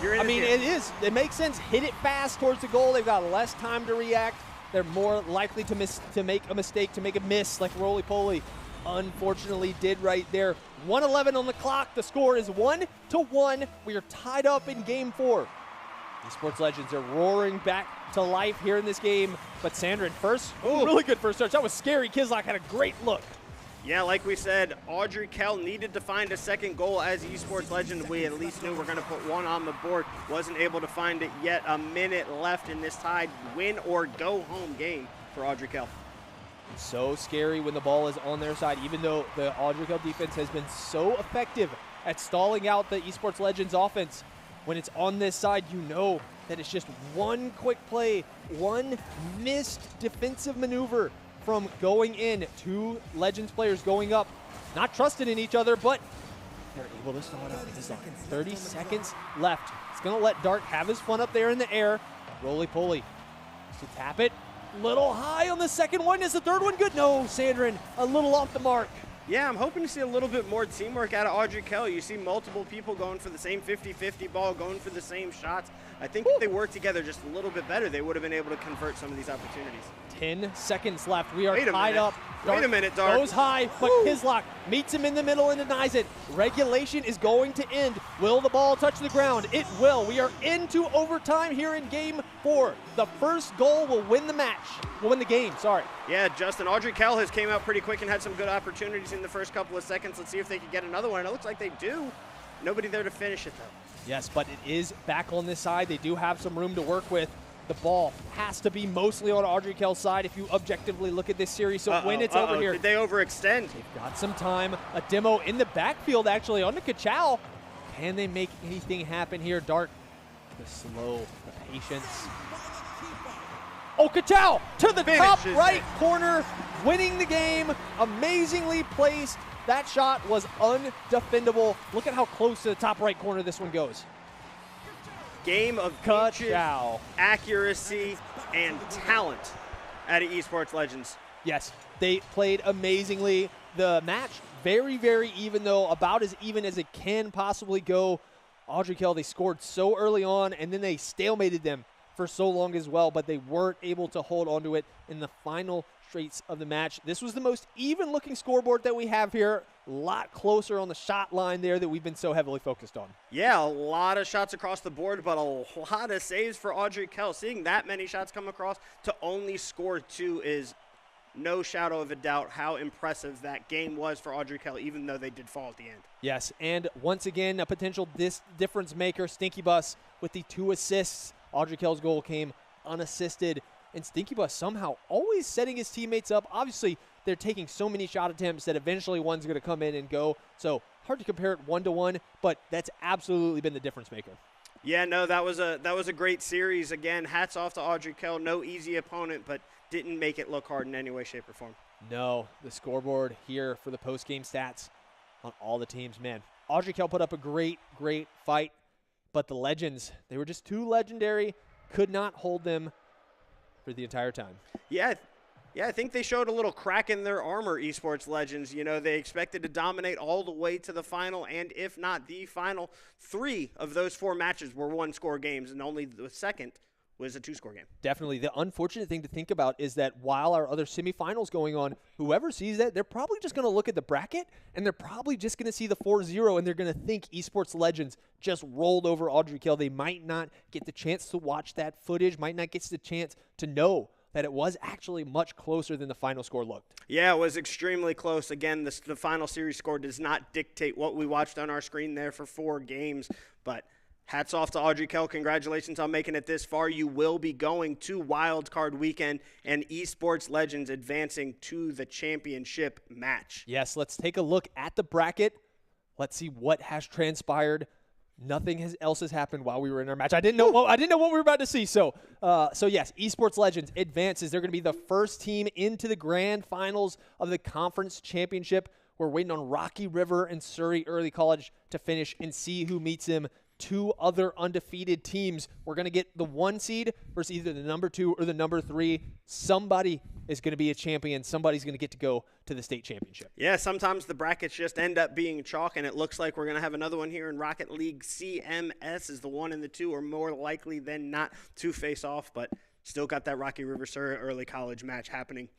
You're in I his mean, ear. it makes sense. Hit it fast towards the goal. They've got less time to react. They're more likely to make a mistake, to make a miss, like roly-poly unfortunately did right there. 1:11 on the clock. The score is 1-1. We are tied up in game 4. Esports Legends are roaring back to life here in this game. But Sandrin first, really good first touch. That was scary. Kislak had a great look. Yeah, like we said, Audrey Kell needed to find a second goal as Esports Legend. We at least knew we're going to put one on the board. Wasn't able to find it yet. A minute left in this tied win or go home game for Audrey Kell. So scary when the ball is on their side, even though the Audrey Kell defense has been so effective at stalling out the Esports Legends offense. When it's on this side, you know that it's just one quick play, one missed defensive maneuver from going in. 2 Legends players going up, not trusting in each other, but they're able to stall it out. 30 seconds left. It's going to let Dark have his fun up there in the air. Roly-poly to tap it. Little high on the second one. Is the third one good? No, Sandrin a little off the mark. Yeah, I'm hoping to see a little bit more teamwork out of Audrey Kell. You see multiple people going for the same 50-50 ball, going for the same shots. I think if they worked together just a little bit better, they would have been able to convert some of these opportunities. 10 seconds left. We are Wait a tied minute. up. Wait a minute, Dark. Goes high, but Kislak meets him in the middle and denies it. Regulation is going to end. Will the ball touch the ground? It will. We are into overtime here in game 4. The first goal will win the match. Will win the game, sorry. Yeah, Justin, Audrey Kell has came out pretty quick and had some good opportunities in the first couple of seconds. Let's see if they can get another one. It looks like they do. Nobody there to finish it, though. Yes, but it is back on this side. They do have some room to work with. The ball has to be mostly on Audrey Kell's side if you objectively look at this series. So when it's over here, Did they overextend? they've got some time. A demo in the backfield, actually, on the Kachow. Can they make anything happen here? Dark, the slow, the patience. Oh, Kachow to the top Finishes right it. corner, winning the game. Amazingly placed. That shot was undefendable. Look at how close to the top right corner this one goes. Game of inches, Kachow. accuracy, and talent out of Esports Legends. Yes, they played amazingly. The match, very, very even, though, about as even as it can possibly go. Audrey Kell, they scored so early on, and then they stalemated them for so long as well, but they weren't able to hold onto it in the final straights of the match. This was the most even-looking scoreboard that we have here. A lot closer on the shot line there that we've been so heavily focused on. Yeah, a lot of shots across the board, but a lot of saves for Audrey Kell. Seeing that many shots come across to only score 2 is no shadow of a doubt how impressive that game was for Audrey Kell, even though they did fall at the end. Yes, and once again, a potential difference maker, Stinky Bus, with the 2 assists. Audrey Kell's goal came unassisted, and Stinky Bus somehow always setting his teammates up. Obviously, they're taking so many shot attempts that eventually one's going to come in and go. So hard to compare it 1-to-1, but that's absolutely been the difference maker. Yeah, no, that was a great series. Again, hats off to Audrey Kell. No easy opponent, but didn't make it look hard in any way, shape, or form. No, the scoreboard here for the post-game stats on all the teams. Man, Audrey Kell put up a great, great fight, but the Legends, they were just too legendary, could not hold them for the entire time. Yeah, I think they showed a little crack in their armor, Esports Legends. You know, they expected to dominate all the way to the final, and if not the final, 3 of those 4 matches were 1-score games, and only the second was a 2-score game. Definitely. The unfortunate thing to think about is that while our other semifinals going on, whoever sees that, they're probably just going to look at the bracket, and they're probably just going to see the 4-0, and they're going to think Esports Legends just rolled over Audrey Kell. They might not get the chance to watch that footage, might not get the chance to know that it was actually much closer than the final score looked. Yeah, it was extremely close. Again, the final series score does not dictate what we watched on our screen there for 4 games, but hats off to Audrey Kell. Congratulations on making it this far. You will be going to Wild Card Weekend and Esports Legends advancing to the championship match. Yes, let's take a look at the bracket. Let's see what has transpired. Nothing else has happened while we were in our match. I didn't know what we were about to see. So yes, Esports Legends advances. They're going to be the first team into the grand finals of the conference championship. We're waiting on Rocky River and Surrey Early College to finish and see who meets them. 2 other undefeated teams. We're going to get the 1 seed versus either the number 2 or the number 3. Somebody is going to be a champion. Somebody's going to get to go to the state championship. Yeah, sometimes the brackets just end up being chalk, and it looks like we're going to have another one here in Rocket League. CMS is the 1 and the 2 are more likely than not to face off, but still got that Rocky River Surrey Early College match happening.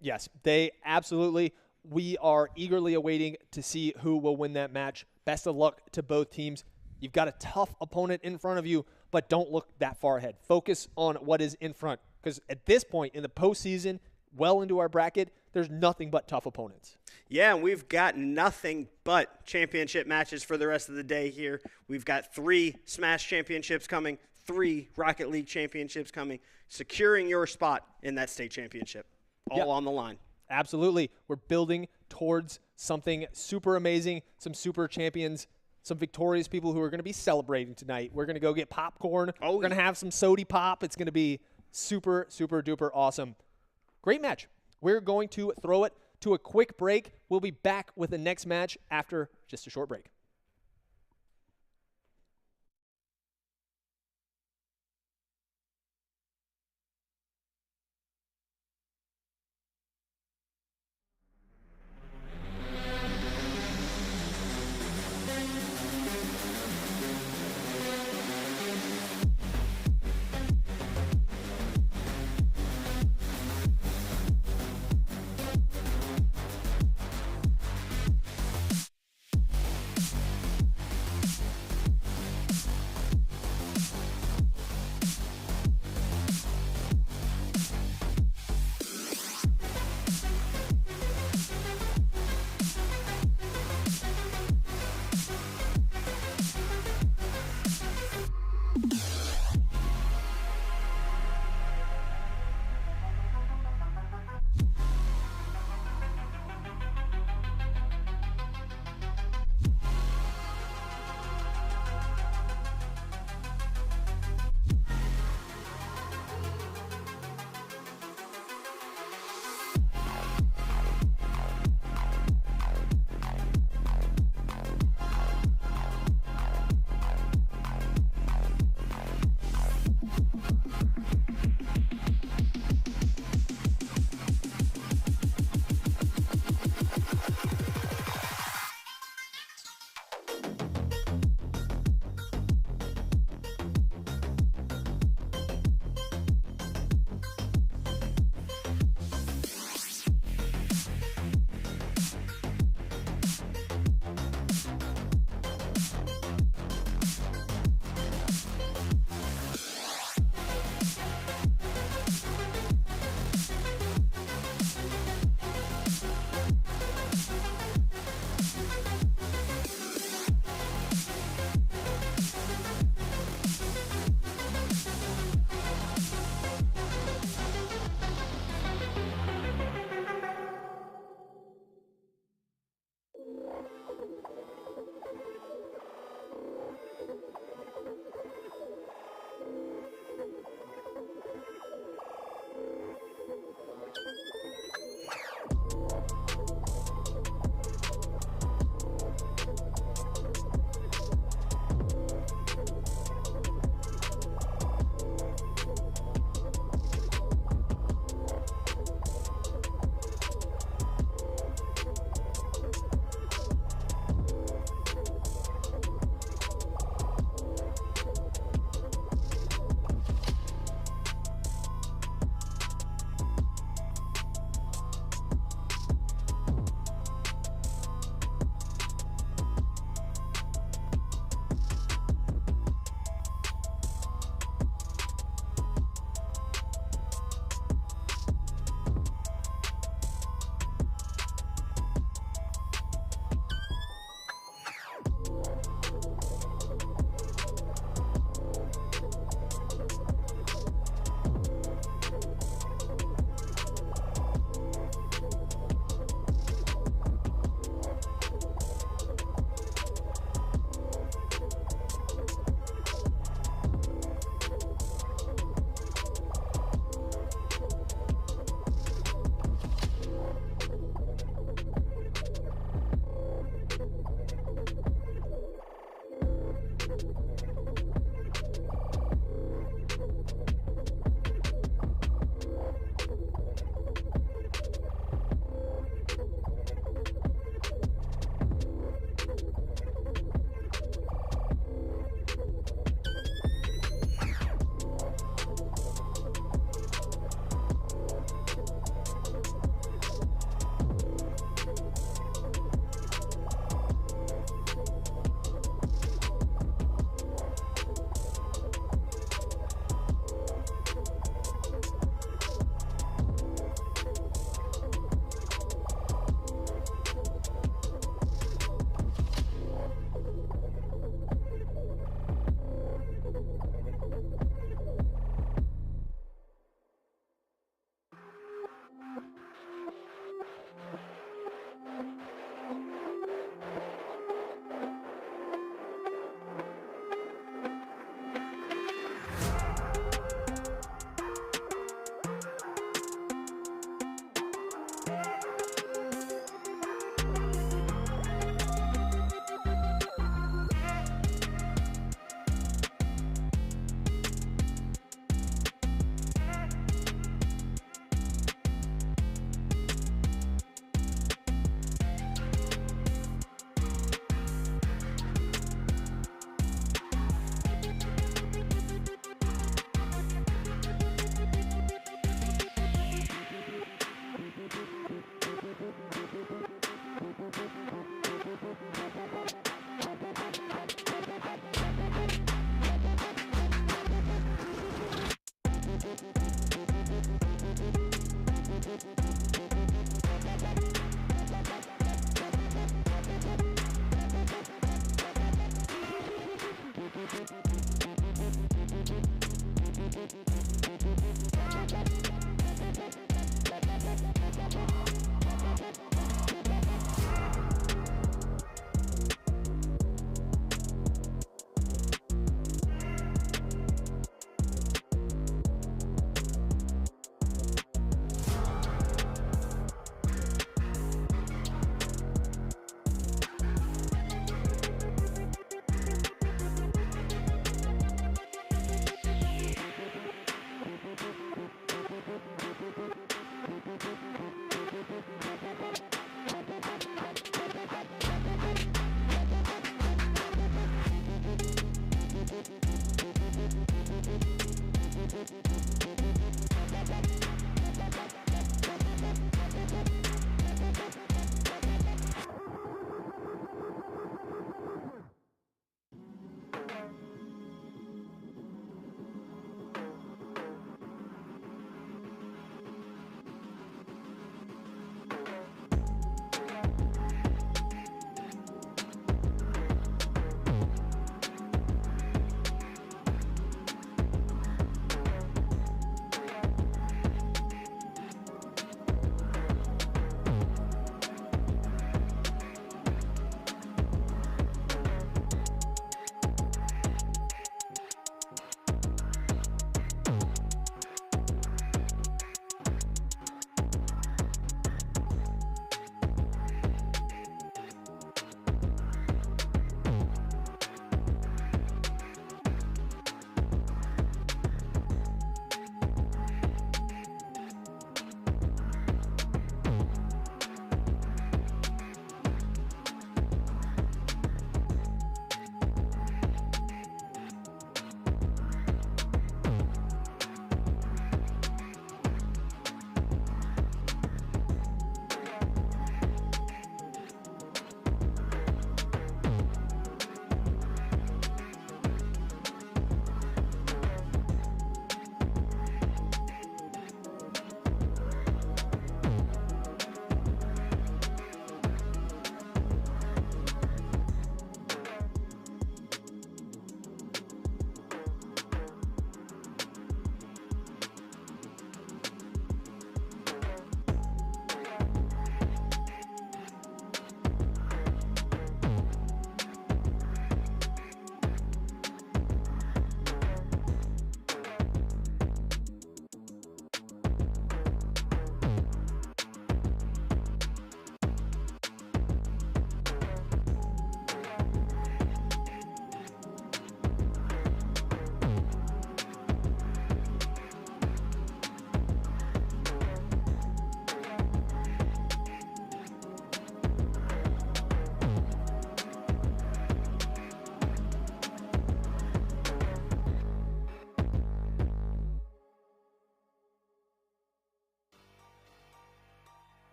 Yes, they absolutely. We are eagerly awaiting to see who will win that match. Best of luck to both teams. You've got a tough opponent in front of you, but don't look that far ahead. Focus on what is in front, because at this point in the postseason, well into our bracket, there's nothing but tough opponents. Yeah, and we've got nothing but championship matches for the rest of the day here. We've got 3 Smash championships coming, 3 Rocket League championships coming, securing your spot in that state championship. All on the line. Absolutely. We're building towards something super amazing, some super champions, some victorious people who are going to be celebrating tonight. We're going to go get popcorn. We're going to have some sody pop. It's going to be super, super duper awesome. Great match. We're going to throw it to a quick break. We'll be back with the next match after just a short break.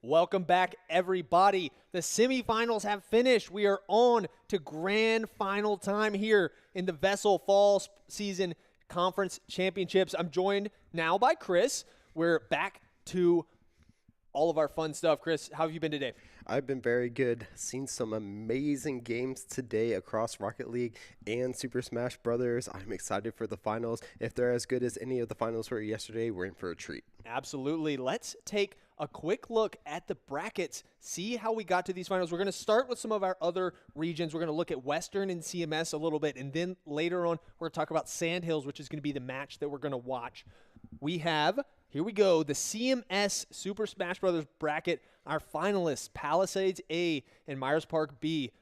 Welcome back, everybody. The semifinals have finished. We are on to grand final time here in the VESL Fall Season Conference Championships. I'm joined now by Chris. We're back to all of our fun stuff. Chris, how have you been today? I've been very good. Seen some amazing games today across Rocket League and Super Smash Brothers. I'm excited for the finals. If they're as good as any of the finals were yesterday, we're in for a treat. Absolutely. Let's take a quick look at the brackets, see how we got to these finals. We're going to start with some of our other regions. We're going to look at Western and CMS a little bit, and then later on, we're going to talk about Sandhills, which is going to be the match that we're going to watch. We have, here we go, the CMS Super Smash Brothers bracket. Our finalists, Palisades A and Myers Park B.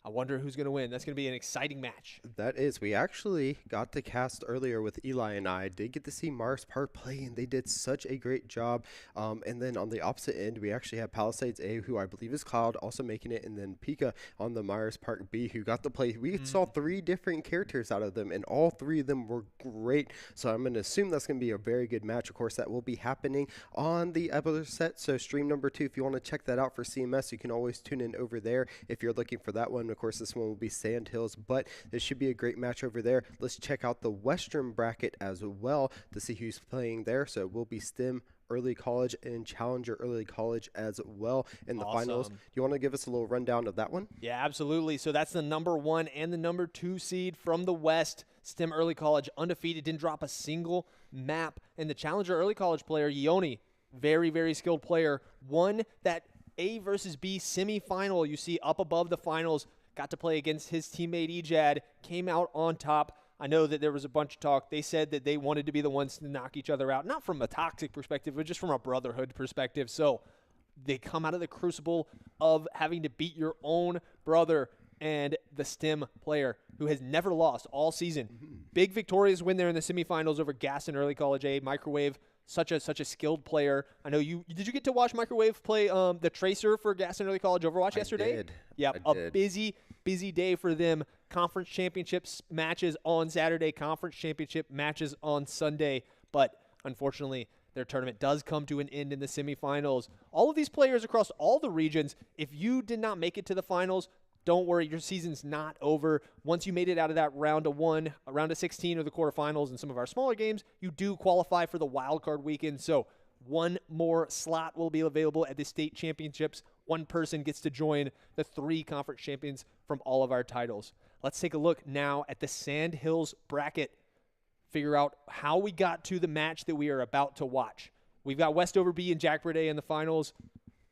I wonder who's going to win. That's going to be an exciting match. That is. We actually got to cast earlier with Eli and I. Did get to see Mars Park play, and they did such a great job. And then on the opposite end, we actually have Palisades A, who I believe is Cloud, also making it, and then Pika on the Myers Park B, who got to play. We saw 3 different characters out of them, and all 3 of them were great. So I'm going to assume that's going to be a very good match. Of course, that will be happening on the other set. So stream number 2, if you want to check that out for CMS, you can always tune in over there if you're looking for that one. Of course, this one will be Sandhills, but this should be a great match over there. Let's check out the Western bracket as well to see who's playing there. So it will be STEM Early College and Challenger Early College as well in the finals. Do you want to give us a little rundown of that one? Yeah, absolutely. So that's the number 1 and the number 2 seed from the West. STEM Early College undefeated, didn't drop a single map. And the Challenger Early College player, Ioni, very, very skilled player, won that A versus B semifinal you see up above the finals. Got to play against his teammate Ejad, came out on top. I know that there was a bunch of talk. They said that they wanted to be the ones to knock each other out, not from a toxic perspective, but just from a brotherhood perspective. So they come out of the crucible of having to beat your own brother and the STEM player who has never lost all season. Big victorious win there in the semifinals over Gaston Early College A. Microwave, such a skilled player. I know did you get to watch Microwave play the Tracer for Gaston Early College Overwatch yesterday? I did. Yeah, I a did. busy day for them. Conference championships matches on Saturday, conference championship matches on Sunday, but unfortunately their tournament does come to an end in the semifinals. All of these players across all the regions, if you did not make it to the finals, don't worry, your season's not over. Once you made it out of that round of 1, a round of 16 or the quarterfinals and some of our smaller games, you do qualify for the wild card weekend. So one more slot will be available at the state championships. One person gets to join the 3 conference champions from all of our titles. Let's take a look now at the Sandhills bracket. Figure out how we got to the match that we are about to watch. We've got Westover B and Jackbird A in the finals.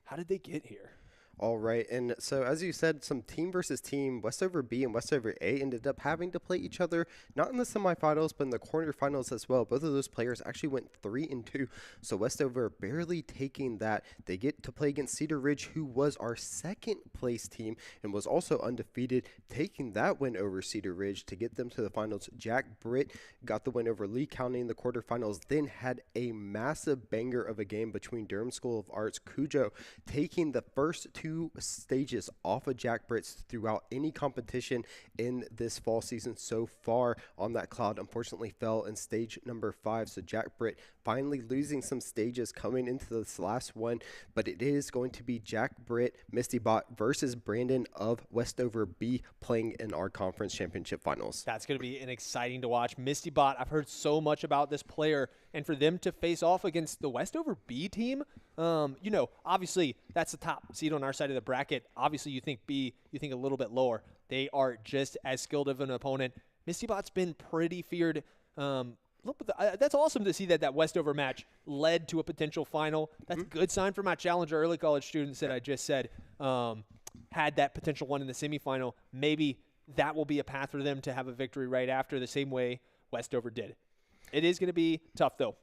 How did they get here? All right, and so as you said, some team versus team, Westover B and Westover A ended up having to play each other, not in the semifinals, but in the quarterfinals as well. Both of those players actually went 3-2, so Westover barely taking that. They get to play against Cedar Ridge, who was our 2nd place team and was also undefeated, taking that win over Cedar Ridge to get them to the finals. Jack Britt got the win over Lee County in the quarterfinals, then had a massive banger of a game between Durham School of Arts, Cujo, taking the first 2 stages off of Jack Britt's throughout any competition in this fall season so far. On that Cloud unfortunately fell in stage number 5, so Jack Britt finally losing some stages coming into this last one, but it is going to be Jack Britt, Mistybot versus Brandon of Westover B playing in our conference championship finals. That's going to be an exciting to watch. Mistybot, I've heard so much about this player, and for them to face off against the Westover B team, obviously that's the top seed on our side of the bracket. Obviously you think B, you think a little bit lower. They are just as skilled of an opponent. Mistybot's been pretty feared. That's awesome to see that Westover match led to a potential final. That's a good sign for my Challenger Early College students that I just said had that potential one in the semifinal. Maybe that will be a path for them to have a victory right after, the same way Westover did. It is going to be tough, though.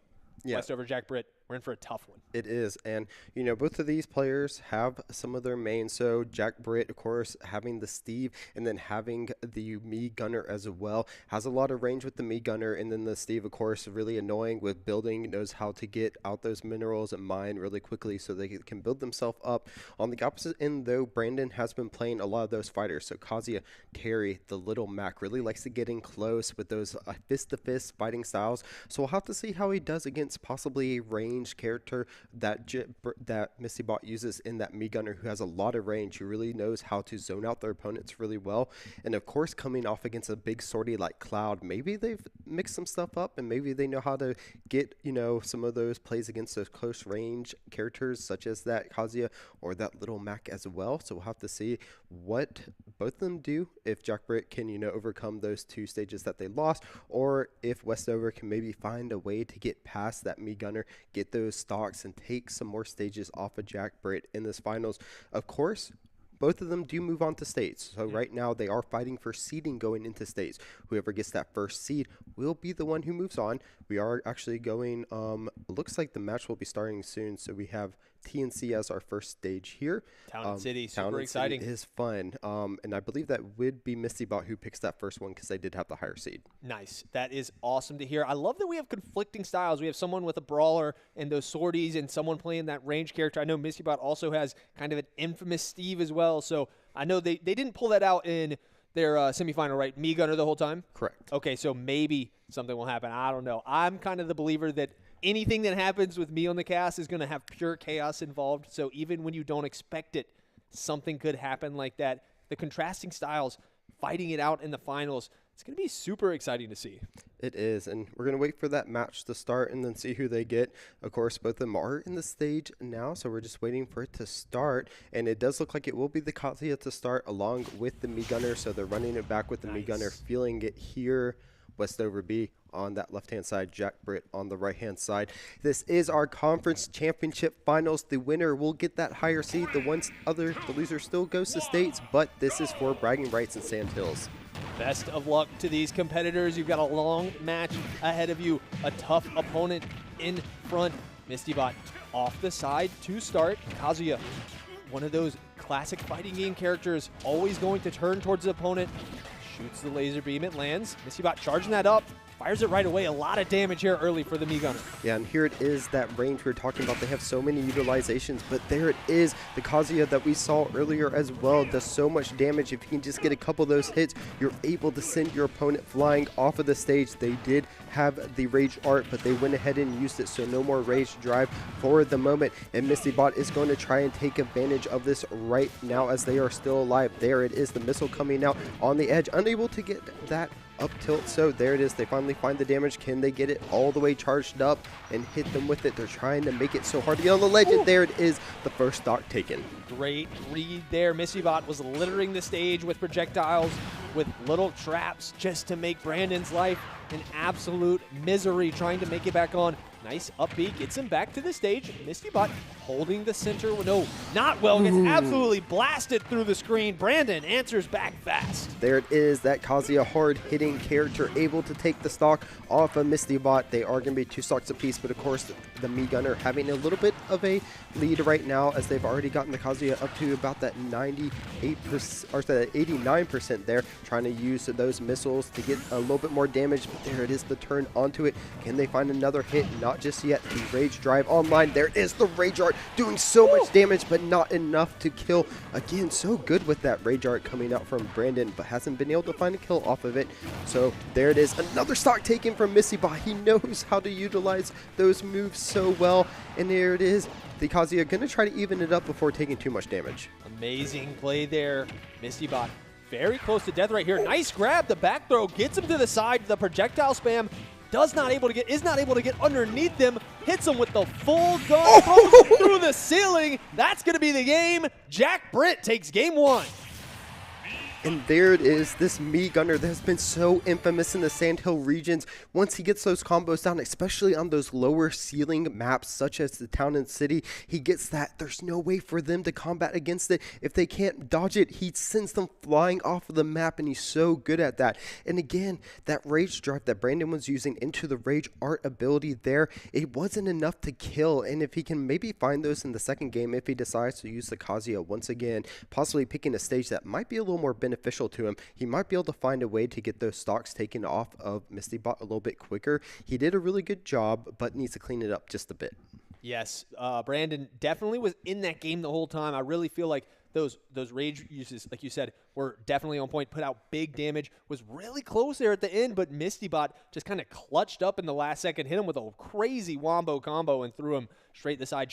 Yeah. Westover, Jack Britt, we're in for a tough one. It is. And, both of these players have some of their mains. So Jack Britt, of course, having the Steve and then having the Me Gunner as well. Has a lot of range with the Me Gunner. And then the Steve, of course, really annoying with building, knows how to get out those minerals and mine really quickly so they can build themselves up. On the opposite end, though, Brandon has been playing a lot of those fighters. So Kazia, Terry, the Little Mac really likes to get in close with those fist-to-fist fighting styles. So we'll have to see how he does against possibly range range character that Misty Bot uses in that Mii Gunner, who has a lot of range, who really knows how to zone out their opponents really well. And of course, coming off against a big sortie like Cloud, maybe they've mixed some stuff up and maybe they know how to get, some of those plays against those close range characters such as that Kazuya or that little Mac as well. So we'll have to see what both of them do, if Jack Britt can, overcome those 2 stages that they lost, or if Westover can maybe find a way to get past that Mii Gunner, get those stocks, and take some more stages off of Jack Britt in this finals. Of course, both of them do move on to states. So right now they are fighting for seeding going into states. Whoever gets that first seed will be the one who moves on. We are actually going, looks like the match will be starting soon. So we have TNC as our first stage here. Town and City, Town super and exciting. City is fun. And I believe that would be Misty Bot who picks that first one because they did have the higher seed. Nice. That is awesome to hear. I love that we have conflicting styles. We have someone with a brawler and those sorties and someone playing that range character. I know Misty Bot also has kind of an infamous Steve as well. So I know they didn't pull that out in their semifinal, right? Mii Gunner the whole time? Correct. Okay, so maybe something will happen. I don't know. I'm kind of the believer that anything that happens with me on the cast is going to have pure chaos involved. So even when you don't expect it, something could happen like that. The contrasting styles, fighting it out in the finals, it's going to be super exciting to see. It is, and we're going to wait for that match to start and then see who they get. Of course, both of them are in the stage now, so we're just waiting for it to start. And it does look like it will be the Kazuya to start along with the Mii Gunner, so they're running it back with the Mii Gunner, feeling it here. Westover B on that left-hand side, Jack Britt on the right-hand side. This is our conference championship finals. The winner will get that higher seed. The loser still goes to states, but this is for bragging rights in Sand Hills. Best of luck to these competitors. You've got a long match ahead of you, a tough opponent in front. Misty Bot off the side to start. Kazuya, one of those classic fighting game characters, always going to turn towards the opponent. Shoots the laser beam, it lands. Misty Bot charging that up, fires it right away. A lot of damage here early for the Mii Gunner. Yeah, and here it is, that range we were talking about. They have so many utilizations, but there it is. The Kazuya that we saw earlier as well does so much damage. If you can just get a couple of those hits, you're able to send your opponent flying off of the stage. They did have the Rage Art, but they went ahead and used it, so no more Rage Drive for the moment. And Misty Bot is going to try and take advantage of this right now as they are still alive. There it is, the missile coming out on the edge, unable to get that up tilt. So there it is, they finally find the damage. Can they get it all the way charged up and hit them with it? They're trying to make it so hard to get on the ledge, and there it is, the first stock taken. Great read there. Misty Bot was littering the stage with projectiles, with little traps, just to make Brandon's life an absolute misery, trying to make it back on. Nice up B, gets him back to the stage. Misty Bot holding the center. No, not well. Gets absolutely blasted through the screen. Brandon answers back fast. There it is, that Kazuya hard-hitting character able to take the stock off of Misty Bot. They are going to be 2 stocks apiece, but of course the Mii Gunner having a little bit of a lead right now, as they've already gotten the Kazuya up to about that 98% or that 89% there, trying to use those missiles to get a little bit more damage. But there it is, the turn onto it. Can they find another hit? Not just yet. The Rage Drive online. There it is, the Rage Art doing so much damage, but not enough to kill. Again, so good with that Rage Art coming out from Brandon, but hasn't been able to find a kill off of it. So there it is, another stock taken from Misty Bot. He knows how to utilize those moves so well, and there it is. The Kazuya going to try to even it up before taking too much damage. Amazing play there. Misty Bot very close to death right here. Nice grab. The back throw gets him to the side. The projectile spam is not able to get underneath them. Hits him with the full gun. Throws him through the ceiling. That's going to be the game. Jack Britt takes game 1. And there it is, this Mii Gunner that has been so infamous in the Sandhill regions. Once he gets those combos down, especially on those lower ceiling maps such as the Town and City, he gets that. There's no way for them to combat against it. If they can't dodge it, he sends them flying off of the map, and he's so good at that. And again, that Rage Drive that Brandon was using into the Rage Art ability there, it wasn't enough to kill. And if he can maybe find those in the second game, if he decides to use the Kazuya once again, possibly picking a stage that might be a little more beneficial to him, he might be able to find a way to get those stocks taken off of Misty Bot a little bit quicker. He did a really good job, but needs to clean it up just a bit. Yes, Brandon definitely was in that game the whole time. I really feel like those rage uses, like you said, were definitely on point, put out big damage, was really close there at the end, but MistyBot just kind of clutched up in the last second, hit him with a crazy wombo combo and threw him straight to the side.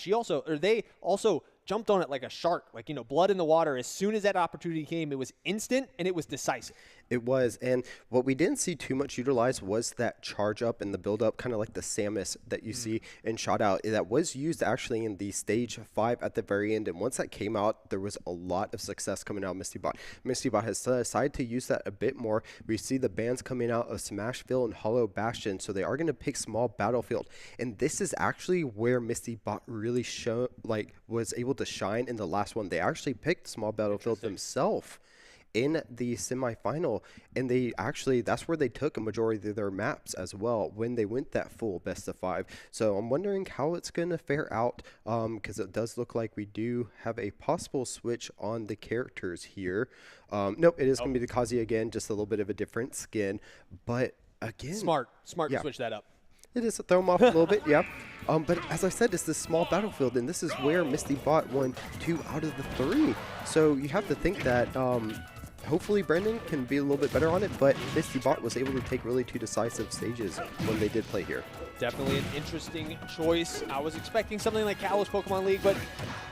They also jumped on it like a shark, like, blood in the water. As soon as that opportunity came, it was instant and it was decisive. It was, and what we didn't see too much utilized was that charge up and the build up, kind of like the Samus that you see in Shot Out. That was used actually in the stage 5 at the very end, and once that came out, there was a lot of success coming out of MistyBot. MistyBot has decided to use that a bit more. We see the bans coming out of Smashville and Hollow Bastion, so they are going to pick Small Battlefield, and this is actually where MistyBot really was able to shine in the last one. They actually picked Small Battlefield themselves in the semifinal, and that's where they took a majority of their maps as well when they went that full best of 5. So I'm wondering how it's going to fare out, because it does look like we do have a possible switch on the characters here. Nope, it is going to be the Kazuya again, just a little bit of a different skin, but again, Smart to switch that up. It is to throw them off a little bit, yeah. But as I said, it's this Small Battlefield, and this is where MistyBot won 2 out of the 3. So you have to think that hopefully Brandon can be a little bit better on it, but MistyBot was able to take really 2 decisive stages when they did play here. Definitely an interesting choice. I was expecting something like Kalos Pokemon League, but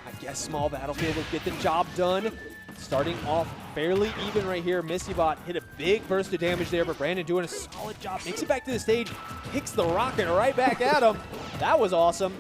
I guess Small Battlefield will get the job done. Starting off fairly even right here. MistyBot hit a big burst of damage there, but Brandon doing a solid job. Makes it back to the stage, kicks the rocket right back at him. That was awesome.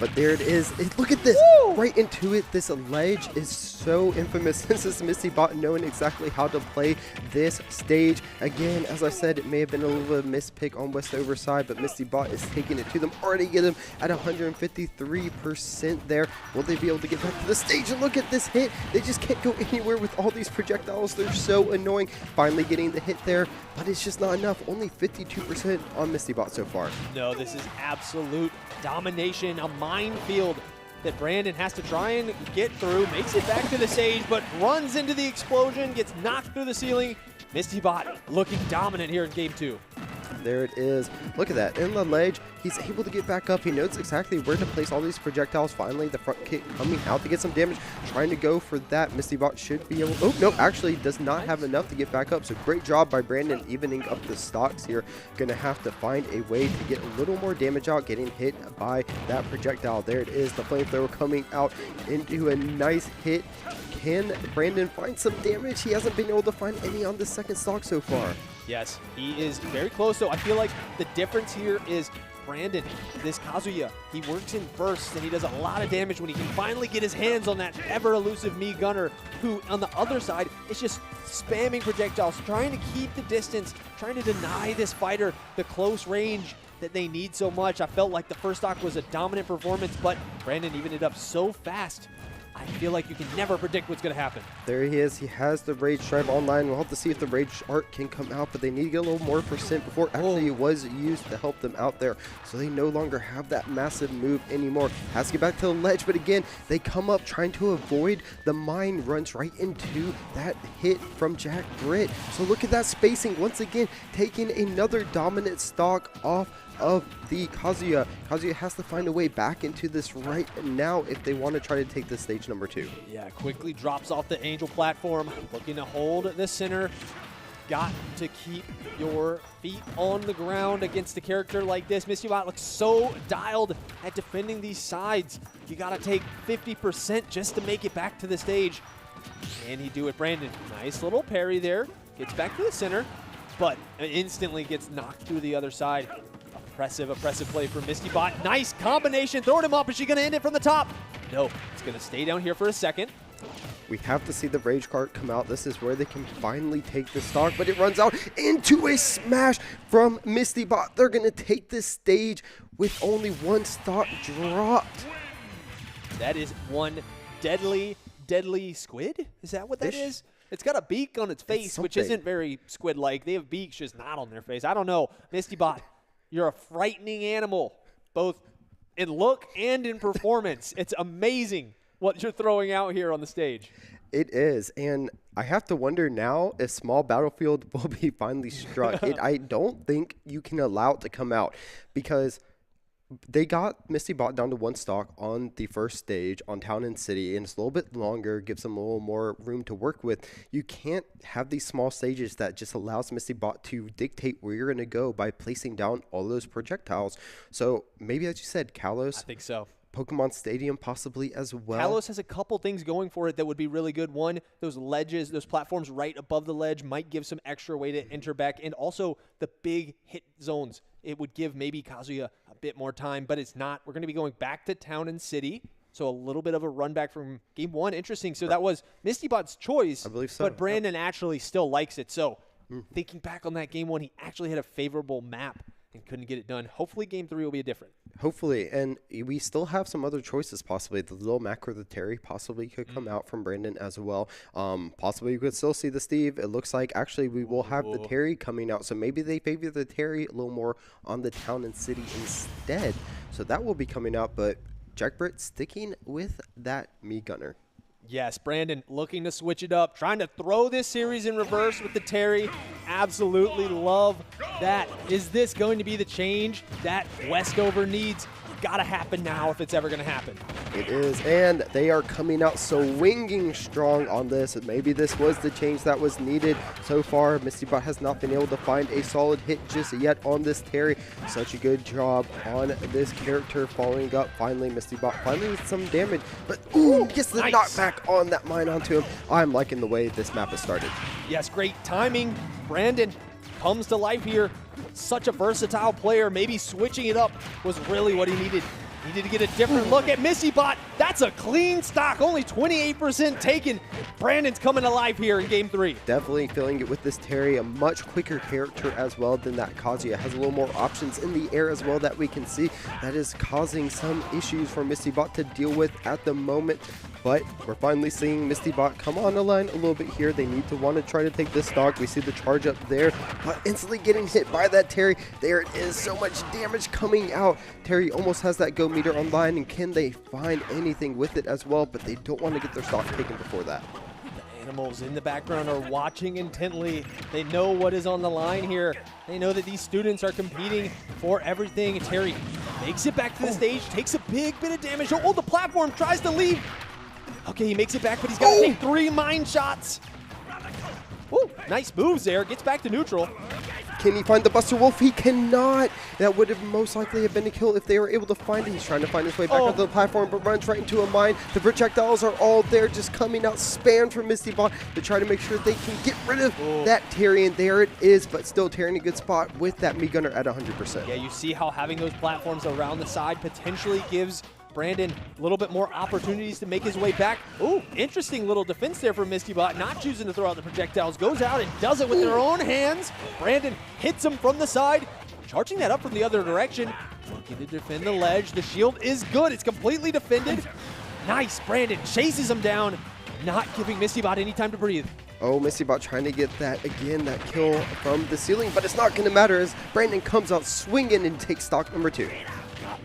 But there it is. Look at this. Woo! Right into it. This ledge is so infamous. This is MistyBot knowing exactly how to play this stage. Again, as I said, it may have been a little bit of a mispick on Westover side, but MistyBot is taking it to them. Already get them at 153% there. Will they be able to get back to the stage? And look at this hit. They just can't go anywhere with all these projectiles. They're so annoying. Finally getting the hit there, but it's just not enough. Only 52% on MistyBot so far. No, this is absolute domination, a minefield that Brandon has to try and get through. Makes it back to the stage, but runs into the explosion, gets knocked through the ceiling. MistyBot looking dominant here in game 2. There it is. Look at that. In the ledge, he's able to get back up. He knows exactly where to place all these projectiles. Finally, the front kick coming out to get some damage. Trying to go for that. MistyBot should be able... Oh, no, actually does not have enough to get back up. So great job by Brandon evening up the stocks here. Going to have to find a way to get a little more damage out, getting hit by that projectile. There it is. The flamethrower coming out into a nice hit. Can Brandon find some damage? He hasn't been able to find any on the second stock so far. Yes, he is very close, though. I feel like the difference here is Brandon, this Kazuya, he works in bursts, and he does a lot of damage when he can finally get his hands on that ever-elusive Mii Gunner, who, on the other side, is just spamming projectiles, trying to keep the distance, trying to deny this fighter the close range that they need so much. I felt like the first stock was a dominant performance, but Brandon evened it up so fast. I feel like you can never predict what's going to happen. There he is. He has the Rage Drive online. We'll have to see if the Rage Art can come out, but they need to get a little more percent before actually it was used to help them out there. So they no longer have that massive move anymore. Has to get back to the ledge, but again, they come up trying to avoid the mine, runs right into that hit from Jack Britt. So look at that spacing. Once again, taking another dominant stock off of the Kazuya. Kazuya has to find a way back into this right now if they want to try to take this stage number 2. Yeah, quickly drops off the Angel platform, looking to hold the center. Got to keep your feet on the ground against a character like this. MistyBot looks so dialed at defending these sides. You got to take 50% just to make it back to the stage. Can he do it, Brandon? Nice little parry there. Gets back to the center, but instantly gets knocked through the other side. Oppressive play from MistyBot. Nice combination, throwing him up. Is she going to end it from the top? No, it's going to stay down here for a second. We have to see the Rage Cart come out. This is where they can finally take the stock, but it runs out into a smash from MistyBot. They're going to take this stage with only 1 stock dropped. That is one deadly squid? Is that what that is? It's got a beak on its face, which isn't very squid-like. They have beaks, just not on their face. I don't know. MistyBot, you're a frightening animal, both in look and in performance. It's amazing what you're throwing out here on the stage. It is, and I have to wonder now if Small Battlefield will be finally struck. I don't think you can allow it to come out, because They got Misty Bot down to 1 stock on the first stage on Town and City, and it's a little bit longer, gives them a little more room to work with. You can't have these small stages that just allows Misty Bot to dictate where you're going to go by placing down all those projectiles. So maybe, as you said, Kalos, I think so. Pokemon Stadium possibly as well. Kalos has a couple things going for it that would be really good. One, those ledges, those platforms right above the ledge might give some extra way to enter back, and also the big hit zones. It would give maybe Kazuya a bit more time, but it's not. We're going to be going back to Town and City, so a little bit of a run back from Game 1. Interesting. So that was Misty Bot's choice, I believe so. but Brandon actually still likes it. So thinking back on that Game 1, he actually had a favorable map and couldn't get it done. Hopefully Game 3 will be different. Hopefully, and we still have some other choices possibly. The little macro, the Terry possibly could come out from Brandon as well. Possibly you could still see the Steve. It looks like actually we will have the Terry coming out. So maybe they favor the Terry a little more on the Town and City instead. So that will be coming out, but Jack Britt sticking with that Mii Gunner. Yes, Brandon looking to switch it up, trying to throw this series in reverse with the Terry. Absolutely love that. Is this going to be the change that Westover needs? Got to happen now if it's ever going to happen. It is, and they are coming out swinging strong on this. Maybe this was the change that was needed. So far, Misty Bot has not been able to find a solid hit just yet on this Terry. Such a good job on this character following up. Finally, Misty Bot finally with some damage, but ooh, gets the knockback on that mine onto him. I'm liking the way this map has started. Yes, great timing. Brandon comes to life here. Such a versatile player. Maybe switching it up was really what he needed. Needed to get a different look at Misty Bot. That's a clean stock. Only 28% taken. Brandon's coming alive here in Game 3. Definitely feeling it with this Terry. A much quicker character as well than that Kazuya. Has a little more options in the air as well that we can see. That is causing some issues for Misty Bot to deal with at the moment. But we're finally seeing Misty Bot come on the line a little bit here. They need to want to try to take this stock. We see the charge up there, but instantly getting hit by that Terry. There it is. So much damage coming out. Terry almost has that go meter online, and can they find anything with it as well? But they don't want to get their stock taken before that. The animals in the background are watching intently. They know what is on the line here. They know that these students are competing for everything. Terry makes it back to the stage, takes a big bit of damage. Oh, the platform tries to leave. Okay, he makes it back, but he's got to take 3 mine shots. Ooh, nice moves there. Gets back to neutral. Can he find the Buster Wolf? He cannot. That would have most likely have been a kill if they were able to find it. He's trying to find his way back onto the platform, but runs right into a mine. The projectiles are all there, just coming out, spammed from Misty Bot to try to make sure they can get rid of that Terry. And there it is, but still Terry in a good spot with that Mii Gunner at 100%. Yeah, you see how having those platforms around the side potentially gives Brandon a little bit more opportunities to make his way back. Ooh, interesting little defense there from Misty Bot, not choosing to throw out the projectiles. Goes out and does it with their own hands. Brandon hits him from the side, charging that up from the other direction. Looking to defend the ledge. The shield is good. It's completely defended. Nice. Brandon chases him down, not giving Misty Bot any time to breathe. Oh, Misty Bot trying to get that, again, that kill from the ceiling, but it's not going to matter as Brandon comes out swinging and takes stock number 2.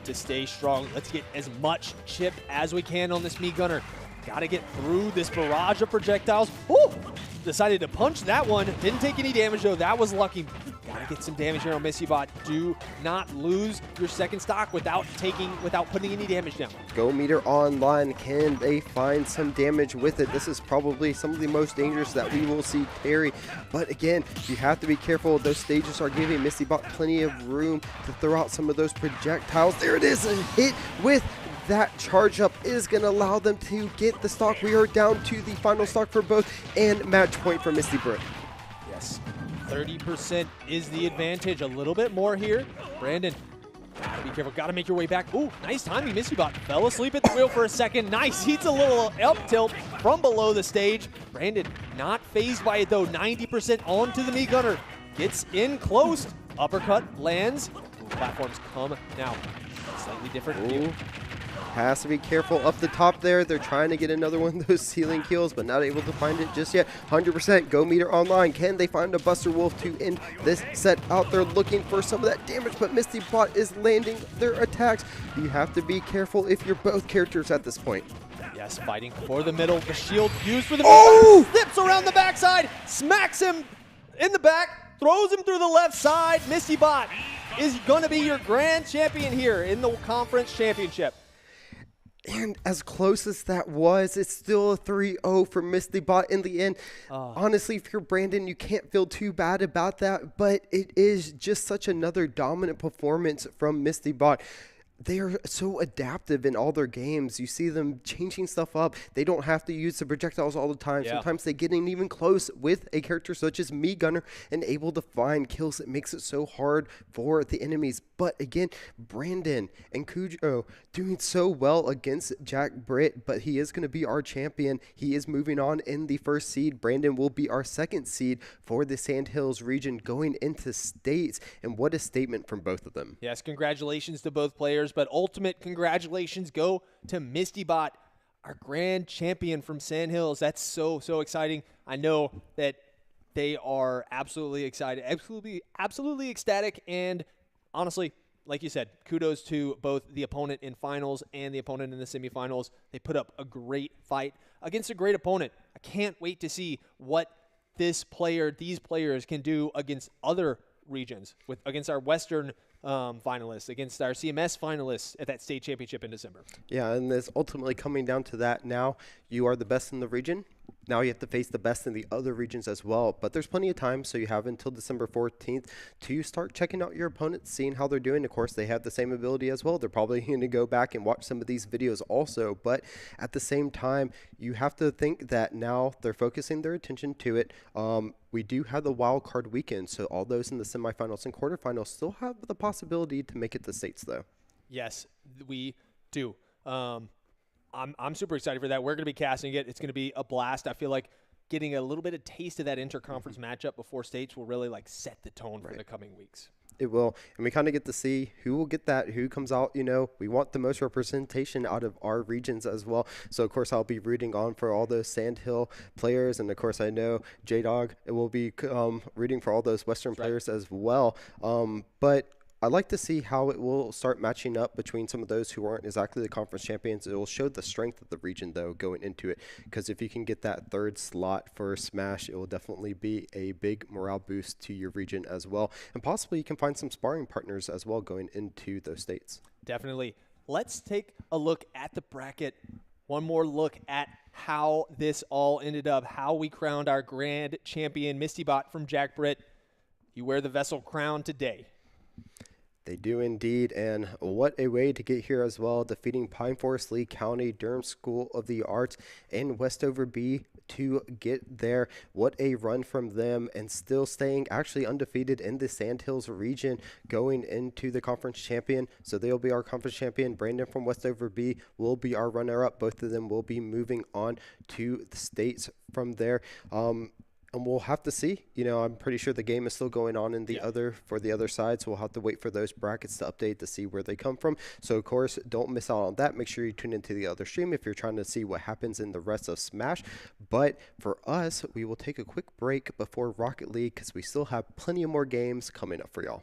To stay strong. Let's get as much chip as we can on this Mii Gunner. Got to get through this barrage of projectiles. Ooh, decided to punch that one. Didn't take any damage though. That was lucky. Got to get some damage here on Misty Bot. Do not lose your second stock without putting any damage down. Go meter online. Can they find some damage with it? This is probably some of the most dangerous that we will see Terry. But again, you have to be careful. Those stages are giving Misty Bot plenty of room to throw out some of those projectiles. There it is. A hit with that charge up is going to allow them to get the stock. We are down to the final stock for both and match point for Misty Bot. Yes, 30% is the advantage. A little bit more here. Brandon, gotta be careful. Gotta make your way back. Ooh, nice timing. Misty Bot fell asleep at the wheel for a second. Nice. He's a little up tilt from below the stage. Brandon not phased by it though. 90% onto the Mii Gunner. Gets in close. Uppercut lands. Ooh, platforms come now. Slightly different view. Has to be careful up the top there. They're trying to get another one of those ceiling kills, but not able to find it just yet. 100% go meter online. Can they find a Buster Wolf to end this set out there looking for some of that damage, but Misty Bot is landing their attacks. You have to be careful if you're both characters at this point. Yes, fighting for the middle. The shield used for the Zips around the backside, smacks him in the back, throws him through the left side. Misty Bot is going to be your grand champion here in the conference championship. And as close as that was, it's still a 3-0 for Misty Bot in the end. Honestly, if you're Brandon, you can't feel too bad about that, but it is just such another dominant performance from Misty Bot. They are so adaptive in all their games. You see them changing stuff up. They don't have to use the projectiles all the time. Yeah. Sometimes they get in even close with a character such as Me Gunner and able to find kills. It makes it so hard for the enemies. But again, Brandon and Cujo doing so well against Jack Britt, but he is going to be our champion. He is moving on in the first seed. Brandon will be our second seed for the Sandhills region going into states. And what a statement from both of them. Yes, congratulations to both players, but ultimate congratulations go to Misty Bot, our grand champion from Sandhills. That's so exciting. I know that they are absolutely excited, absolutely ecstatic, and honestly, like you said, kudos to both the opponent in finals and the opponent in the semifinals. They put up a great fight against a great opponent. I can't wait to see what these players can do against other regions, against our Western finalists, against our CMS finalists at that state championship in December. Yeah, and it's ultimately coming down to that. Now you are the best in the region. Now you have to face the best in the other regions as well. But there's plenty of time, so you have until December 14th to start checking out your opponents, seeing how they're doing. Of course, they have the same ability as well. They're probably going to go back and watch some of these videos also. But at the same time, you have to think that now they're focusing their attention to it. We do have the wild card weekend, so all those in the semifinals and quarterfinals still have the possibility to make it to states, though. Yes, we do. I'm super excited for that. We're going to be casting it. It's going to be a blast. I feel like getting a little bit of taste of that interconference matchup before states will really set the tone for the coming weeks. It will, and we kind of get to see who will get that, who comes out. We want the most representation out of our regions as well. So, of course, I'll be rooting on for all those Sandhill players, and, of course, I know J-Dog will be rooting for all those Western players as well. But I like to see how it will start matching up between some of those who aren't exactly the conference champions. It will show the strength of the region, though, going into it, because if you can get that third slot for Smash, it will definitely be a big morale boost to your region as well. And possibly you can find some sparring partners as well going into those states. Definitely. Let's take a look at the bracket. One more look at how this all ended up, how we crowned our grand champion, Misty Bot from Jack Britt. You wear the VESL crown today. They do indeed, and what a way to get here as well, defeating Pine Forest, Lee County, Durham School of the Arts, and Westover B to get there. What a run from them, and still staying actually undefeated in the Sandhills region going into the conference champion. So they'll be our conference champion. Brandon from Westover B will be our runner-up. Both of them will be moving on to the states from there. And we'll have to see. I'm pretty sure the game is still going on in the other side, so we'll have to wait for those brackets to update to see where they come from. So, of course, don't miss out on that. Make sure you tune into the other stream if you're trying to see what happens in the rest of Smash. But for us, we will take a quick break before Rocket League because we still have plenty of more games coming up for y'all.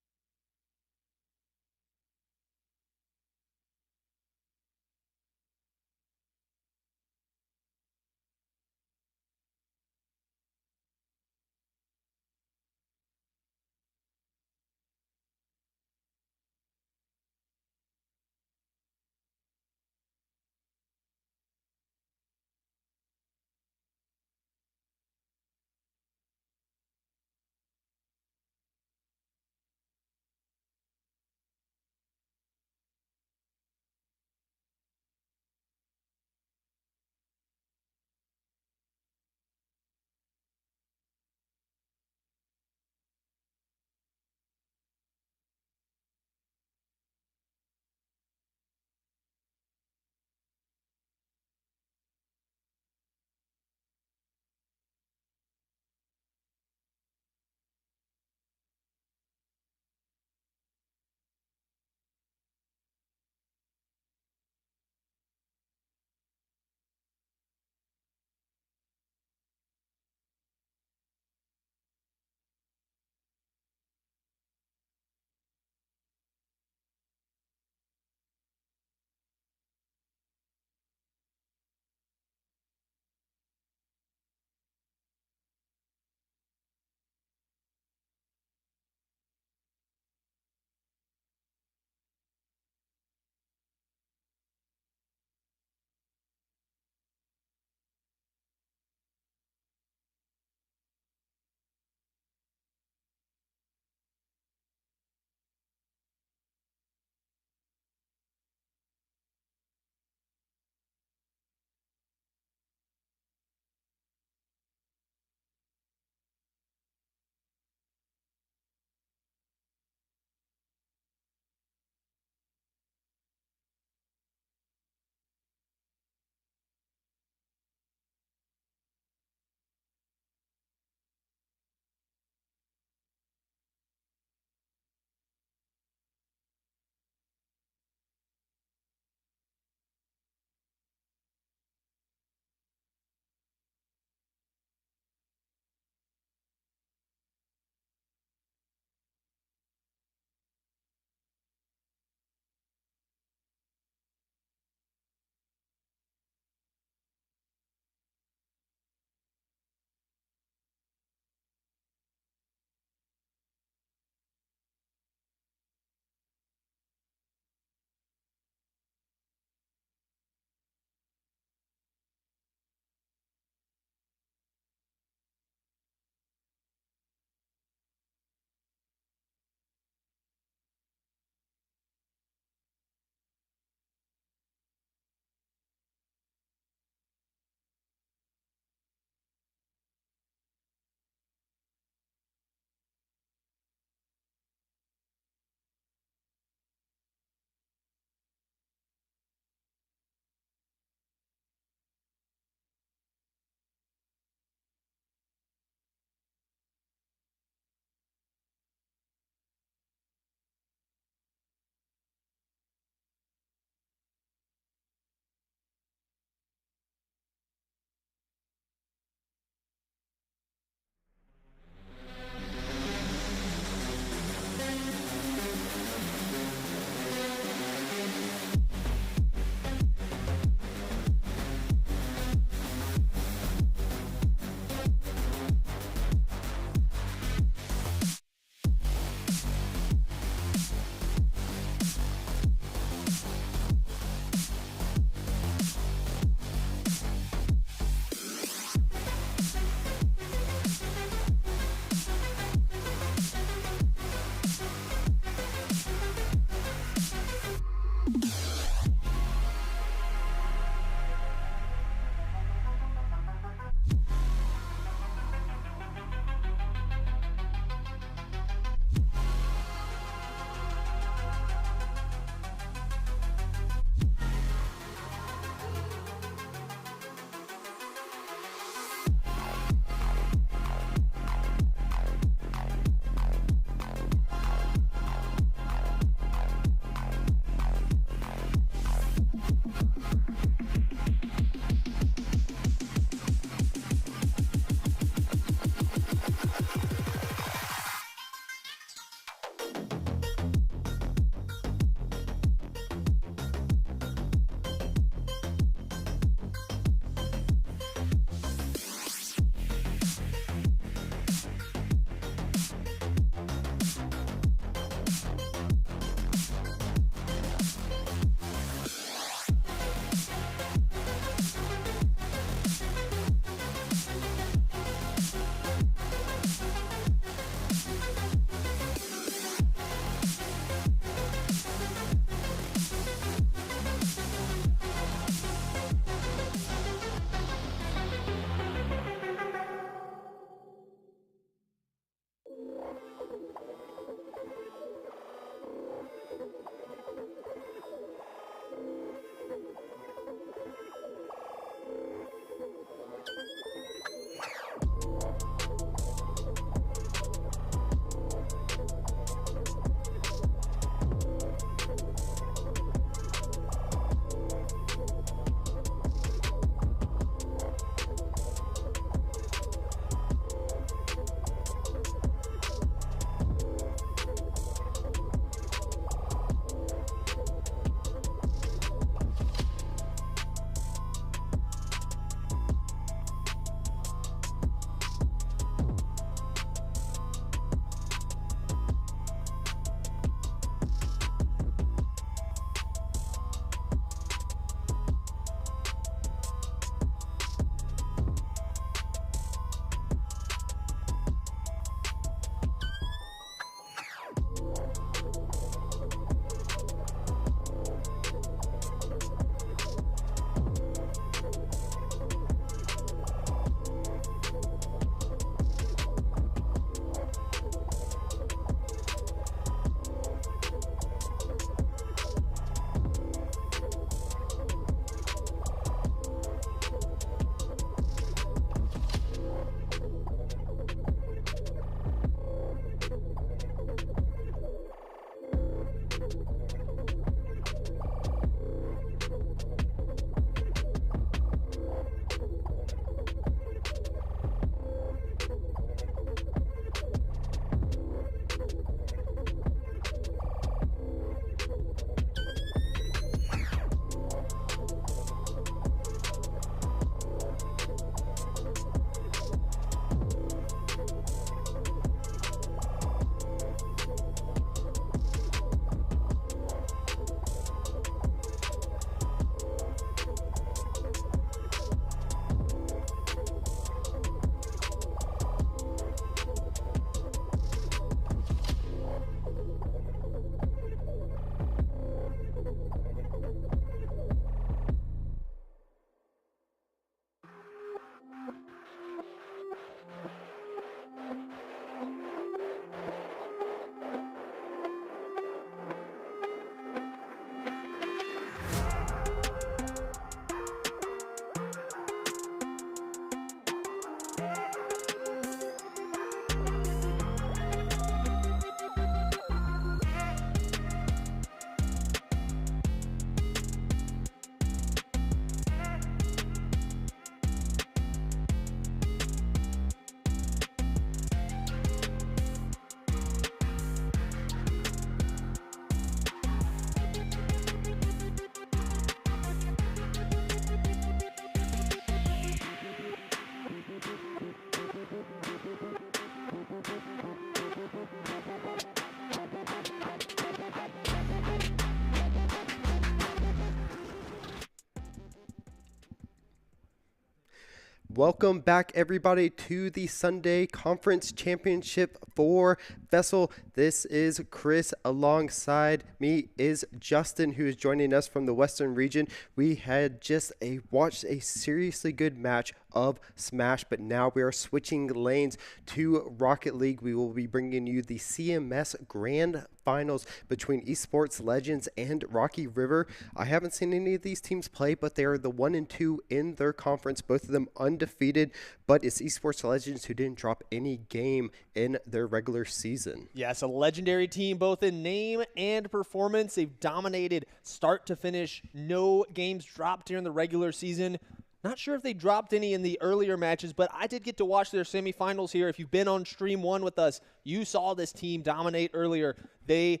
Welcome back, everybody, to the Sunday Conference Championship for VESL. This is Chris. Alongside me is Justin, who is joining us from the Western region. We had just watched a seriously good match of Smash, but now we are switching lanes to Rocket League. We will be bringing you the CMS Grand Finals between Esports Legends and Rocky River. I haven't seen any of these teams play, but they are the 1 and 2 in their conference, both of them undefeated, but it's Esports Legends who didn't drop any game in their regular season. Yes, a legendary team both in name and performance. They've dominated start to finish. No games dropped during the regular season. Not sure if they dropped any in the earlier matches, but I did get to watch their semifinals here. If you've been on Stream 1 with us, you saw this team dominate earlier. They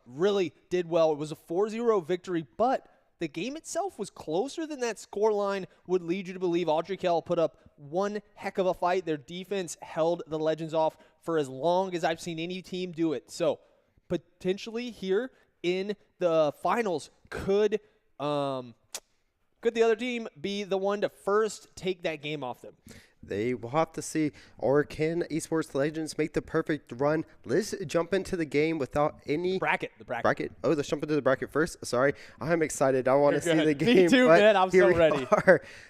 really did well. It was a 4-0 victory, but the game itself was closer than that scoreline would lead you to believe. Audrey-Kell put up one heck of a fight. Their defense held the Legends off for as long as I've seen any team do it. So potentially here in the finals, could the other team be the one to first take that game off them? They will have to see. Or can Esports Legends make the perfect run? Let's jump into the game without any... Bracket. Oh, let's jump into the bracket first. Sorry. I'm excited. I want to see the game. Me too, man. I'm so ready.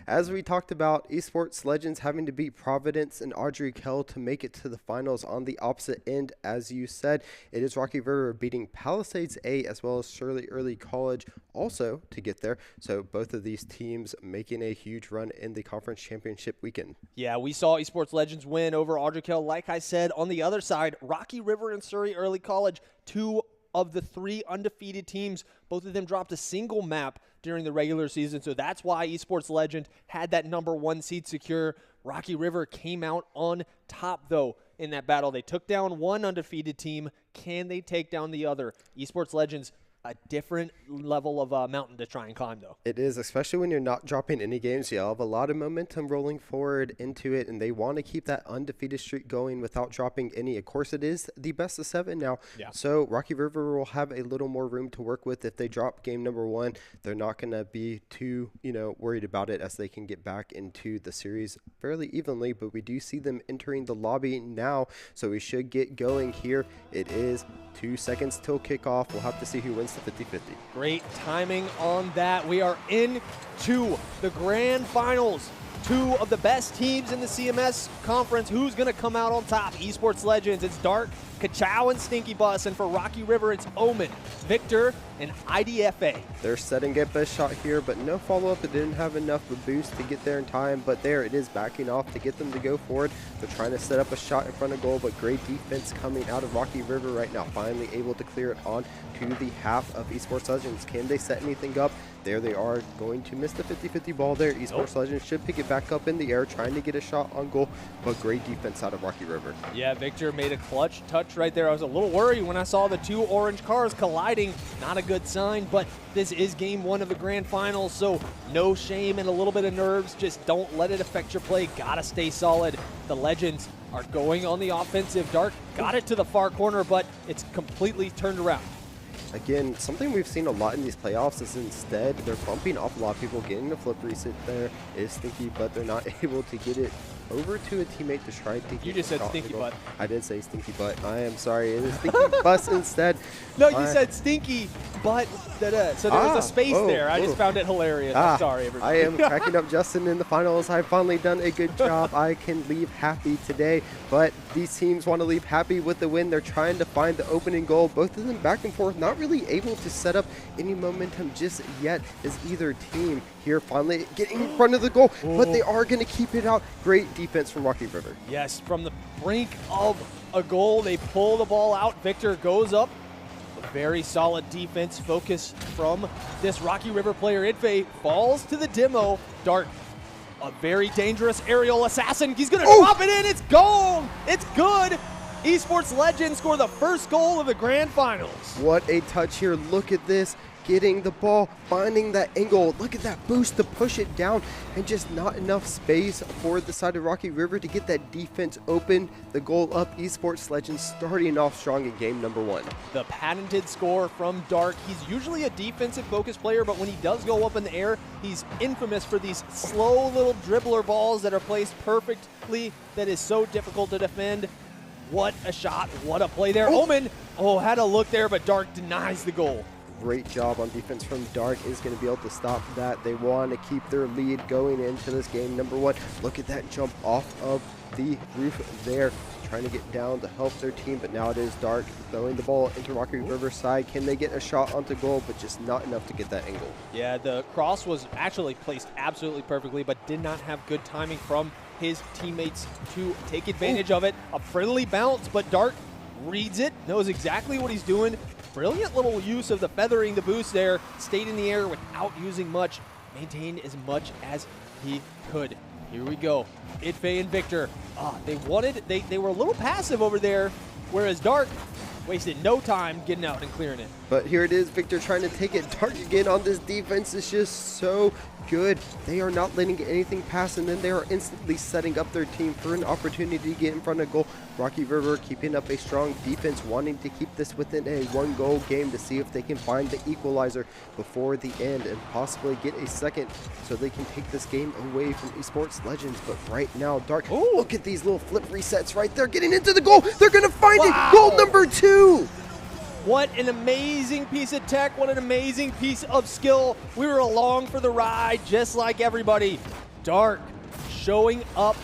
As we talked about, Esports Legends having to beat Providence and Audrey-Kell to make it to the finals. On the opposite end, as you said, it is Rocky River beating Palisades A as well as Shirley Early College also to get there. So both of these teams making a huge run in the conference championship weekend. Yeah, we saw Esports Legends win over Audrey-Kell. Like I said, on the other side, Rocky River and Surrey Early College, 2 of the 3 undefeated teams. Both of them dropped a single map during the regular season, so that's why Esports Legend had that #1 seed secure. Rocky River came out on top, though, in that battle. They took down one undefeated team. Can they take down the other? Esports Legends, a different level of mountain to try and climb, though. It is, especially when you're not dropping any games. You have a lot of momentum rolling forward into it, and they want to keep that undefeated streak going without dropping any. Of course, it is the best of 7 now, so Rocky River will have a little more room to work with. If they drop game #1, they're not going to be too, worried about it, as they can get back into the series fairly evenly. But we do see them entering the lobby now, so we should get going here. It is 2 seconds till kickoff. We'll have to see who wins the 50-50. Great timing on that. We are into the grand finals. 2 of the best teams in the CMS conference. Who's going to come out on top? Esports Legends, it's Dark, Kachow, and Stinky Bus. And for Rocky River, it's Omen, Victor, and IDFA. They're setting up a shot here, but no follow-up. It didn't have enough of a boost to get there in time, but there it is, backing off to get them to go forward. They're trying to set up a shot in front of goal, but great defense coming out of Rocky River right now, finally able to clear it on to the half of Esports Legends. Can they set anything up? There they are, going to miss the 50-50 ball there. Esports Legends should pick it back up in the air, trying to get a shot on goal, but great defense out of Rocky River. Yeah, Victor made a clutch touch right there. I was a little worried when I saw the 2 orange cars colliding. Not a good sign, but this is game 1 of the grand finals, so no shame and a little bit of nerves. Just don't let it affect your play. Gotta stay solid. The Legends are going on the offensive. Dark got it to the far corner, but it's completely turned around. Again, something we've seen a lot in these playoffs is instead they're bumping off a lot of people. Getting the flip reset there is Stinky, but they're not able to get it over to a teammate to try to get You just said Stinky Butt. I did say Stinky Butt. I am sorry. It is Stinky Bus instead. No, you said Stinky Butt. So there was a space there. I just found it hilarious. I'm sorry, everybody. I am cracking up Justin in the finals. I've finally done a good job. I can leave happy today, but these teams want to leave happy with the win. They're trying to find the opening goal. Both of them back and forth, not really able to set up any momentum just yet as either team here finally getting in front of the goal, but they are going to keep it out. Great defense from Rocky River. Yes, from the brink of a goal, they pull the ball out. Victor goes up. A very solid defense focus from this Rocky River player. Idfe falls to the demo. Dark, a very dangerous aerial assassin. He's going to drop it in. It's gone. It's good. Esports Legends score the first goal of the grand finals. What a touch here. Look at this. getting the ball, finding that angle. Look at that boost to push it down, and just not enough space for the side of Rocky River to get that defense open. The goal up. Esports Legends starting off strong in game number 1. The patented score from Dark. He's usually a defensive focused player, but when he does go up in the air, he's infamous for these slow little dribbler balls that are placed perfectly that is so difficult to defend. What a shot, what a play there. Omen, had a look there, but Dark denies the goal. Great job on defense from Dark is going to be able to stop that. They want to keep their lead going into this game number 1. Look at that jump off of the roof there, trying to get down to help their team, but now it is Dark throwing the ball into Rocky River side. Can they get a shot onto goal, but just not enough to get that angle? Yeah, the cross was actually placed absolutely perfectly, but did not have good timing from his teammates to take advantage of it. A friendly bounce, but Dark reads it, knows exactly what he's doing. Brilliant little use of the feathering, the boost there. Stayed in the air without using much. Maintained as much as he could. Here we go. Itfe and Victor. They were a little passive over there, whereas Dark wasted no time getting out and clearing it. But here it is, Victor trying to take it. Dark again on this defense is just so good. They are not letting anything pass, and then they are instantly setting up their team for an opportunity to get in front of goal. Rocky River keeping up a strong defense, wanting to keep this within a 1-goal game to see if they can find the equalizer before the end and possibly get a second so they can take this game away from Esports Legends. But right now, Dark, look at these little flip resets right there, getting into the goal. They're going to find it. Goal number 2. What an amazing piece of tech. What an amazing piece of skill. We were along for the ride just like everybody. Dark showing up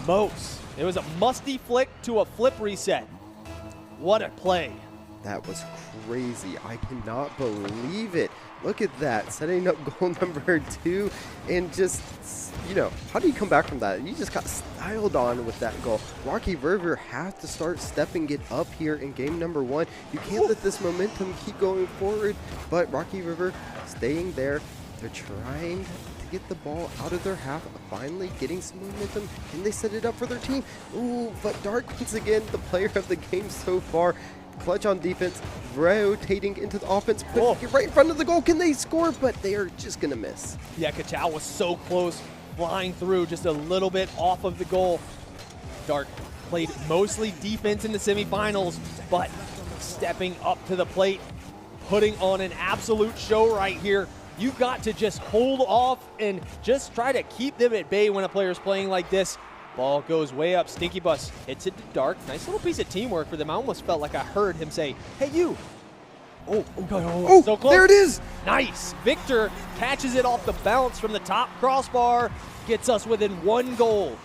most. It was a musty flick to a flip reset. What a play. That was crazy. I cannot believe it. Look at that, setting up goal number 2, and just, how do you come back from that? You just got styled on with that goal. Rocky River has to start stepping it up here in game number 1. You can't let this momentum keep going forward, but Rocky River staying there. They're trying to get the ball out of their half, finally getting some momentum. Can they set it up for their team? Ooh, but Dark once again, the player of the game so far. Clutch on defense, rotating into the offense, putting it right in front of the goal. Can they score? But they are just going to miss. Yeah, Kachao was so close, flying through just a little bit off of the goal. Dark played mostly defense in the semifinals, but stepping up to the plate, putting on an absolute show right here. You've got to just hold off and just try to keep them at bay when a player's playing like this. Ball goes way up. Stinky Bus hits it to Dark. Nice little piece of teamwork for them. I almost felt like I heard him say, "Hey, you." Oh, so close. There it is. Nice. Victor catches it off the bounce from the top crossbar. Gets us within 1 goal.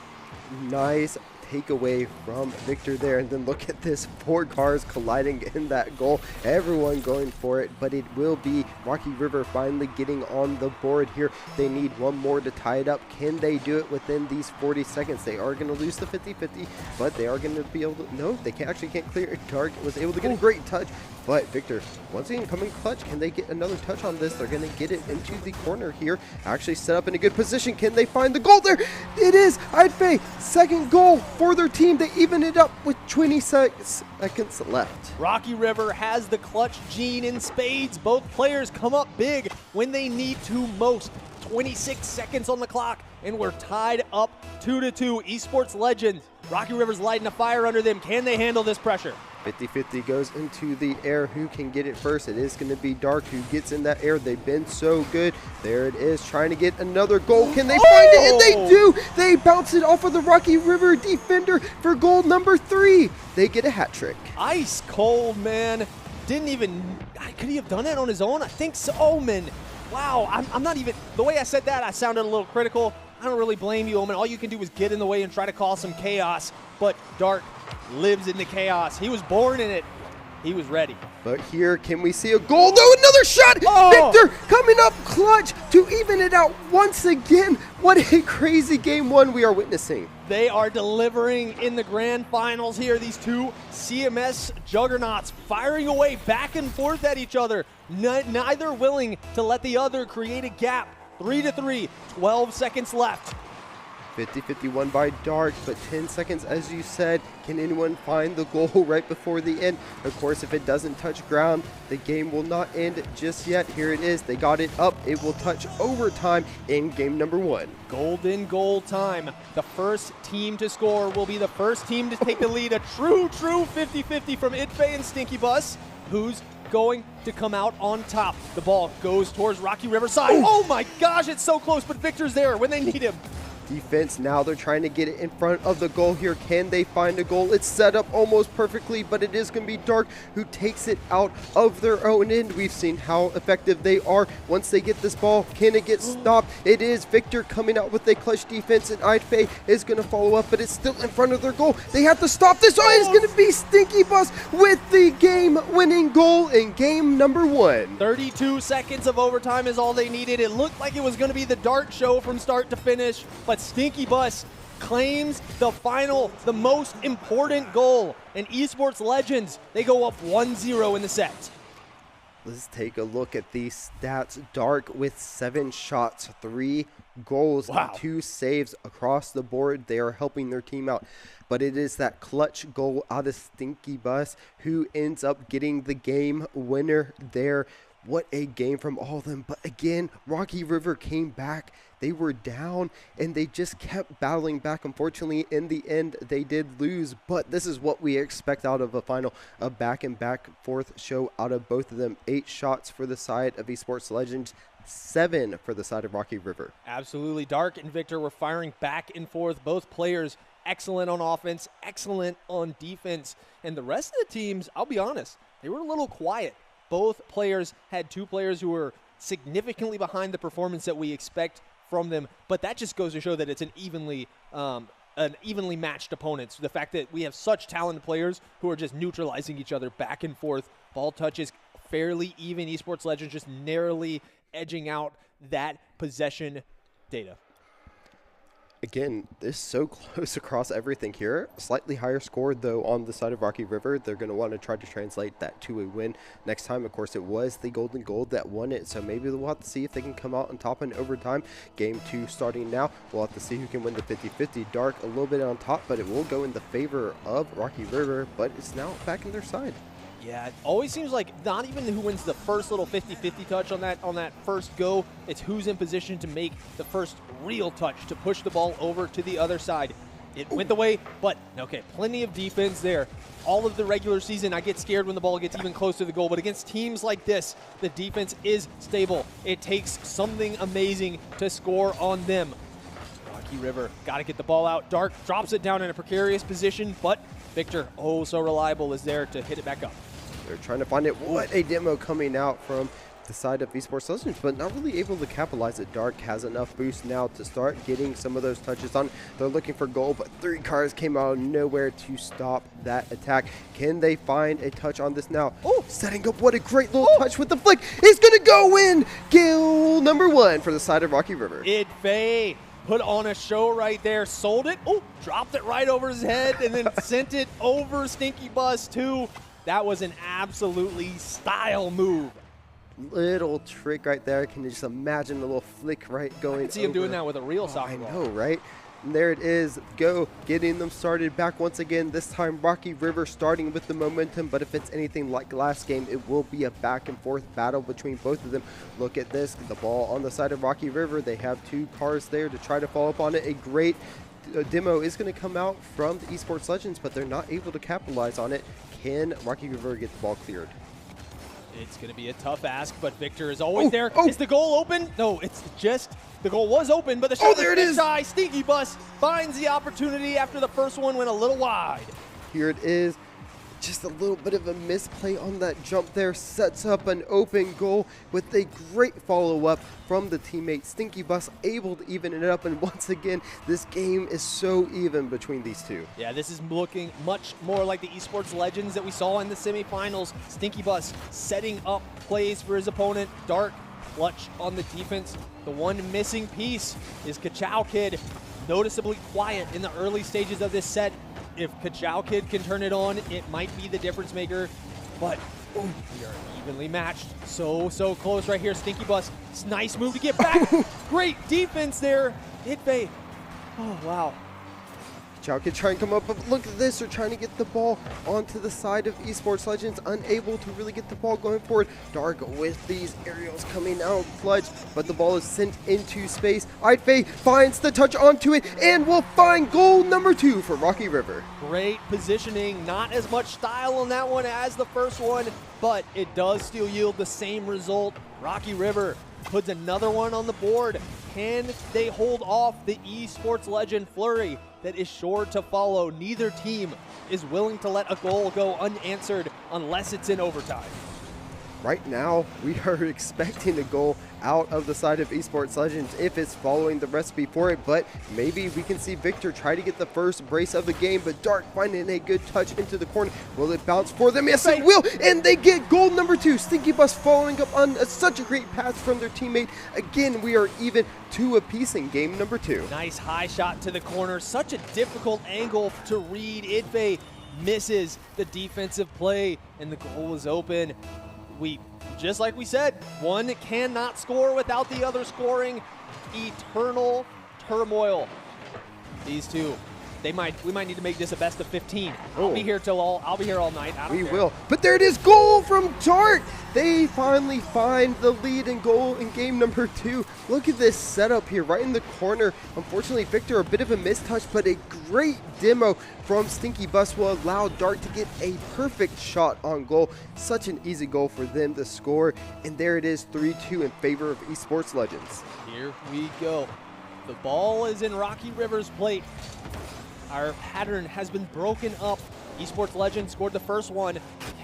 Nice takeaway from Victor there, and then look at this, 4 cars colliding in that goal, everyone going for it, but it will be Rocky River finally getting on the board here. They need 1 more to tie it up. Can they do it within these 40 seconds? They are going to lose the 50-50, but they are going to be able to, no, they actually can't clear it. Dark was able to get a great touch, but Victor, once again, coming clutch. Can they get another touch on this? They're going to get it into the corner here, actually set up in a good position. Can they find the goal there? It is Idfe, 2nd goal for their team. They even it up with 26 seconds left. Rocky River has the clutch gene in spades. Both players come up big when they need to most. 26 seconds on the clock, and we're tied up 2-2. Esports Legends. Rocky River's lighting a fire under them. Can they handle this pressure? 50-50 goes into the air. Who can get it first? It is going to be Dark who gets in that air. They've been so good. There it is, trying to get another goal. Can they find it? And they do. They bounce it off of the Rocky River defender for goal number 3. They get a hat trick. Ice cold, man. Could he have done it on his own? I think so. Omen. Wow, I'm not even, the way I said that, I sounded a little critical. I don't really blame you, Omen. All you can do is get in the way and try to cause some chaos. But Dark lives in the chaos. He was born in it. He was ready. But here, can we see a goal? No, another shot! Victor coming up clutch to even it out once again. What a crazy game 1 we are witnessing. They are delivering in the grand finals here. These 2 CMS juggernauts firing away back and forth at each other. Neither willing to let the other create a gap. 3-3, 12 seconds left. 50-51 by Dark, but 10 seconds, as you said. Can anyone find the goal right before the end? Of course, if it doesn't touch ground, the game will not end just yet. Here it is. They got it up. It will touch overtime in game number 1. Golden goal time. The first team to score will be the first team to take the lead. A true 50-50 from Itfei and Stinky Bus. Who's going to come out on top? The ball goes towards Rocky Riverside. Oh my gosh, it's so close, but Victor's there when they need him. Defense now, they're trying to get it in front of the goal here. Can they find a goal? It's set up almost perfectly, but it is going to be Dark who takes it out of their own end. We've seen how effective they are once they get this ball. Can it get stopped? It is Victor coming out with a clutch defense, and Idfei is going to follow up, but it's still in front of their goal. They have to stop this. Oh, it's going to be Stinky Bus with the game-winning goal in game number 1. 32 seconds of overtime is all they needed. It looked like it was going to be the Dark show from start to finish, but Stinky Bus claims the final, the most important goal. And Esports Legends, they go up 1-0 in the set. Let's take a look at these stats. Dark with 7 shots, 3 goals, and 2 saves across the board. They are helping their team out. But it is that clutch goal out of Stinky Bus who ends up getting the game winner there. What a game from all of them. But again, Rocky River came back. They were down, and they just kept battling back. Unfortunately, in the end, they did lose. But this is what we expect out of a final, a back and back forth show out of both of them. 8 shots for the side of Esports Legends, 7 for the side of Rocky River. Absolutely. Dark and Victor were firing back and forth. Both players excellent on offense, excellent on defense. And the rest of the teams, I'll be honest, they were a little quiet. Both players had 2 players who were significantly behind the performance that we expect from them, but that just goes to show that it's an evenly matched opponent. So the fact that we have such talented players who are just neutralizing each other back and forth. Ball touches fairly even. Esports Legends just narrowly edging out that possession data. Again, this is so close across everything here. Slightly higher score, though, on the side of Rocky River. They're going to want to try to translate that to a win next time. Of course, it was the Golden Gold that won it, so maybe we'll have to see if they can come out on top in overtime. Game 2 starting now. We'll have to see who can win the 50-50. Dark a little bit on top, but it will go in the favor of Rocky River, but it's now back in their side. Yeah, it always seems like not even who wins the first little 50-50 touch on that first go. It's who's in position to make the first real touch to push the ball over to the other side. It went the way, but okay, plenty of defense there. All of the regular season, I get scared when the ball gets even close to the goal, but against teams like this, the defense is stable. It takes something amazing to score on them. Rocky River got to get the ball out. Dark drops it down in a precarious position, but Victor, oh so reliable, is there to hit it back up. They're trying to find it. What a demo coming out from the side of Esports Legends, but not really able to capitalize it. Dark has enough boost now to start getting some of those touches on. They're looking for goal, but 3 cars came out of nowhere to stop that attack. Can they find a touch on this now? Oh, setting up. What a great little touch with the flick. He's going to go in. Goal number 1 for the side of Rocky River. Itfei put on a show right there, sold it. Oh, dropped it right over his head and then sent it over Stinky Bus too. That was an absolutely style move. Little trick right there. Can you just imagine the little flick right going? I can see him doing that with a real soccer ball. I know, right? And there it is. Go, getting them started back once again. This time Rocky River starting with the momentum, but if it's anything like last game, it will be a back and forth battle between both of them. Look at this. The ball on the side of Rocky River. They have 2 cars there to try to follow up on it. A great demo is going to come out from the Esports Legends, but they're not able to capitalize on it. Can Rocky River get the ball cleared? It's going to be a tough ask, but Victor is always there. Is the goal open? No, it's just the goal was open, but the shot there it is. Shy. Stinky Bus finds the opportunity after the first one went a little wide. Here it is. Just a little bit of a misplay on that jump there sets up an open goal with a great follow-up from the teammate. Stinky Bus able to even it up, and once again, this game is so even between these 2. Yeah, this is looking much more like the Esports Legends that we saw in the semifinals. Stinky Bus setting up plays for his opponent. Dark clutch on the defense. The one missing piece is Kachow Kid, noticeably quiet in the early stages of this set. If Kachow Kid can turn it on, it might be the difference maker, but we are evenly matched. So close right here. Stinky Bus, nice move to get back. Great defense there. Itfei Oh, wow. Chow can try and come up, but look at this. They're trying to get the ball onto the side of Esports Legends, unable to really get the ball going forward. Dark with these aerials coming out clutch, but the ball is sent into space. Idfei finds the touch onto it and will find goal number 2 for Rocky River. Great positioning. Not as much style on that one as the first one, but it does still yield the same result. Rocky River puts another one on the board. Can they hold off the Esports Legend flurry that is sure to follow? Neither team is willing to let a goal go unanswered unless it's in overtime. Right now, we are expecting a goal out of the side of Esports Legends if it's following the recipe for it, but maybe we can see Victor try to get the first brace of the game, but Dark finding a good touch into the corner. Will it bounce for them? Yes, it will, and they get goal number 2. Stinky Bus following up on such a great pass from their teammate. Again, we are even 2 apiece in game number 2. Nice high shot to the corner. Such a difficult angle to read. Idfei misses the defensive play, and the goal was open. Just like we said, one cannot score without the other scoring. Eternal turmoil. These two, we might need to make this a best of 15. I'll be here all night. We will. But there it is, goal from Dark. They finally find the lead and goal in game number 2. Look at this setup here, right in the corner. Unfortunately, Victor, a bit of a mistouch, but a great demo from Stinky Bus will allow Dark to get a perfect shot on goal. Such an easy goal for them to score. And there it is, 3-2 in favor of Esports Legends. Here we go. The ball is in Rocky River's plate. Our pattern has been broken up. Esports Legends scored the first one.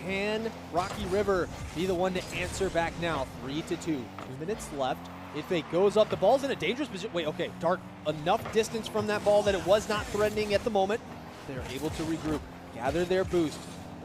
Can Rocky River be the one to answer back now? 3-2. 2 minutes left. Idfei goes up. The ball's in a dangerous position. Wait, okay. Dark enough distance from that ball that it was not threatening at the moment. They're able to regroup, gather their boost.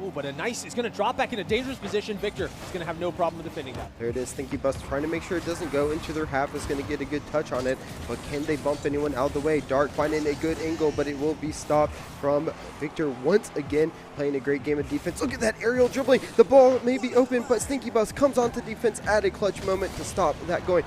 Ooh, but it's going to drop back in a dangerous position. Victor is going to have no problem defending that. There it is, Stinky Bus trying to make sure it doesn't go into their half. Is going to get a good touch on it, but can they bump anyone out of the way? Dark finding a good angle, but it will be stopped from Victor once again, playing a great game of defense. Look at that aerial dribbling. The ball may be open, but Stinky Bus comes onto defense at a clutch moment to stop that going.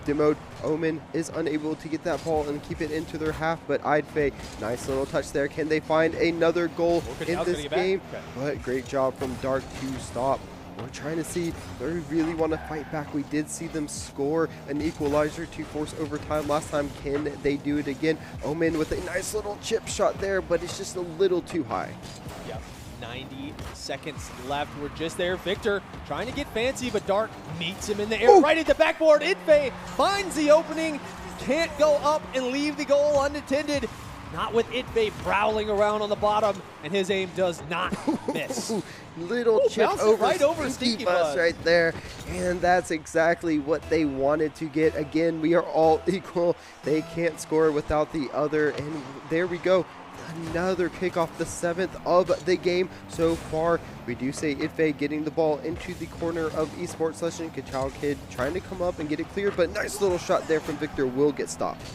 Demoed Omen is unable to get that ball and keep it into their half, but Idfei, nice little touch there. Can they find another goal in this game? Okay. But great job from Dark to stop. We're trying to see, they really want to fight back. We did see them score an equalizer to force overtime last time. Can they do it again? Omen with a nice little chip shot there, but it's just a little too high. Yep. 90 seconds left. We're just there. Victor trying to get fancy, but Dark meets him in the air right at the backboard. Idfei finds the opening, can't go up and leave the goal unattended. Not with Idfei prowling around on the bottom, and his aim does not miss. Little chip over Stinky Bus right there, and that's exactly what they wanted to get. Again, we are all equal. They can't score without the other, and there we go. Another kickoff, the 7th of the game so far. We do say Idfei getting the ball into the corner of Esports Legend. Kachao Kid trying to come up and get it cleared, but nice little shot there from Victor will get stopped.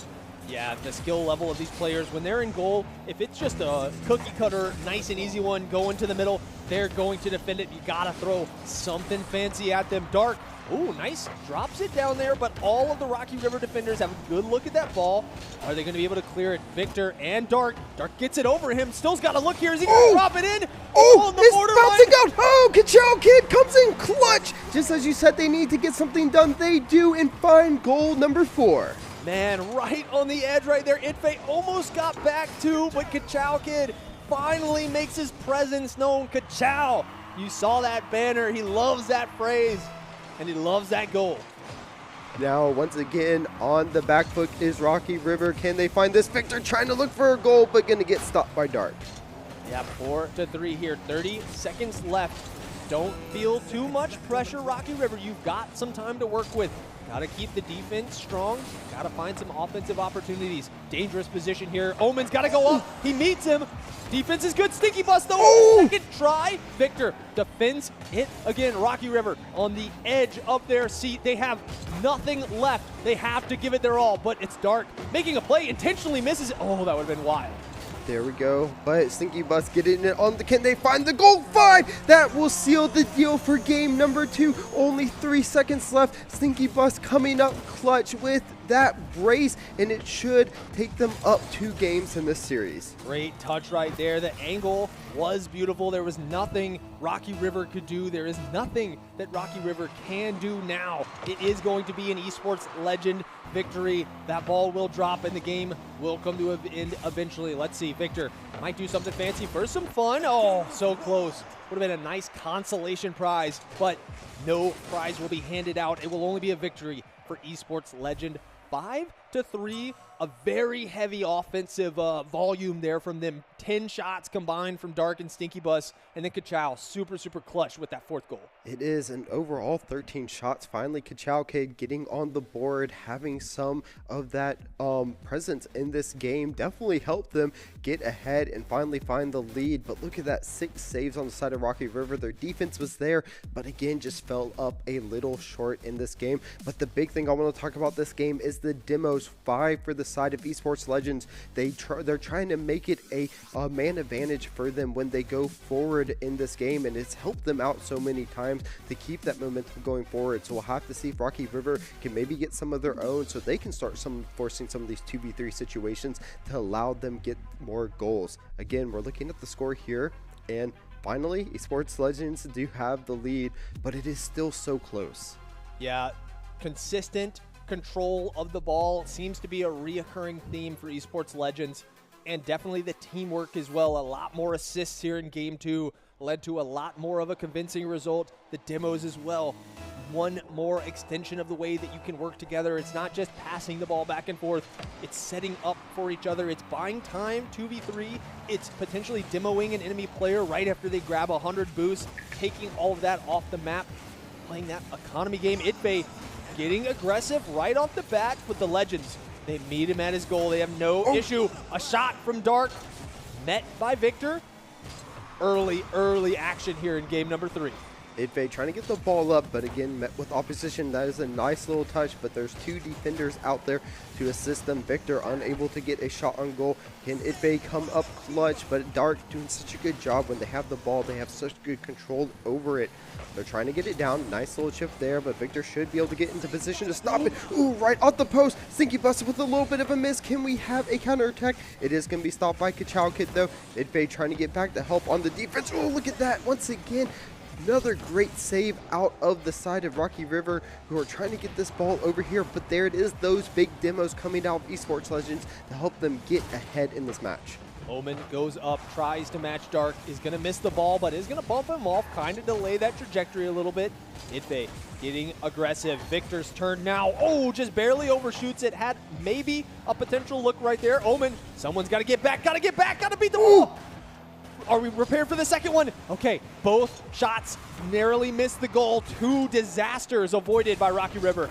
Yeah, the skill level of these players, when they're in goal, if it's just a cookie cutter, nice and easy one, go into the middle, they're going to defend it. You gotta throw something fancy at them. Dark, ooh, nice, drops it down there, but all of the Rocky River defenders have a good look at that ball. Are they gonna be able to clear it? Victor and Dark. Dark gets it over him, still's gotta look here. Is he gonna drop it in? Oh, it's bouncing out. Oh, Kachao Kid comes in clutch. Just as you said they need to get something done, they do, and find goal number 4. Man, right on the edge right there. Idfei almost got back too, but Kachao Kid finally makes his presence known. Kachao, you saw that banner. He loves that phrase, and he loves that goal. Now, once again, on the back foot is Rocky River. Can they find this? Victor trying to look for a goal, but going to get stopped by Dark. Yeah, 4-3 here. 30 seconds left. Don't feel too much pressure, Rocky River. You've got some time to work with. Got to keep the defense strong. Got to find some offensive opportunities. Dangerous position here. Omen's got to go up. He meets him. Defense is good. Stinky Bus, though. Second try. Victor defends it again. Rocky River on the edge of their seat. They have nothing left. They have to give it their all, but it's Dark making a play. Intentionally misses it. Oh, that would have been wild. There we go. But Stinky Bus getting it on the, can they find the goal? 5! That will seal the deal for game number 2. Only 3 seconds left. Stinky Bus coming up clutch with that brace, and it should take them up 2 games in this series. Great touch right there. The angle was beautiful. There was nothing Rocky River could do. There is nothing that Rocky River can do now. It is going to be an esports legend victory. That ball will drop and the game will come to an end eventually. Let's see. Victor might do something fancy for some fun. Oh, so close. Would have been a nice consolation prize, but no prize will be handed out. It will only be a victory for esports legend. 5-3, a very heavy offensive volume there from them. 10 shots combined from Dark and Stinky Bus, and then Kachow super clutch with that 4th goal. It is an overall 13 shots. Finally, Kachow Kid getting on the board, having some of that presence in this game. Definitely helped them get ahead and finally find the lead. But look at that, 6 saves on the side of Rocky River. Their defense was there, but again, just fell up a little short in this game. But the big thing I want to talk about this game is the demos. 5 for the side of esports legends. They're trying to make it a man advantage for them when they go forward in this game, and it's helped them out so many times to keep that momentum going forward. So we'll have to see if Rocky River can maybe get some of their own so they can start forcing some of these 2v3 situations to allow them get more goals. Again, we're looking at the score here, and finally esports legends do have the lead, but it is still so close. Yeah, consistent control of the ball seems to be a reoccurring theme for esports legends, and definitely the teamwork as well. A lot more assists here in game 2 led to a lot more of a convincing result. The demos as well, one more extension of the way that you can work together. It's not just passing the ball back and forth, it's setting up for each other. It's buying time, 2v3. It's potentially demoing an enemy player right after they grab 100 boosts, taking all of that off the map, playing that economy game. Itbay getting aggressive right off the bat with the legends. They meet him at his goal. They have no issue. A shot from Dark met by Victor. Early action here in game number 3. Itbay trying to get the ball up, but again met with opposition. That is a nice little touch, but there's 2 defenders out there to assist them. Victor unable to get a shot on goal. Can Itbay come up clutch? But Dark doing such a good job when they have the ball. They have such good control over it. They're trying to get it down. Nice little chip there, but Victor should be able to get into position to stop it. Ooh, right off the post. Stinky Bus with a little bit of a miss. Can we have a counterattack? It is going to be stopped by Kachow Kid, though. Itbay trying to get back to help on the defense. Oh, look at that. Once again, another great save out of the side of Rocky River, who are trying to get this ball over here. But there it is, those big demos coming out of esports legends to help them get ahead in this match. Omen goes up, tries to match Dark, is going to miss the ball, but is going to bump him off, kind of delay that trajectory a little bit. Itbay getting aggressive. Victor's turn now. Oh, just barely overshoots it. Had maybe a potential look right there. Omen, someone's got to get back, got to beat the wall. Are we prepared for the second one? Okay, both shots narrowly missed the goal. 2 disasters avoided by Rocky River.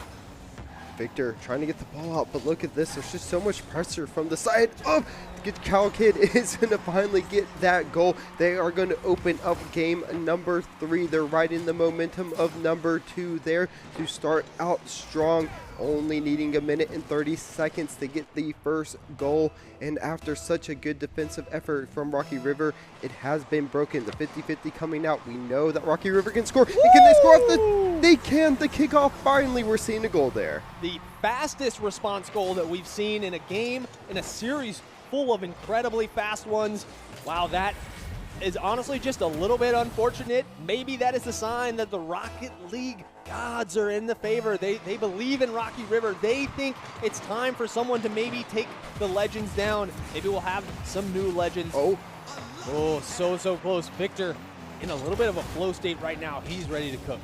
Victor trying to get the ball out, but look at this. There's just so much pressure from the side. Oh, the Cow Kid is going to finally get that goal. They are going to open up game number 3. They're riding the momentum of number 2 there to start out strong. Only needing 1 minute and 30 seconds to get the first goal. And after such a good defensive effort from Rocky River, it has been broken. The 50-50 coming out. We know that Rocky River can score. And can they score off the... They can. The kickoff. Finally, we're seeing a goal there. The fastest response goal that we've seen in a game, in a series full of incredibly fast ones. Wow, that is honestly just a little bit unfortunate. Maybe that is a sign that the Rocket League gods are in the favor. They believe in Rocky River. They think it's time for someone to maybe take the legends down. Maybe we'll have some new legends. Oh, so close. Victor in a little bit of a flow state right now. He's ready to cook.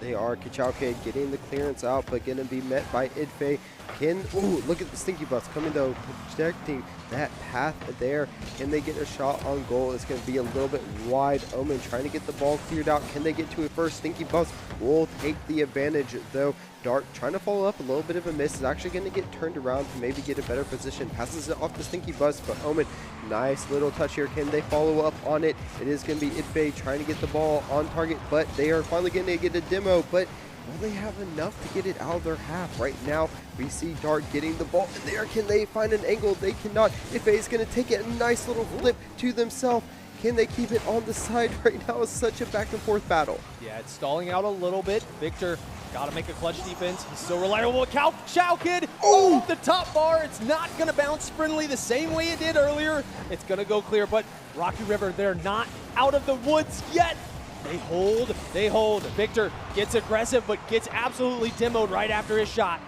They are. Kachow Kid getting the clearance out, but going to be met by Itbay. Ooh, look at the Stinky Bus coming though, projecting that path there. Can they get a shot on goal? It's going to be a little bit wide. Omen trying to get the ball cleared out. Can they get to it first? Stinky Bus will take the advantage though. Dark trying to follow up, a little bit of a miss. Is actually going to get turned around to maybe get a better position. Passes it off to Stinky Bus, but Omen, nice little touch here. Can they follow up on it? It is going to be Itbay trying to get the ball on target, but they are finally going to get a demo. But will they have enough to get it out of their half? Right now, we see Dark getting the ball in there. Can they find an angle? They cannot. Ife is going to take it, a nice little flip to themselves. Can they keep it on the side? Right now it's such a back and forth battle. Yeah, it's stalling out a little bit. Victor got to make a clutch defense. He's so reliable. Chow Kid off the top bar. It's not going to bounce friendly the same way it did earlier. It's going to go clear, but Rocky River, they're not out of the woods yet. They hold, they hold. Victor gets aggressive, but gets absolutely demoed right after his shot.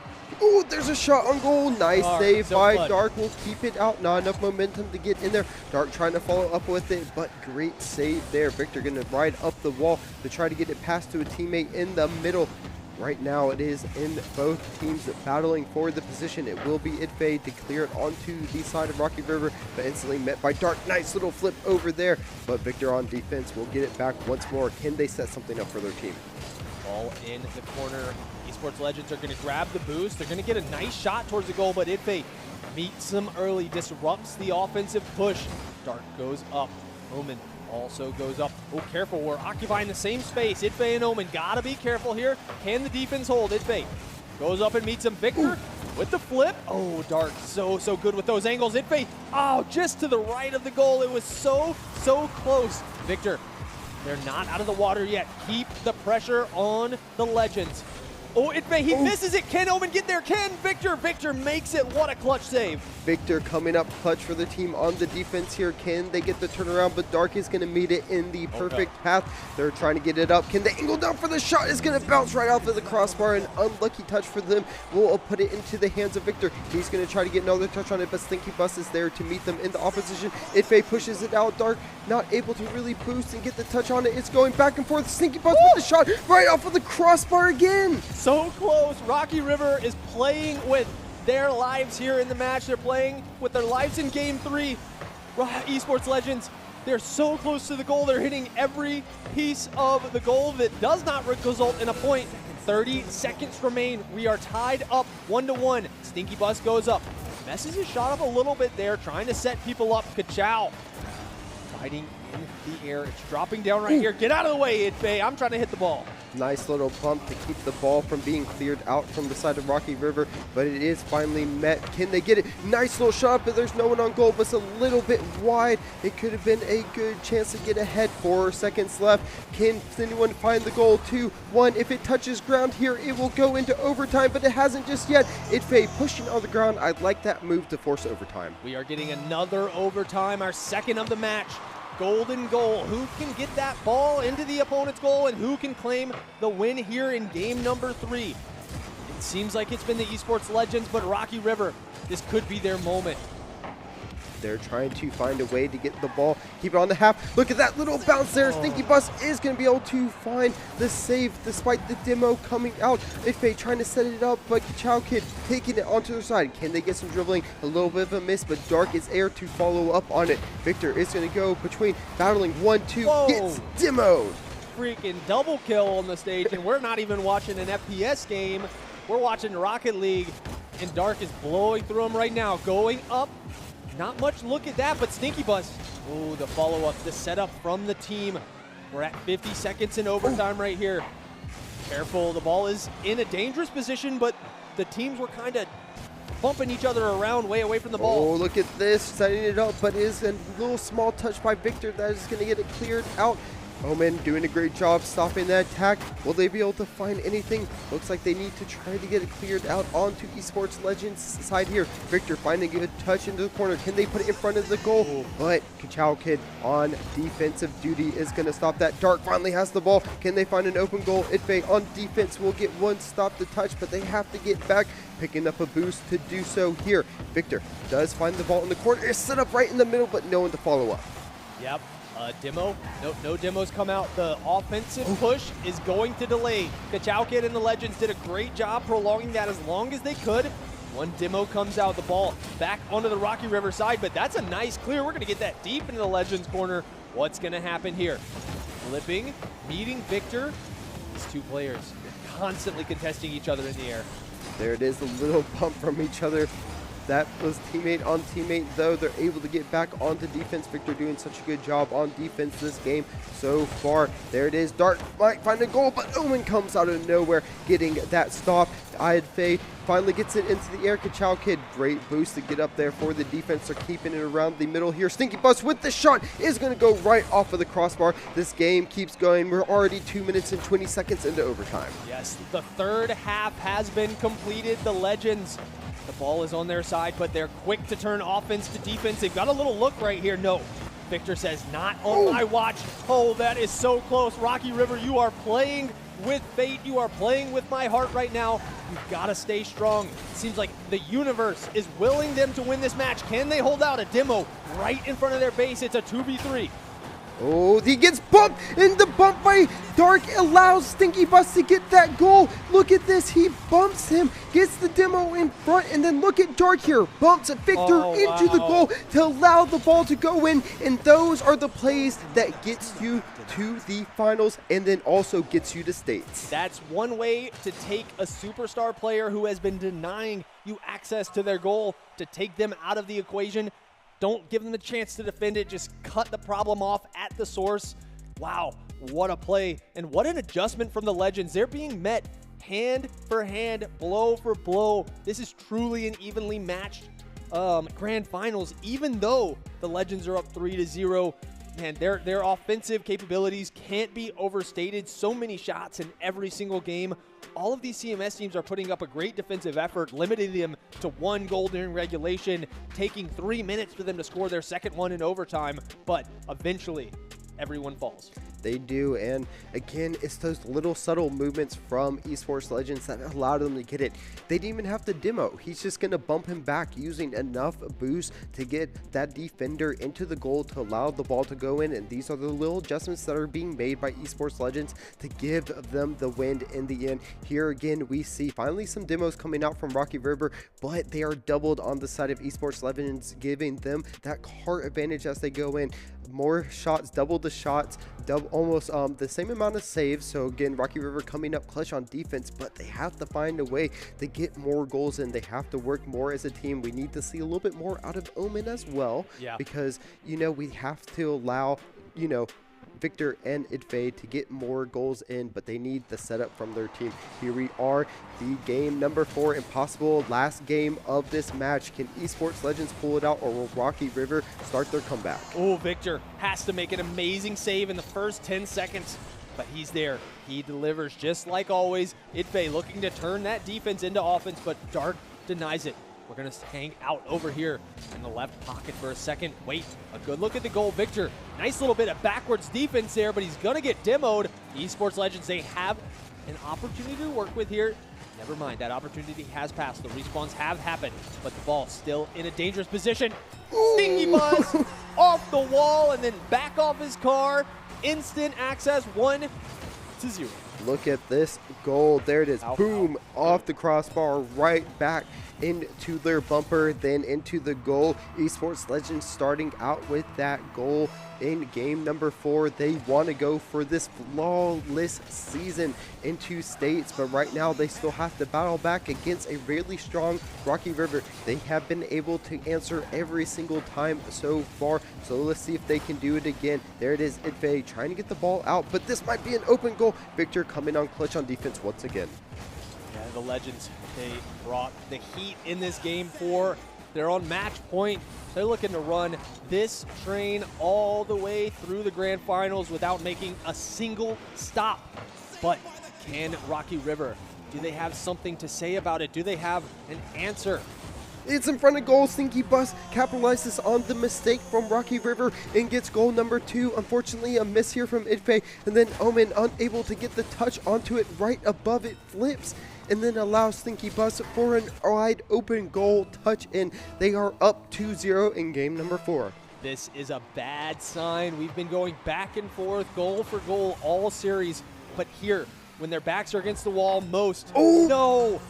Ooh, there's a shot on goal. Nice save so by clutch. Dark. Will keep it out. Not enough momentum to get in there. Dark trying to follow up with it, but great save there. Victor going to ride up the wall to try to get it past to a teammate in the middle. Right now it is in both teams battling for the position. It will be Idfe to clear it onto the side of Rocky River, but instantly met by Dark. Nice little flip over there, but Victor on defense will get it back once more. Can they set something up for their team? Ball in the corner. Esports Legends are going to grab the boost. They're going to get a nice shot towards the goal, but Idfe meets them early, disrupts the offensive push. Dark goes up. Omen also goes up. Oh, careful. We're occupying the same space. Idfe and Omen got to be careful here. Can the defense hold? Idfe goes up and meets him. Victor with the flip. Oh, Dark so good with those angles. Idfe, oh, just to the right of the goal. It was so close. Victor, they're not out of the water yet. Keep the pressure on the Legends. Oh, he misses it. Can Omen get there? Can Victor? Victor makes it. What a clutch save. Victor coming up clutch for the team on the defense here. Can they get the turnaround? But Dark is going to meet it in the perfect path. They're trying to get it up. Can they angle down for the shot? It's going to bounce right off of the crossbar. An unlucky touch for them. Will put it into the hands of Victor. He's going to try to get another touch on it, but Stinky Bus is there to meet them in the opposition. Idfe pushes it out. Dark not able to really boost and get the touch on it. It's going back and forth. Stinky Bus with the shot right off of the crossbar again. So close. Rocky River is playing with their lives here in the match. They're playing with their lives in game 3. Esports Legends, they're so close to the goal. They're hitting every piece of the goal that does not result in a point. 30 seconds remain. We are tied up 1-1. Stinky Bus goes up. Messes his shot up a little bit there, trying to set people up. Kachow fighting in the air. It's dropping down right here. Get out of the way, Idfe. I'm trying to hit the ball. Nice little bump to keep the ball from being cleared out from the side of Rocky River, but it is finally met. Can they get it? Nice little shot, but there's no one on goal, but it's a little bit wide. It could have been a good chance to get ahead. 4 seconds left. Can anyone find the goal? 2-1. If it touches ground here, it will go into overtime, but it hasn't just yet. Idfe pushing on the ground. I like that move to force overtime. We are getting another overtime, our second of the match. Golden goal. Who can get that ball into the opponent's goal and who can claim the win here in game number 3? It seems like it's been the Esports Legends, but Rocky River, this could be their moment. They're trying to find a way to get the ball, keep it on the half. Look at that little bounce there. Stinky Bus is going to be able to find the save despite the demo coming out. Ife trying to set it up, but Chow Kid taking it onto their side. Can they get some dribbling? A little bit of a miss, but Dark is there to follow up on it. Victor is going to go between battling 1-2. Gets demoed. Freaking double kill on the stage, and we're not even watching an FPS game. We're watching Rocket League, and Dark is blowing through them right now. Going up. Not much look at that, but Stinky Bus. Oh, the follow-up, the setup from the team. We're at 50 seconds in overtime right here. Careful, the ball is in a dangerous position, but the teams were kind of bumping each other around way away from the ball. Oh, look at this, setting it up, but it is a little small touch by Victor that is going to get it cleared out. Omen doing a great job stopping that attack. Will they be able to find anything? Looks like they need to try to get it cleared out onto Esports Legends side here. Victor finding a good touch into the corner. Can they put it in front of the goal? But Kachow Kid on defensive duty is going to stop that. Dark finally has the ball. Can they find an open goal? Idfe on defense will get one stop to touch, but they have to get back, picking up a boost to do so here. Victor does find the ball in the corner. It's set up right in the middle, but no one to follow up. Yep. Demo. No demos come out. The offensive push is going to delay. Kachow Kid and the Legends did a great job prolonging that as long as they could. One demo comes out, the ball back onto the Rocky River side, but that's a nice clear. We're going to get that deep into the Legends corner. What's going to happen here? Flipping, meeting Victor. These two players constantly contesting each other in the air. There it is, a little bump from each other. That was teammate on teammate, though. They're able to get back onto defense. Victor doing such a good job on defense this game so far. There it is. Dart might find a goal, but Omen comes out of nowhere, getting that stop. Fei finally gets it into the air. Ka-Chow Kid, great boost to get up there for the defense. They're keeping it around the middle here. Stinky Bus with the shot is going to go right off of the crossbar. This game keeps going. We're already 2 minutes and 20 seconds into overtime. Yes, the third half has been completed. The Legends, the ball is on their side, but they're quick to turn offense to defense. They've got a little look right here. No, Victor says, not on my watch. Oh, that is so close. Rocky River, you are playing with fate. You are playing with my heart right now. You've got to stay strong. It seems like the universe is willing them to win this match. Can they hold out? A demo right in front of their base. It's a 2v3. Oh, he gets bumped, and the bump by Dark allows Stinky Bus to get that goal. Look at this. He bumps him, gets the demo in front, and then look at Dark here. Bumps Victor into the goal to allow the ball to go in, and those are the plays that gets you to the finals and then also gets you to states. That's one way to take a superstar player who has been denying you access to their goal, to take them out of the equation. Don't give them the chance to defend it. Just cut the problem off at the source. Wow, what a play. And what an adjustment from the Legends. They're being met hand for hand, blow for blow. This is truly an evenly matched grand finals, even though the Legends are up 3-0. Man, their offensive capabilities can't be overstated. So many shots in every single game. All of these CMS teams are putting up a great defensive effort, limiting them to 1 goal during regulation, taking 3 minutes for them to score their second one in overtime, but eventually everyone falls. They do, and again, it's those little subtle movements from Esports Legends that allowed them to get it. They didn't even have to demo. He's just going to bump him back using enough boost to get that defender into the goal to allow the ball to go in, and these are the little adjustments that are being made by Esports Legends to give them the win in the end. Here again, we see finally some demos coming out from Rocky River, but they are doubled on the side of Esports Legends, giving them that car advantage as they go in. More shots, double the shots, almost the same amount of saves. So again, Rocky River coming up clutch on defense, but they have to find a way to get more goals in. They have to work more as a team. We need to see a little bit more out of Omen as well, because we have to allow Victor and Idfei to get more goals in, but they need the setup from their team. Here we are, the game number 4, impossible last game of this match. Can Esports Legends pull it out, or will Rocky River start their comeback? Oh, Victor has to make an amazing save in the first 10 seconds, but he's there. He delivers just like always. Idfei looking to turn that defense into offense, but Dark denies it. We're going to hang out over here in the left pocket for a second. Wait, a good look at the goal. Victor, nice little bit of backwards defense there, but he's going to get demoed. Esports Legends, they have an opportunity to work with here. Never mind, that opportunity has passed. The respawns have happened, but the ball still in a dangerous position. Stinky Buzz off the wall and then back off his car. Instant access, 1-0. Look at this goal. There it is. Boom, off the crossbar, right back into their bumper, then into the goal. Esports Legends starting out with that goal in game number 4. They want to go for this flawless season into states, but right now they still have to battle back against a really strong Rocky River. They have been able to answer every single time so far, so let's see if they can do it again. There it is, Idfei trying to get the ball out, but this might be an open goal. Victor coming on clutch on defense once again. Yeah, the Legends, they brought the heat in this game 4. They're on match point. They're looking to run this train all the way through the grand finals without making a single stop. But can Rocky River, do they have something to say about it? Do they have an answer? It's in front of goal. Stinky Bus capitalizes on the mistake from Rocky River and gets goal number 2. Unfortunately, a miss here from Idfei, and then Omen unable to get the touch onto it right above it, flips, and then allows Stinky Bus for an wide open goal touch in. They are up 2-0 in game number 4. This is a bad sign. We've been going back and forth, goal for goal all series, but here, when their backs are against the wall most, no!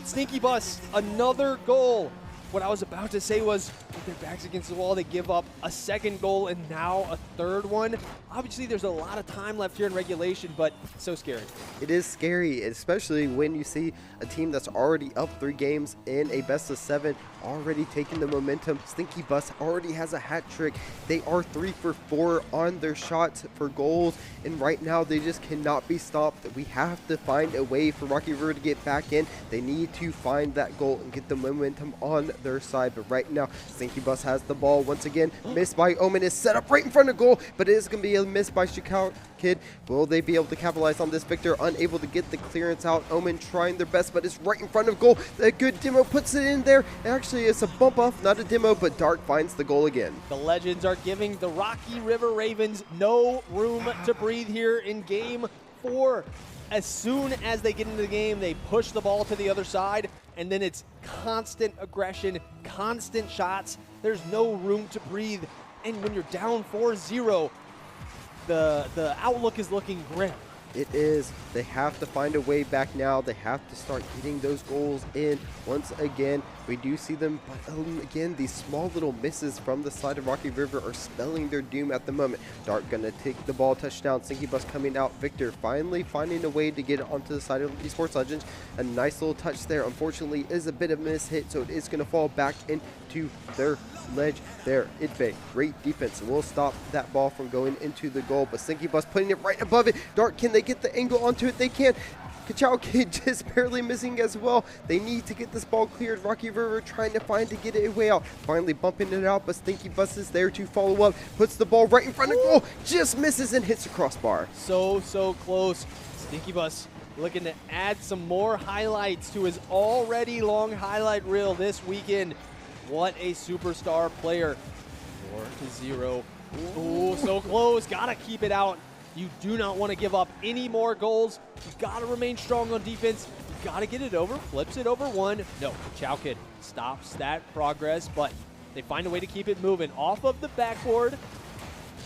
Stinky Bus, another goal. what I was about to say was, with their backs against the wall, they give up a second goal and now a third one. Obviously, there's a lot of time left here in regulation, but so scary. It is scary, especially when you see a team that's already up 3 games in a best of 7, already taking the momentum. Stinky Bus already has a hat trick. They are 3 for 4 on their shots for goals, and right now they just cannot be stopped. We have to find a way for Rocky River to get back in. They need to find that goal and get the momentum on their side, but right now Stinky Bus has the ball once again. Missed by Omen, is set up right in front of goal, but it is going to be a miss by Chicago Kid. Will they be able to capitalize on this? Victor unable to get the clearance out. Omen trying their best, but it's right in front of goal. A good demo puts it in there. Actually, it's a bump off, not a demo, but Dark finds the goal again. The Legends are giving the Rocky River Ravens no room to breathe here in game 4. As soon as they get into the game, they push the ball to the other side, and then it's constant aggression, constant shots. There's no room to breathe. And when you're down 4-0, the outlook is looking grim. It is. They have to find a way back now. They have to start getting those goals in once again. We do see them, but again, these small little misses from the side of Rocky River are spelling their doom at the moment. Dark gonna take the ball, touchdown. Stinky Bus coming out. Victor finally finding a way to get it onto the side of Esports Legends. A nice little touch there. Unfortunately, is a bit of a miss hit, so it is gonna fall back into their ledge there. Idfe, great defense, will stop that ball from going into the goal, but Stinky Bus putting it right above it. Dark, can they get the angle onto it? They can. Kachow Kid just barely missing as well. They need to get this ball cleared. Rocky River trying to find to get it a way out. Finally bumping it out, but Stinky Bus is there to follow up. Puts the ball right in front of goal. Just misses and hits the crossbar. So close. Stinky Bus looking to add some more highlights to his already long highlight reel this weekend. What a superstar player. 4-0. Ooh, so close. Gotta keep it out. You do not want to give up any more goals. You gotta remain strong on defense. You gotta get it over. Flips it over one. No, Chow Kid stops that progress, but they find a way to keep it moving off of the backboard.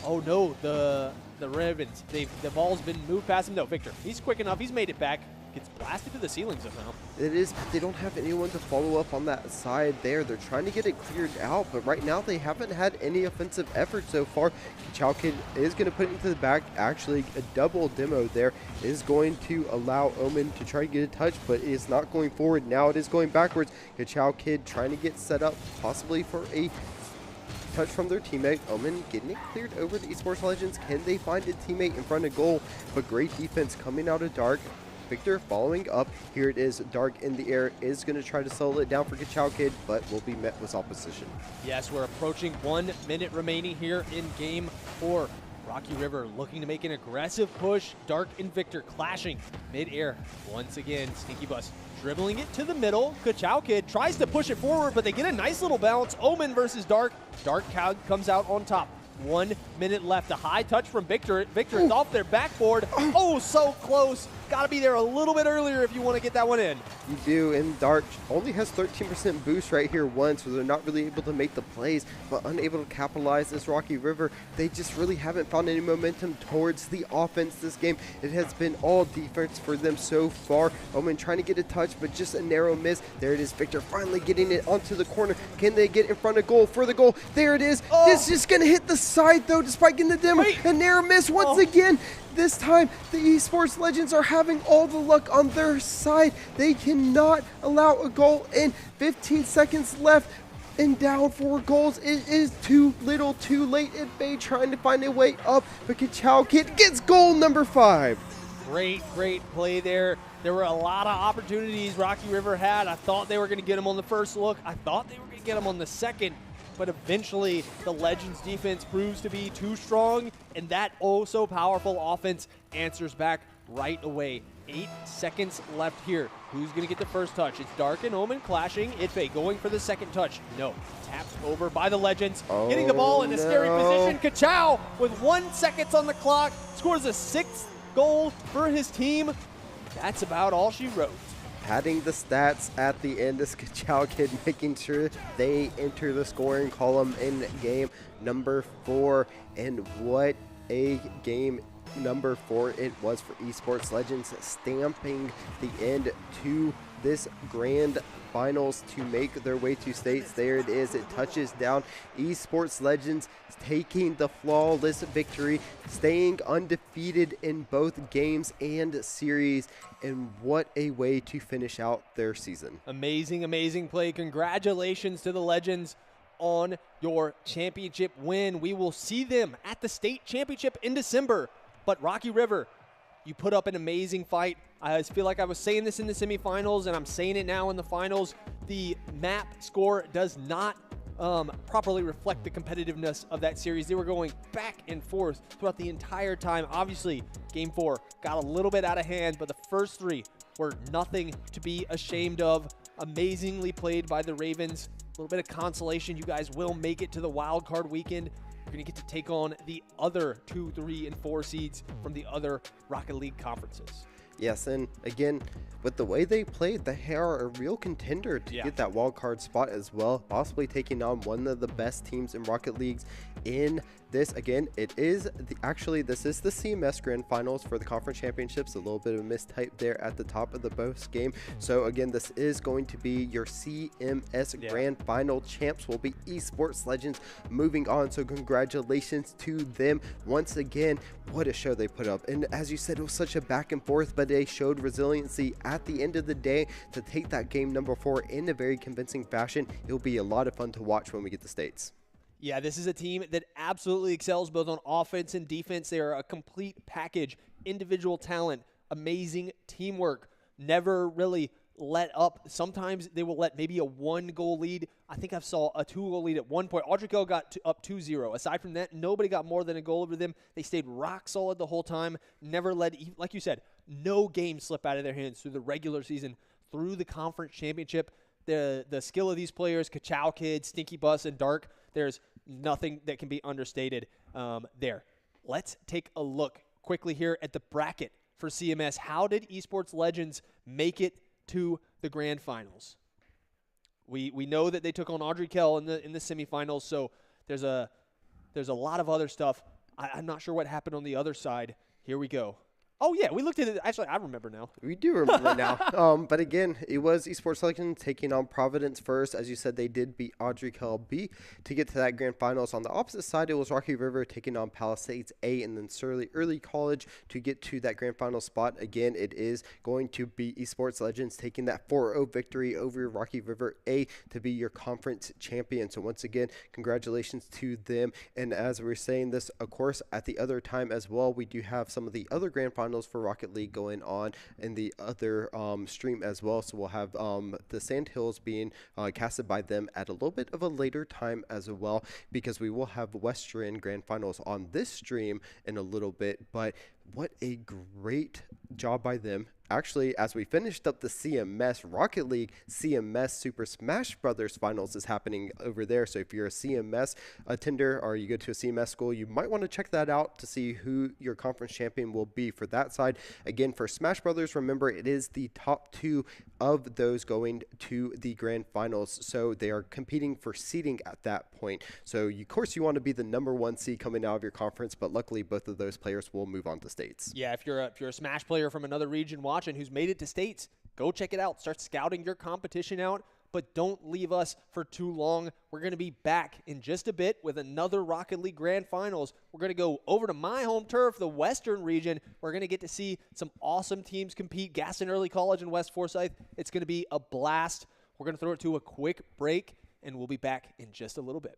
Oh no, the Ravens. The ball's been moved past him. No, Victor. He's quick enough. He's made it back. Gets blasted to the ceiling somehow. It is, but they don't have anyone to follow up on that side there. They're trying to get it cleared out, but right now they haven't had any offensive effort so far. Chow Kid is going to put it into the back. Actually, a double demo there is going to allow Omen to try to get a touch, but it is not going forward. Now it is going backwards. Chow Kid trying to get set up possibly for a touch from their teammate. Omen getting it cleared over the Esports Legends. Can they find a teammate in front of goal? But great defense coming out of Dark. Victor following up. Here it is. Dark in the air is going to try to settle it down for Kachow Kid, but will be met with opposition. Yes, we're approaching 1 minute remaining here in game 4. Rocky River looking to make an aggressive push. Dark and Victor clashing mid-air. Once again, Stinky Bus dribbling it to the middle. Kachow Kid tries to push it forward, but they get a nice little bounce. Omen versus Dark. Dark comes out on top. 1 minute left. A high touch from Victor. Victor is off their backboard. Oh, so close. Got to be there a little bit earlier if you want to get that one in. You do, and Dark only has 13% boost right here once, so they're not really able to make the plays, but unable to capitalize this Rocky River. They just really haven't found any momentum towards the offense this game. It has been all defense for them so far. Omen trying to get a touch, but just a narrow miss. There it is. Victor finally getting it onto the corner. Can they get in front of goal for the goal? There it is. Oh. It's just going to hit the side, though, despite getting the demo. Wait. A narrow miss once again. This time, the Esports Legends are having all the luck on their side. They cannot allow a goal in. 15 seconds left and down 4 goals. It is too little, too late. Bay trying to find a way up, but Kachow Kid gets goal number 5. Great play there. There were a lot of opportunities Rocky River had. I thought they were going to get him on the first look. I thought they were going to get him on the second. But eventually, the Legends defense proves to be too strong, and that so powerful offense answers back right away. 8 seconds left here. Who's going to get the first touch? It's Dark and Omen clashing. Idfe going for the second touch. No. Tapped over by the Legends. Getting the ball in a scary position. Kachow, with 1 second on the clock, scores a 6th goal for his team. That's about all she wrote. Padding the stats at the end is Kachow Kid, making sure they enter the scoring column in game number 4. And what a game number 4 it was for Esports Legends, stamping the end to this grand finals to make their way to states. There it is. It touches down. Esports Legends taking the flawless victory, staying undefeated in both games and series. And what a way to finish out their season. Amazing, amazing play. Congratulations to the Legends on your championship win. We will see them at the state championship in December. But Rocky River, you put up an amazing fight. I feel like I was saying this in the semifinals, and I'm saying it now in the finals. The map score does not properly reflect the competitiveness of that series. They were going back and forth throughout the entire time. Obviously, Game 4 got a little bit out of hand, but the first 3 were nothing to be ashamed of. Amazingly played by the Ravens. A little bit of consolation. You guys will make it to the wild card weekend. You're going to get to take on the other 2, 3, and 4 seeds from the other Rocket League conferences. Yes, and again, with the way they played, they are a real contender to get that wild card spot as well, possibly taking on one of the best teams in Rocket Leagues in this. Again, it is this is the CMS Grand Finals for the conference championships. A little bit of a mistype there at the top of the post game. So again, this is going to be your CMS Grand Final. Champs will be Esports Legends moving on. So congratulations to them once again. What a show they put up. And as you said, it was such a back and forth, but they showed resiliency at the end of the day to take that game number 4 in a very convincing fashion. It'll be a lot of fun to watch when we get to states. Yeah, this is a team that absolutely excels both on offense and defense. They are a complete package, individual talent, amazing teamwork, never really let up. Sometimes they will let maybe a 1-goal lead. I think I saw a 2-goal lead at one point. Audrey Kell got up 2-0. Aside from that, nobody got more than a goal over them. They stayed rock solid the whole time, never let, like you said, no game slip out of their hands through the regular season, through the conference championship. The skill of these players, Kachow Kid, Stinky Bus, and Dark, there's nothing that can be understated there. Let's take a look quickly here at the bracket for CMS. How did Esports Legends make it to the grand finals? We know that they took on Audrey Kell in the semifinals, so there's a lot of other stuff. I'm not sure what happened on the other side. Here we go. Oh, yeah, we looked at it. Actually, I remember now. We do remember now. But again, it was Esports Legends taking on Providence first. As you said, they did beat Audrey Kell B to get to that grand finals. On the opposite side, it was Rocky River taking on Palisades A and then Surly Early College to get to that grand final spot. Again, it is going to be Esports Legends taking that 4-0 victory over Rocky River A to be your conference champion. So once again, congratulations to them. And as we were saying this, of course, at the other time as well, we do have some of the other grand finals for Rocket League going on in the other stream as well. So we'll have the Sandhills being casted by them at a little bit of a later time as well, because we will have Western Grand Finals on this stream in a little bit. But what a great job by them. Actually, as we finished up the CMS Rocket League, CMS Super Smash Brothers Finals is happening over there. So if you're a CMS attender or you go to a CMS school, you might want to check that out to see who your conference champion will be for that side. Again, for Smash Brothers, remember, it is the top 2 of those going to the grand finals. So they are competing for seeding at that point. So of course you want to be the number 1 seed coming out of your conference, but luckily both of those players will move on to states. Yeah, if you're a Smash player from another region watching who's made it to states, go check it out. Start scouting your competition out, but don't leave us for too long. We're going to be back in just a bit with another Rocket League Grand Finals. We're going to go over to my home turf, the Western region. We're going to get to see some awesome teams compete. Gaston Early College and West Forsyth. It's going to be a blast. We're going to throw it to a quick break, and we'll be back in just a little bit.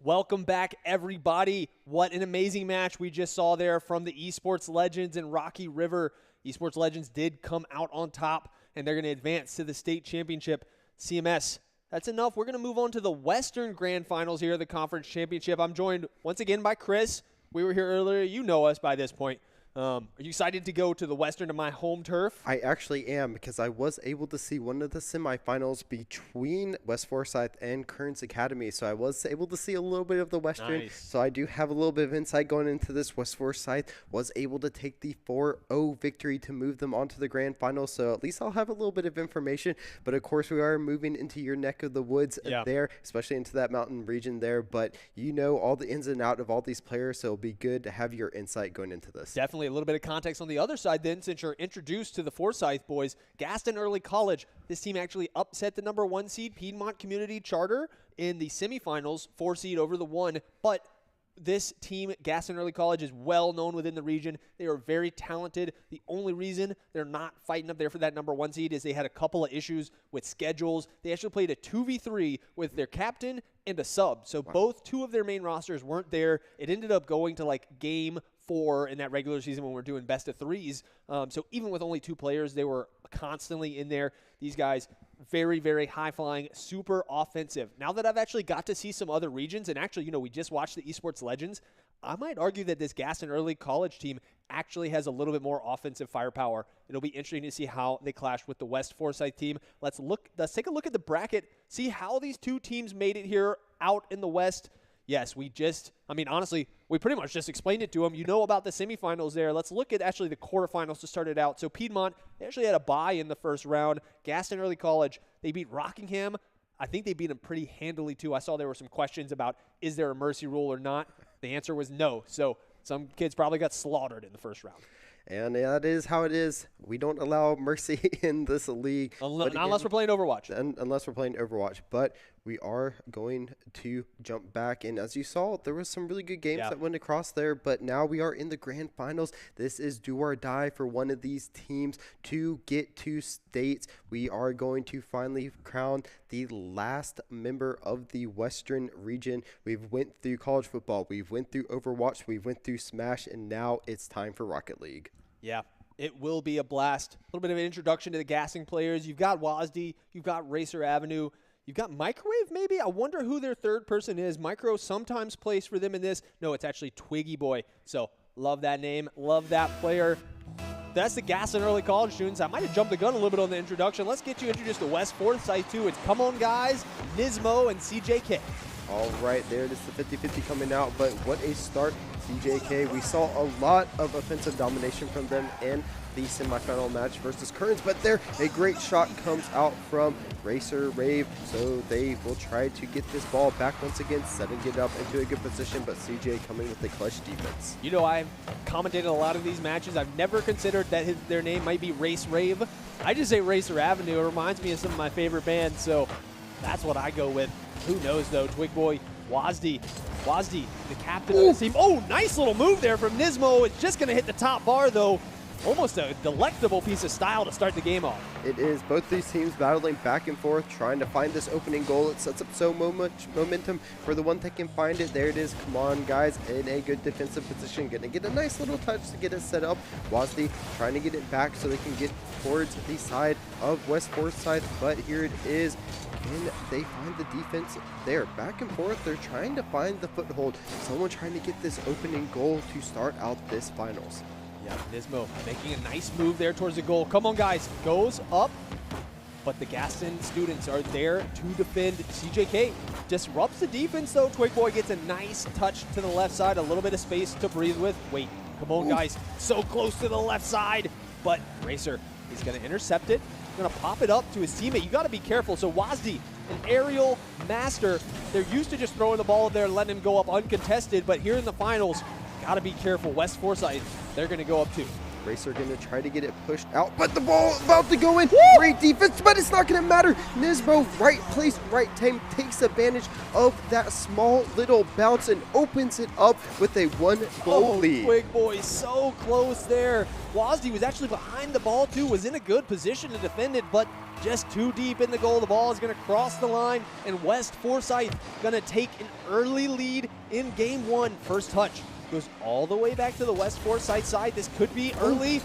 Welcome back, everybody. What an amazing match we just saw there from the Esports Legends and Rocky River. Esports Legends did come out on top, and they're going to advance to the state championship. CMS, that's enough. We're going to move on to the Western Grand Finals here, the conference championship. I'm joined once again by Chris. We were here earlier. You know us by this point. Are you excited to go to the Western, to my home turf? I actually am, because I was able to see one of the semifinals between West Forsyth and Kearns Academy. So I was able to see a little bit of the Western. Nice. So I do have a little bit of insight going into this. West Forsyth was able to take the 4-0 victory to move them onto the grand final. So at least I'll have a little bit of information. But of course, we are moving into your neck of the woods there, especially into that mountain region there. But you know all the ins and outs of all these players. So it'll be good to have your insight going into this. Definitely a little bit of context on the other side then, since you're introduced to the Forsyth boys. Gaston Early College, this team actually upset the #1 seed Piedmont Community Charter in the semifinals, 4 seed over the 1. But This team, Gaston Early College, is well known within the region. They are very talented. The only reason they're not fighting up there for that #1 seed is they had a couple of issues with schedules. They actually played a 2v3 with their captain and a sub. So both two of their main rosters weren't there. It ended up going to like game 4 in that regular season when we're doing best of 3s. So even with only 2 players, they were constantly in there. These guys, very, very high-flying, super offensive. Now that I've actually got to see some other regions, and actually, you know, we just watched the Esports Legends, I might argue that this Gaston Early College team actually has a little bit more offensive firepower. It'll be interesting to see how they clash with the West Forsyth team. Let's take a look at the bracket, see how these two teams made it here out in the West. Yes, honestly, we pretty much just explained it to them. You know about the semifinals there. Let's look at actually the quarterfinals to start it out. So Piedmont, they actually had a bye in the first round. Gaston Early College, they beat Rockingham. I think they beat them pretty handily, too. I saw there were some questions about, is there a mercy rule or not? The answer was no. So some kids probably got slaughtered in the first round. And that is how it is. We don't allow mercy in this league. Not unless we're playing Overwatch. Unless we're playing Overwatch. But we are going to jump back. And as you saw, there was some really good games that went across there. But now we are in the grand finals. This is do or die for one of these teams to get to states. We are going to finally crown the last member of the Western region. We've went through college football. We've went through Overwatch. We've went through Smash. And now it's time for Rocket League. Yeah, it will be a blast. A little bit of an introduction to the gassing players. You've got WASD. You've got Racer Avenue. You've got Microwave, maybe? I wonder who their third person is. Micro sometimes plays for them in this. No, it's actually Twiggy Boy. So, love that name. Love that player. That's the Gaston Early College students. I might have jumped the gun a little bit on the introduction. Let's get you introduced to West Forsyth, too. It's Come On Guys, Nismo, and CJK. All right, there it is, the 50-50 coming out, but what a start, CJK. We saw a lot of offensive domination from them in the semifinal match versus Kearns, but there a great shot comes out from Racer Rave, so they will try to get this ball back once again, setting it up into a good position, but CJ coming with a clutch defense. You know, I've commented on a lot of these matches. I've never considered that their name might be Race Rave. I just say Racer Avenue. It reminds me of some of my favorite bands, so that's what I go with. Who knows, though? Twig Boy, WASD, the captain of the team. Oh, nice little move there from Nismo. It's just going to hit the top bar, though. Almost a delectable piece of style to start the game off. It is. Both these teams battling back and forth, trying to find this opening goal. It sets up so much momentum for the one that can find it. There it is. Come on, guys, in a good defensive position. Going to get a nice little touch to get it set up. WASD trying to get it back so they can get towards the side of West Forsyth, but here it is. Can they find the defense there? Back and forth, they're trying to find the foothold. Someone trying to get this opening goal to start out this finals. Yeah, Nismo making a nice move there towards the goal. Come on, guys. Goes up, but the Gaston students are there to defend. CJK disrupts the defense, though. Twig Boy gets a nice touch to the left side. A little bit of space to breathe with. Wait, come on, guys. So close to the left side, but Racer, he's going to intercept it. Going to pop it up to his teammate. You got to be careful. So WASD, an aerial master. They're used to just throwing the ball up there and letting him go up uncontested, but here in the finals, got to be careful. West Forsyth, they're going to go up too. Racer going to try to get it pushed out, but the ball about to go in. Great defense, but it's not going to matter. Nismo, right place, right time, takes advantage of that small little bounce and opens it up with a 1-goal lead. Twig Boy, so close there. WASD was actually behind the ball too, was in a good position to defend it, but just too deep in the goal. The ball is going to cross the line, and West Forsyth going to take an early lead in game 1. First touch goes all the way back to the West Forsyth side. This could be early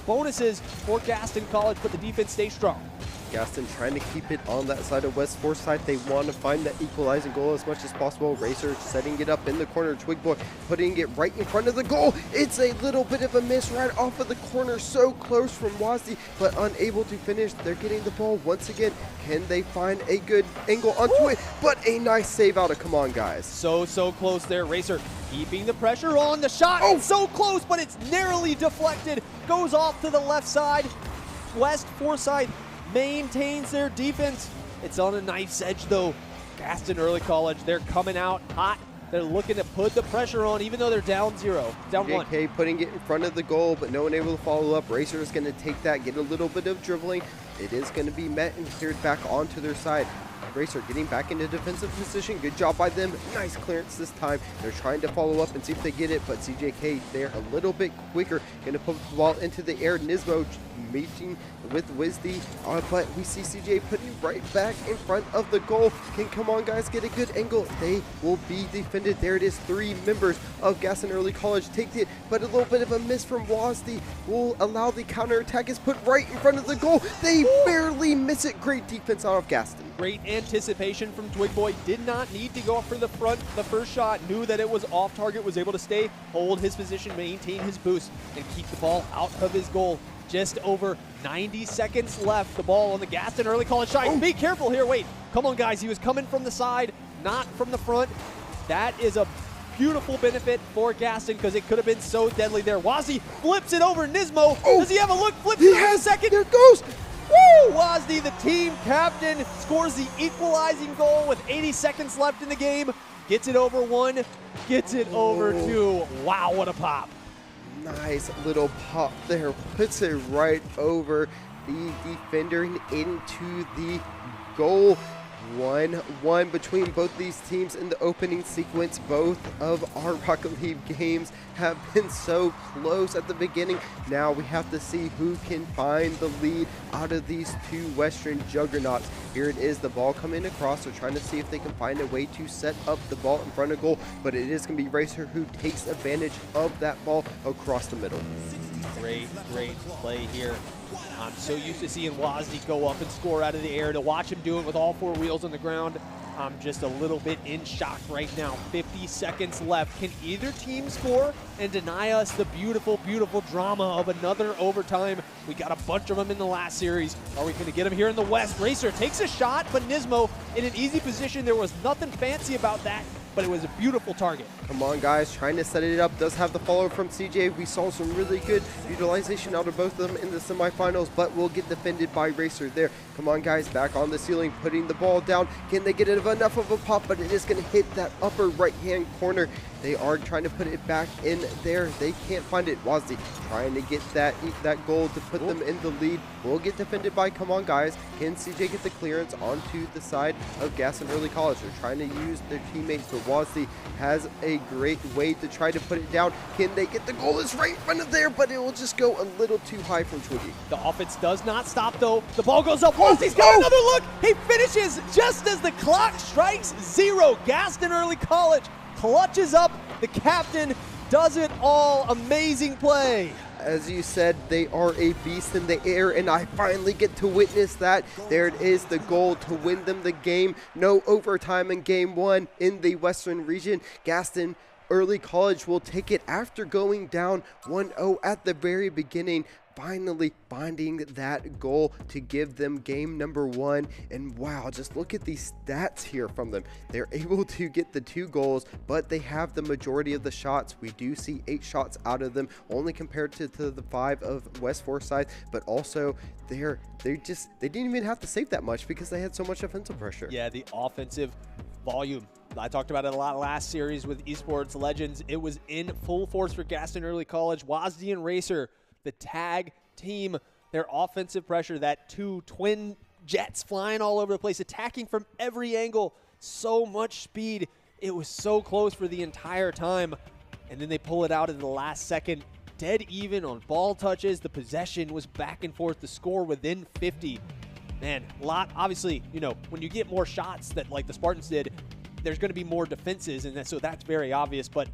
bonuses for Gaston College, but the defense stays strong. Gaston trying to keep it on that side of West Forsyth. They want to find that equalizing goal as much as possible. Racer setting it up in the corner. Twig Boy putting it right in front of the goal. It's a little bit of a miss right off of the corner. So close from WASD, but unable to finish. They're getting the ball once again. Can they find a good angle onto it? But a nice save out of Come On, Guys. So close there. Racer keeping the pressure on the shot. Oh, so close, but it's narrowly deflected. Goes off to the left side. West Forsyth maintains their defense. It's on a knife's edge, though. Gaston Early College, they're coming out hot. They're looking to put the pressure on, even though they're down 0, down 1. JK putting it in front of the goal, but no one able to follow up. Racer is going to take that, get a little bit of dribbling. It is going to be met and cleared back onto their side. Racer getting back into defensive position. Good job by them. Nice clearance this time. They're trying to follow up and see if they get it, but CJK there a little bit quicker. Going to put the ball into the air. Nismo meeting with Wisdy, but we see CJ putting right back in front of the goal. Come on, guys, get a good angle. They will be defended. There it is. 3 members of Gaston Early College take it, but a little bit of a miss from Wazdi will allow the counterattack is put right in front of the goal. They barely miss it. Great defense out of Gaston. Great anticipation from Twig Boy. Did not need to go up for the front. The first shot, knew that it was off target, was able to stay, hold his position, maintain his boost, and keep the ball out of his goal. Just over 90 seconds left. The ball on the Gaston Early College side. Be careful here. Wait, come on, guys. He was coming from the side, not from the front. That is a beautiful benefit for Gaston because it could have been so deadly there. Wazzy flips it over Nismo. Does he have a look? Flips it over a second. There it goes. Woo! Wazzy, the team captain, scores the equalizing goal with 80 seconds left in the game. Gets it over 1, gets it over 2. Wow, what a pop. Nice little pop there. Puts it right over the defender and into the goal. 1-1 between both these teams in the opening sequence. Both of our Rocket League games have been so close at the beginning. Now we have to see who can find the lead out of these 2 Western juggernauts. Here it is, the ball coming across. They're trying to see if they can find a way to set up the ball in front of goal, but it is going to be Racer who takes advantage of that ball across the middle. Great play here. I'm so used to seeing Wazdy go up and score out of the air. To watch him do it with all 4 wheels on the ground, I'm just a little bit in shock right now. 50 seconds left. Can either team score and deny us the beautiful, beautiful drama of another overtime? We got a bunch of them in the last series. Are we going to get them here in the West? Racer takes a shot, but Nismo in an easy position. There was nothing fancy about that, but it was a beautiful target. Come on, guys, trying to set it up. Does have the follow from CJ. We saw some really good utilization out of both of them in the semifinals, but will get defended by Racer there. Come on, guys, back on the ceiling, putting the ball down. Can they get enough of a pop? But it is going to hit that upper right-hand corner. They are trying to put it back in there. They can't find it. Wazzy trying to get that goal to put them in the lead. Will get defended by, come on, guys. Can CJ get the clearance onto the side of Gaston Early College? They're trying to use their teammates, but Wazzy has a great way to try to put it down. Can they get the goal? It's right in front of there, but it will just go a little too high from Twiggy. The offense does not stop, though. The ball goes up. Wazzy's got another look. He finishes just as the clock strikes 0. Gaston Early College clutches up. The captain does it all. Amazing play. As you said, they are a beast in the air, and I finally get to witness that. There it is, the goal to win them the game. No overtime in game 1 in the Western region. Gaston Early College will take it after going down 1-0 at the very beginning. Finally finding that goal to give them game number 1. And wow, just look at these stats here from them. They're able to get the 2 goals, but they have the majority of the shots. We do see 8 shots out of them, only compared to the 5 of West Forsyth, but also they didn't even have to save that much because they had so much offensive pressure. Yeah, the offensive volume. I talked about it a lot last series with Esports Legends. It was in full force for Gaston Early College. Wazdy and Racer, the tag team, their offensive pressure, that 2 twin jets flying all over the place, attacking from every angle, so much speed. It was so close for the entire time, and then they pull it out at the last second. Dead even on ball touches. The possession was back and forth. The score within 50. Man, a lot. Obviously, you know, when you get more shots that like the Spartans did, there's going to be more defenses, and so that's very obvious. But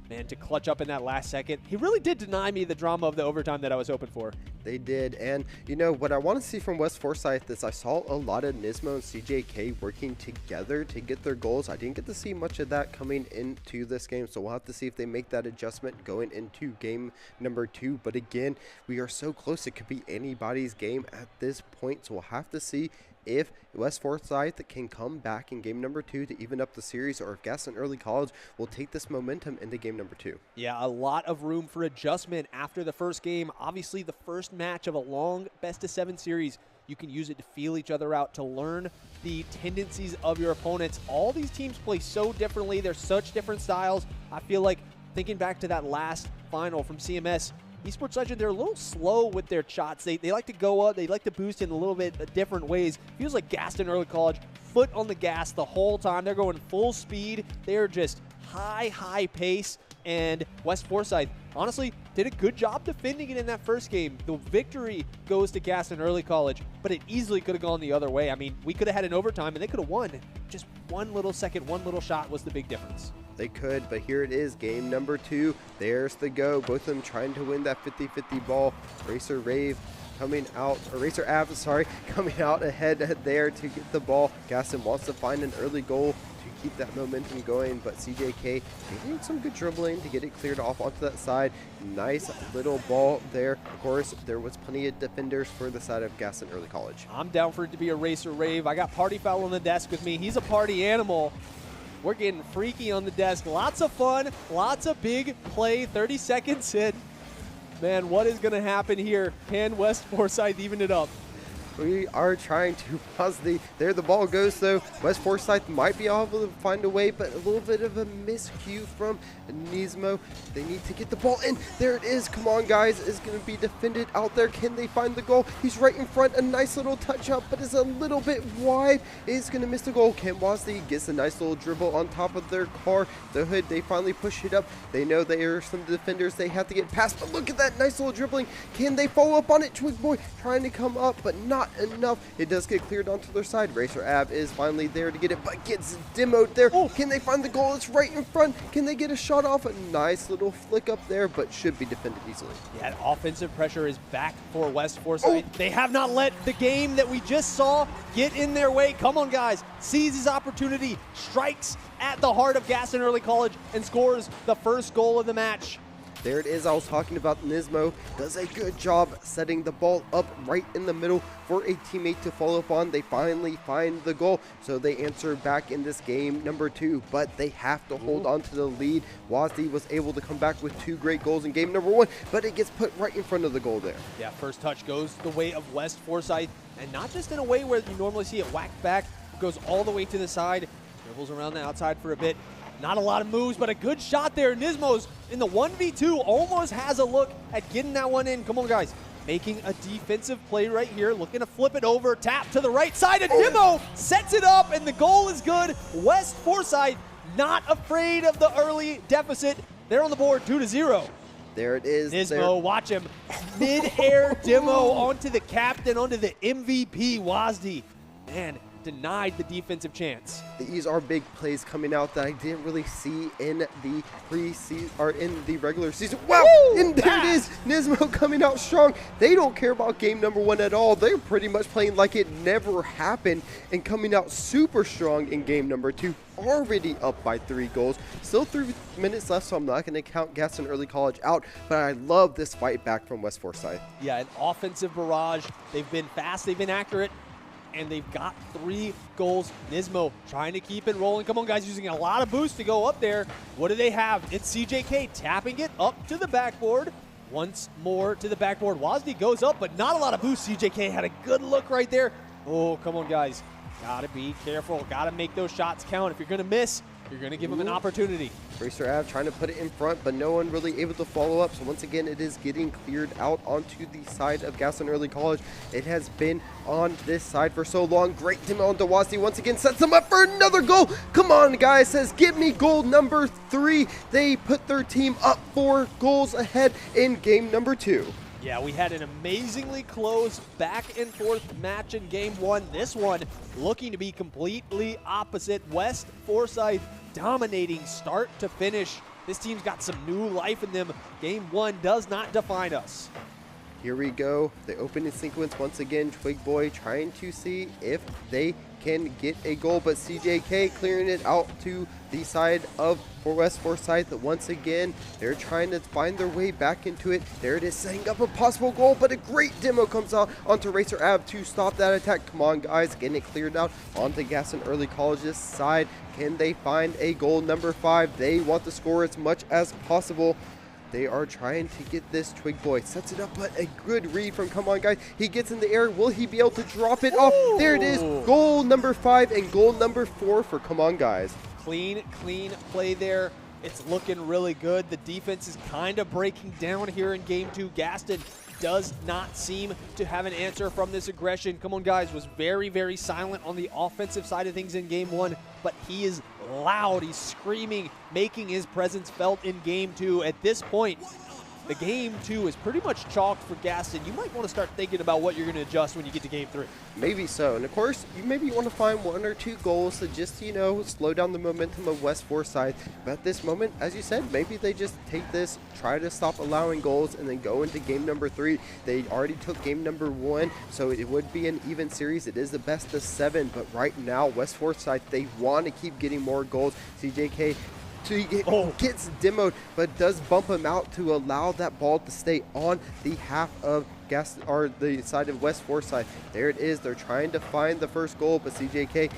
man, to clutch up in that last second, he really did deny me the drama of the overtime that I was hoping for. They did, and you know what I want to see from West Forsyth is I saw a lot of Nismo and CJK working together to get their goals. I didn't get to see much of that coming into this game, so we'll have to see if they make that adjustment going into game number 2. But again, we are so close, it could be anybody's game at this point, so we'll have to see if West Forsyth can come back in game number 2 to even up the series, or if Gaston Early College will take this momentum into game number 2. Yeah, a lot of room for adjustment after the first game. Obviously, the first match of a long best-of-7 series, you can use it to feel each other out, to learn the tendencies of your opponents. All these teams play so differently. They're such different styles. I feel like thinking back to that last final from CMS, Esports Legend, they're a little slow with their shots. They like to go up. They like to boost in a little bit different ways. Feels like Gaston Early College, foot on the gas the whole time. They're going full speed. They're just high pace. And West Forsyth, honestly, did a good job defending it in that first game. The victory goes to Gaston Early College, but it easily could have gone the other way. I mean, we could have had an overtime, and they could have won. Just one little second, one little shot was the big difference. They could, but here it is, game number 2. There's the go. Both of them trying to win that 50-50 ball. Racer Rave coming out, or Racer Ave, sorry, coming out ahead there to get the ball. Gaston wants to find an early goal to keep that momentum going, but CJK getting some good dribbling to get it cleared off onto that side. Nice little ball there. Of course, there was plenty of defenders for the side of Gaston Early College. I'm down for it to be a Racer Rave. I got Party Foul on the desk with me. He's a party animal. We're getting freaky on the desk. Lots of fun, lots of big play, 30 seconds in. Man, what is going to happen here? Can West Forsyth even it up? We are trying to positively. There the ball goes, though. West Forsyth might be able to find a way, but a little bit of a miscue from Nismo. They need to get the ball in. There it is. Come on, guys. It's going to be defended out there. Can they find the goal? He's right in front. A nice little touch up, but it's a little bit wide. Is going to miss the goal. Ken Wasney gets a nice little dribble on top of their car. The hood, they finally push it up. They know there are some defenders they have to get past, but look at that nice little dribbling. Can they follow up on it? Twig Boy trying to come up, but not enough. It does get cleared onto their side. Racer Ave is finally there to get it, but gets demoed there. Oh, can they find the goal? It's right in front. Can they get a shot off? A nice little flick up there, but should be defended easily. Yeah, offensive pressure is back for West Forsyth. They have not let the game that we just saw get in their way. Come on, guys. Seize his opportunity. Strikes at the heart of Gaston Early College and scores the first goal of the match. There it is. I was talking about Nismo. Does a good job setting the ball up right in the middle for a teammate to follow up on. They finally find the goal, so they answer back in this game number 2, but they have to hold on to the lead. Wasdy was able to come back with 2 great goals in game number 1, but it gets put right in front of the goal there. Yeah, first touch goes the way of West Forsyth, and not just in a way where you normally see it whacked back. It goes all the way to the side, dribbles around the outside for a bit. Not a lot of moves, but a good shot there. Nismo's in the 1v2 almost has a look at getting that one in. Come on, guys. Making a defensive play right here. Looking to flip it over. Tap to the right side. And Dimo sets it up, and the goal is good. West Forsyth not afraid of the early deficit. They're on the board 2-0. There it is. Nismo, watch him. Mid-air Demo onto the captain, onto the MVP, Wasdi. Man, denied the defensive chance. These are big plays coming out that I didn't really see in the preseason or in the regular season. Wow! Woo! And there it is. Nismo coming out strong. They don't care about game number 1 at all. They're pretty much playing like it never happened and coming out super strong in game number 2. Already up by 3 goals. Still 3 minutes left, so I'm not going to count Gaston Early College out, but I love this fight back from West Forsyth. Yeah, an offensive barrage. They've been fast, they've been accurate, and they've got 3 goals. Nismo trying to keep it rolling. Come on, guys, using a lot of boost to go up there. What do they have? It's CJK tapping it up to the backboard. Once more to the backboard. Wasdi goes up, but not a lot of boost. CJK had a good look right there. Oh, come on, guys. Gotta be careful. Gotta make those shots count. If you're gonna miss, you're going to give them an opportunity. Racer Ave trying to put it in front, but no one really able to follow up. So once again, it is getting cleared out onto the side of Gaston Early College. It has been on this side for so long. Great demo on Dawasi once again sets them up for another goal. Come on, guys. Says, give me goal number 3. They put their team up 4 goals ahead in game number 2. Yeah, we had an amazingly close back and forth match in game 1. This one looking to be completely opposite. West Forsyth dominating start to finish. This team's got some new life in them. Game 1 does not define us. Here we go. The opening sequence once again. Twig Boy trying to see if they can get a goal, but CJK clearing it out to the side of West Forsyth. Once again, they're trying to find their way back into it. There it is, setting up a possible goal, but a great demo comes out onto Racer Ave to stop that attack. Come on, guys, getting it cleared out onto Gaston Early College's side. Can they find a goal number 5? They want to score as much as possible. They are trying to get this. Twig Boy sets it up, but a good read from Come On Guys. He gets in the air. Will he be able to drop it off? There it is. Goal number 5 and goal number 4 for Come On Guys. Clean play there. It's looking really good. The defense is kind of breaking down here in game 2. Gaston does not seem to have an answer from this aggression. Come on, guys, was very, very silent on the offensive side of things in game 1, but he is loud. He's screaming, making his presence felt in game 2. At this point, the game 2 is pretty much chalked for Gaston. You might want to start thinking about what you're going to adjust when you get to game 3. Maybe so. And of course, you maybe want to find 1 or 2 goals to just, slow down the momentum of West Forsyth. But at this moment, as you said, maybe they just take this, try to stop allowing goals, and then go into game number 3. They already took game number 1, so it would be an even series. It is the best of 7, but right now, West Forsyth, they want to keep getting more goals. CJK gets demoed, but does bump him out to allow that ball to stay on the half of the side of West Forsyth. There it is. They're trying to find the first goal, but CJK,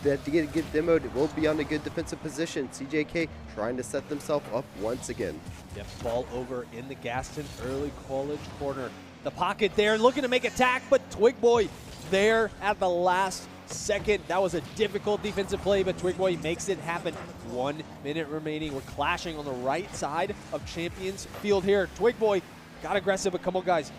that to get demoed, it will be on a good defensive position. CJK trying to set themselves up once again. Yep, ball over in the Gaston Early College corner. The pocket there, looking to make attack, but Twig Boy there at the last second. That was a difficult defensive play, but Twig Boy makes it happen. 1 minute remaining. We're clashing on the right side of Champions Field here. Twig Boy got aggressive, but come on, guys.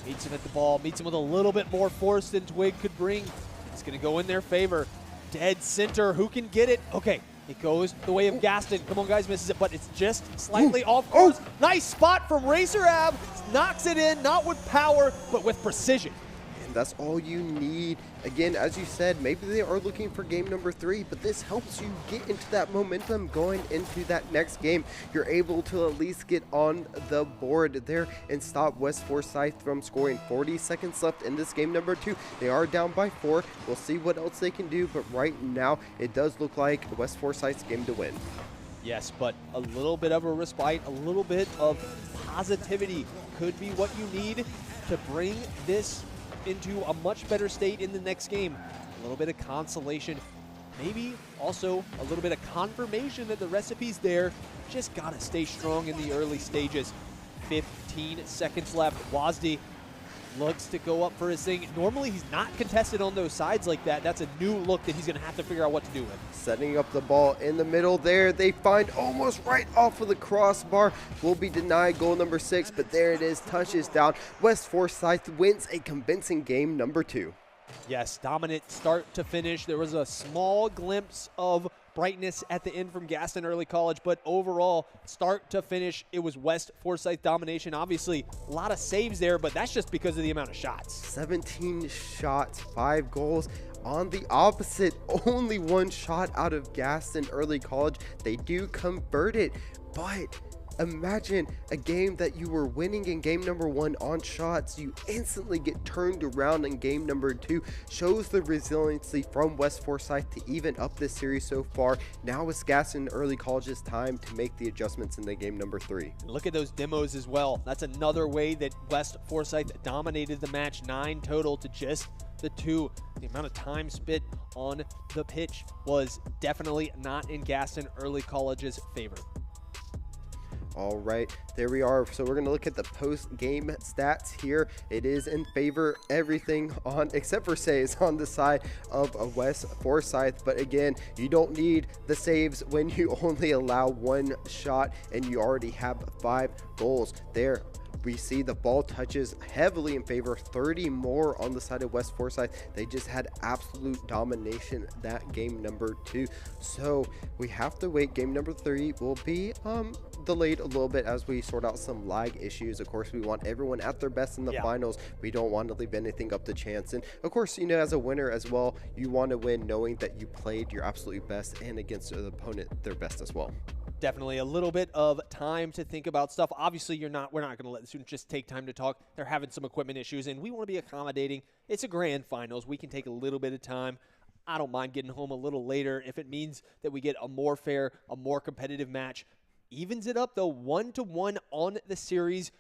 Meets him at the ball, meets him with a little bit more force than Twig could bring. It's going to go in their favor. Dead center. Who can get it? Okay, it goes the way of Gaston. Come on, guys, misses it, but it's just slightly off course. Nice spot from Racer Ab. Knocks it in, not with power, but with precision. That's all you need. Again, as you said, maybe they are looking for game number 3, but this helps you get into that momentum going into that next game. You're able to at least get on the board there and stop West Forsyth from scoring. 40 seconds left in this game number 2. They are down by 4. We'll see what else they can do, but right now it does look like West Forsyth's game to win. Yes, but a little bit of a respite, a little bit of positivity could be what you need to bring this into a much better state in the next game. A little bit of consolation, maybe also a little bit of confirmation that the recipe's there. Just gotta stay strong in the early stages. 15 seconds left. Wazdi looks to go up for his thing. Normally he's not contested on those sides like that. That's a new look that he's gonna have to figure out what to do with. Setting up the ball in the middle there. They find almost right off of the crossbar. Will be denied goal number 6, but there it is. Touches down. West Forsyth wins a convincing game number 2. Yes, dominant start to finish. There was a small glimpse of brightness at the end from Gaston Early College, but overall, start to finish, it was West Forsyth domination. Obviously, a lot of saves there, but that's just because of the amount of shots. 17 shots, 5 goals. On the opposite, only 1 shot out of Gaston Early College. They do convert it, but imagine a game that you were winning in game number 1 on shots. You instantly get turned around in game number 2. Shows the resiliency from West Forsyth to even up this series so far. Now it's Gaston Early College's time to make the adjustments in the game number 3. Look at those demos as well. That's another way that West Forsyth dominated the match. 9 total to just the 2. The amount of time spent on the pitch was definitely not in Gaston Early College's favor. All right, there we are. So we're going to look at the post-game stats here. It is in favor everything on, except for saves, on the side of West Forsyth. But again, you don't need the saves when you only allow 1 shot and you already have 5 goals. There we see the ball touches heavily in favor, 30 more on the side of West Forsyth. They just had absolute domination that game number 2. So we have to wait. Game number 3 will be delayed a little bit as we sort out some lag issues. Of course, we want everyone at their best in the finals. We don't want to leave anything up to chance. And of course, as a winner as well, you want to win knowing that you played your absolute best and against the opponent their best as well. Definitely a little bit of time to think about stuff. Obviously, we're not going to let the students just take time to talk. They're having some equipment issues, and we want to be accommodating. It's a grand finals. We can take a little bit of time. I don't mind getting home a little later if it means that we get a more fair, a more competitive match. Evens it up, though, 1-1 on the series.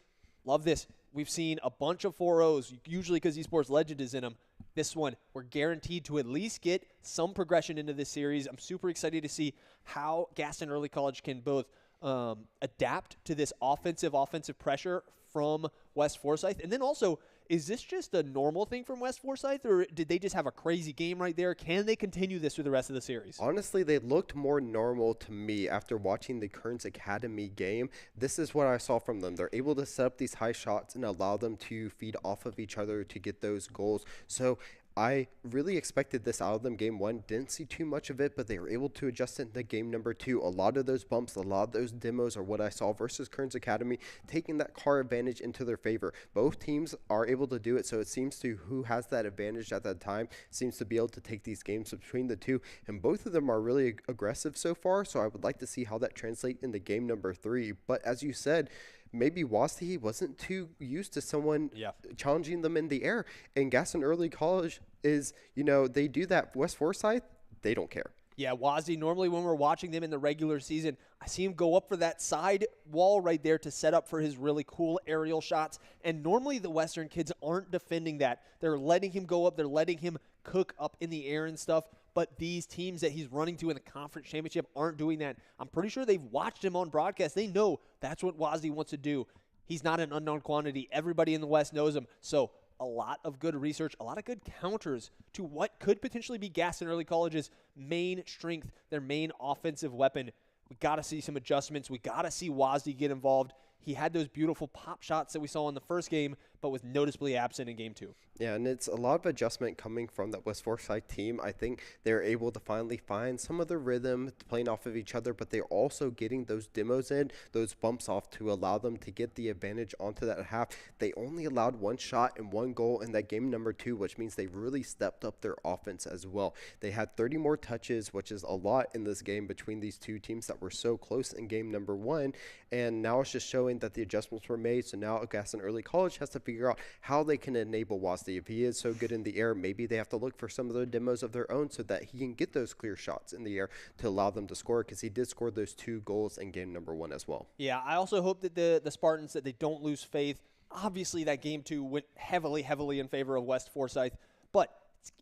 Love this. We've seen a bunch of 4-0s, usually because eSports Legend is in them. This one, we're guaranteed to at least get some progression into this series. I'm super excited to see how Gaston Early College can both adapt to this offensive pressure from West Forsyth, and then also Is this just a normal thing from West Forsyth, or did they just have a crazy game right there? Can they continue this through the rest of the series? Honestly, they looked more normal to me after watching the Kearns Academy game. This is what I saw from them. They're able to set up these high shots and allow them to feed off of each other to get those goals. So I really expected this out of them game one. Didn't see too much of it, but they were able to adjust it into game number two. A lot of those bumps, a lot of those demos are what I saw versus Kearns Academy, taking that car advantage into their favor. Both teams are able to do it, so it seems to who has that advantage at that time seems to be able to take these games between the two, and both of them are really aggressive so far, so I would like to see how that translates into game number three. But as you said, maybe Wasatee wasn't too used to someone challenging them in the air. And Gaston Early College is, they do that. West Forsyth, they don't care. Yeah, Wasatee, normally when we're watching them in the regular season, I see him go up for that side wall right there to set up for his really cool aerial shots. And normally the Western kids aren't defending that. They're letting him go up. They're letting him cook up in the air and stuff. But these teams that he's running to in the conference championship aren't doing that. I'm pretty sure they've watched him on broadcast. They know that's what Wasatee wants to do. He's not an unknown quantity. Everybody in the West knows him. So a lot of good research, a lot of good counters to what could potentially be Gaston Early College's main strength, their main offensive weapon. We got to see some adjustments. We got to see Wasatee get involved. He had those beautiful pop shots that we saw in the first game, but was noticeably absent in game two. Yeah, and it's a lot of adjustment coming from that West Forsyth team. I think they're able to finally find some of the rhythm playing off of each other, but they're also getting those demos in, those bumps off to allow them to get the advantage onto that half. They only allowed one shot and one goal in that game number two, which means they really stepped up their offense as well. They had 30 more touches, which is a lot in this game between these two teams that were so close in game number one, and now it's just showing that the adjustments were made. So now Gaston Early College has to figure out how they can enable Wasatee. If he is so good in the air, maybe they have to look for some of the demos of their own so that he can get those clear shots in the air to allow them to score, because he did score those 2 goals in game number one as well. Yeah, I also hope that the Spartans, that they don't lose faith. Obviously, that game two went heavily in favor of West Forsyth, but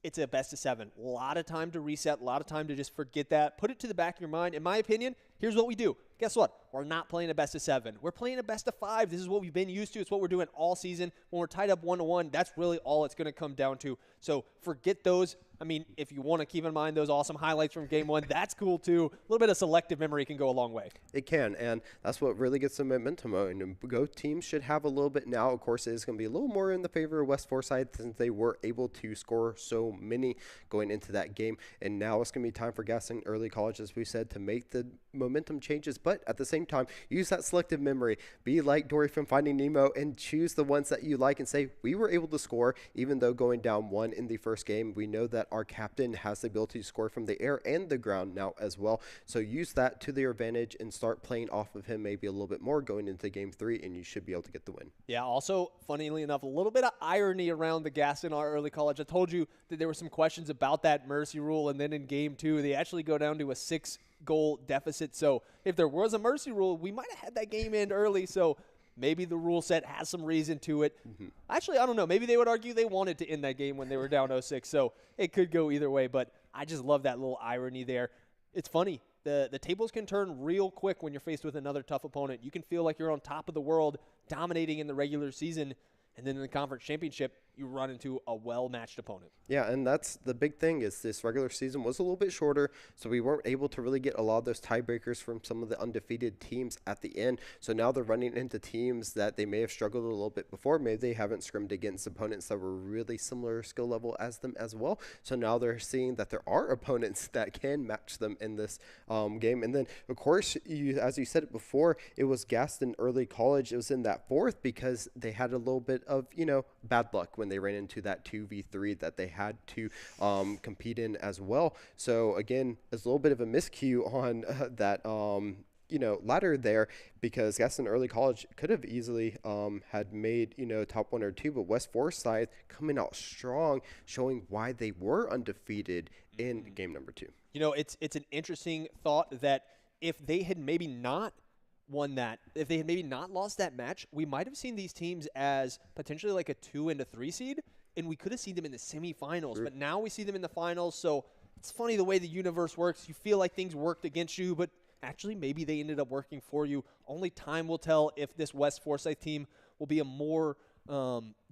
it's a best of 7. A lot of time to reset, a lot of time to just forget that. Put it to the back of your mind. In my opinion, here's what we do. Guess what? We're not playing a best of 7. We're playing a best of 5. This is what we've been used to. It's what we're doing all season. When we're tied up 1-1, that's really all it's going to come down to. So forget those. I mean, if you want to keep in mind those awesome highlights from game one, that's cool too. A little bit of selective memory can go a long way. It can, and that's what really gets the momentum. And both teams should have a little bit now. Of course, it is going to be a little more in the favor of West Forsyth since they were able to score so many going into that game. And now it's going to be time for Gaston Early College, as we said, to make the momentum changes. But at the same time, use that selective memory. Be like Dory from Finding Nemo and choose the ones that you like and say, we were able to score even though going down 1 in the first game. We know that our captain has the ability to score from the air and the ground now as well. So use that to their advantage and start playing off of him maybe a little bit more going into game 3, and you should be able to get the win. Yeah, also, funnily enough, a little bit of irony around the Gaston Early College. I told you that there were some questions about that mercy rule, and then in game 2, they actually go down to a 6-goal deficit. So if there was a mercy rule, we might have had that game end early. So maybe the rule set has some reason to it. Actually, I don't know. Maybe they would argue they wanted to end that game when they were down 0-6. So it could go either way. But I just love that little irony there. It's funny. The tables can turn real quick when you're faced with another tough opponent. You can feel like you're on top of the world, dominating in the regular season. And then in the conference championship, you run into a well-matched opponent. Yeah, and that's the big thing is this regular season was a little bit shorter, so we weren't able to really get a lot of those tiebreakers from some of the undefeated teams at the end. So now they're running into teams that they may have struggled a little bit before. Maybe they haven't scrimmed against opponents that were really similar skill level as them as well. So now they're seeing that there are opponents that can match them in this game. And then, of course, as you said it before, it was Gaston Early College. It was in that 4th because they had a little bit of, bad luck when they ran into that 2v3 that they had to compete in as well. So again, it's a little bit of a miscue on that ladder there, because Gaston Early College could have easily had made top 1 or 2, but West Forsyth coming out strong, showing why they were undefeated in game number 2. It's an interesting thought that if they had maybe not won that, if they had maybe not lost that match, we might have seen these teams as potentially like a 2 and a 3 seed, and we could have seen them in the semifinals. True. But now we see them in the finals. So it's funny the way the universe works. You feel like things worked against you, but actually maybe they ended up working for you. Only time will tell if this West Forsyth team will be a more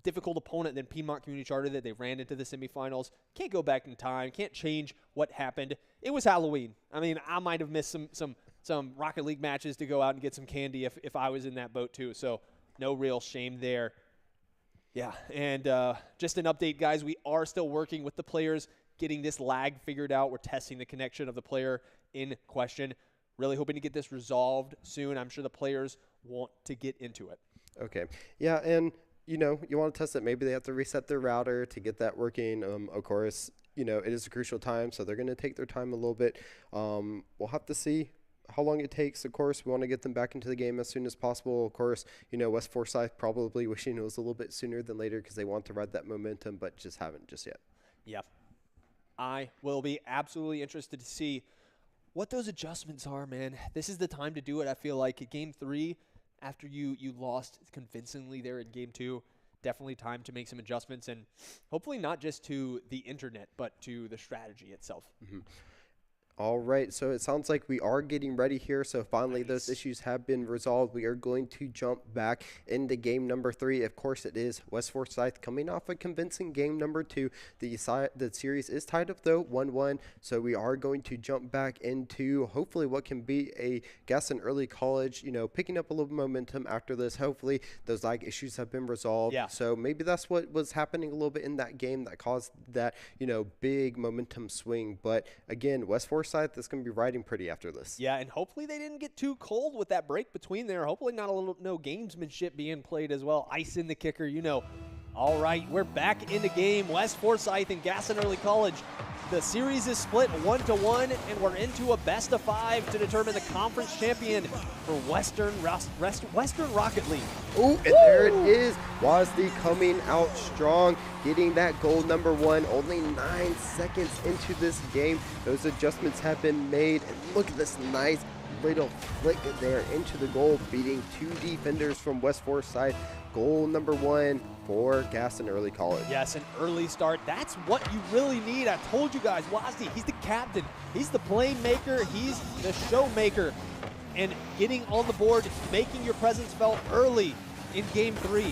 difficult opponent than Piedmont Community Charter that they ran into the semifinals. Can't go back in time. Can't change what happened. It was Halloween. I mean, I might have missed some Rocket League matches to go out and get some candy if I was in that boat too. So no real shame there. Yeah, and just an update, guys. We are still working with the players, getting this lag figured out. We're testing the connection of the player in question. Really hoping to get this resolved soon. I'm sure the players want to get into it. Okay. Yeah, and you want to test it. Maybe they have to reset their router to get that working. Of course, it is a crucial time, so they're going to take their time a little bit. We'll have to see how long it takes. Of course, we want to get them back into the game as soon as possible. Of course, West Forsyth probably wishing it was a little bit sooner than later because they want to ride that momentum, but just haven't just yet. Yep. I will be absolutely interested to see what those adjustments are, man. This is the time to do it, I feel like. At Game 3, after you lost convincingly there in Game 2, definitely time to make some adjustments, and hopefully not just to the internet, but to the strategy itself. Mm-hmm. All right, so it sounds like we are getting ready here. So finally, those issues have been resolved. We are going to jump back into game number 3. Of course, it is West Forsyth coming off a convincing game number 2. The series is tied up, though, 1-1. So we are going to jump back into hopefully what can be a Gaston Early College, picking up a little momentum after this. Hopefully, those lag issues have been resolved. Yeah. So maybe that's what was happening a little bit in that game that caused that, big momentum swing. But again, West Forsyth that's going to be riding pretty after this. Yeah, and hopefully they didn't get too cold with that break between there. Hopefully no gamesmanship being played as well. Ice in the kicker, All right, we're back in the game. West Forsyth and Gaston Early College. The series is split 1-1, and we're into a best-of-5 to determine the conference champion for Western Rocket League. Oh, and there it is. WASD coming out strong, getting that goal number 1. Only 9 seconds into this game. Those adjustments have been made. And look at this nice little flick there into the goal, beating 2 defenders from West Forsyth. Goal number 1 for Gaston Early College. Yes, an early start. That's what you really need. I told you guys, WASD, he's the captain. He's the playmaker. He's the showmaker. And getting on the board, making your presence felt early in Game 3.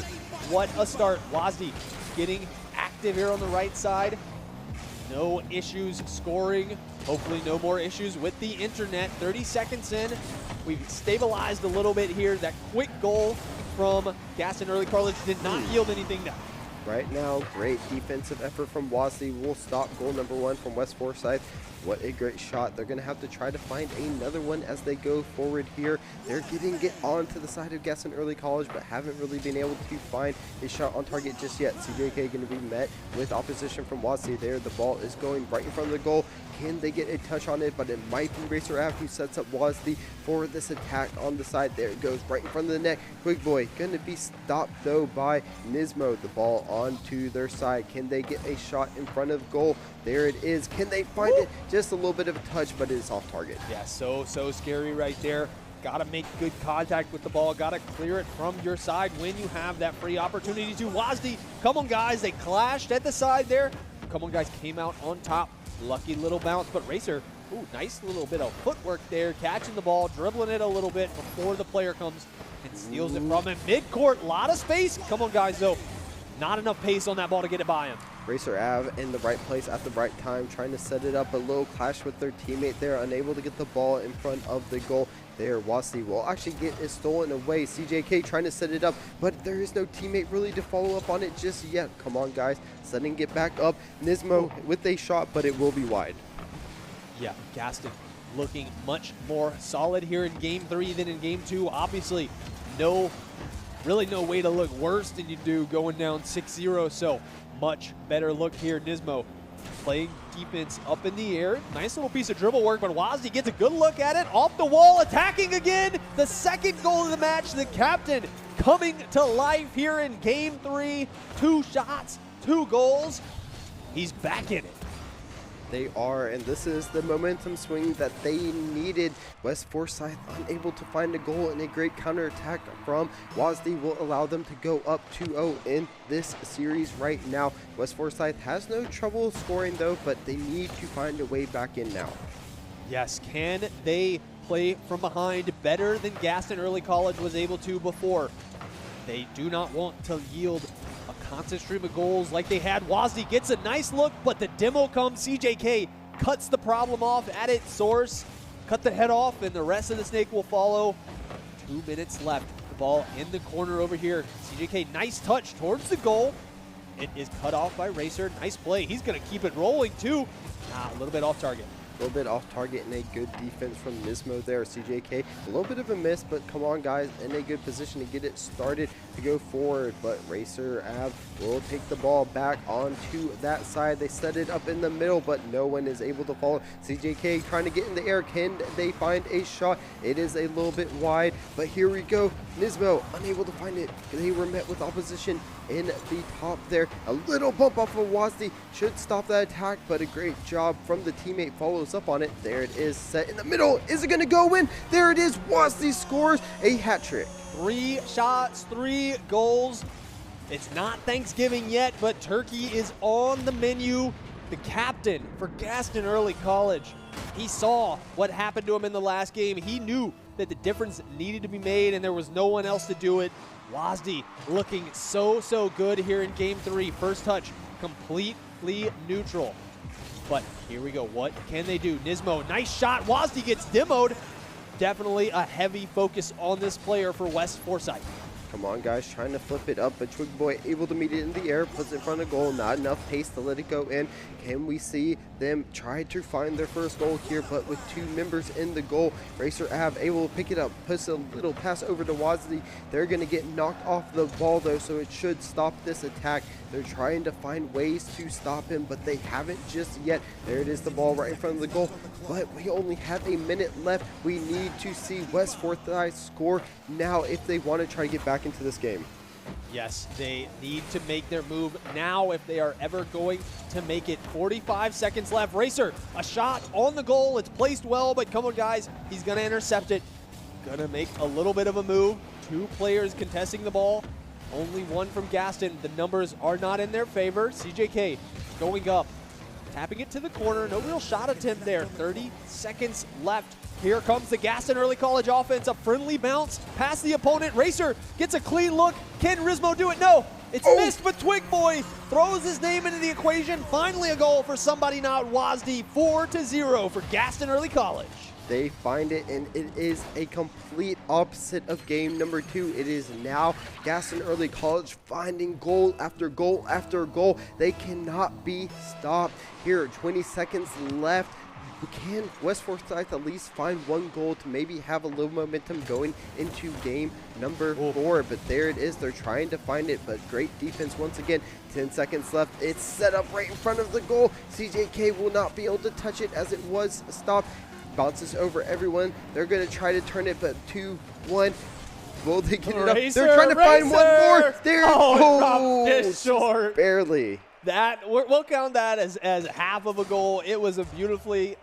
What a start. WASD getting active here on the right side. No issues scoring. Hopefully no more issues with the internet. 30 seconds in. We've stabilized a little bit here. That quick goal from Gaston Early College did not yield anything now. Right now, great defensive effort from WASD will stop goal number 1 from West Forsyth. What a great shot. They're going to have to try to find another one as they go forward here. They're getting it onto the side of Gaston Early College, but haven't really been able to find a shot on target just yet. CJK going to be met with opposition from WASD there. The ball is going right in front of the goal. Can they get a touch on it? But it might be Racer Ave who sets up WASD for this attack on the side. There it goes right in front of the net. Quick Boy going to be stopped though by Nismo. The ball onto their side. Can they get a shot in front of goal? There it is. Can they find it? Just a little bit of a touch, but it is off target. Yeah, so scary right there. Got to make good contact with the ball. Got to clear it from your side when you have that free opportunity to. WASD, come on, guys. They clashed at the side there. Come on, guys, came out on top. Lucky little bounce, but Racer, ooh, nice little bit of footwork there, catching the ball, dribbling it a little bit before the player comes and steals it from him. Midcourt, lot of space. Come on, guys, though. Not enough pace on that ball to get it by him. Racer Ave in the right place at the right time, trying to set it up. A little clash with their teammate there, unable to get the ball in front of the goal. There, WASD will actually get it stolen away. CJK trying to set it up, but there is no teammate really to follow up on it just yet. Come on, guys, setting it back up. Nismo with a shot, but it will be wide. Yeah, Gaston looking much more solid here in Game 3 than in Game 2. Obviously, really no way to look worse than you do going down 6-0, so much better look here. Nismo playing defense up in the air. Nice little piece of dribble work, but WASD gets a good look at it. Off the wall, attacking again. The second goal of the match. The captain coming to life here in Game 3. 2 shots, 2 goals. He's back in it. They are, and this is the momentum swing that they needed. West Forsyth unable to find a goal, and a great counterattack from WASD will allow them to go up 2-0 in this series right now. West Forsyth has no trouble scoring though, but they need to find a way back in now. Yes, can they play from behind better than Gaston Early College was able to before? They do not want to yield a constant stream of goals like they had. WASD gets a nice look, but the demo comes. CJK cuts the problem off at its source. Cut the head off, and the rest of the snake will follow. 2 minutes left. The ball in the corner over here. CJK, nice touch towards the goal. It is cut off by Racer. Nice play. He's going to keep it rolling, too. A little bit off target. A little bit off target and a good defense from Nismo there. CJK, a little bit of a miss, but come on, guys, in a good position to get it started to go forward. But Racer Ave will take the ball back onto that side. They set it up in the middle, but no one is able to follow. CJK trying to get in the air. Can they find a shot? It is a little bit wide, but here we go. Nismo unable to find it. They were met with opposition in the top there. A little bump off of WASD should stop that attack, but a great job from the teammate follows up on it. There it is, set in the middle. Is it going to go in? There it is. WASD scores a hat trick. 3 shots, 3 goals. It's not Thanksgiving yet, but turkey is on the menu. The captain for Gaston Early College, he saw what happened to him in the last game. He knew that the difference needed to be made, and there was no one else to do it. WASD looking so good here in game 3. First touch, completely neutral. But here we go. What can they do? Nismo, nice shot. WASD gets demoed. Definitely a heavy focus on this player for West Forsyth. Come on, guys, trying to flip it up, but Twig Boy able to meet it in the air, puts it in front of goal, not enough pace to let it go in. Can we see them try to find their first goal here, but with 2 members in the goal, Racer Ave able to pick it up, puts a little pass over to WASD. They're going to get knocked off the ball, though, so it should stop this attack. They're trying to find ways to stop him, but they haven't just yet. There it is, the ball right in front of the goal, but we only have a minute left. We need to see West Forsyth score now if they want to try to get back into this game. Yes, they need to make their move now if they are ever going to make it. 45 seconds left. Racer, a shot on the goal. It's placed well, but come on, guys. He's going to intercept it. Going to make a little bit of a move. 2 players contesting the ball. Only 1 from Gaston. The numbers are not in their favor. CJK going up. Tapping it to the corner. No real shot attempt there. 30 seconds left. Here comes the Gaston Early College offense. A friendly bounce past the opponent. Racer gets a clean look. Can Rismo do it? No. It's missed, but Twig Boy throws his name into the equation. Finally a goal for somebody not WASD. 4-0 for Gaston Early College. They find it, and it is a complete opposite of game number 2. It is now Gaston Early College finding goal after goal after goal. They cannot be stopped. Here, 20 seconds left. Can West Forsyth at least find 1 goal to maybe have a little momentum going into game number 4? But there it is. They're trying to find it, but great defense once again. 10 seconds left. It's set up right in front of the goal. CJK will not be able to touch it as it was stopped. Bounces over everyone. They're going to try to turn it, but 2-1. Will they get it up? They're trying to find 1 more. There. Dropped it short. Barely. That we'll count that as half of a goal. It was a beautiful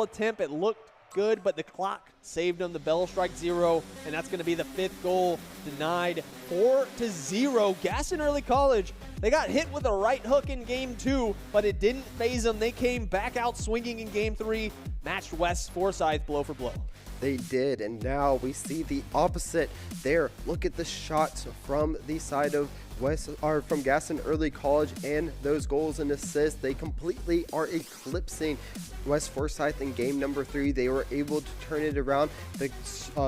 attempt. It looked good, but the clock saved them. The bell strikes 0, and that's going to be the 5th goal denied. 4-0. Gaston Early College, they got hit with a right hook in game 2, but it didn't faze them. They came back out swinging in game 3, matched West Forsyth blow for blow. They did, and now we see the opposite there. Look at the shots from the side of from Gaston Early College, and those goals and assists, they completely are eclipsing West Forsyth in game number 3. They were able to turn it around. The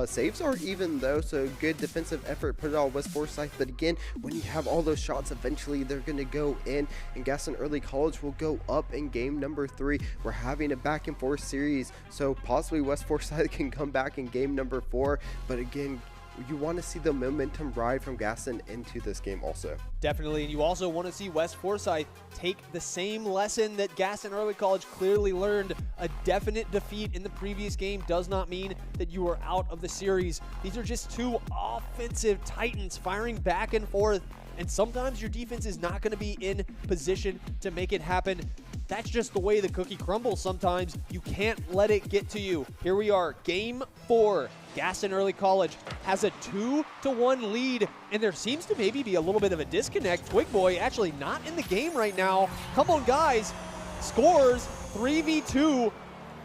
saves are even though, so good defensive effort put it on West Forsyth. But again, when you have all those shots, eventually they're going to go in, and Gaston Early College will go up in game number 3. We're having a back and forth series, so possibly West Forsyth can come back in game number 4. But again, you want to see the momentum ride from Gaston into this game also. Definitely, and you also want to see West Forsyth take the same lesson that Gaston Early College clearly learned. A definite defeat in the previous game does not mean that you are out of the series. These are just 2 offensive titans firing back and forth, and sometimes your defense is not going to be in position to make it happen. That's just the way the cookie crumbles sometimes. You can't let it get to you. Here we are, game 4. Gaston Early College has a 2-1 lead, and there seems to maybe be a little bit of a disconnect. Twig Boy actually not in the game right now. Come on, guys. Scores 3v2.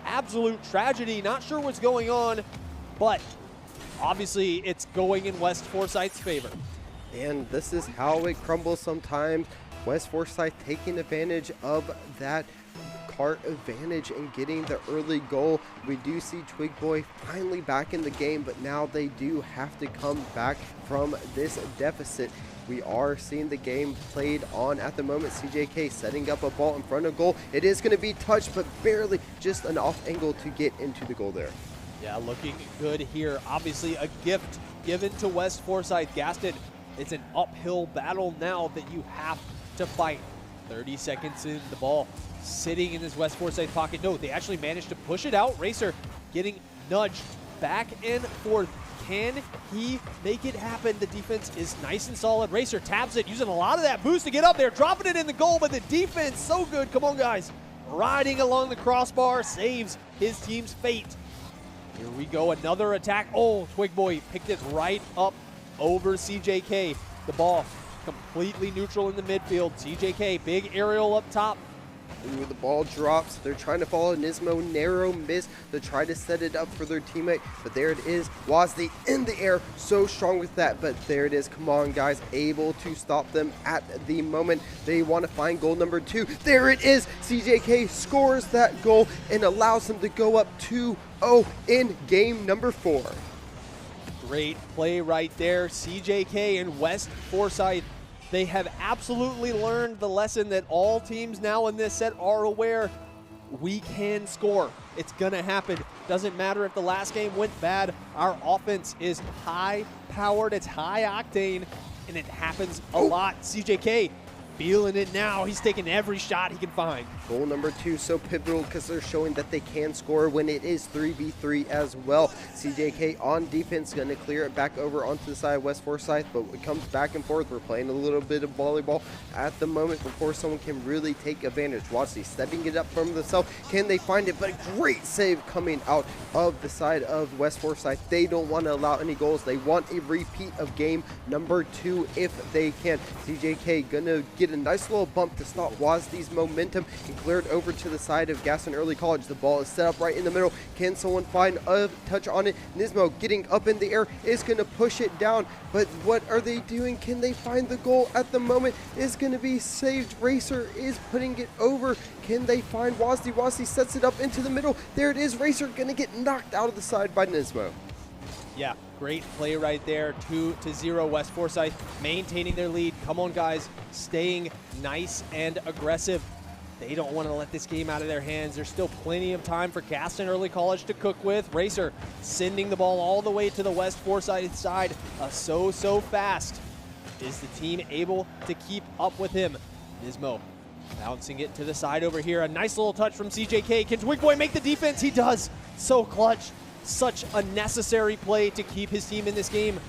Absolute tragedy. Not sure what's going on, but obviously it's going in West Forsyth's favor. And this is how it crumbles sometimes. West Forsyth taking advantage of that cart advantage and getting the early goal. We do see Twig Boy finally back in the game, but now they do have to come back from this deficit. We are seeing the game played on at the moment. CJK setting up a ball in front of goal. It is going to be touched, but barely, just an off angle to get into the goal there. Yeah, looking good here. Obviously a gift given to West Forsyth. Gaston, it's an uphill battle now that you have to fight. 30 seconds in, the ball sitting in this West Forsyth pocket. No, they actually managed to push it out. Racer getting nudged back and forth. Can he make it happen? The defense is nice and solid. Racer taps it, using a lot of that boost to get up there, dropping it in the goal, but the defense so good. Come on, guys. Riding along the crossbar, saves his team's fate. Here we go, another attack. Oh, Twig Boy picked it right up over CJK. The ball completely neutral in the midfield. CJK, big aerial up top. Ooh, the ball drops. They're trying to follow Nismo. Narrow miss to try to set it up for their teammate. But there it is. Wazdi in the air. So strong with that. But there it is. Come on, guys. Able to stop them at the moment. They want to find goal number 2. There it is. CJK scores that goal and allows them to go up 2-0 in game number 4. Great play right there. CJK and West Forsyth, they have absolutely learned the lesson that all teams now in this set are aware. We can score. It's going to happen. Doesn't matter if the last game went bad. Our offense is high-powered. It's high-octane, and it happens a lot. CJK feeling it now. He's taking every shot he can find. Goal number 2 so pivotal because they're showing that they can score when it is 3v3 as well. CJK on defense going to clear it back over onto the side of West Forsyth, but it comes back and forth. We're playing a little bit of volleyball at the moment before someone can really take advantage. Watsley stepping it up from the south. Can they find it? But a great save coming out of the side of West Forsyth. They don't want to allow any goals. They want a repeat of game number 2 if they can. CJK going to get a nice little bump to stop Wazdi's momentum and clear it over to the side of Gaston Early College. The ball is set up right in the middle. Can someone find a touch on it? Nismo getting up in the air is going to push it down, but what are they doing? Can they find the goal at the moment? Is going to be saved. Racer is putting it over. Can they find Wazdi? Wazdi sets it up into the middle. There it is. Racer going to get knocked out of the side by Nismo. Yeah, great play right there. 2-0 West Forsyth maintaining their lead. Come on, guys, staying nice and aggressive. They don't want to let this game out of their hands. There's still plenty of time for Gaston Early College to cook with. Racer sending the ball all the way to the West Forsyth side. So fast. Is the team able to keep up with him? Nismo bouncing it to the side over here. A nice little touch from CJK. Can Twig Boy make the defense? He does. So clutch. Such a necessary play to keep his team in this game.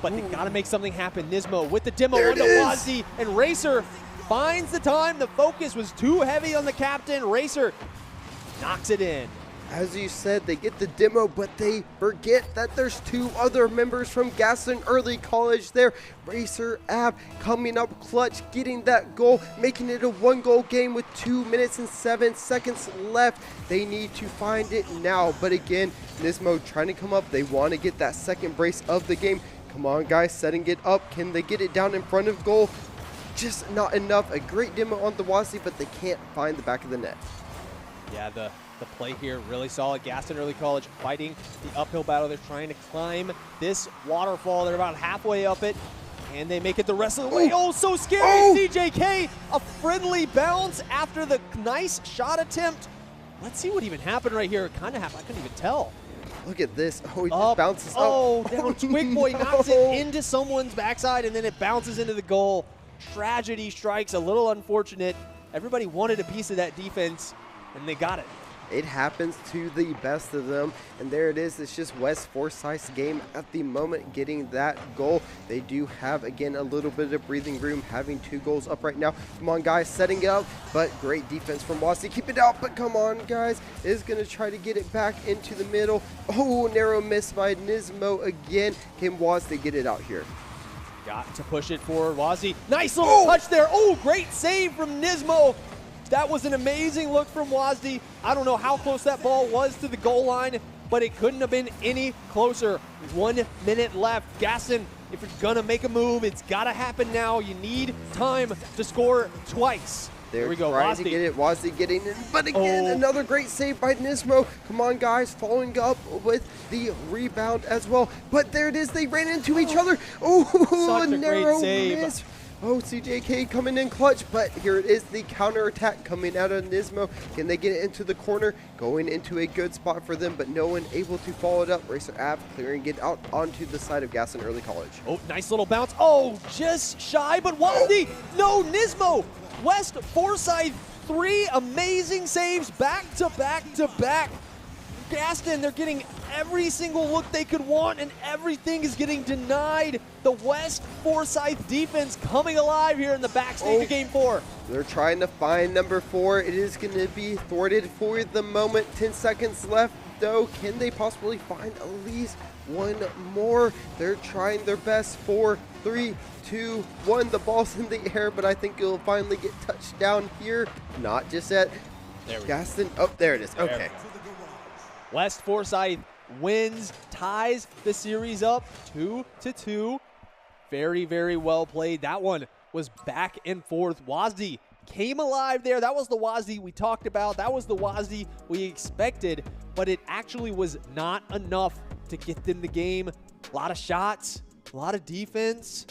But they got to make something happen. Nismo with the demo on the Wazdi, and Racer finds the time. The focus was too heavy on the captain. Racer knocks it in. As you said, they get the demo, but they forget that there's 2 other members from Gaston Early College there. Racer Ab coming up clutch, getting that goal, making it a 1-goal game with 2 minutes and 7 seconds left. They need to find it now, but again, Nismo trying to come up. They want to get that second brace of the game. Come on, guys, setting it up. Can they get it down in front of goal? Just not enough. A great demo on the Wazdi, but they can't find the back of the net. Yeah, the play here really solid. Gaston Early College fighting the uphill battle. They're trying to climb this waterfall. They're about halfway up it, and they make it the rest of the way. Oh, so scary. CJK, a friendly bounce after the nice shot attempt. Let's see what even happened right here. It kind of happened. I couldn't even tell. Look at this. Oh, he just bounces up. Oh, down. Twig Boy knocks it into someone's backside, and then it bounces into the goal. Tragedy strikes. A little unfortunate. Everybody wanted a piece of that defense, and they got it. It happens to the best of them, and there it is. It's just West Forsyth's game at the moment getting that goal. They do have, again, a little bit of breathing room, having 2 goals up right now. Come on, guys, setting it up, but great defense from Wazdi. Keep it out, but come on, guys. Is going to try to get it back into the middle. Oh, narrow miss by Nismo again. Can Wazdi get it out here? Got to push it forward. Wazdi, nice little touch there. Oh, great save from Nismo. That was an amazing look from Wazdi. I don't know how close that ball was to the goal line, but it couldn't have been any closer. 1 minute left. Gaston If you're going to make a move, it's got to happen now. You need time to score twice. There we go, trying to Wozdy. get it. Wozdy getting in, but again, another great save by Nismo. Come on, guys, following up with the rebound as well. But there it is. They ran into each other. Oh, Such a narrow great save. miss. Oh, CJK coming in clutch, but here it is, the counter attack coming out of Nismo. Can they get it into the corner? Going into a good spot for them, but no one able to follow it up. Racer Ave clearing it out onto the side of Gaston Early College. Oh, nice little bounce. Oh, just shy, but Wozdy. No, Nismo. West Forsyth, 3 amazing saves back to back to back. Gaston, they're getting every single look they could want, and everything is getting denied. The West Forsyth defense coming alive here in the backstage of Game 4. They're trying to find number 4. It is going to be thwarted for the moment. 10 seconds left, though. Can they possibly find at least one more? They're trying their best. 4, 3, 2, 1. The ball's in the air, but I think it'll finally get touched down here. Not just yet. There we go. Gaston. Oh, there it is. Okay. West Forsyth wins, ties the series up 2-2. Very, very well played. That one was back and forth. Wozdy came alive there. That was the Wozdy we talked about. That was the Wozdy we expected, but it actually was not enough to get them the game. A lot of shots, a lot of defense.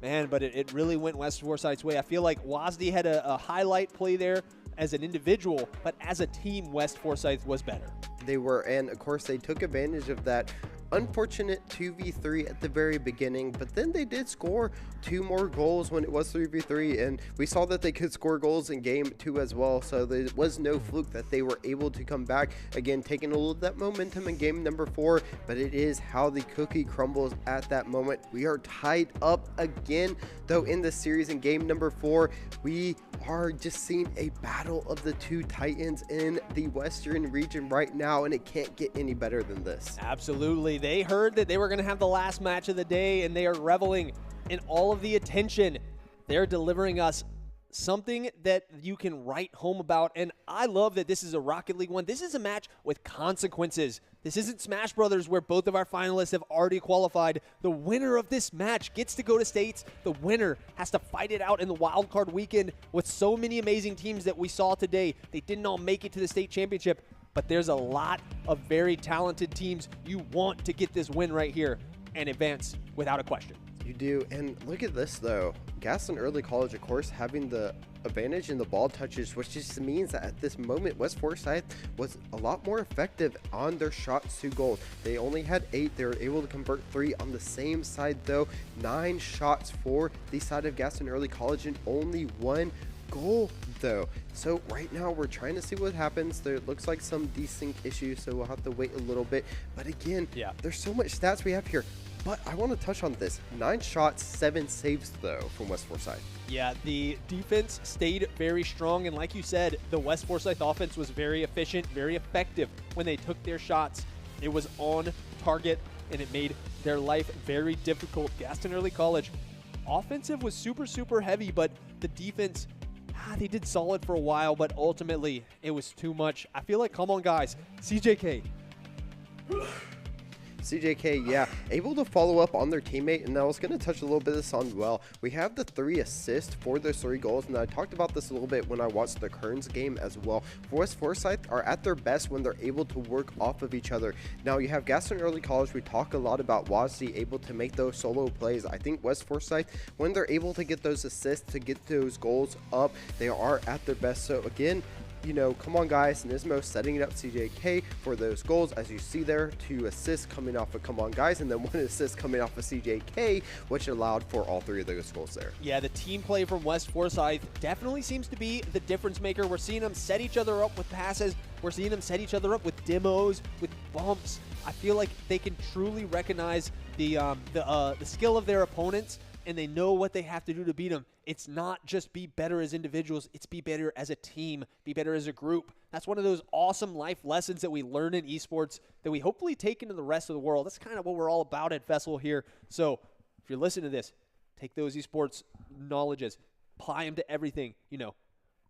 Man, but it really went West Forsyth's way. I feel like Wozdy had a highlight play there as an individual, but as a team, West Forsyth was better. They were, and of course they took advantage of that unfortunate 2v3 at the very beginning, but then they did score 2 more goals when it was 3v3, and we saw that they could score goals in game 2 as well, so there was no fluke that they were able to come back again, taking a little of that momentum in game number 4. But it is how the cookie crumbles at that moment. We are tied up again though in the series in game number 4. We are just seeing a battle of the 2 titans in the western region right now, and it can't get any better than this. Absolutely. They heard that they were going to have the last match of the day, and they are reveling in all of the attention. They're delivering us something that you can write home about, and I love that this is a Rocket League one. This is a match with consequences. This isn't Smash Brothers where both of our finalists have already qualified. The winner of this match gets to go to states. The winner has to fight it out in the wild card weekend with so many amazing teams that we saw today. They didn't all make it to the state championship, but there's a lot of very talented teams. You want to get this win right here and advance without a question. You do, and look at this though. Gaston Early College, of course, having the advantage in the ball touches, which just means that at this moment, West Forsyth was a lot more effective on their shots to goal. They only had 8. They were able to convert 3 on the same side though. 9 shots for the side of Gaston Early College and only 1 goal though. So right now we're trying to see what happens. There looks like some desync issues, so we'll have to wait a little bit. But again, there's so much stats we have here. But I want to touch on this. 9 shots, 7 saves though from West Forsyth. Yeah, the defense stayed very strong, and like you said, the West Forsyth offense was very efficient, very effective when they took their shots. It was on target, and it made their life very difficult. Gaston Early College offensive was super, super heavy, but the defense, they did solid for a while, but ultimately it was too much. I feel like, come on guys, CJK. CJK, yeah, able to follow up on their teammate, and I was going to touch a little bit of this on well. We have the 3 assists for those 3 goals, and I talked about this a little bit when I watched the Kearns game as well. West Forsyth are at their best when they're able to work off of each other. Now, you have Gaston Early College. We talk a lot about Wozzy able to make those solo plays. I think West Forsyth, when they're able to get those assists, to get those goals up, they are at their best. So, again, you know, come on guys, Nismo setting it up CJK for those goals, as you see there, 2 assists coming off of come on guys, and then 1 assist coming off of CJK, which allowed for all 3 of those goals there. Yeah, the team play from West Forsyth definitely seems to be the difference maker. We're seeing them set each other up with passes. We're seeing them set each other up with demos, with bumps. I feel like they can truly recognize the skill of their opponents, and they know what they have to do to beat them. It's not just be better as individuals, it's be better as a team, be better as a group. That's one of those awesome life lessons that we learn in esports that we hopefully take into the rest of the world. That's kind of what we're all about at VESL here. So if you're listening to this, take those esports knowledges, apply them to everything, you know.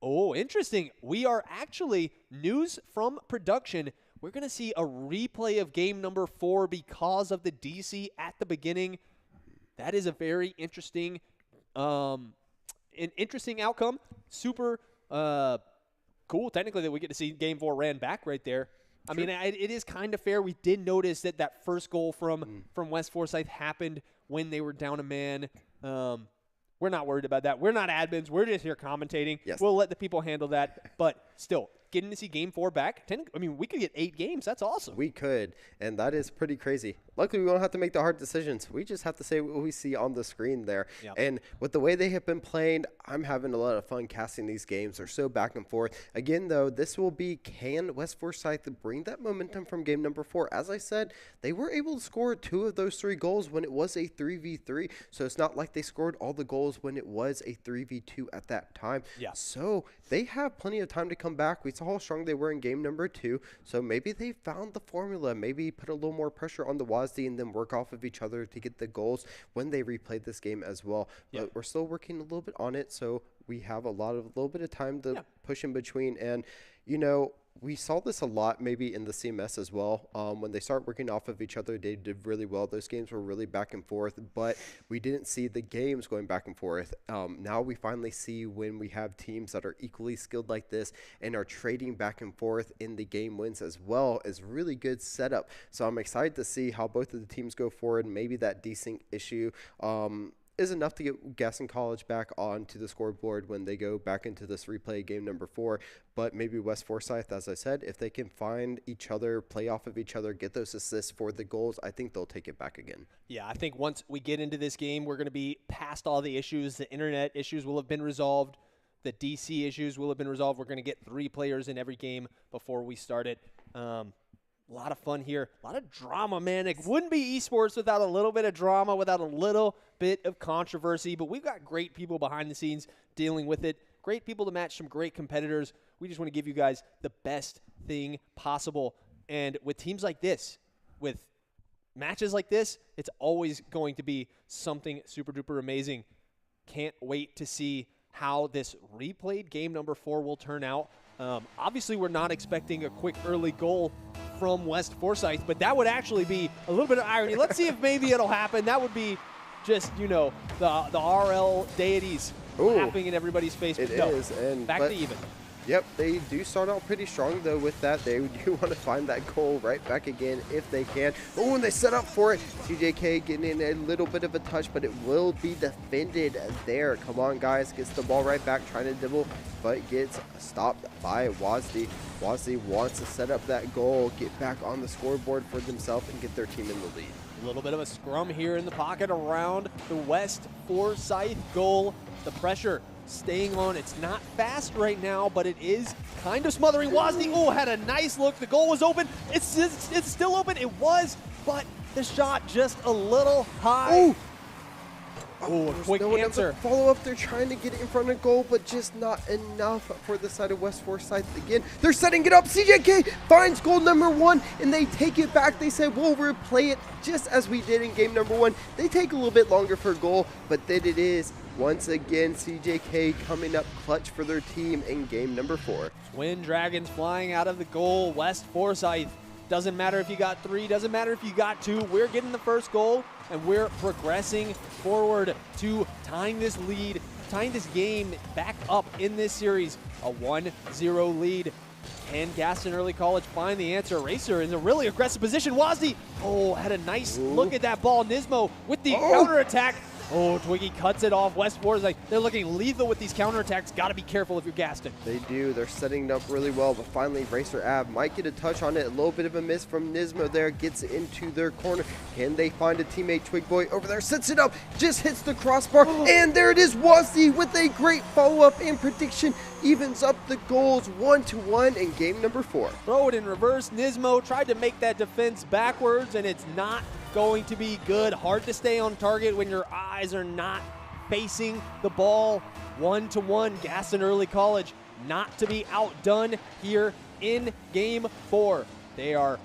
Oh, interesting. We are actually, news from production, we're going to see a replay of game number 4 because of the DC at the beginning. that is a very interesting, an interesting outcome. Super cool, technically, that we get to see Game 4 ran back right there. I mean, it is kind of fair. We did notice that first goal from West Forsyth happened when they were down a man. We're not worried about that. We're not admins. We're just here commentating. Yes. We'll let the people handle that. But still, getting to see Game 4 back, we could get 8 games. That's awesome. We could, and that is pretty crazy. Luckily, we don't have to make the hard decisions. We just have to say what we see on the screen there. Yep. And with the way they have been playing, I'm having a lot of fun casting these games. They're so back and forth. Again, though, this will be, can West Forsyth bring that momentum from game number 4? As I said, they were able to score 2 of those 3 goals when it was a 3v3. So it's not like they scored all the goals when it was a 3v2 at that time. Yeah. So they have plenty of time to come back. We saw how strong they were in game number 2. So maybe they found the formula. Maybe put a little more pressure on the WASD and then work off of each other to get the goals when they replayed this game as well. Yeah. But we're still working a little bit on it. So we have a little bit of time to push in between. And, you know, we saw this a lot maybe in the CMS as well. When they start working off of each other, they did really well. Those games were really back and forth, but we didn't see the games going back and forth. Now we finally see when we have teams that are equally skilled like this and are trading back and forth in the game wins as well is really good setup. So I'm excited to see how both of the teams go forward. Maybe that desync issue is enough to get Gaston College back onto the scoreboard when they go back into this replay game number 4. But maybe West Forsyth, as I said, if they can find each other, play off of each other, get those assists for the goals, I think they'll take it back again. Yeah, I think once we get into this game, we're going to be past all the issues. The internet issues will have been resolved. The DC issues will have been resolved. We're going to get 3 players in every game before we start it. A lot of fun here. A lot of drama, man. It wouldn't be esports without a little bit of drama, without a little bit of controversy. But we've got great people behind the scenes dealing with it. Great people to match some great competitors. We just want to give you guys the best thing possible. And with teams like this, with matches like this, it's always going to be something super duper amazing. Can't wait to see how this replayed game number 4 will turn out. Obviously, we're not expecting a quick early goal from West Forsyth, but that would actually be a little bit of irony. Let's see if maybe it'll happen. That would be just, you know, the RL deities happening in everybody's face. It is. And back to even. Yep, they do start out pretty strong, though, with that. They do want to find that goal right back again if they can. Oh, and they set up for it. CJK getting in a little bit of a touch, but it will be defended there. Come on, guys. Gets the ball right back, trying to dribble, but gets stopped by Wazdi. Wazdi wants to set up that goal, get back on the scoreboard for themselves, and get their team in the lead. A little bit of a scrum here in the pocket around the West Forsyth goal. The pressure staying on. It's not fast right now, but it is kind of smothering. Wazdi, had a nice look. The goal was open. It's still open. It was, but the shot just a little high. Oh, a quick answer. Follow up. They're trying to get it in front of goal, but just not enough for the side of West Forsyth. Again, they're setting it up. CJK finds goal number 1, and they take it back. They said, we'll replay it just as we did in game number 1. They take a little bit longer for goal, but then it is once again CJK coming up clutch for their team in game number 4. Twin Dragons flying out of the goal. West Forsyth. Doesn't matter if you got 3, doesn't matter if you got 2. We're getting the first goal, and we're progressing forward to tying this lead, tying this game back up in this series. A 1-0 lead. Can Gaston Early College find the answer? Racer in a really aggressive position. Wazdi, had a nice look at that ball. Nismo with the counterattack. Twiggy cuts it off. West Forsyth, they're looking lethal with these counterattacks. Got to be careful if you're Gaston. They do. They're setting it up really well, but finally Racer Ave might get a touch on it. A little bit of a miss from Nismo there. Gets into their corner. Can they find a teammate? Twig Boy over there sets it up. Just hits the crossbar. And there it is. Wazdi with a great follow-up and prediction. Evens up the goals 1-1 in game number 4. Throw it in reverse. Nismo tried to make that defense backwards, and it's not going to be good. Hard to stay on target when your eyes are not facing the ball. 1-1, Gaston Early College not to be outdone here in game 4. They are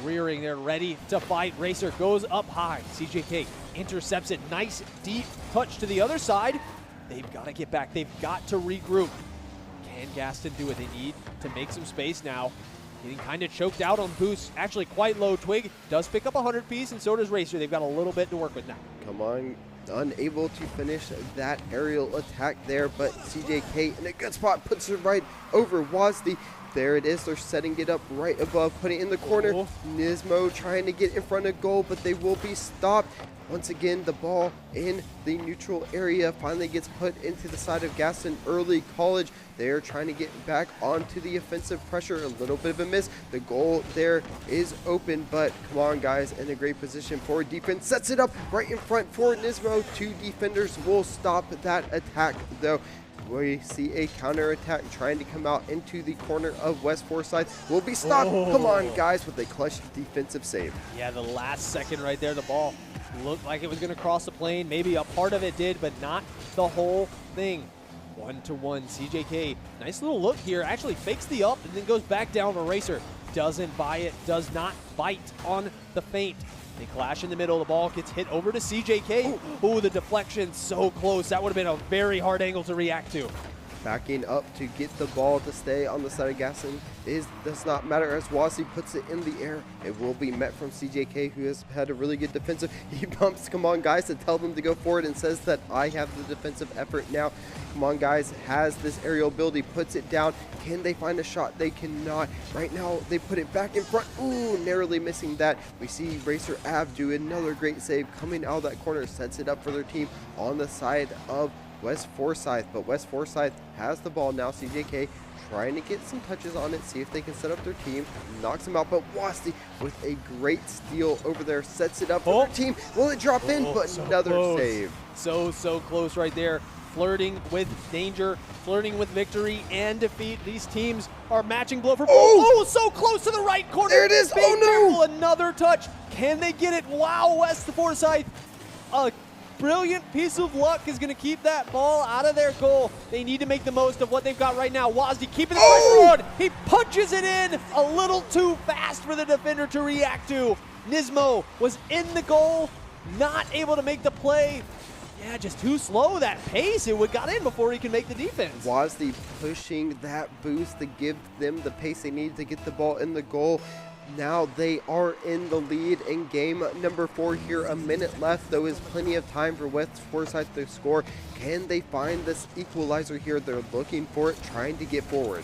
rearing, they're ready to fight. Racer goes up high. CJK intercepts it. Nice deep touch to the other side. They've got to get back. They've got to regroup. Can Gaston do it? They need to make some space now. Getting kind of choked out on boosts. Actually quite low. Twig does pick up a 100 piece, and so does Racer. They've got a little bit to work with now. Come on, unable to finish that aerial attack there, but CJK in a good spot puts it right over Wazdi. There it is. They're setting it up right above, putting it in the corner. Nismo trying to get in front of goal, but they will be stopped. Once again, the ball in the neutral area finally gets put into the side of Gaston Early College. They're trying to get back onto the offensive pressure. A little bit of a miss. The goal there is open, but come on, guys, in a great position for defense. Sets it up right in front for Nismo. Two defenders will stop that attack, though. We see a counter attack trying to come out into the corner of West Forsyth. Will be stopped. Come on, guys, with a clutch defensive save. Yeah, the last second right there, the ball looked like it was going to cross the plane. Maybe a part of it did, but not the whole thing. 1-1, CJK. Nice little look here. Actually fakes the up and then goes back down to Racer. Doesn't buy it, does not bite on the feint. They clash in the middle. The ball gets hit over to CJK. Ooh, the deflection so close. That would have been a very hard angle to react to. Backing up to get the ball to stay on the side of Gaston does not matter as Wasi puts it in the air. It will be met from CJK, who has had a really good defensive. He bumps, come on, guys, to tell them to go forward and says that I have the defensive effort now. Come on, guys, has this aerial ability, puts it down. Can they find a shot? They cannot. Right now, they put it back in front. Ooh, narrowly missing that. We see Racer Ave do another great save coming out of that corner, sets it up for their team on the side of West Forsyth, but West Forsyth has the ball now. CJK trying to get some touches on it, see if they can set up their team. Knocks him out, but Wasti with a great steal over there sets it up for their team. Will it drop in? But so another close. save. So close right there. Flirting with danger, flirting with victory and defeat. These teams are matching blow for blow. Oh, so close to the right corner. There it is. Be careful. Another touch. Can they get it? Wow, West Forsyth. A brilliant piece of luck is going to keep that ball out of their goal. They need to make the most of what they've got right now. Wazdi keeping the pressure on. He punches it in a little too fast for the defender to react to. Nismo was in the goal, not able to make the play. Yeah, just too slow, that pace. It would got in before he can make the defense. Wazdi pushing that boost to give them the pace they need to get the ball in the goal. Now they are in the lead in game number 4 here. A minute left, though, is plenty of time for West Forsyth to score. Can they find this equalizer here? They're looking for it, trying to get forward.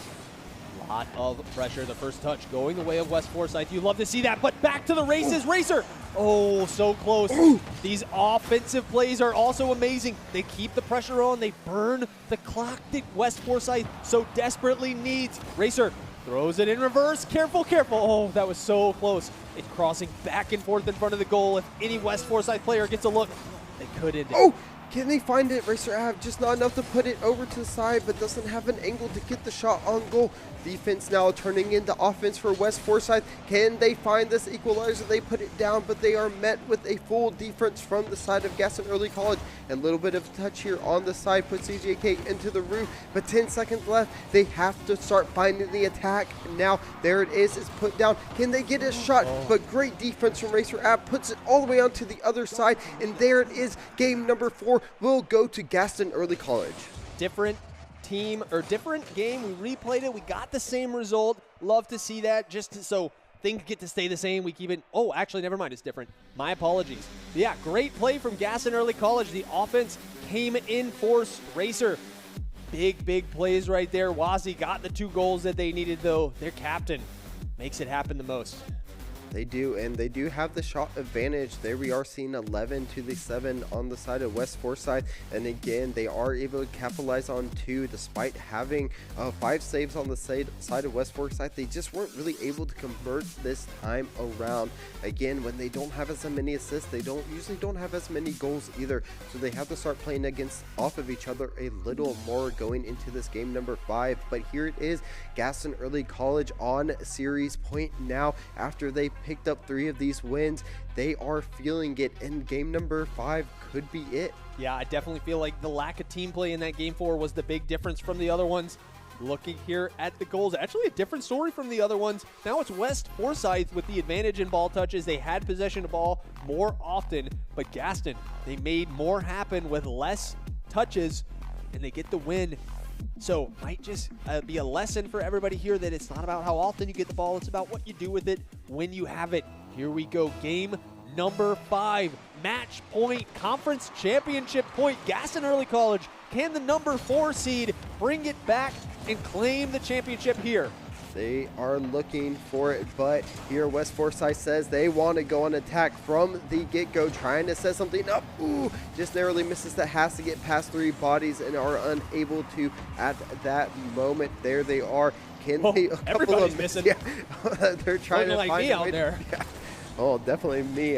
Lot of pressure. The first touch going the way of West Forsyth. You love to see that, but back to the races. Racer. Oh, so close. These offensive plays are also amazing. They keep the pressure on. They burn the clock that West Forsyth so desperately needs. Racer throws it in reverse. Careful, careful. Oh, that was so close. It's crossing back and forth in front of the goal. If any West Forsyth player gets a look, they could end it. Oh, can they find it? Racer Ave just not enough to put it over to the side, but doesn't have an angle to get the shot on goal. Defense now turning into offense for West Forsyth. Can they find this equalizer? They put it down, but they are met with a full defense from the side of Gaston Early College. A little bit of touch here on the side puts CJK into the roof, but 10 seconds left. They have to start finding the attack. Now, there it is. It's put down. Can they get a shot? But great defense from Racer Ave puts it all the way onto the other side, and there it is. Game number 4 will go to Gaston Early College. Different team or different game. We replayed it. We got the same result. Love to see that. Just so things get to stay the same. We keep it. Oh, actually, never mind. It's different. My apologies. Yeah, great play from Gaston Early College. The offense came in force. Racer, big plays right there. Wazzy got the 2 goals that they needed, though. Their captain makes it happen the most. They do, and they do have the shot advantage. There we are seeing 11-7 on the side of West Forsyth, and again, they are able to capitalize on 2 despite having 5 saves on the side of West Forsyth. They just weren't really able to convert this time around. Again, when they don't have as many assists, they usually don't have as many goals either, so they have to start playing off of each other a little more going into this game number 5. But here it is, Gaston Early College on series point now after they picked up 3 of these wins. They are feeling it, and game number 5 could be it. Yeah, I definitely feel like the lack of team play in that game 4 was the big difference from the other ones. Looking here at the goals, actually a different story from the other ones. Now it's West Forsyth with the advantage in ball touches. They had possession of ball more often, but Gaston, they made more happen with less touches, and they get the win. So might just be a lesson for everybody here that it's not about how often you get the ball, it's about what you do with it when you have it. Here we go, game number 5. Match point, conference championship point. Gaston Early College, can the number 4 seed bring it back and claim the championship here? They are looking for it, but here West Forsyth says they want to go on attack from the get-go, trying to set something up. Ooh, just narrowly misses that, has to get past 3 bodies and are unable to at that moment. There they are. Can they? Everybody's missing. Yeah, they're trying to like find me a out way there. Yeah. Oh, definitely me.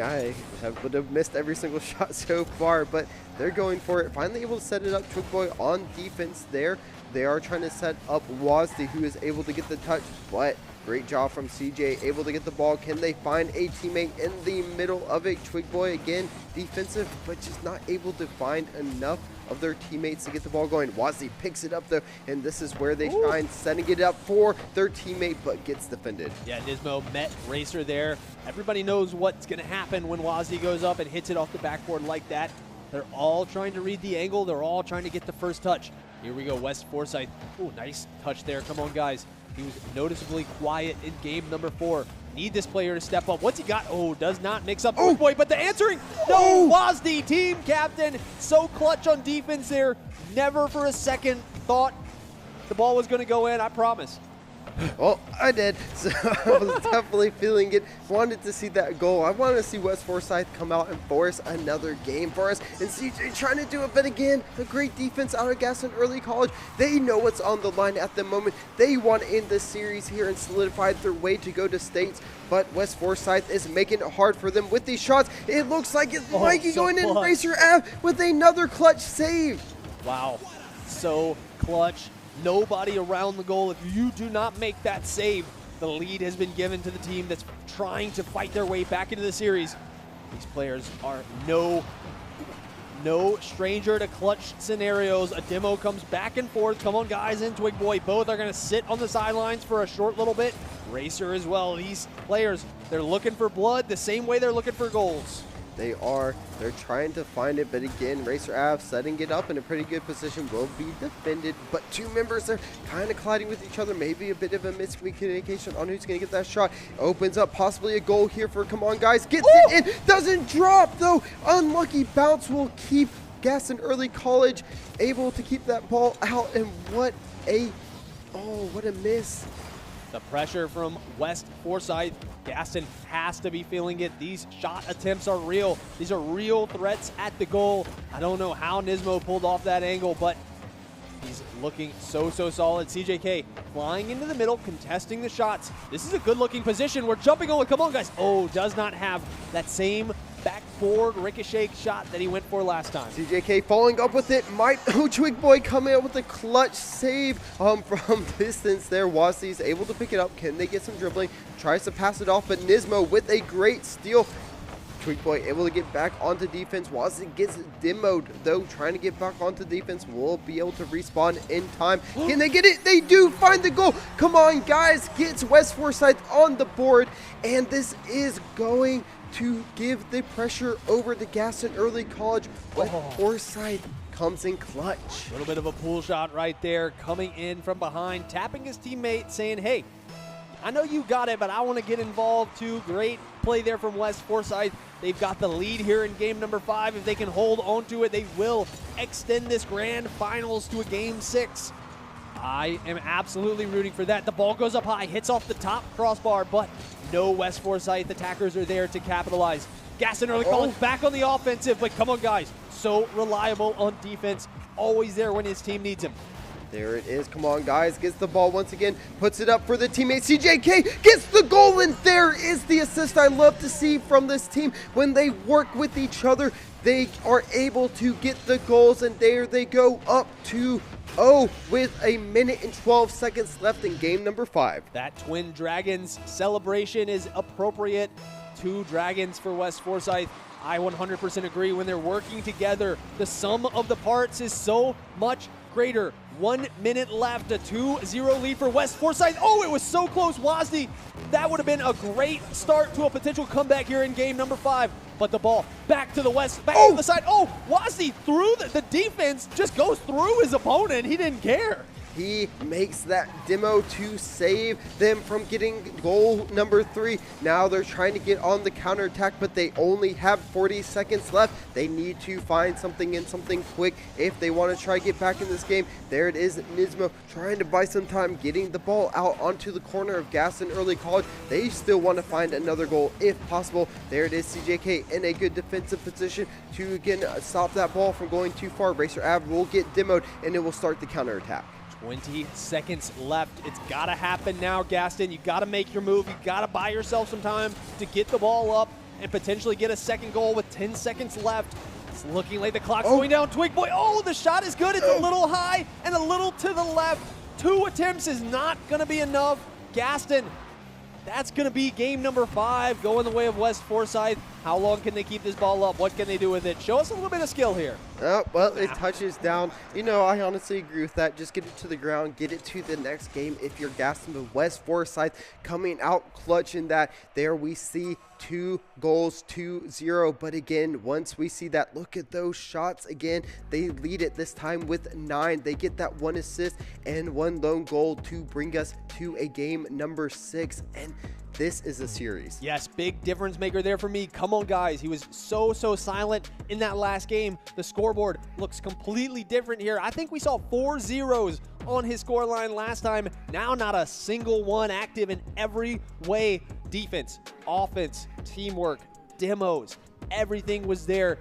Would have missed every single shot so far, but they're going for it. Finally able to set it up. Twig Boy on defense there. They are trying to set up Wazdi, who is able to get the touch, but great job from CJ, able to get the ball. Can they find a teammate in the middle of it? Twig Boy again, defensive, but just not able to find enough of their teammates to get the ball going. Wazdi picks it up though, and this is where they shine, setting it up for their teammate, but gets defended. Yeah, Nismo met Racer there. Everybody knows what's going to happen when Wazdi goes up and hits it off the backboard like that. They're all trying to read the angle. They're all trying to get the first touch. Here we go, West Forsyth. Oh, nice touch there. Come on, guys. He was noticeably quiet in game number 4. Need this player to step up. What's he got? Oh, does not mix up Twig Boy, but the answering, no, Wazdi, team captain. So clutch on defense there. Never for a second thought the ball was going to go in, I promise. Well, I did, so I was definitely feeling it. Wanted to see that goal. I wanted to see West Forsyth come out and force another game for us. And CJ trying to do it, but again, a great defense out of Gaston Early College. They know what's on the line at the moment. They want to end this series here and solidify their way to go to states. But West Forsyth is making it hard for them with these shots. It looks like it's Mikey so going in clutch. Racer Ave with another clutch save. Wow, so clutch. Nobody around the goal. If you do not make that save, the lead has been given to the team that's trying to fight their way back into the series. These players are no stranger to clutch scenarios. A demo comes back and forth. Come on, guys, and Twig Boy. Both are going to sit on the sidelines for a short little bit. Racer as well. These players, they're looking for blood the same way they're looking for goals. They're trying to find it, but again, Racer Ave setting it up in a pretty good position, will be defended, but 2 members are kind of colliding with each other, maybe a bit of a miscommunication on who's going to get that shot. Opens up possibly a goal here for, come on guys, gets it in, doesn't drop though, unlucky bounce will keep Gaston Early College able to keep that ball out, and what a miss. The pressure from West Forsyth. Gaston has to be feeling it. These shot attempts are real. These are real threats at the goal. I don't know how Nismo pulled off that angle, but he's looking so solid. CJK flying into the middle, contesting the shots. This is a good-looking position. We're jumping on. Come on, guys. Oh, does not have that same backboard ricochet shot that he went for last time. CJK following up with it. Twig Boy coming out with a clutch save from distance there. Wazdi's able to pick it up. Can they get some dribbling? Tries to pass it off, but Nismo with a great steal. Twig Boy able to get back onto defense. Wazdi gets demoed, though, trying to get back onto defense. Will be able to respawn in time. Can they get it? They do find the goal. Come on, guys. Gets West Forsyth on the board, and this is going to give the pressure over to Gaston Early College. West Forsyth comes in clutch. A little bit of a pull shot right there, coming in from behind, tapping his teammate, saying, hey, I know you got it, but I want to get involved too. Great play there from West Forsyth. They've got the lead here in game number 5. If they can hold on to it, they will extend this grand finals to a game 6. I am absolutely rooting for that. The ball goes up high, hits off the top crossbar, but no West Forsyth attackers are there to capitalize. Gaston Early College back on the offensive, but come on, guys. So reliable on defense, always there when his team needs him. There it is. Come on, guys. Gets the ball once again. Puts it up for the teammate. CJK gets the goal, and there is the assist I love to see from this team. When they work with each other, they are able to get the goals, and there they go, up 2-0 with 1 minute and 12 seconds left in game number 5. That Twin Dragons celebration is appropriate. 2 dragons for West Forsyth. I 100% agree. When they're working together, the sum of the parts is so much greater. 1 minute left, a 2-0 lead for West Forsyth. Oh, it was so close, Wazdi. That would have been a great start to a potential comeback here in game number 5. But the ball back to the west, back to the side. Oh, Wazdi through the defense, just goes through his opponent. He didn't care. He makes that demo to save them from getting goal number 3. Now they're trying to get on the counterattack, but they only have 40 seconds left. They need to find something and something quick if they want to try to get back in this game. There it is, Nismo trying to buy some time, getting the ball out onto the corner of Gaston Early College. They still want to find another goal if possible. There it is, CJK in a good defensive position to again stop that ball from going too far. Racer Ave will get demoed and it will start the counterattack. 20 seconds left. It's got to happen now, Gaston. You got to make your move. You got to buy yourself some time to get the ball up and potentially get a second goal with 10 seconds left. It's looking like the clock's going down. Twig Boy, oh, the shot is good. It's a little high and a little to the left. 2 attempts is not going to be enough. Gaston, that's going to be game number 5 going the way of West Forsyth. How long can they keep this ball up? What can they do with it? Show us a little bit of skill here. Well, it touches down. You know, I honestly agree with that. Just get it to the ground, get it to the next game if you're Gaston. But West Forsyth coming out clutch in that. There we see 2 goals, 2-0. But again, once we see that, look at those shots again. They lead it this time with 9. They get that 1 assist and 1 lone goal to bring us to a game number 6. And this is a series. Yes, big difference maker there for me. Come on, guys. He was so silent in that last game. The scoreboard looks completely different here. I think we saw 4 zeros on his scoreline last time. Now not a single one active in every way. Defense, offense, teamwork, demos, everything was there.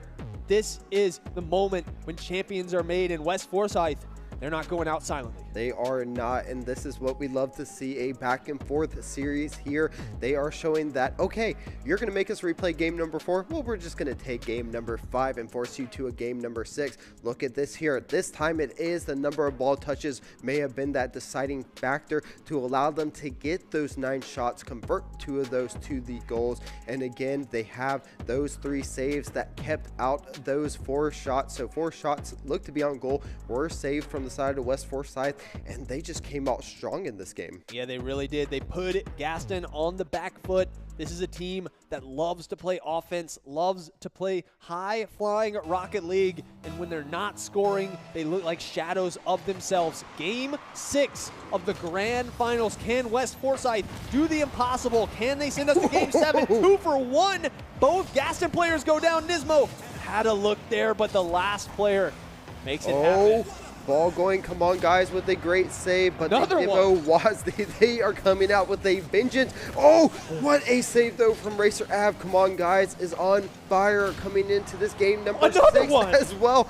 This is the moment when champions are made in West Forsyth. They're not going out silently. They are not, and this is what we love to see, a back and forth series here. They are showing that, okay, you're going to make us replay game number 4. Well, we're just going to take game number 5 and force you to a game number 6. Look at this here. This time it is the number of ball touches may have been that deciding factor to allow them to get those 9 shots, convert 2 of those to the goals. And again, they have those 3 saves that kept out those 4 shots. So 4 shots look to be on goal, were saved from the side of West Forsyth, and they just came out strong in this game. Yeah, they really did. They put Gaston on the back foot. This is a team that loves to play offense, loves to play high-flying Rocket League, and when they're not scoring, they look like shadows of themselves. Game 6 of the grand finals. Can West Forsyth do the impossible? Can they send us to game 7? 2 for 1. Both Gaston players go down. Nismo had a look there, but the last player makes it happen. Ball going, come on guys, with a great save, but they are coming out with a vengeance. Oh, what a save though from Racer Ave. Come on guys, is on fire coming into this game number 6 as well.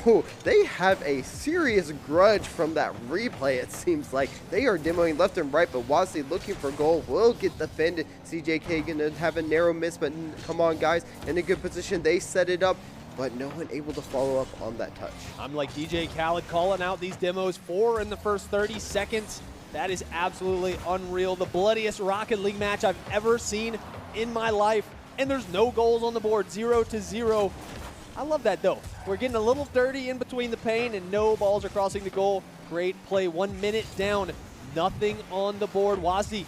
Oh, they have a serious grudge from that replay. It seems like they are demoing left and right, but Wasley looking for goal will get defended. CJK gonna have a narrow miss, but come on guys, in a good position. They set it up, but no one able to follow up on that touch. I'm like DJ Khaled calling out these demos. 4 in the first 30 seconds. That is absolutely unreal. The bloodiest Rocket League match I've ever seen in my life. And there's no goals on the board, 0-0. I love that though. We're getting a little dirty in between the pain and no balls are crossing the goal. Great play, 1 minute down. Nothing on the board. Wazdi,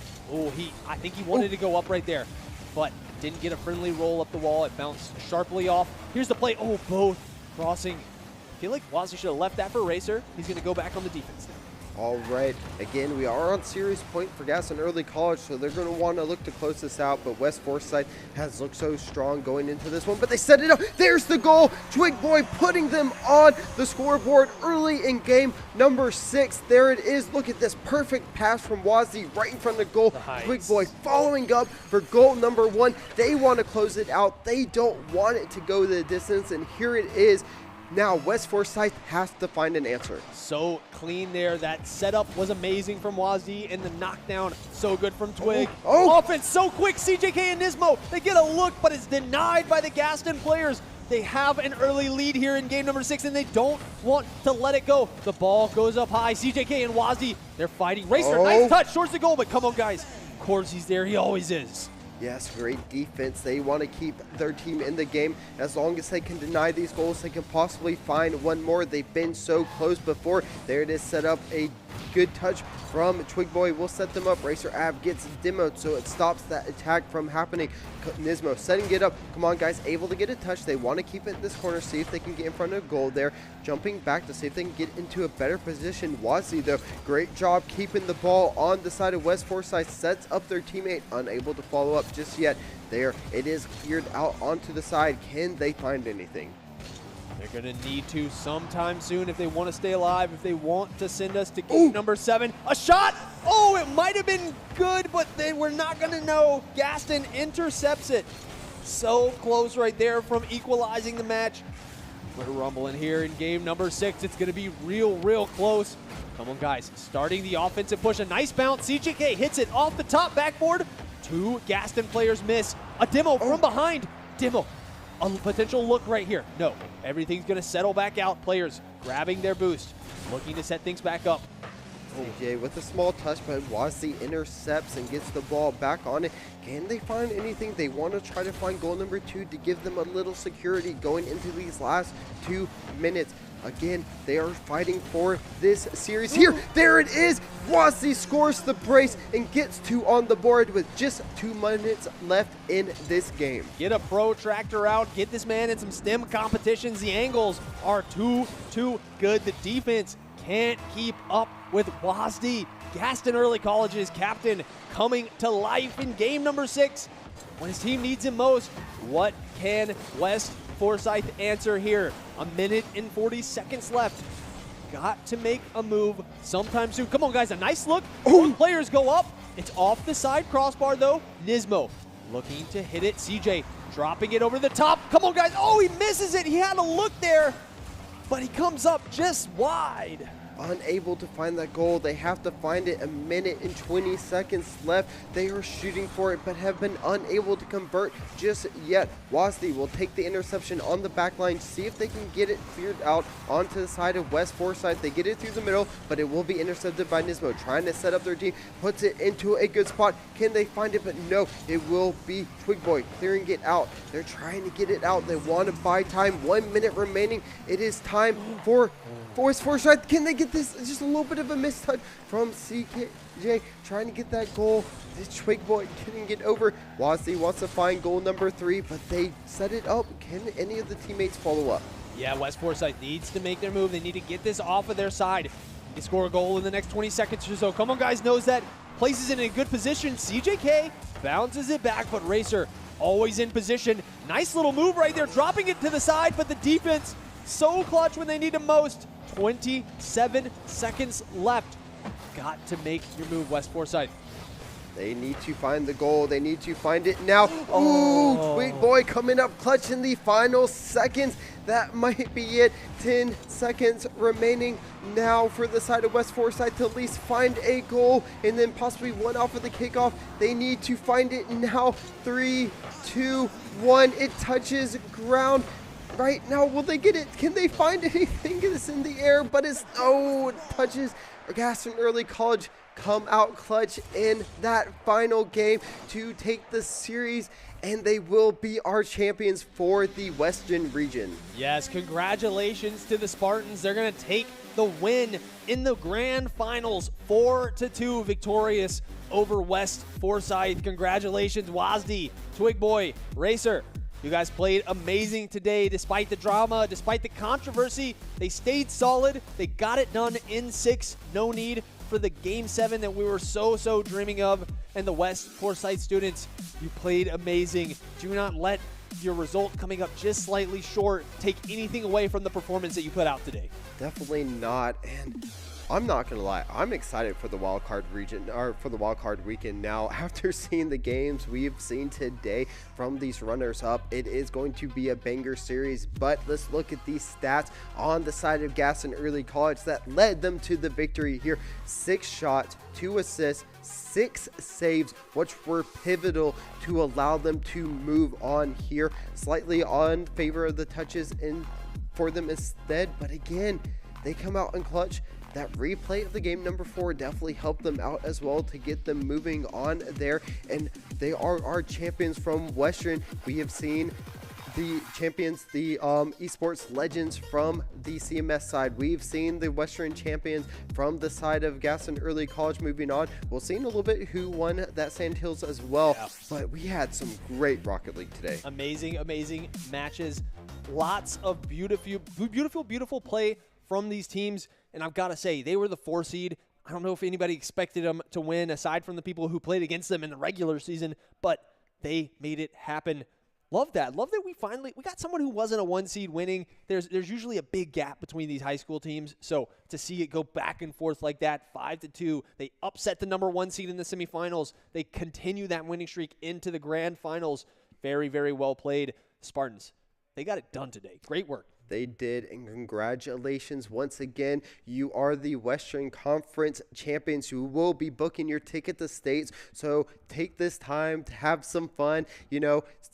I think he wanted to go up right there, but didn't get a friendly roll up the wall. It bounced sharply off. Here's the play. Oh, both crossing. I feel like Wazzy should have left that for Racer. He's going to go back on the defense now. All right, again, we are on series point for Gaston Early College, so they're going to want to look to close this out, but West Forsyth has looked so strong going into this one, but they set it up. There's the goal. Twig Boy putting them on the scoreboard early in game number 6. There it is. Look at this perfect pass from Wazzy right in front of the goal. Twig Boy following up for goal number 1. They want to close it out. They don't want it to go the distance, and here it is. Now, West Forsyth has to find an answer. So clean there. That setup was amazing from Wazzy, and the knockdown so good from Twig. Offense so quick. CJK and Nismo, they get a look, but it's denied by the Gaston players. They have an early lead here in game number 6, and they don't want to let it go. The ball goes up high. CJK and Wazzy, they're fighting. Racer, nice touch, shorts the goal, but come on, guys. Corsi's there. He always is. Yes, great defense. They want to keep their team in the game. As long as they can deny these goals, they can possibly find one more. They've been so close before. There it is, set up a good touch from Twig Boy will set them up. Racer Ab gets demoed, so it stops that attack from happening. Nismo setting it up. Come on, guys, able to get a touch. They want to keep it in this corner, see if they can get in front of goal there. Jumping back to see if they can get into a better position. Wazzy, though, great job keeping the ball on the side of West Forsyth. Sets up their teammate, unable to follow up just yet. There, it is cleared out onto the side. Can they find anything? They're going to need to sometime soon if they want to stay alive, if they want to send us to game number 7. A shot! Oh, it might have been good, but then we're not going to know. Gaston intercepts it. So close right there from equalizing the match. We're rumbling here in game number 6. It's going to be real close. Come on, guys. Starting the offensive push. A nice bounce. CJK hits it off the top backboard. 2 Gaston players miss. A demo from behind. Demo. A potential look right here. No, everything's going to settle back out. Players grabbing their boost, looking to set things back up. CJ with a small touch, but Wazzy intercepts and gets the ball back on it. Can they find anything? They want to try to find goal number 2 to give them a little security going into these last 2 minutes. Again, they are fighting for this series here. There it is. Wazzy scores the brace and gets 2 on the board with just 2 minutes left in this game. Get a protractor out. Get this man in some STEM competitions. The angles are too good. The defense can't keep up with Wazzy. Gaston Early College's captain coming to life in game number 6. When his team needs him most, what can West Forsyth answer here? A minute and 40 seconds left. Got to make a move sometime soon. Come on, guys, a nice look. Both players go up. It's off the side crossbar, though. Nismo looking to hit it. CJ dropping it over the top. Come on, guys. Oh, he misses it. He had a look there, but he comes up just wide. Unable to find that goal. They have to find it. A minute and 20 seconds left. They are shooting for it, but have been unable to convert just yet. Wazzy will take the interception on the back line, see if they can get it cleared out onto the side of West Forsyth. They get it through the middle, but it will be intercepted by Nismo, trying to set up their team, puts it into a good spot. Can they find it? But no, it will be Twig Boy clearing it out. They're trying to get it out. They want to buy time. 1 minute remaining. It is time for West Forsyth. Can they get this? Just a little bit of a mistouch from CKJ trying to get that goal. This Twig Boy couldn't get over. Wazzy wants to find goal number 3, but they set it up. Can any of the teammates follow up? Yeah, West Forsyth needs to make their move. They need to get this off of their side. They score a goal in the next 20 seconds or so. Come on, guys, knows that. Places it in a good position. CJK bounces it back, but Racer always in position. Nice little move right there, dropping it to the side, but the defense so clutch when they need him most. 27 seconds left. Got to make your move, West Forsyth. They need to find the goal. They need to find it now. Ooh, Twig Boy coming up clutch in the final seconds. That might be it. 10 seconds remaining now for the side of West Forsyth to at least find a goal and then possibly one off of the kickoff. They need to find it now. 3, 2, 1. It touches ground. Right now, will they get it? Can they find anything? It's in the air, but it touches Gaston Early College. Come out clutch in that final game to take the series, and they will be our champions for the Western region. Yes, congratulations to the Spartans. They're going to take the win in the grand finals, 4-2 victorious over West Forsyth. Congratulations, Wazzy, Twig Boy, Racer. You guys played amazing today despite the drama, despite the controversy. They stayed solid. They got it done in 6. No need for the Game 7 that we were so dreaming of. And the West Forsyth students, you played amazing. Do not let your result coming up just slightly short take anything away from the performance that you put out today. Definitely not. And I'm not gonna lie, I'm excited for the wildcard region, or for the wildcard weekend now. After seeing the games we've seen today from these runners-up, it is going to be a banger series. But let's look at these stats on the side of Gaston Early College that led them to the victory here. 6 shots, 2 assists, 6 saves, which were pivotal to allow them to move on here. Slightly on favor of the touches in for them instead, but again, they come out in clutch. That replay of the game number 4 definitely helped them out as well to get them moving on there, and they are our champions from Western. We have seen the champions, the esports legends from the CMS side. We've seen the Western champions from the side of Gaston Early College moving on. We'll see in a little bit who won that Sandhills as well. Yeah. But we had some great Rocket League today. Amazing, amazing matches. Lots of beautiful play from these teams. And I've got to say, they were the 4 seed. I don't know if anybody expected them to win, aside from the people who played against them in the regular season, but they made it happen. Love that. Love that we got someone who wasn't a 1 seed winning. There's usually a big gap between these high school teams. So to see it go back and forth like that, 5-2, they upset the number 1 seed in the semifinals. They continue that winning streak into the grand finals. Very, very well played. Spartans, they got it done today. Great work. They did, and congratulations once again. You are the Western Conference champions. You will be booking your ticket to states, so take this time to have some fun.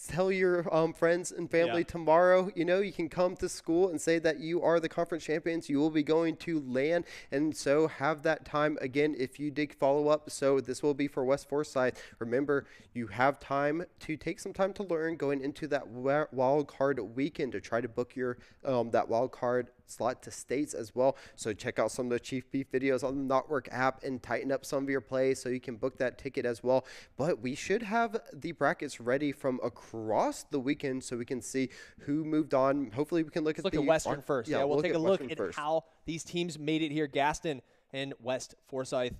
Tell your friends and family tomorrow, you can come to school and say that you are the conference champions. You will be going to LAN, and so have that time again if you did follow up. So this will be for West Forsyth. Remember, you have time to take some time to learn going into that wild card weekend to try to book your that wild card slot to states as well. So check out some of the Chief Beef videos on the Knotwork app and tighten up some of your plays so you can book that ticket as well. But we should have the brackets ready from across the weekend so we can see who moved on. Hopefully we can look at Western first. Yeah, we'll take a look at first. how these teams made it here. Gaston and West Forsyth.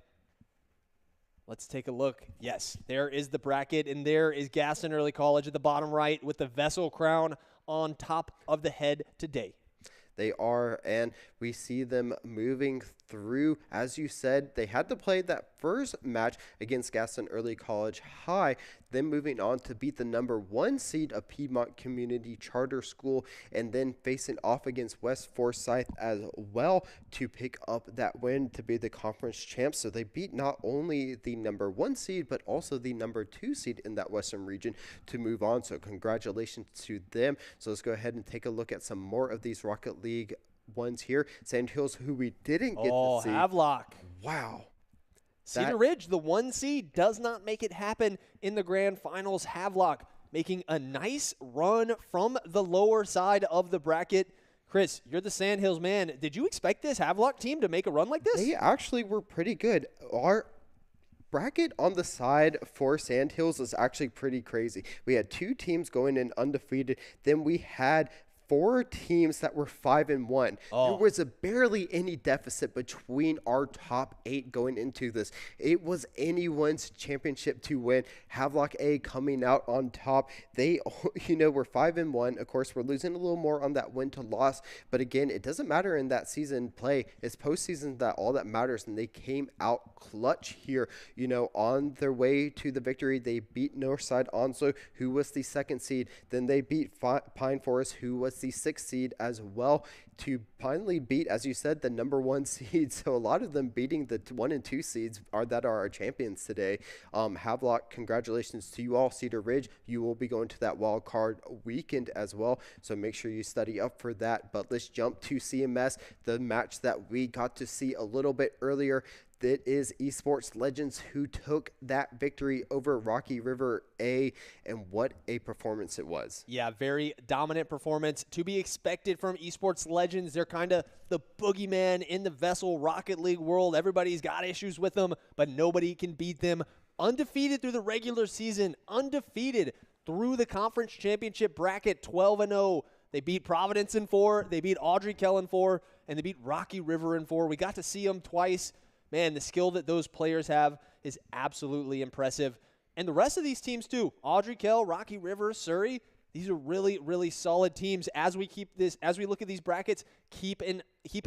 Let's take a look. Yes, there is the bracket, and there is Gaston Early College at the bottom right with the VESL crown on top of the head today. They are, and we see them moving through. As you said, they had to play that first match against Gaston Early College High, then moving on to beat the number 1 seed of Piedmont Community Charter School, and then facing off against West Forsyth as well to pick up that win to be the conference champs. So they beat not only the number 1 seed, but also the number 2 seed in that Western region to move on. So congratulations to them. So let's go ahead and take a look at some more of these Rocket League ones here. Sandhills, who we didn't get to see. Havelock. Wow. Cedar Ridge, the 1 seed, does not make it happen in the grand finals. Havelock making a nice run from the lower side of the bracket. Chris, you're the Sandhills man. Did you expect this Havelock team to make a run like this? They actually were pretty good. Our bracket on the side for Sandhills is actually pretty crazy. We had 2 teams going in undefeated. Then we had 4 teams that were 5-1. There was barely any deficit between our top 8 going into this. It was anyone's championship to win. Havelock A coming out on top. They, were 5-1. Of course, we're losing a little more on that win to loss. But again, it doesn't matter in that season play. It's postseason that all that matters. And they came out clutch here, on their way to the victory. They beat Northside Onslow, who was the 2nd seed. Then they beat Pine Forest, who was the 6th seed as well, to finally beat, as you said, the number 1 seed. So a lot of them beating the 1 and 2 seeds that are our champions today. Havelock, congratulations to you all. Cedar Ridge, you will be going to that wild card weekend as well. So make sure you study up for that. But let's jump to CMS, the match that we got to see a little bit earlier. It is Esports Legends who took that victory over Rocky River A, and what a performance it was. Yeah, very dominant performance to be expected from Esports Legends. They're kind of the boogeyman in the VESL Rocket League world. Everybody's got issues with them, but nobody can beat them. Undefeated through the regular season, undefeated through the conference championship bracket, 12-0. They beat Providence in 4, they beat Audrey Kell in 4, and they beat Rocky River in 4. We got to see them twice. Man, the skill that those players have is absolutely impressive. And the rest of these teams too. Audrey Kell, Rocky River, Surrey, these are really, really solid teams. As we look at these brackets, keep in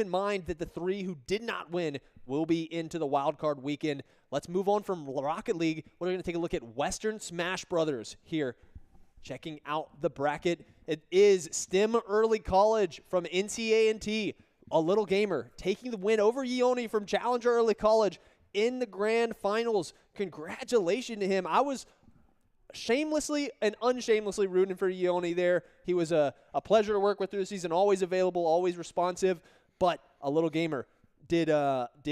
mind that the 3 who did not win will be into the wild card weekend. Let's move on from Rocket League. We're going to take a look at Western Smash Brothers here. Checking out the bracket. It is STEM Early College from NCA&T. A Little Gamer taking the win over Yeoni from Challenger Early College in the grand finals. Congratulations to him. I was shamelessly and unshamelessly rooting for Yeoni there. He was a pleasure to work with through the season, always available, always responsive, but A Little Gamer did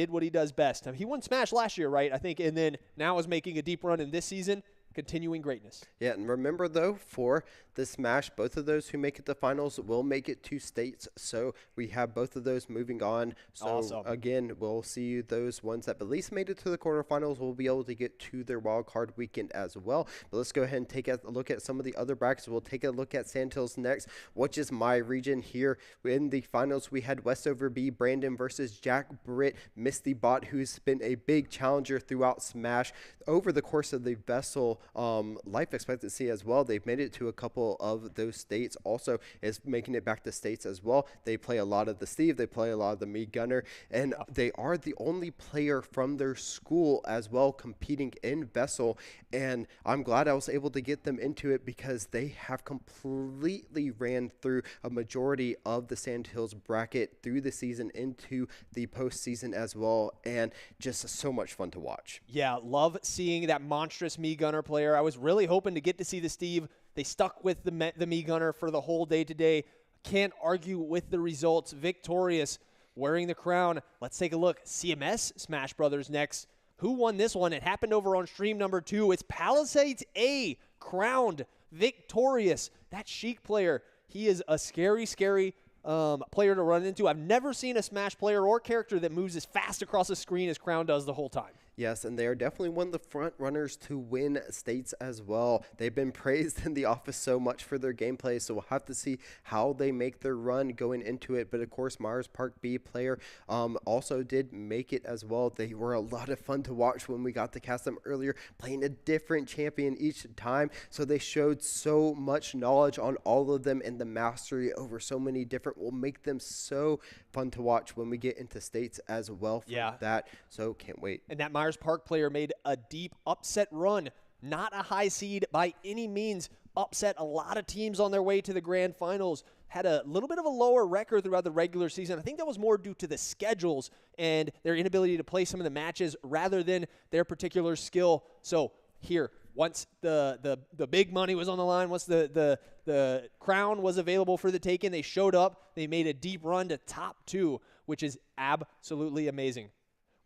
what he does best. I mean, he won Smash last year, right, I think, and then now is making a deep run in this season. continuing greatness. Yeah, and remember though, for the Smash, both of those who make it to finals will make it to states. So we have both of those moving on. So Awesome. again, we'll see those ones that at least made it to the quarterfinals will be able to get to their wild card weekend as well. But let's go ahead and take a look at some of the other brackets. We'll take a look at Sandhills next, which is my region here. In the finals, we had Westover B, Brandon versus Jack Britt, Misty Bot, who's been a big challenger throughout Smash over the course of the VESL life expectancy as well. They've made it to a couple of those states, also is making it back to states as well. They play a lot of the Steve, they play a lot of the Me Gunner, and they are the only player from their school as well competing in VESL, and I'm glad I was able to get them into it because they have completely ran through a majority of the Sandhills bracket through the season into the postseason as well, and just so much fun to watch. Yeah, love seeing that monstrous Me Gunner player. I was really hoping to get to see the Steve. They stuck with the Me Gunner for the whole day today. Can't argue with the results. Victorious, wearing the crown. Let's take a look. CMS Smash Brothers next. Who won this one? It happened over on stream number 2. It's Palisades A, crowned, victorious. That Sheik player, he is a scary, scary player to run into. I've never seen a Smash player or character that moves as fast across the screen as Crown does the whole time. Yes, and they are definitely one of the front runners to win states as well. They've been praised in the office so much for their gameplay, so we'll have to see how they make their run going into it. But of course, Myers Park B player also did make it as well. They were a lot of fun to watch when we got to cast them earlier, playing a different champion each time. So they showed so much knowledge on all of them, and the mastery over so many different will make them so fun to watch when we get into states as well for that. So can't wait. And that Myers Park player made a deep upset run. Not a high seed by any means. Upset a lot of teams on their way to the grand finals. Had a little bit of a lower record throughout the regular season. I think that was more due to the schedules and their inability to play some of the matches rather than their particular skill. So here, once the big money was on the line, once the crown was available for the taking, they showed up. They made a deep run to top 2, which is absolutely amazing.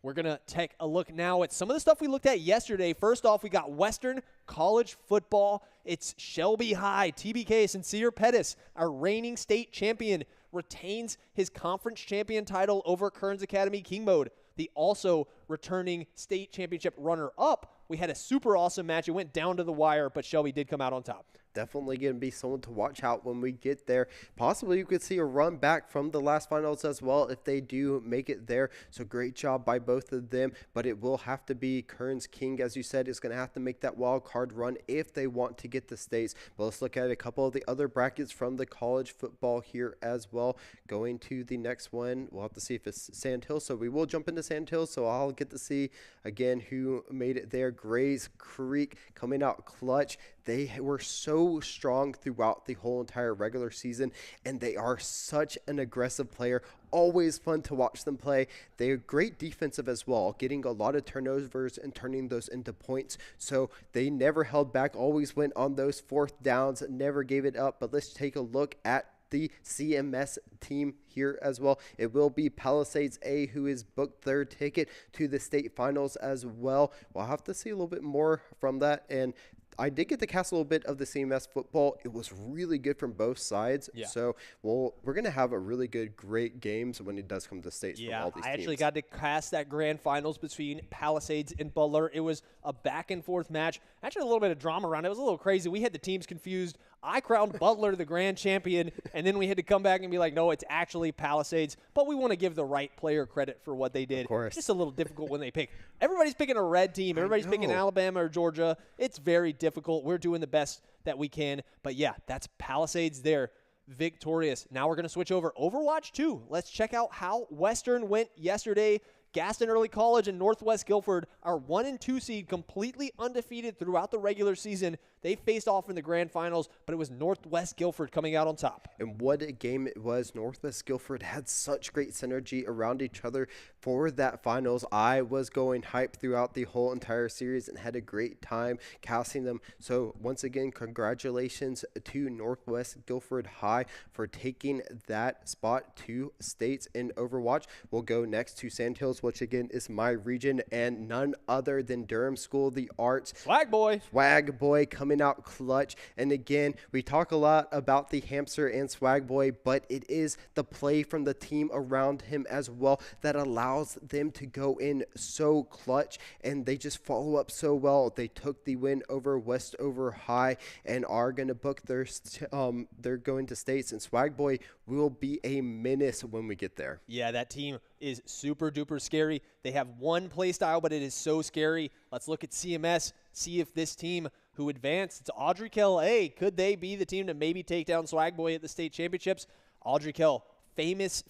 We're going to take a look now at some of the stuff we looked at yesterday. First off, we got Western College football. It's Shelby High. TBK, Sincere Pettis, our reigning state champion, retains his conference champion title over Kearns Academy King Mode. The also returning state championship runner-up. We had a super awesome match. It went down to the wire, but Shelby did come out on top. Definitely going to be someone to watch out when we get there. Possibly you could see a run back from the last finals as well if they do make it there. So great job by both of them, but it will have to be Kearns King, as you said, is going to have to make that wild card run if they want to get the states. But let's look at a couple of the other brackets from the college football here as well. Going to the next one, we'll have to see if it's Sandhills. So we will jump into Sandhills, so I'll get to see again who made it there. Grays Creek coming out clutch. They were so strong throughout the whole entire regular season, and they are such an aggressive player. Always fun to watch them play. They are great defensive as well, getting a lot of turnovers and turning those into points. So they never held back, always went on those fourth downs, never gave it up. But let's take a look at the CMS team here as well. It will be Palisades A who is booked their ticket to the state finals as well. We'll have to see a little bit more from that, and I did get to cast a little bit of the CMS football. It was really good from both sides. Yeah. So we're going to have a really good, great games when it does come to states from all these teams. I actually got to cast that grand finals between Palisades and Butler. It was a back and forth match. Actually, a little bit of drama around it. It was a little crazy. We had the teams confused. I crowned Butler the grand champion, and then we had to come back and be like, no, it's actually Palisades. But we want to give the right player credit for what they did. Of course. It's just a little difficult when they pick. Everybody's picking a red team. Everybody's picking Alabama or Georgia. It's very difficult. We're doing the best that we can. But, yeah, that's Palisades there. Victorious. Now we're going to switch over Overwatch 2. Let's check out how Western went yesterday. Gaston Early College and Northwest Guilford are 1 and 2 seed, completely undefeated throughout the regular season. They faced off in the grand finals, but it was Northwest Guilford coming out on top. And what a game it was. Northwest Guilford had such great synergy around each other for that finals. I was going hype throughout the whole entire series and had a great time casting them. So once again, congratulations to Northwest Guilford High for taking that spot to states in Overwatch. We'll go next to Sandhills Hills, which again is my region, and none other than Durham School of the Arts. Swag boy. Swag Boy coming out clutch. And again, we talk a lot about the hamster and Swag Boy, but it is the play from the team around him as well that allows them to go in so clutch, and they just follow up so well. They took the win over Westover High and are going to book they're going to states, and Swag Boy will be a menace when we get there. Yeah, that team is super duper scary. They have one play style, but it is so scary. Let's look at CMS, see if this team who advanced to Audrey Kell A, could they be the team to maybe take down Swag Boy at the state championships? Audrey Kell, famous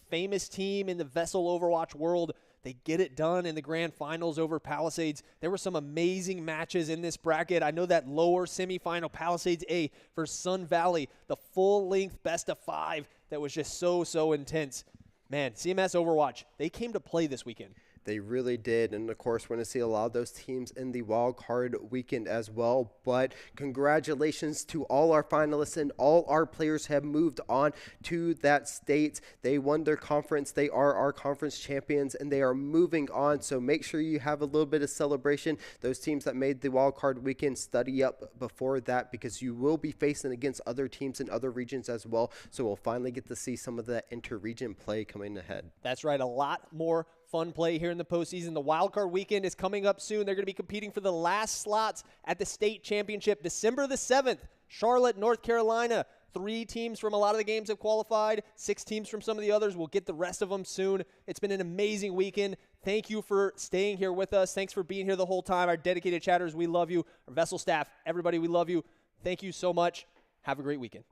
team in the VESL Overwatch world. They get it done in the grand finals over Palisades. There were some amazing matches in this bracket. I know that lower semifinal, Palisades A versus Sun Valley, the full-length best of 5 that was just so intense. Man, CMS Overwatch, they came to play this weekend. They really did, and of course, we're going to see a lot of those teams in the wild card weekend as well. But congratulations to all our finalists, and all our players have moved on to that state. They won their conference. They are our conference champions, and they are moving on. So make sure you have a little bit of celebration. Those teams that made the wild card weekend, study up before that, because you will be facing against other teams in other regions as well. So we'll finally get to see some of that inter-region play coming ahead. That's right, a lot more fun play here in the postseason. The wildcard weekend is coming up soon. They're going to be competing for the last slots at the state championship, December the 7th, Charlotte, North Carolina. 3 teams from a lot of the games have qualified. 6 teams from some of the others. We'll get the rest of them soon. It's been an amazing weekend. Thank you for staying here with us. Thanks for being here the whole time. Our dedicated chatters, we love you. Our VESL staff, everybody, we love you. Thank you so much. Have a great weekend.